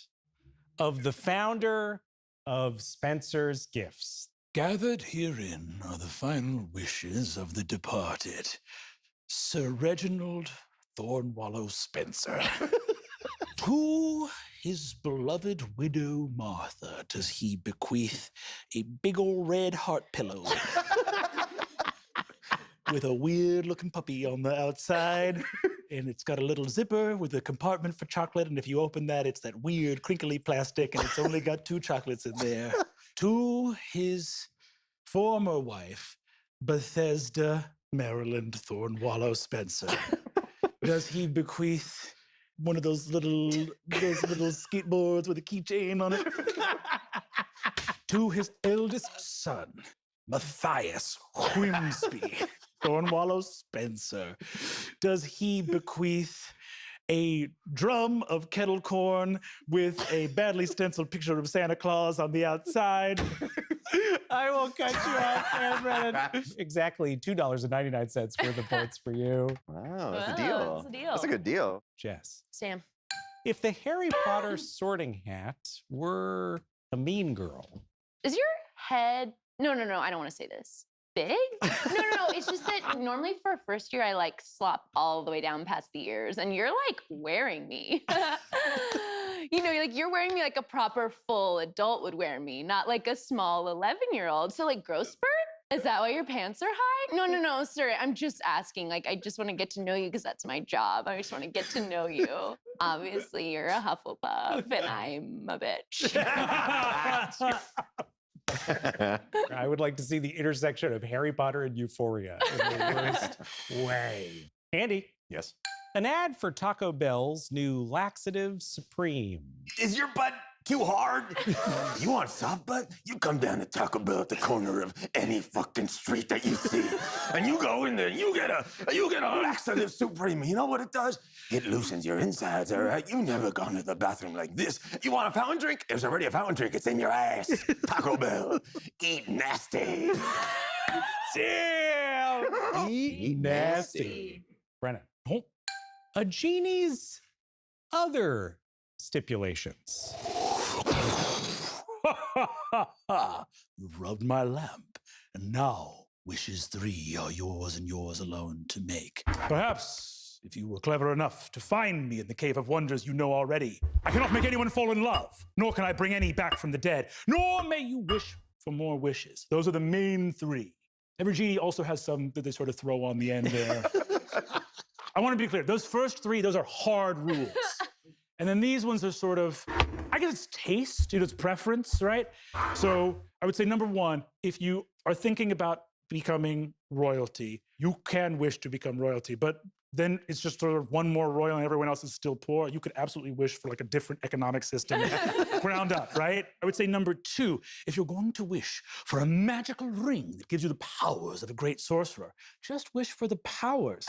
of the founder of Spencer's Gifts. Gathered herein are the final wishes of the departed, Sir Reginald Thornwallow Spencer. To his beloved widow Martha does he bequeath a big old red heart pillow with a weird-looking puppy on the outside, and it's got a little zipper with a compartment for chocolate, and if you open that, it's that weird, crinkly plastic, and it's only got 2 chocolates in there. To his former wife, Bethesda Maryland Thornwallow Spencer, does he bequeath one of those little skateboards with a keychain on it? To his eldest son, Matthias Whimsby Thornwallow Spencer, does he bequeath a drum of kettle corn with a badly stenciled picture of Santa Claus on the outside? I will cut you off there, Brennan. Exactly $2.99 worth of points for you. Wow, that's a deal. That's a deal. That's a good deal. Jess. Sam. If the Harry Potter sorting hat were a mean girl. Is your head... No, I don't want to say this. Big? No. It's just that normally for first year, I like slop all the way down past the ears, and you're like wearing me. You know, you're wearing me like a proper full adult would wear me, not like a small 11-year-old. So like growth spurt? Is that why your pants are high? No, sir. I'm just asking. Like, I just want to get to know you because that's my job. I just want to get to know you. Obviously, you're a Hufflepuff, and I'm a bitch. I would like to see the intersection of Harry Potter and Euphoria in the worst way. Andy. Yes. An ad for Taco Bell's new laxative Supreme. Is your butt too hard? You want soft butt? You come down to Taco Bell at the corner of any fucking street that you see, and you go in there, you get a laxative Supreme. You know what it does? It loosens your insides, all right? You've never gone to the bathroom like this. You want a fountain drink? There's already a fountain drink. It's in your ass. Taco Bell. Eat nasty. Damn! Eat nasty. Brennan. A genie's other stipulations. You've rubbed my lamp, and now wishes 3 are yours and yours alone to make. Perhaps, if you were clever enough to find me in the Cave of Wonders you know already, I cannot make anyone fall in love, nor can I bring any back from the dead, nor may you wish for more wishes. Those are the main 3. Every genie also has some that they sort of throw on the end there. I want to be clear, those first 3, those are hard rules. And then these ones are sort of, I guess it's taste, it's preference, right? So I would say number 1, if you are thinking about becoming royalty, you can wish to become royalty, but then it's just sort of one more royal and everyone else is still poor. You could absolutely wish for like a different economic system, ground up, right? I would say number 2, if you're going to wish for a magical ring that gives you the powers of a great sorcerer, just wish for the powers.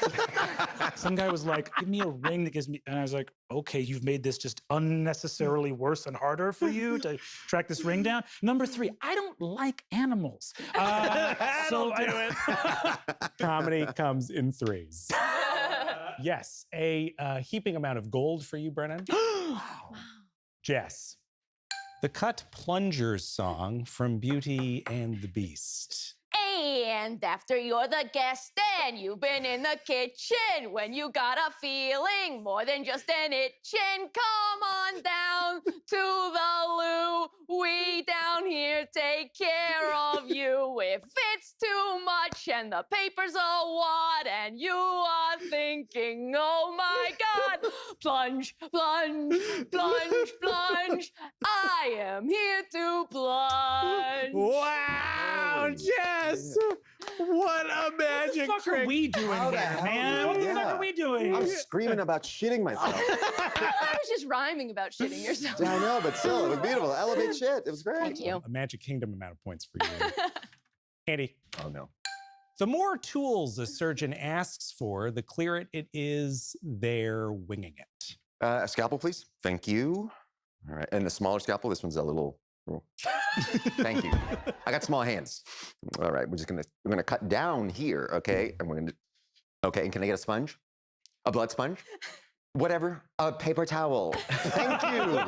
Some guy was like, give me a ring that gives me, and I was like, okay, you've made this just unnecessarily worse and harder for you to track this ring down. Number 3, I don't like animals. Comedy comes in 3s. Yes, a heaping amount of gold for you, Brennan. Jess, the Cut Plungers song from Beauty and the Beast. And after you're the guest and you've been in the kitchen, when you got a feeling more than just an itching, come on down to the loo. We down here take care of you. If it's too much and the paper's a wad and you are thinking, oh my God, plunge, plunge, plunge, plunge. I am here to plunge. Wow, Jess! What a magic What the fuck trick. are we doing How the here, hell man? What the fuck are we doing? I'm screaming about shitting myself. I was just rhyming about shitting yourself. I know, but still, it was beautiful. Elevate shit. It was great. Thank you. A Magic Kingdom amount of points for you. Andy. Oh, no. The more tools a surgeon asks for, the clearer it is they're winging it. A scalpel, please. Thank you. All right. And the smaller scalpel, this one's a little. Thank you. I got small hands. All right, we're gonna cut down here, okay? And okay, and can I get a sponge? A blood sponge? Whatever. A paper towel. Thank you.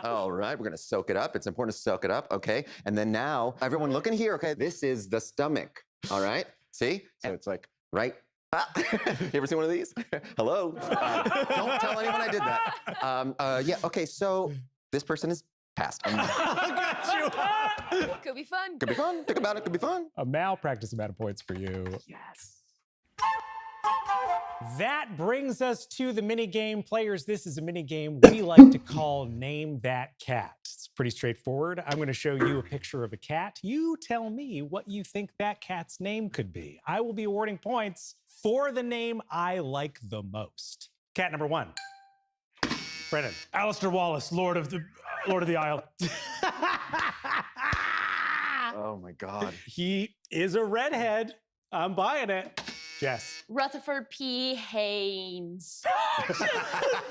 All right, we're gonna soak it up. It's important to soak it up, okay? And then now, everyone look in here, okay? This is the stomach, all right? See? So it's like, right? You ever seen one of these? Hello? Don't tell anyone I did that. Yeah, okay, so this person is passed. Could be fun. Could be fun. Think about it. Could be fun. A malpractice amount of points for you. Yes. That brings us to the mini game. Players, this is a mini game we like to call Name That Cat. It's pretty straightforward. I'm going to show you a picture of a cat. You tell me what you think that cat's name could be. I will be awarding points for the name I like the most. Cat number 1. Brennan. Alistair Wallace, Lord of the Isle. Oh my God. He is a redhead. I'm buying it. Jess. Rutherford P. Haynes. Just the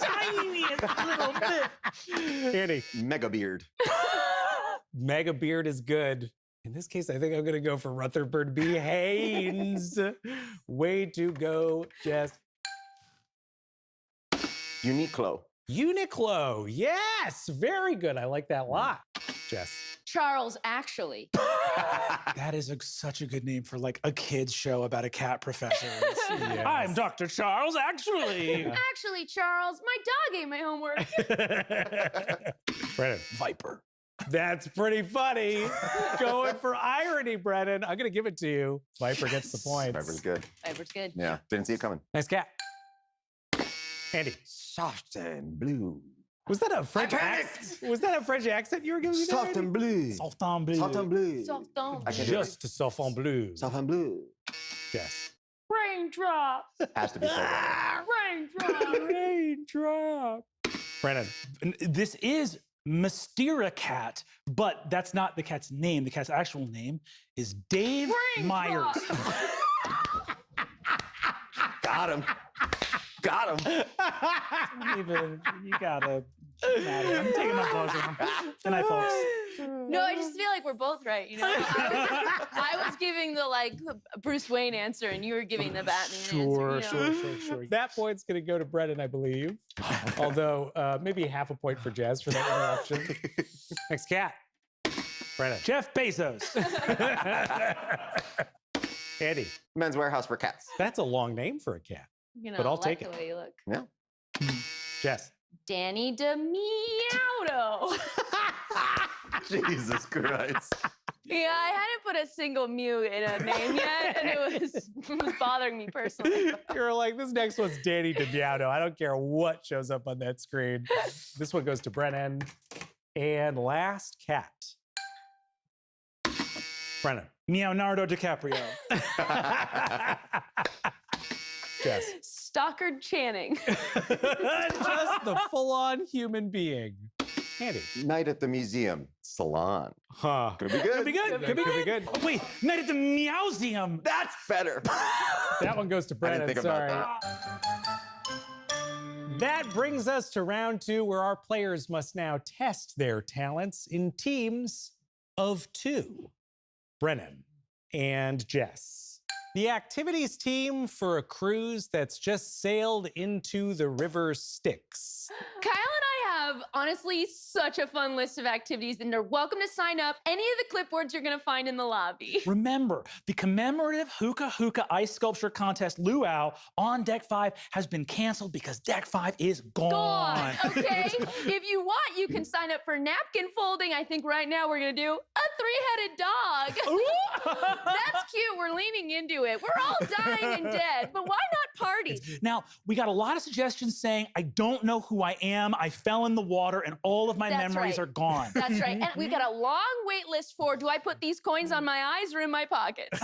tiniest little bit. Andy. Mega beard. Mega beard is good. In this case, I think I'm going to go for Rutherford B. Haynes. Way to go, Jess. Uniqlo. Uniqlo. Yes. Very good. I like that a lot. Jess. Charles, actually. That is such a good name for like a kid's show about a cat professor. Yes. I'm Dr. Charles, actually. Actually, Charles, my dog ate my homework. Brennan. Viper. That's pretty funny. Going for irony, Brennan. I'm going to give it to you. Viper gets the points. Viper's good. Viper's good. Yeah, didn't see it coming. Nice cat. Andy. Soft and blue. Was that a French accent? Was that a French accent you were giving me there, Soft and blue. Soft en bleu. Soft and blue. Soft en bleu. Just soft en bleu. Soft and blue. Yes. Raindrop. Has to be so Raindrop. Raindrop. Brennan. This is Mystera Cat, but that's not the cat's name. The cat's actual name is Dave Myers. Got him. Got him. You gotta. I'm taking my clothes off. Good night, folks. No, I just feel like we're both right. You know, I was giving the like Bruce Wayne answer, and you were giving the Batman answer. Sure. That point's going to go to Brennan, I believe. Although maybe half a point for Jazz for that interruption. Next cat. Brennan. Jeff Bezos. Andy. Men's Warehouse for cats. That's a long name for a cat. You know, but I'll I like take the it. way you look. Yeah. Jess. Danny DeMiauto. Jesus Christ. Yeah, I hadn't put a single mew in a name yet, and it was bothering me personally. You're like, this next one's Danny DeMiauto. I don't care what shows up on that screen. This one goes to Brennan. And last cat. Brennan. Leonardo DiCaprio. Jess. Stockard Channing. Just the full-on human being. Andy. Night at the museum. Salon. Huh. Could be good. Could be good. Could be good. Oh, wait, Night at the Meowseum. That's better. That one goes to I Brennan. didn't think Sorry. about that. That brings us to round 2, where our players must now test their talents in teams of 2. Brennan and Jess. The activities team for a cruise that's just sailed into the river Styx. Kyle and I have, honestly, such a fun list of activities, and they're welcome to sign up any of the clipboards you're gonna find in the lobby. Remember, the commemorative Hookah Hookah Ice Sculpture Contest Luau on Deck 5 has been canceled because Deck 5 is gone. Okay? If you want, you can sign up for napkin folding. I think right now we're gonna do a 3-headed dog. That's cute, we're leaning into it. We're all dying and dead, but why not party? Now, we got a lot of suggestions saying, I don't know who I am, I fell in the water, and all of my memories are gone. That's right. And we've got a long wait list for, do I put these coins on my eyes or in my pockets?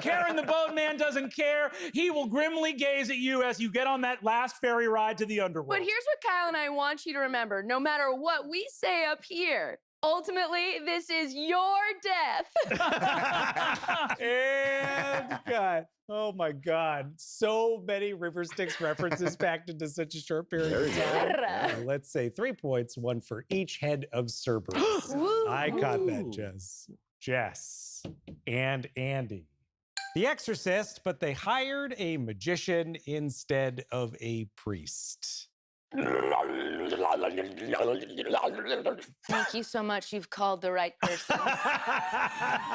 Karen the Boatman doesn't care. He will grimly gaze at you as you get on that last ferry ride to the underworld. But here's what Kyle and I want you to remember. No matter what we say up here, ultimately, this is your death. And cut. Oh my God. So many River Styx references packed into such a short period of time. Let's say 3 points, 1 for each head of Cerberus. I caught that, Jess. Jess and Andy. The Exorcist, but they hired a magician instead of a priest. Thank you so much. You've called the right person. I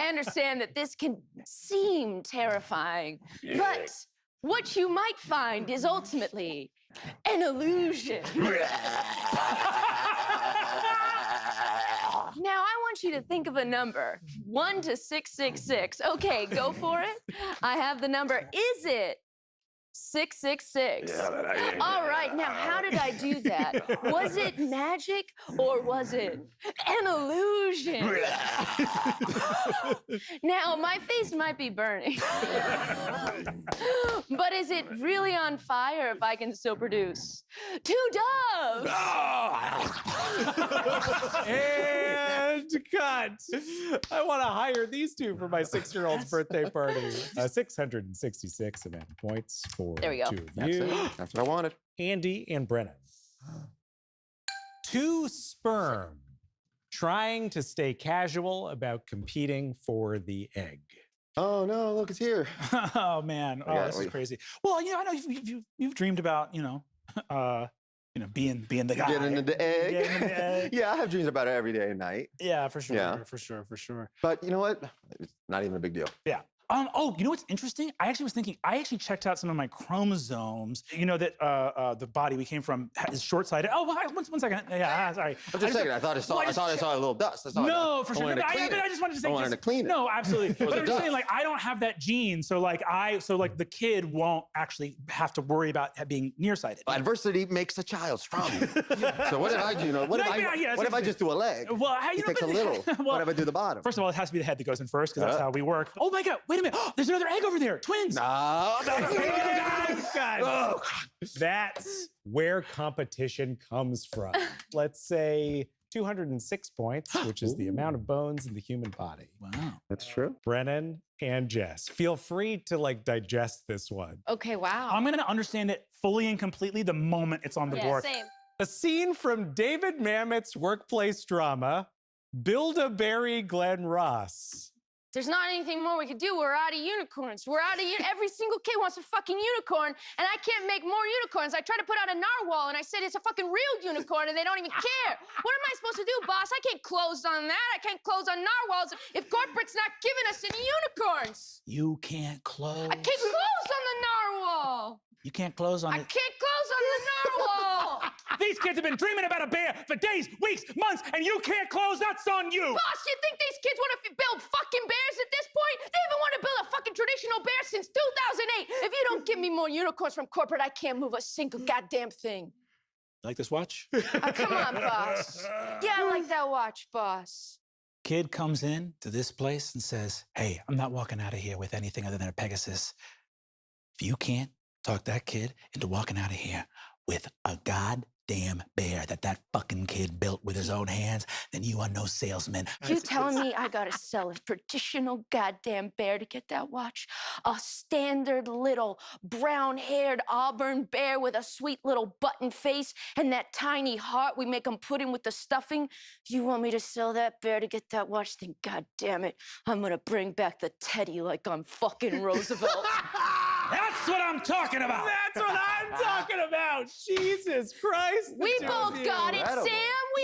understand that this can seem terrifying, but what you might find is ultimately an illusion. Now, I want you to think of a number, 1 to 666. Okay, go for it. I have the number. Is it 666? All right, now how did I do that? Was it magic or was it an illusion? Now, my face might be burning. But is it really on fire if I can still produce 2 doves? And cut. I want to hire these two for my 6-year-old's birthday party. 666 amount of points for There we go. 2 of you. That's what I wanted. Andy and Brennan. 2 sperm trying to stay casual about competing for the egg. Oh no! Look, it's here. Oh man! Oh, this is crazy. Well, I know you've dreamed about being the guy. Getting into the egg. Getting into the egg. Yeah, I have dreams about it every day and night. Yeah, for sure. Yeah. For sure. But you know what? It's not even a big deal. Yeah. Oh, you know what's interesting? I actually checked out some of my chromosomes. You know that the body we came from is short-sighted. Oh, one second. Yeah, sorry. Just a second. I thought I saw a little dust. That's all No, for sure. I just wanted to say. I wanted to clean it. No, absolutely. But Was it I'm just saying, dust? I don't have that gene, so the kid won't actually have to worry about being nearsighted. Adversity makes a child strong. So what if I do? What if I just do a leg? Well, He takes a little. What if I do the bottom? First of all, it has to be the head that goes in first because that's how we work. Oh my God! Wait a minute. There's another egg over there. Twins. No. God. That's where competition comes from. Let's say 206 points, which is the amount of bones in the human body. Wow. That's true. Brennan and Jess, feel free to digest this one. Okay, wow. I'm gonna understand it fully and completely the moment it's on the board. Same. A scene from David Mamet's workplace drama, Build-A-Berry Glen Ross. There's not anything more we could do. We're out of unicorns. Every single kid wants a fucking unicorn, and I can't make more unicorns. I tried to put out a narwhal, and I said it's a fucking real unicorn, and they don't even care. What am I supposed to do, boss? I can't close on that. I can't close on narwhals if corporate's not giving us any unicorns. You can't close. I can't close on the narwhal. You can't close on I it. can't close on the narwhal. These kids have been dreaming about a bear for days, weeks, months, and you can't close. That's on you. Boss, you think these kids want to build fucking bears at this point? They haven't wanted to build a fucking traditional bear since 2008. If you don't give me more unicorns from corporate, I can't move a single goddamn thing. Like this watch? Come on, boss. Yeah, I like that watch, boss. Kid comes in to this place and says, hey, I'm not walking out of here with anything other than a Pegasus. If you can't talk that kid into walking out of here with a goddamn bear that fucking kid built with his own hands, then you are no salesman. You telling me I gotta sell a traditional goddamn bear to get that watch? A standard little brown-haired auburn bear with a sweet little button face and that tiny heart we make them put in with the stuffing? You want me to sell that bear to get that watch? Then goddamn it, I'm gonna bring back the teddy like I'm fucking Roosevelt. That's what I'm talking about. That's what I'm talking about. Jesus Christ. We both got it, Sam.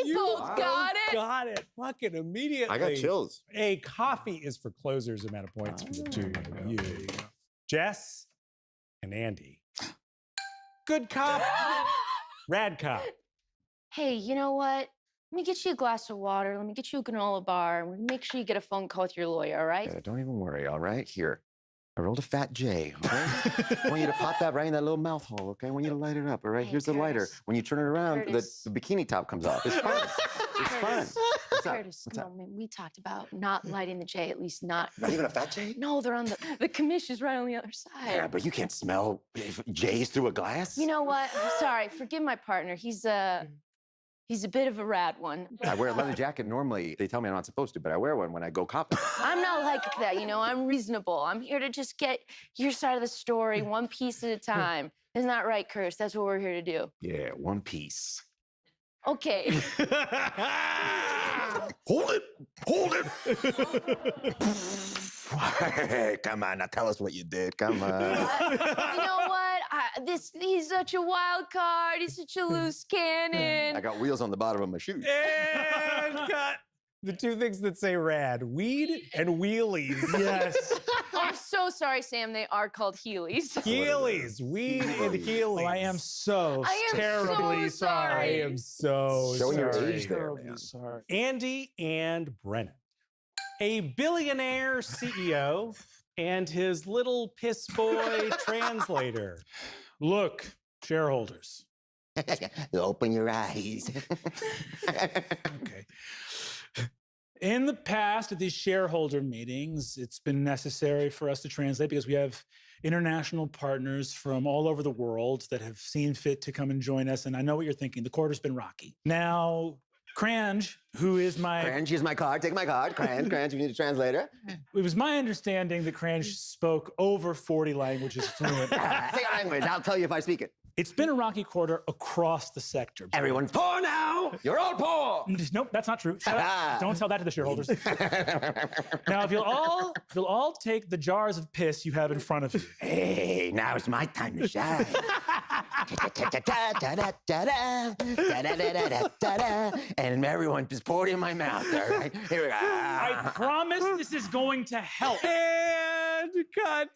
We both got it. Got it. Fucking immediately. I got chills. A coffee is for closers amount of points for the two of you. Jess and Andy. Good cop. Rad cop. Hey, you know what? Let me get you a glass of water. Let me get you a granola bar. And make sure you get a phone call with your lawyer, all right? Yeah, don't even worry, all right? Here. I rolled a fat J, okay? I want you to pop that right in that little mouth hole, okay? I want you to light it up, all right? Hey, Here's the lighter. Curtis. When you turn it around, the Curtis. bikini top comes off. It's fun. It's fun. Curtis, What's up? Curtis, What's come up? on, man. We talked about not lighting the J, at least not. Not even a fat J? No, they're on the commission's right on the other side. Yeah, but you can't smell J's through a glass. You know what? I'm sorry. Forgive my partner. He's a bit of a rad one. I wear a leather jacket normally. They tell me I'm not supposed to, but I wear one when I go copping. I'm not like that, you know. I'm reasonable. I'm here to just get your side of the story, one piece at a time. Isn't that right, Curtis? That's what we're here to do. Yeah, one piece. Okay. Hold it! Hold it! Hey, come on, now tell us what you did. Come on. You know what? He's such a wild card. He's such a loose cannon. I got wheels on the bottom of my shoes. And cut. The two things that say rad, weed and wheelies. Yes. I'm so sorry, Sam. They are called Heelys. Heelys, weed and Heelys. Oh, I am so I am terribly so sorry. I am so Showing your sorry. age there, terribly man. sorry. Andy and Brennan. A billionaire CEO and his little piss boy translator. Look, shareholders. Open your eyes. Okay. In the past, at these shareholder meetings, it's been necessary for us to translate because we have international partners from all over the world that have seen fit to come and join us. And I know what you're thinking. The quarter's been rocky. Now, Crange, who is my... Crange, here's my card. Take my card. Crange, you need a translator. It was my understanding that Crange spoke over 40 languages fluent. Say a language. I'll tell you if I speak it. It's been a rocky quarter across the sector. Everyone's poor now. You're all poor. Nope, that's not true. Shut up. Don't tell that to the shareholders. Now, if you'll all take the jars of piss you have in front of you. Hey, now it's my time to shine. And everyone just poured in my mouth. All right, here we go. I promise this is going to help. And cut.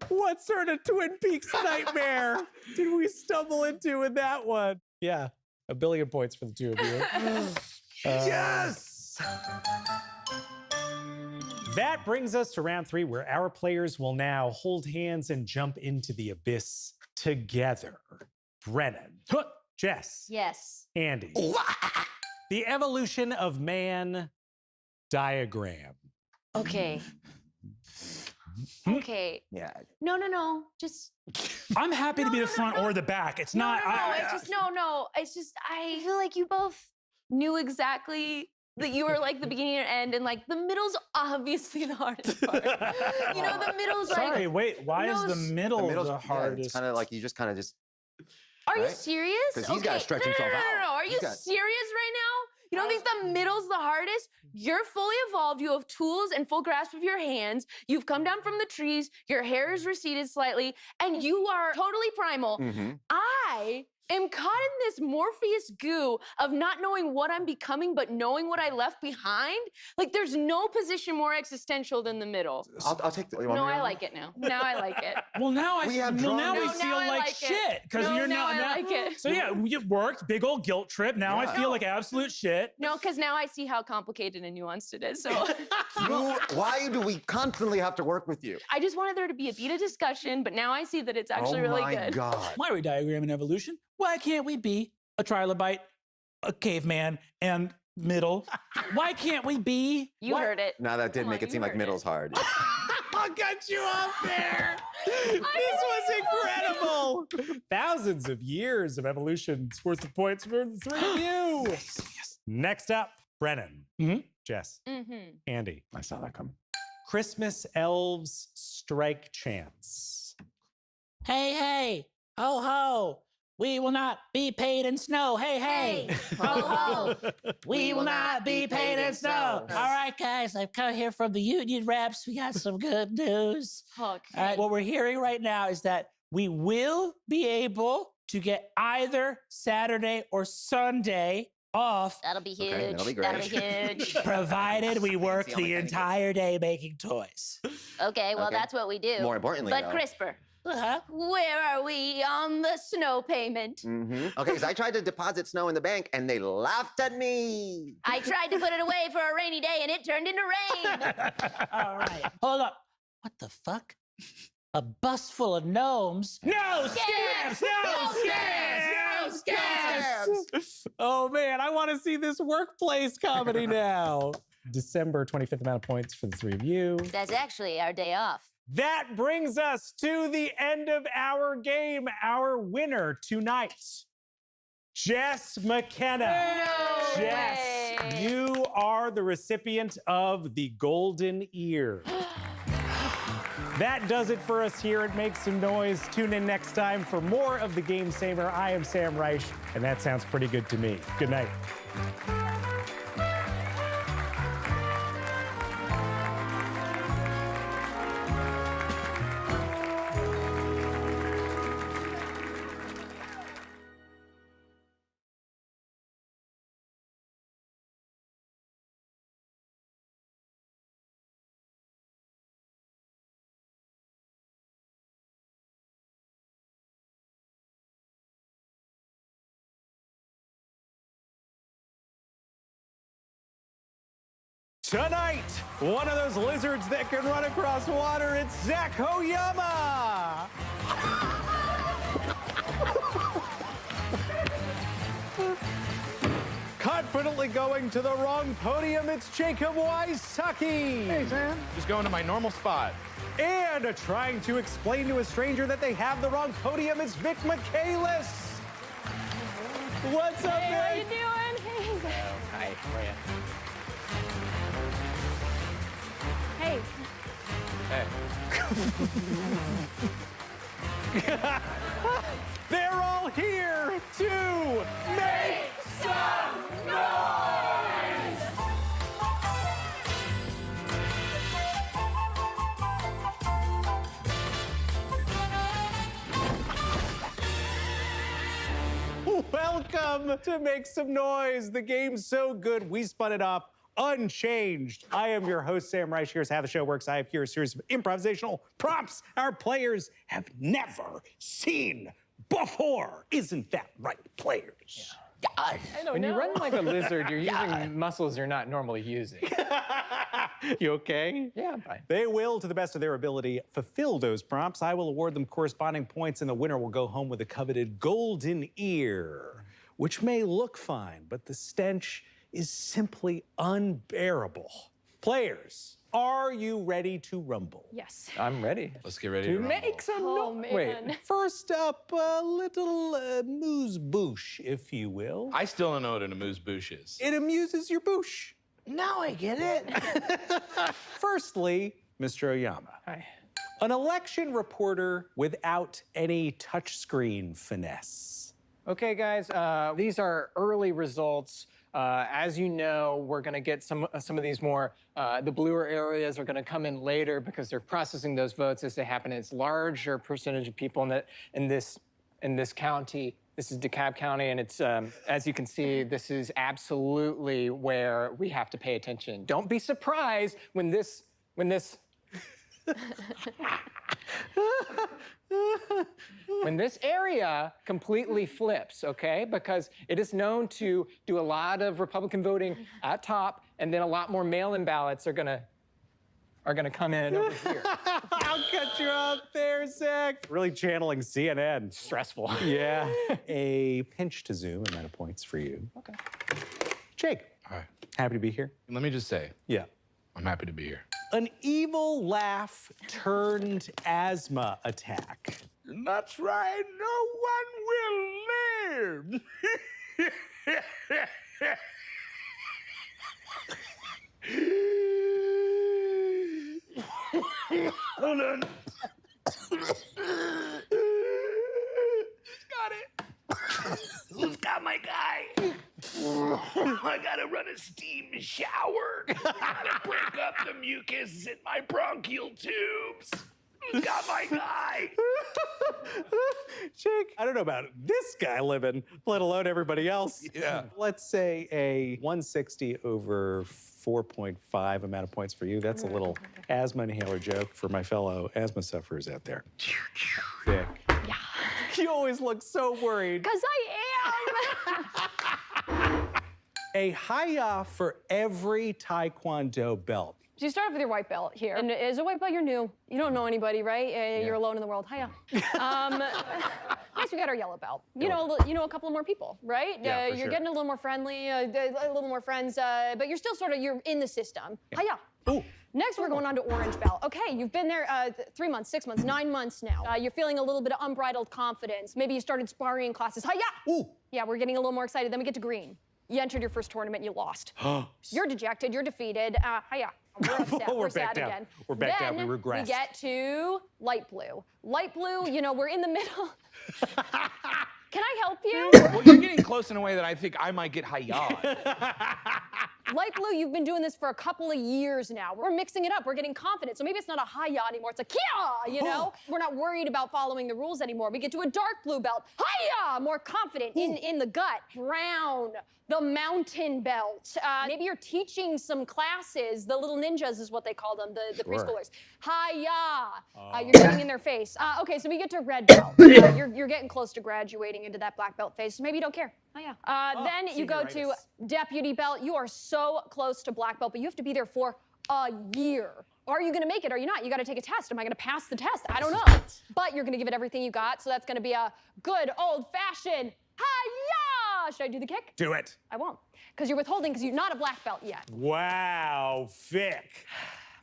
What sort of Twin Peaks nightmare did we stumble into with that one? Yeah, 1 billion points for the two of you. Yes! That brings us to round 3, where our players will now hold hands and jump into the abyss together. Brennan, Jess, Yes. Andy. The evolution of man diagram. Okay. Okay. Yeah. No. Just. I'm happy to be the front or the back. It's not. No. It's just I feel like you both knew exactly that you were like the beginning and end, and like the middle's obviously the hardest part. You know, the middle's like. Sorry, wait. Why is the middle the hardest? It's kind of like you just kind of just. Are you right? serious? 'Cause he's gotta stretch himself out. No. Are you He's got- serious right now? You don't think the middle's the hardest? You're fully evolved. You have tools and full grasp of your hands. You've come down from the trees. Your hair is receded slightly, and you are totally primal. Mm-hmm. I am caught in this Morpheus goo of not knowing what I'm becoming, but knowing what I left behind. Like, there's no position more existential than the middle. I'll take the. No, I like it now. Now I like it. Well, now We have now we drawn- feel now I like like it. shit because No, you're now not. I like it. So yeah, you worked, big old guilt trip. Now I Yeah. feel like absolute shit. No, because now I see how complicated and nuanced it is. So Why do we constantly have to work with you? I just wanted there to be a beta discussion, but now I see that it's actually really my good. God. Why are we diagramming evolution? Why can't we be a trilobite, a caveman, and middle. Why can't we be? You heard it. No, that did make it seem like middle's hard. I'll cut you off there. This was incredible. Thousands of years of evolution's worth of points for the three of you. Yes. Next up, Brennan, Jess, Andy. I saw that coming. Christmas elves strike chants. Hey, hey, ho, ho. We will not be paid in snow. Hey, hey, ho, ho. We will not be paid in snow. All right, guys, I've come here from the union reps. We got some good news. Okay. All right, what we're hearing right now is that we will be able to get either Saturday or Sunday off. That'll be huge. Okay, that'll be great. That'll be huge. Provided we work the only the thing. entire day making toys. Okay, well, Okay. that's what we do. More importantly, But though- CRISPR, where are we on the snow payment? Okay, because I tried to deposit snow in the bank and they laughed at me. I tried to put it away for a rainy day and it turned into rain. All right, hold up. What the fuck? A bus full of gnomes? No Scams! No scams! Oh man, I want to see this workplace comedy now. December 25th amount of points for the three of you. That's actually our day off. That brings us to the end of our game. Our winner tonight, Jess McKenna. Jess, you are the recipient of the Golden Ear. That does it for us here at Make Some Noise. Tune in next time for more of the Game Saver. I am Sam Reich, and that sounds pretty good to me. Good night. Tonight, one of those lizards that can run across water, it's Zach Hoyama! Confidently going to the wrong podium, it's Jacob Wysocki! Hey, Sam. Just going to my normal spot. And trying to explain to a stranger that they have the wrong podium, it's Vic Michaelis! What's up, Hey, how you Vic? doing? Hey. Hi, how are you? Hey. They're all here to make some noise! Welcome to Make Some Noise. The game's so good, we spun it off unchanged. I am your host, Sam Reich. Here's how the show works. I have here a series of improvisational prompts our players have never seen before. Isn't that right, players? When you run like a lizard, you're using muscles you're not normally using. You okay? Yeah, I'm fine. They will, to the best of their ability, fulfill those prompts. I will award them corresponding points, and the winner will go home with a coveted golden ear, which may look fine, but the stench is simply unbearable. Players, are you ready to rumble? Yes. I'm ready. Let's get ready To to rumble. make some Oh, noise. man. Wait. First up, a little amuse-bouche, if you will. I still don't know what an amuse-bouche is. It amuses your bouche. Now I get it. Firstly, Mr. Oyama. Hi. An election reporter without any touchscreen finesse. Okay, guys, these are early results. As you know, we're going to get some of these more. The bluer areas are going to come in later because they're processing those votes as they happen. It's larger percentage of people in this county. This is DeKalb County, and it's as you can see, this is absolutely where we have to pay attention. Don't be surprised when this when this area completely flips, okay? Because it is known to do a lot of Republican voting at top, and then a lot more mail-in ballots are gonna come in over here. I'll cut you off there, Zach. Really channeling CNN. Stressful. Yeah. A pinch to zoom, amount of points for you. Okay. Jake. Hi. Happy to be here. Let me just say, Yeah. I'm happy to be here. An evil laugh turned asthma attack. That's right, no one will live. Hold on. Got it. Who's got my guy? I gotta run a steam shower. Gotta break up the mucus in my bronchial tubes. Who's got my guy? Jake, I don't know about this guy living, let alone everybody else. Yeah. Let's say a 160 over 4.5 amount of points for you. That's a little asthma inhaler joke for my fellow asthma sufferers out there. Vic. Yeah. You always look so worried. Because I am. A hiya for every Taekwondo belt. So you start off with your white belt here. And as a white belt, you're new. You don't know anybody, right? You're alone in the world. Hiya. Next, we got our yellow belt. You know a couple more people, right? Yeah, for you're sure. getting a little more friendly, a little more friends, but you're still you're in the system. Hiya. Ooh. Next, we're going on to orange belt. Okay, you've been there 3 months, 6 months, 9 months now. You're feeling a little bit of unbridled confidence. Maybe you started sparring classes. Hiya. Ooh. Yeah, we're getting a little more excited. Then we get to green. You entered your first tournament, you lost. You're dejected, you're defeated. Hiya. We're upset, We're sad back down. again. We're back down, we Then regressed. we get to light blue. Light blue, we're in the middle. Can I help you? Well, you're getting close in a way that I think I might get high. Light blue, you've been doing this for a couple of years now. We're mixing it up, we're getting confident. So maybe it's not a hiya anymore, it's a kia, We're not worried about following the rules anymore. We get to a dark blue belt. Hiya! More confident in the gut. Brown, the mountain belt. Maybe you're teaching some classes. The little ninjas is what they call them, the preschoolers. Hiya! You're getting in their face. Okay, so we get to red belt. You're getting close to graduating into that black belt phase, so maybe you don't care. Hiya. Then you go to deputy belt. You are so close to black belt, but you have to be there for a year. Are you gonna make it? Are you not? You gotta take a test. Am I gonna pass the test? I don't know. But you're gonna give it everything you got, so that's gonna be a good old-fashioned hiya! Should I do the kick? Do it. I won't, because you're withholding because you're not a black belt yet. Wow, Vic.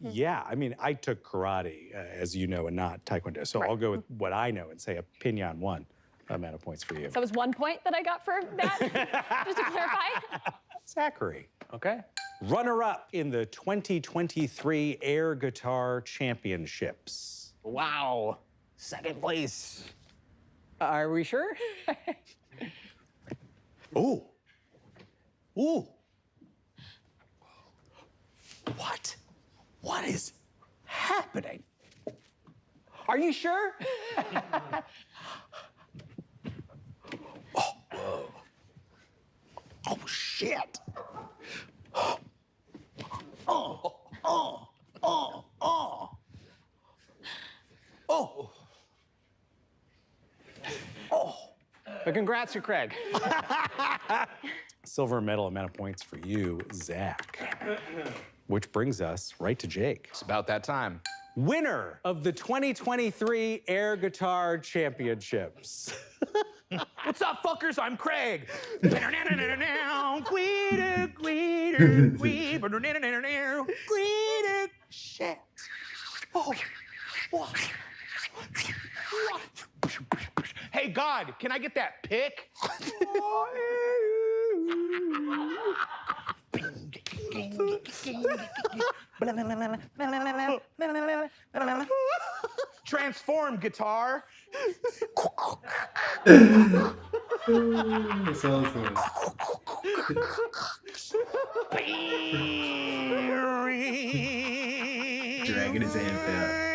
Yeah, I mean, I took karate, as you know, and not Taekwondo. So I'll go with what I know and say a pinyon 1 amount of points for you. So that was 1 point that I got for that, just to clarify. Zachary, okay? Runner-up in the 2023 Air Guitar Championships. Wow. Second place. Are we sure? Ooh. Ooh. What? What is happening? Are you sure? Oh, shit. But congrats to Craig. Silver medal amount of points for you, Zach. Which brings us right to Jake. It's about that time. Winner of the 2023 Air Guitar Championships. What's up, fuckers? I'm Craig. Shit. Oh. Hey, God, can I get that pick? Transform, guitar. That's awesome. Dragging his amp out.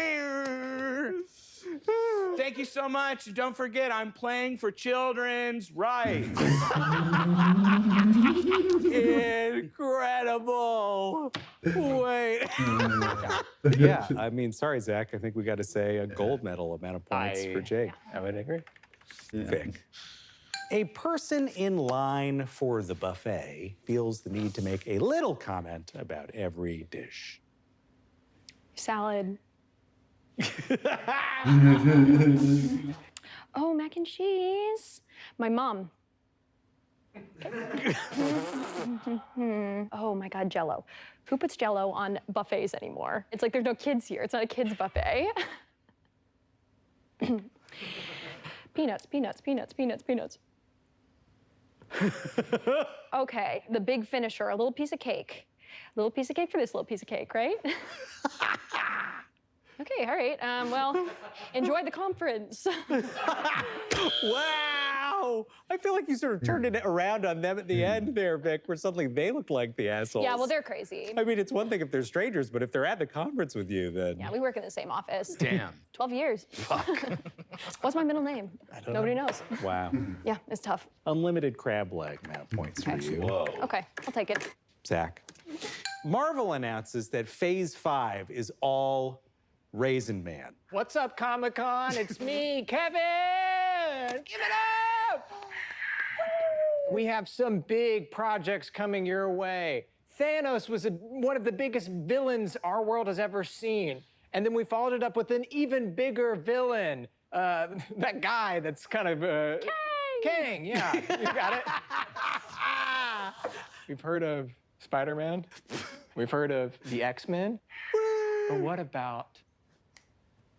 Thank you so much. Don't forget, I'm playing for children's rights. Incredible. Wait. Yeah, I mean, sorry, Zach. I think we got to say a gold medal amount of points for Jake. I would agree. Vic. A person in line for the buffet feels the need to make a little comment about every dish. Salad. Oh, mac and cheese. My mom. Oh my God, Jell-O. Who puts Jell-O on buffets anymore? It's like there's no kids here. It's not a kids buffet. Peanuts, peanuts, peanuts, peanuts, peanuts. Okay, the big finisher, a little piece of cake. A little piece of cake for this little piece of cake, right? Okay, all right. Well, enjoy the conference. Wow! I feel like you sort of turned it around on them at the end there, Vic, where suddenly they look like the assholes. Yeah, well, they're crazy. I mean, it's one thing if they're strangers, but if they're at the conference with you, then... Yeah, we work in the same office. Damn. 12 years. Fuck. What's my middle name? Nobody knows. Wow. Yeah, it's tough. Unlimited crab leg amount of points for you. Whoa. Okay, I'll take it. Zach. Marvel announces that Phase 5 is all Raisin Man. What's up, Comic-Con? It's me, Kevin! Give it up! We have some big projects coming your way. Thanos was one of the biggest villains our world has ever seen. And then we followed it up with an even bigger villain. That guy that's kind of... Kang, yeah, you got it. We've heard of Spider-Man. We've heard of the X-Men. But what about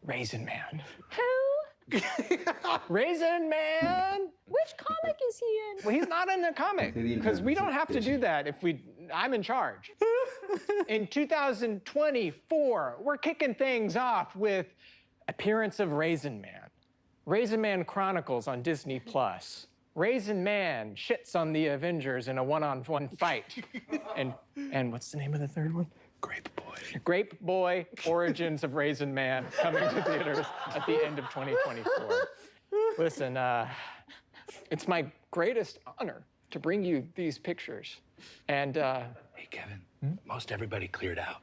Raisin Man? Who? Raisin Man! Which comic is he in? Well, he's not in the comic, because we don't have to do that if I'm in charge. In 2024, we're kicking things off with appearance of Raisin Man. Raisin Man Chronicles on Disney+. Raisin Man shits on the Avengers in a one-on-one fight. And what's the name of the third one? Grape Boy. Grape Boy Origins of Raisin Man coming to theaters at the end of 2024. Listen, it's my greatest honor to bring you these pictures. And, Hey, Kevin, most everybody cleared out.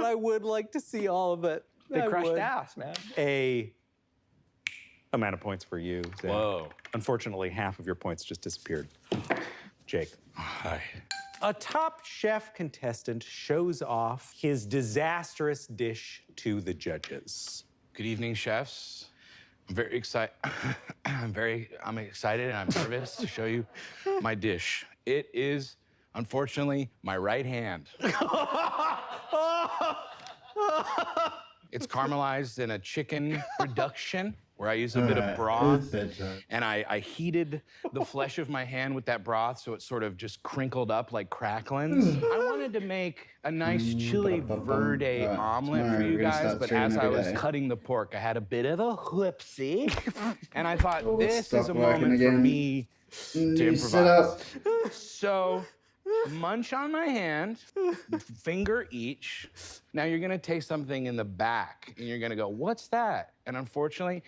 I would like to see all of it. They crushed ass, man. A amount of points for you, Zach. Whoa. Unfortunately, half of your points just disappeared. Jake. Hi. A top chef contestant shows off his disastrous dish to the judges. Good evening, chefs. I'm very excited. I'm excited and I'm nervous to show you my dish. It is, unfortunately, my right hand. It's caramelized in a chicken reduction where I use a bit of broth, and I heated the flesh of my hand with that broth so it sort of just crinkled up like cracklings. I wanted to make a nice chili verde omelet for you guys, but as I was cutting the pork, I had a bit of a whoopsie, and I thought this is a moment for me to improvise. So, munch on my hand, finger each. Now you're gonna taste something in the back, and you're gonna go, what's that? And unfortunately,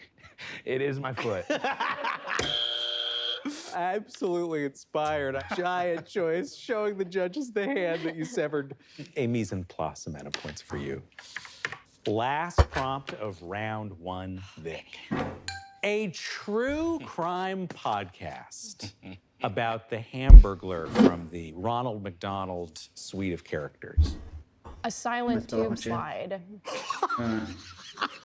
it is my foot. Absolutely inspired. A giant choice, showing the judges the hand that you severed. A mise en place amount of points for you. Last prompt of round 1, Vic. A true crime podcast about the Hamburglar from the Ronald McDonald suite of characters. A silent tube slide.